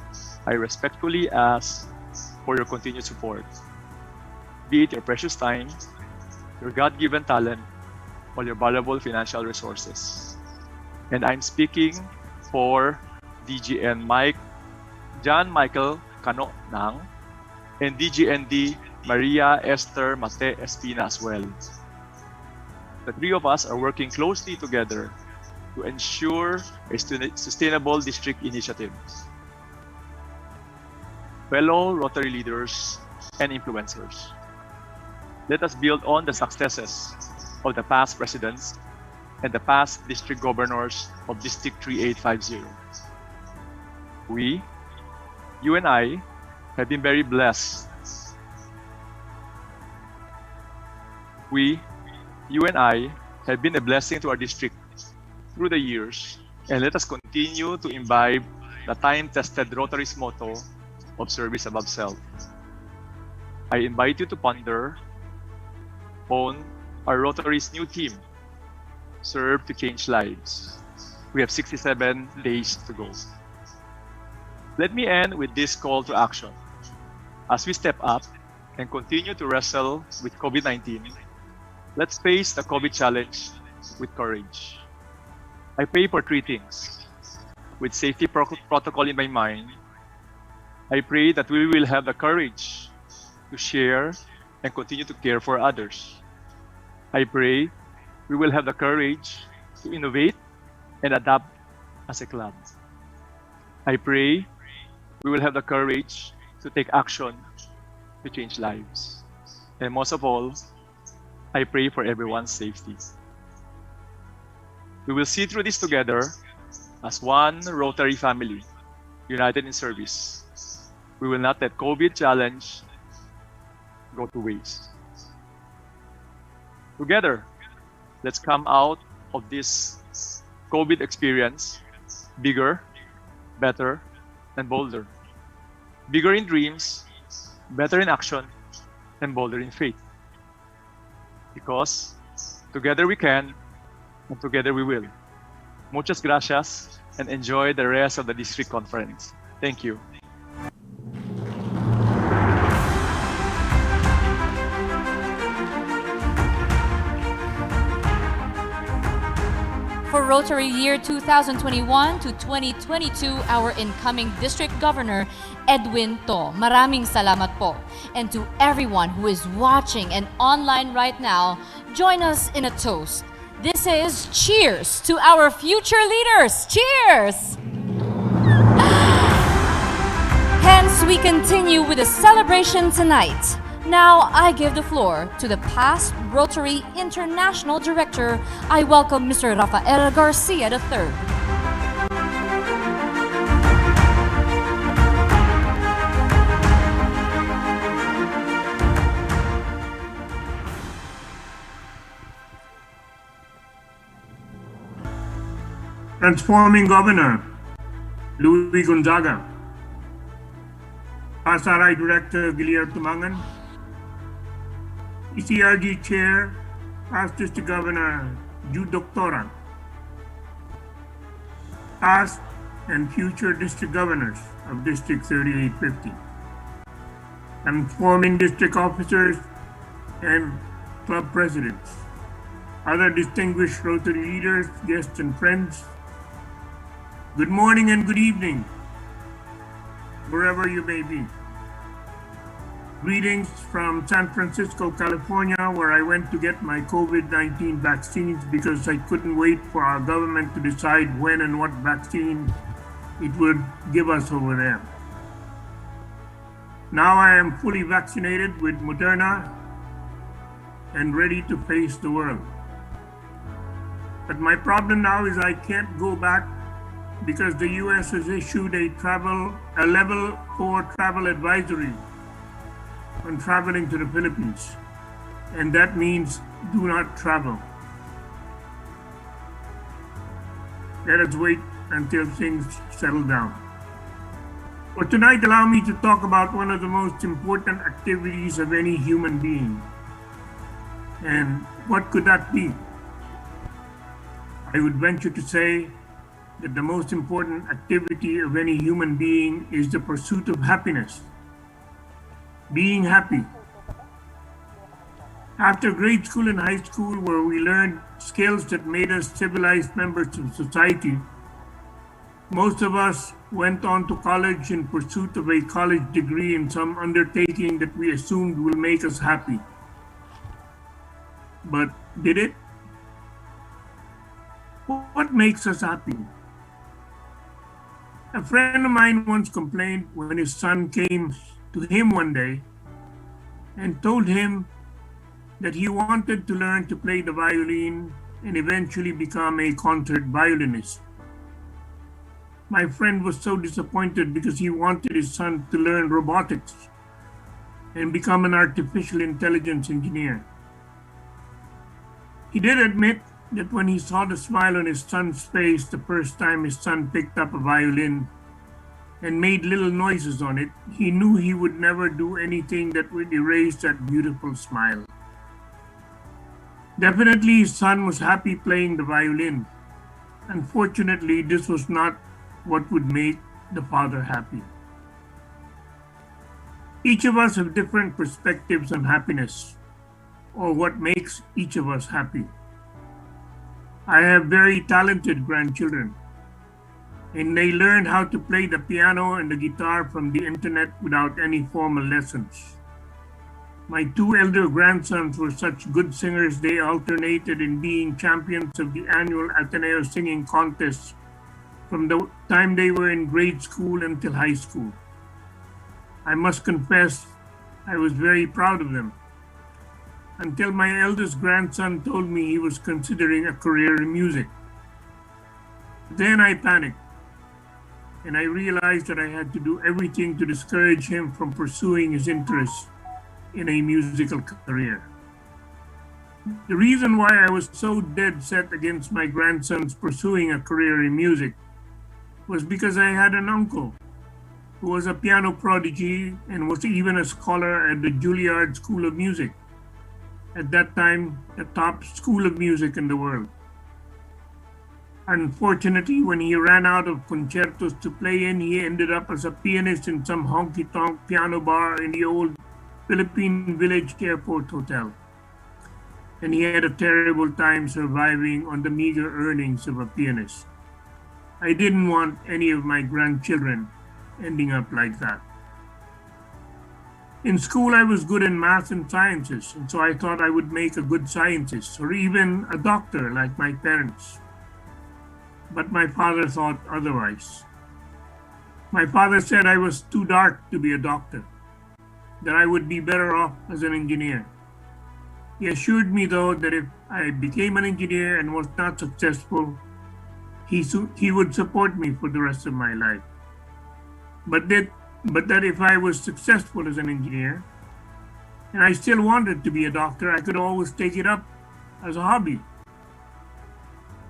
I respectfully ask for your continued support, be it your precious time, your God-given talent, or your valuable financial resources. And I'm speaking for DGN Mike, John Michael Cano Nang, and DGND Maria Esther Mate Espina as well. The three of us are working closely together to ensure a sustainable district initiatives. Fellow Rotary leaders and influencers, let us build on the successes of the past presidents and the past district governors of District 3850. We, you and I, have been very blessed. We, you and I, have been a blessing to our district through the years, and let us continue to imbibe the time-tested Rotary's motto of service above self. I invite you to ponder on our Rotary's new theme, Serve to Change Lives. We have 67 days to go. Let me end with this call to action. As we step up and continue to wrestle with COVID-19, let's face the COVID challenge with courage. I pray for three things. With safety protocol in my mind, I pray that we will have the courage to share and continue to care for others. I pray we will have the courage to innovate and adapt as a club. I pray we will have the courage to take action to change lives. And most of all, I pray for everyone's safety. We will see through this together as one Rotary family, united in service. We will not let COVID challenge go to waste. Together, let's come out of this COVID experience bigger, better, and bolder. Bigger in dreams, better in action, and bolder in faith. Because together we can, and together we will. Muchas gracias, and enjoy the rest of the district conference. Thank you. Rotary year 2021 to 2022, our incoming District Governor, Edwin To. Maraming salamat po. And to everyone who is watching and online right now, join us in a toast. This is cheers to our future leaders. Cheers! Hence, we continue with the celebration tonight. Now, I give the floor to the past Rotary International Director. I welcome Mr. Rafael Garcia III. Transforming Governor, Louis Gonzaga. Pasaray Director, Guillermo Tumangan. ECRG Chair, Past District Governor, Jude Doctora. Past and future District Governors of District 3850. Transforming District Officers and Club Presidents. Other distinguished Rotary leaders, guests and friends. Good morning and good evening, wherever you may be. Greetings from San Francisco, California, where I went to get my COVID-19 vaccines because I couldn't wait for our government to decide when and what vaccine it would give us over there. Now I am fully vaccinated with Moderna and ready to face the world. But my problem now is I can't go back because the US has issued a level 4 travel advisory on traveling to the Philippines. And that means do not travel. Let us wait until things settle down. For tonight, allow me to talk about one of the most important activities of any human being. And what could that be? I would venture to say that the most important activity of any human being is the pursuit of happiness. Being happy. After grade school and high school, where we learned skills that made us civilized members of society, most of us went on to college in pursuit of a college degree in some undertaking that we assumed will make us happy. But did it? What makes us happy? A friend of mine once complained when his son came to him one day and told him that he wanted to learn to play the violin and eventually become a concert violinist. My friend was so disappointed because he wanted his son to learn robotics and become an artificial intelligence engineer. He did admit that when he saw the smile on his son's face the first time his son picked up a violin and made little noises on it, he knew he would never do anything that would erase that beautiful smile. Definitely his son was happy playing the violin. Unfortunately, this was not what would make the father happy. Each of us have different perspectives on happiness, or what makes each of us happy. I have very talented grandchildren, and they learned how to play the piano and the guitar from the internet without any formal lessons. My two elder grandsons were such good singers they alternated in being champions of the annual Ateneo singing contest from the time they were in grade school until high school. I must confess, I was very proud of them, until my eldest grandson told me he was considering a career in music. Then I panicked, and I realized that I had to do everything to discourage him from pursuing his interests in a musical career. The reason why I was so dead set against my grandsons pursuing a career in music was because I had an uncle who was a piano prodigy and was even a scholar at the Juilliard School of Music, at that time the top school of music in the world. Unfortunately, when he ran out of concertos to play in, he ended up as a pianist in some honky-tonk piano bar in the old Philippine Village Airport Hotel. and he had a terrible time surviving on the meager earnings of a pianist. I didn't want any of my grandchildren ending up like that. In school, I was good in math and sciences, and so I thought I would make a good scientist or even a doctor like my parents. But my father thought otherwise. My father said I was too dark to be a doctor, that I would be better off as an engineer. He assured me, though, that if I became an engineer and was not successful, he would support me for the rest of my life. But that if I was successful as an engineer, and I still wanted to be a doctor, I could always take it up as a hobby.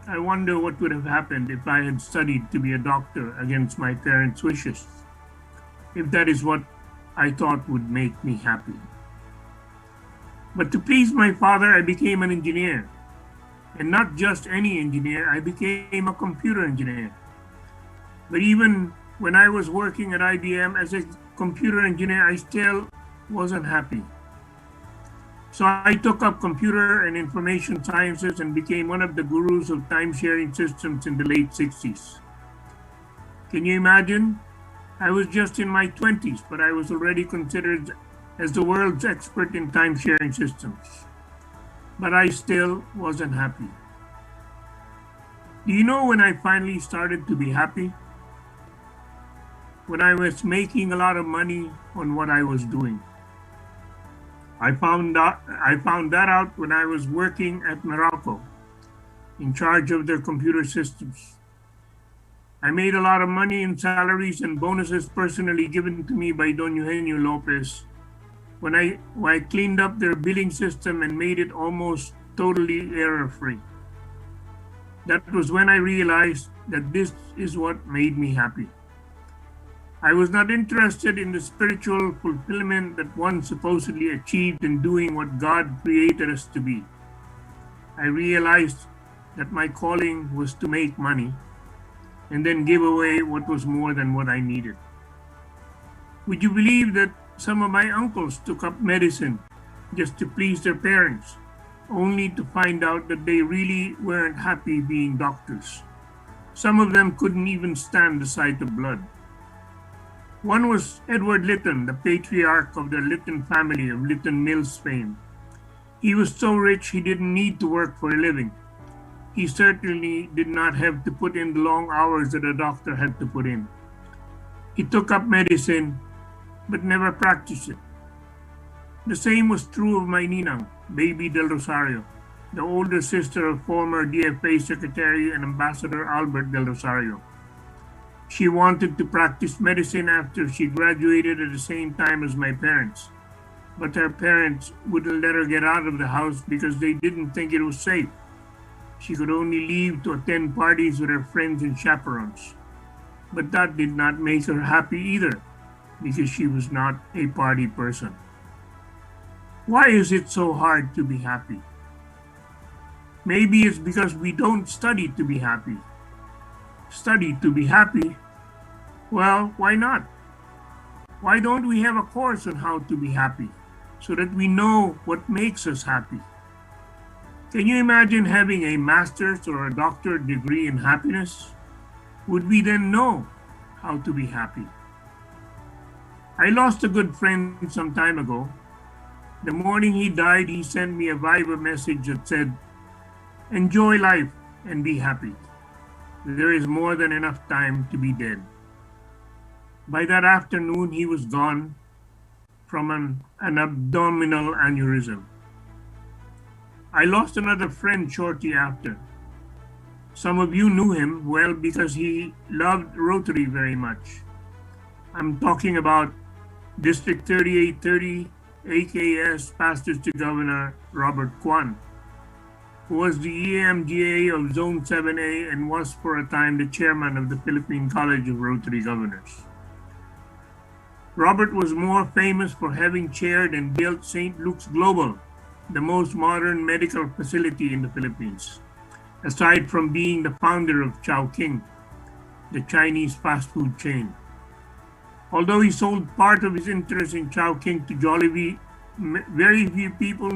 I wonder what would have happened if I had studied to be a doctor against my parents' wishes, if that is what I thought would make me happy. But to please my father, I became an engineer. And not just any engineer, I became a computer engineer. But even when I was working at IBM as a computer engineer, I still wasn't happy. So I took up computer and information sciences and became one of the gurus of time-sharing systems in the late 60s. Can you imagine? I was just in my 20s, but I was already considered as the world's expert in time-sharing systems. But I still wasn't happy. Do you know when I finally started to be happy? When I was making a lot of money on what I was doing. I found that out when I was working at Morocco, in charge of their computer systems. I made a lot of money in salaries and bonuses personally given to me by Don Eugenio Lopez when I cleaned up their billing system and made it almost totally error-free. That was when I realized that this is what made me happy. I was not interested in the spiritual fulfillment that one supposedly achieved in doing what God created us to be. I realized that my calling was to make money and then give away what was more than what I needed. Would you believe that some of my uncles took up medicine just to please their parents, only to find out that they really weren't happy being doctors? Some of them couldn't even stand the sight of blood. One was Edward Lytton, the patriarch of the Lytton family of Lytton Mills fame. He was so rich he didn't need to work for a living. He certainly did not have to put in the long hours that a doctor had to put in. He took up medicine, but never practiced it. The same was true of my ninang, Baby Del Rosario, the older sister of former DFA Secretary and Ambassador Albert Del Rosario. She wanted to practice medicine after she graduated at the same time as my parents, but her parents wouldn't let her get out of the house because they didn't think it was safe. She could only leave to attend parties with her friends and chaperones. But that did not make her happy either, because she was not a party person. Why is it so hard to be happy? Maybe it's because we don't study to be happy. Study to be happy? Well, why not? Why don't we have a course on how to be happy so that we know what makes us happy? Can you imagine having a master's or a doctorate degree in happiness? Would we then know how to be happy? I lost a good friend some time ago. The morning he died, he sent me a Viber message that said, "Enjoy life and be happy. There is more than enough time to be dead." By that afternoon, he was gone from an abdominal aneurysm. I lost another friend shortly after. Some of you knew him well because he loved Rotary very much. I'm talking about District 3830 AKS Pastors to Governor Robert Kwan, who was the EMGA of Zone 7A and was for a time the chairman of the Philippine College of Rotary Governors. Robert was more famous for having chaired and built St. Luke's Global, the most modern medical facility in the Philippines, aside from being the founder of Chowking, the Chinese fast food chain. Although he sold part of his interest in Chowking to Jollibee, very few people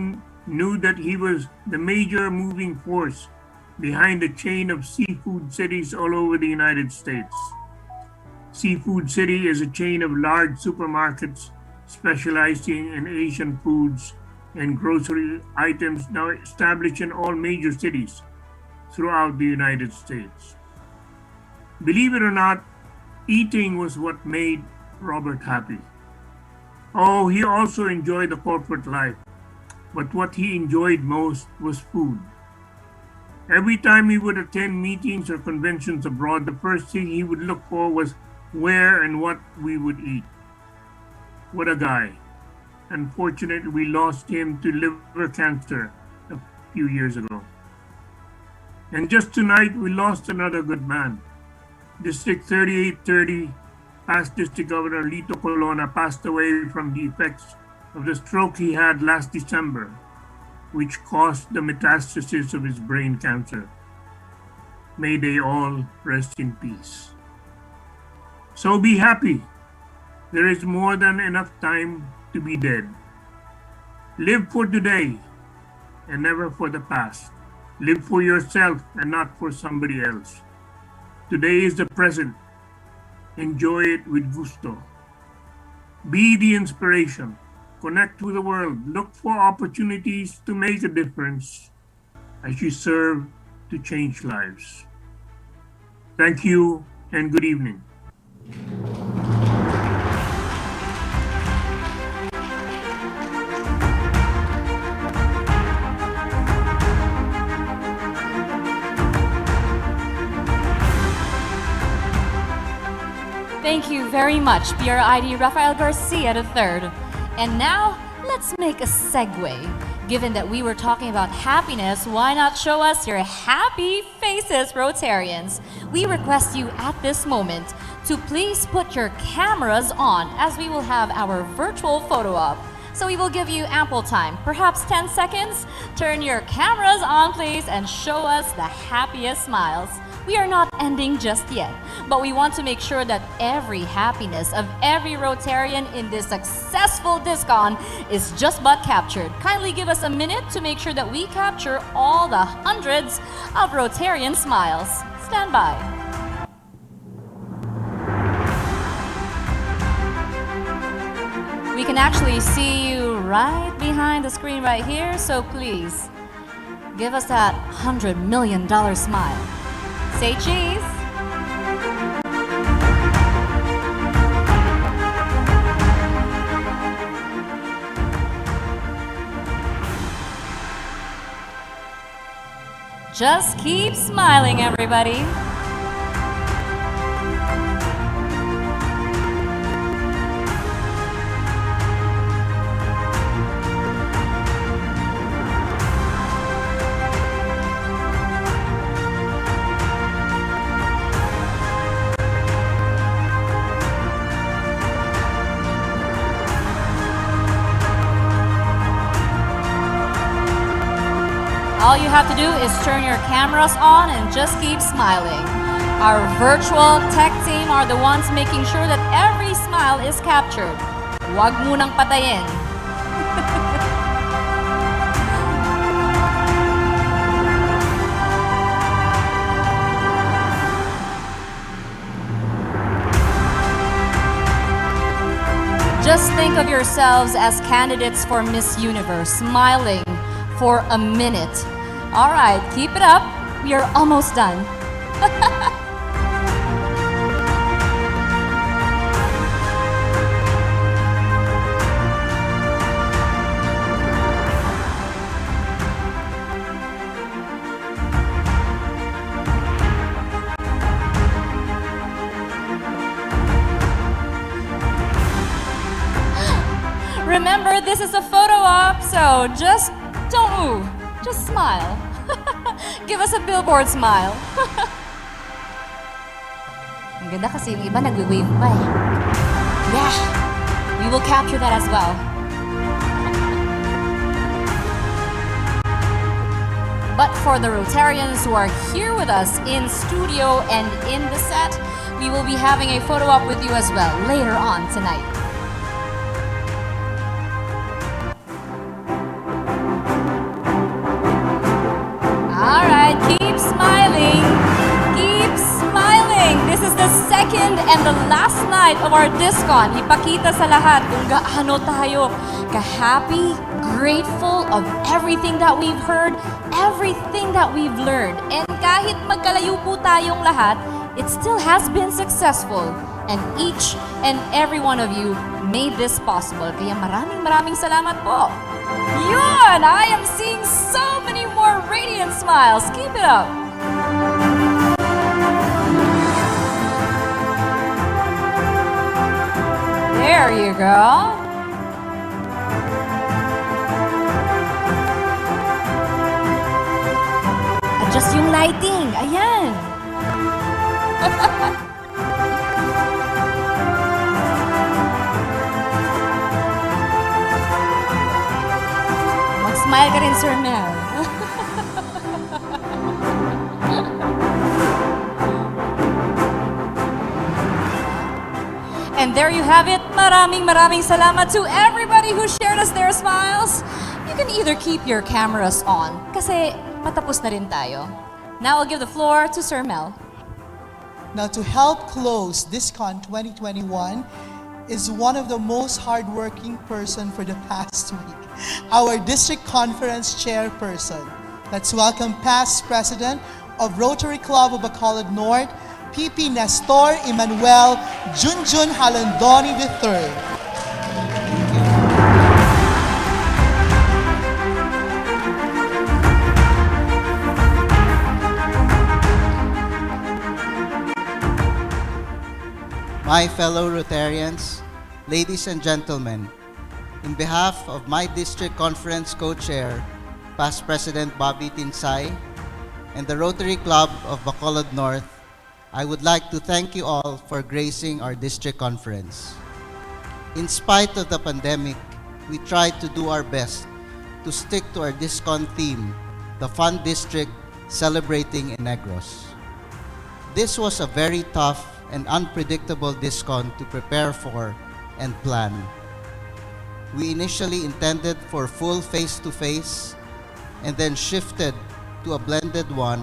knew that he was the major moving force behind a chain of seafood cities all over the United States. Seafood City is a chain of large supermarkets specializing in Asian foods and grocery items now established in all major cities throughout the United States. Believe it or not, eating was what made Robert happy. Oh, he also enjoyed the corporate life, but what he enjoyed most was food. Every time he would attend meetings or conventions abroad, the first thing he would look for was where and what we would eat. What a guy. Unfortunately, we lost him to liver cancer a few years ago. And just tonight, we lost another good man. District 3830, past District Governor Lito Colonna, passed away from the effects of the stroke he had last December, which caused the metastasis of his brain cancer. May they all rest in peace. So be happy. There is more than enough time to be dead. Live for today and never for the past. Live for yourself and not for somebody else. Today is the present. Enjoy it with gusto. Be the inspiration. Connect with the world. Look for opportunities to make a difference as you serve to change lives. Thank you and good evening. Thank you very much, PRID Rafael Garcia III. And now, let's make a segue. Given that we were talking about happiness, why not show us your happy faces, Rotarians? We request you at this moment to please put your cameras on as we will have our virtual photo op. So we will give you ample time, perhaps 10 seconds. Turn your cameras on, please, and show us the happiest smiles. We are not ending just yet, but we want to make sure that every happiness of every Rotarian in this successful DISCON is just but captured. Kindly give us a minute to make sure that we capture all the hundreds of Rotarian smiles. Stand by. We can actually see you right behind the screen right here, so please give us that $100 million smile. Say cheese. Just keep smiling, everybody. All you have to do is turn your cameras on and just keep smiling. Our virtual tech team are the ones making sure that every smile is captured. Huwag munang patayin. Just think of yourselves as candidates for Miss Universe, smiling for a minute. All right, keep it up. We are almost done. Remember, this is a photo op, so just don't move. Just smile. Give us a billboard smile. Ang ganda kasi yung iba nagwe-wave pa eh. Yeah, we will capture that as well. But for the Rotarians who are here with us in studio and in the set, we will be having a photo op with you as well later on tonight. is the second and the last night of our DISCON. Ipakita sa lahat kung gaano tayo ka-happy, grateful of everything that we've heard, everything that we've learned. And kahit magkalayo po tayong lahat, it still has been successful. And each and every one of you made this possible. Kaya maraming salamat po. Yun! I am seeing so many more radiant smiles. Keep it up. There you go. Adjust yung lighting. Ayan. Mag-smile ka rin, Sir Mel. And there you have it. Maraming salamat to everybody who shared us their smiles. You can either keep your cameras on kasi matapos na rin tayo. Now I'll give the floor to Sir Mel. Now, to help close DISCON 2021 is one of the most hardworking person for the past week, our District Conference Chairperson. Let's welcome past President of Rotary Club of Bacolod North, PP Nestor Emmanuel Junjun Halandoni III. My fellow Rotarians, ladies and gentlemen, in behalf of my District Conference Co-Chair, Past President Bobby Tinsay, and the Rotary Club of Bacolod North, I would like to thank you all for gracing our District Conference. In spite of the pandemic, we tried to do our best to stick to our DISCON theme, the Fun District Celebrating in Negros. This was a very tough and unpredictable DISCON to prepare for and plan. We initially intended for full face-to-face and then shifted to a blended one,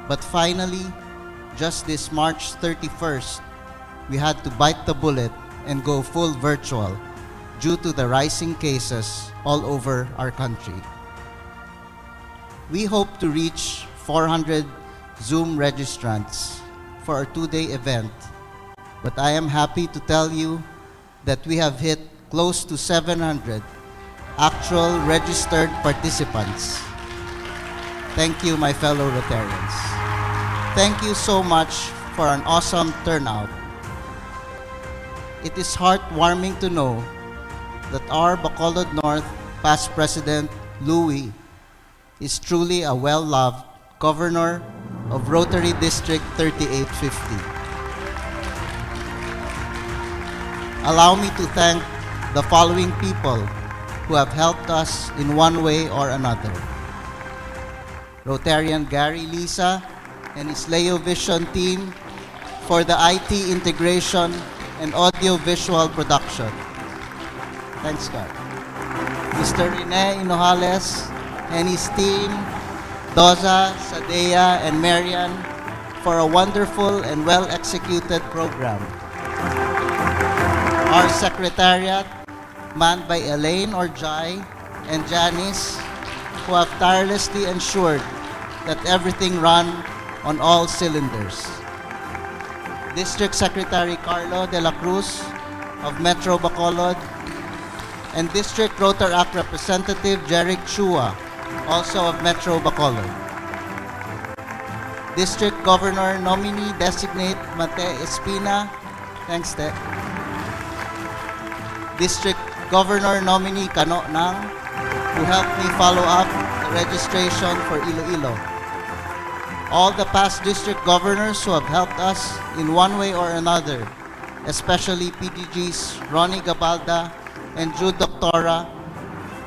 but finally, just this March 31st, we had to bite the bullet and go full virtual due to the rising cases all over our country. We hope to reach 400 Zoom registrants for our two-day event, but I am happy to tell you that we have hit close to 700 actual registered participants. Thank you, my fellow Rotarians. Thank you so much for an awesome turnout. It is heartwarming to know that our Bacolod North past President Louie is truly a well-loved governor of Rotary District 3850. Allow me to thank the following people who have helped us in one way or another. Rotarian Gary Lisa and his Leo Vision team for the IT integration and audio-visual production. Thanks, God. Mr. Rene Inojales and his team, Doza, Sadea, and Marian, for a wonderful and well-executed program. Our Secretariat, manned by Elaine Orjay and Janice, who have tirelessly ensured that everything ran on all cylinders. District Secretary Carlo de la Cruz of Metro Bacolod, and District Rotaract Representative Jeric Chua, also of Metro Bacolod. District Governor Nominee Designate Mate Espina, thanks Tech. District Governor Nominee Kano Nang, who helped me follow up the registration for Iloilo. All the past district governors who have helped us in one way or another, especially PDGs Ronnie Gabalda and Jude Doctora,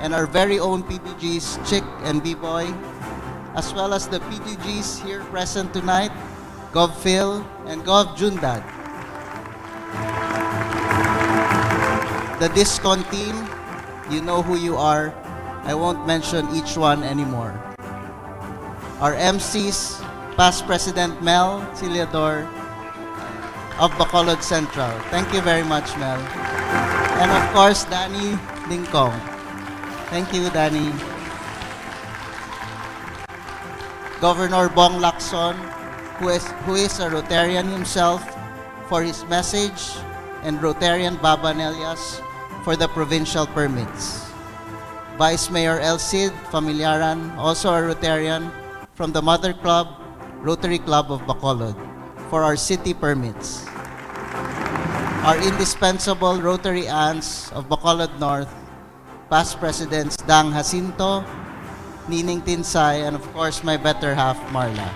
and our very own PDGs Chick and B-Boy, as well as the PDGs here present tonight, Gov Phil and Gov Jundad. The DISCON team, you know who you are. I won't mention each one anymore. Our MCs, past President Mel Ciliador of Bacolod Central. Thank you very much, Mel. And of course, Danny Dingkong. Thank you, Danny. Governor Bong Lacson, who is a Rotarian himself, for his message, and Rotarian Baba Nelias for the provincial permits. Vice Mayor El Cid Familiaran, also a Rotarian, from the Mother Club, Rotary Club of Bacolod, for our city permits. Our indispensable Rotary aunts of Bacolod North, past presidents Dang Jacinto, Nining Tinsay, and of course my better half, Marla.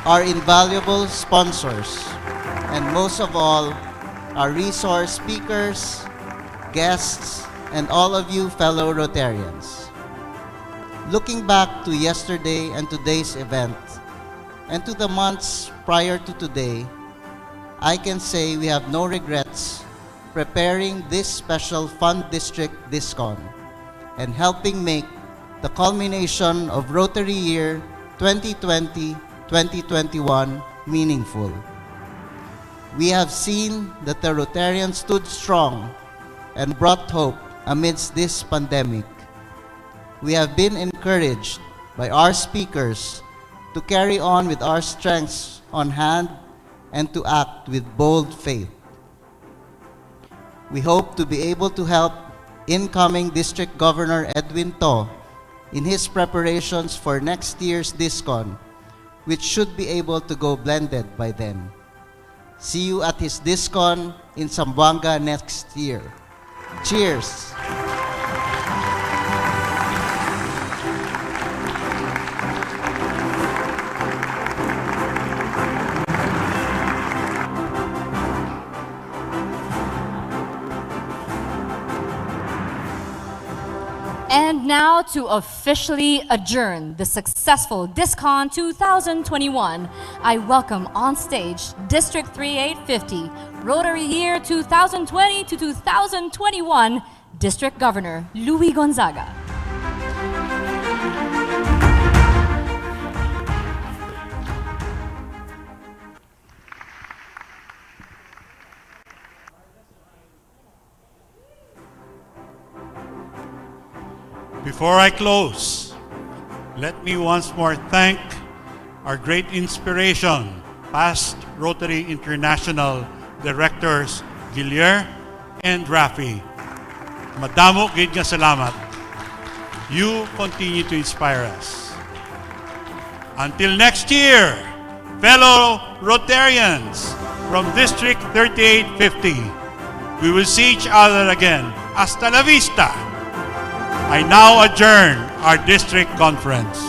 Our invaluable sponsors, and most of all, our resource speakers, guests, and all of you fellow Rotarians. Looking back to yesterday and today's event, and to the months prior to today, I can say we have no regrets preparing this special Fund District DISCON and helping make the culmination of Rotary Year 2020-2021 meaningful. We have seen that the Rotarians stood strong and brought hope amidst this pandemic. We have been encouraged by our speakers to carry on with our strengths on hand and to act with bold faith. We hope to be able to help incoming District Governor Edwin To in his preparations for next year's DISCON, which should be able to go blended by then. See you at his DISCON in Zamboanga next year. Cheers! And now to officially adjourn the successful DISCON 2021, I welcome on stage District 3850, Rotary Year 2020 to 2021, District Governor Louie Gonzaga. Before I close, let me once more thank our great inspiration, past Rotary International Directors Gilier and Rafi. Madamo gid nga salamat. You continue to inspire us. Until next year, fellow Rotarians from District 3850, we will see each other again. Hasta la vista! I now adjourn our district conference.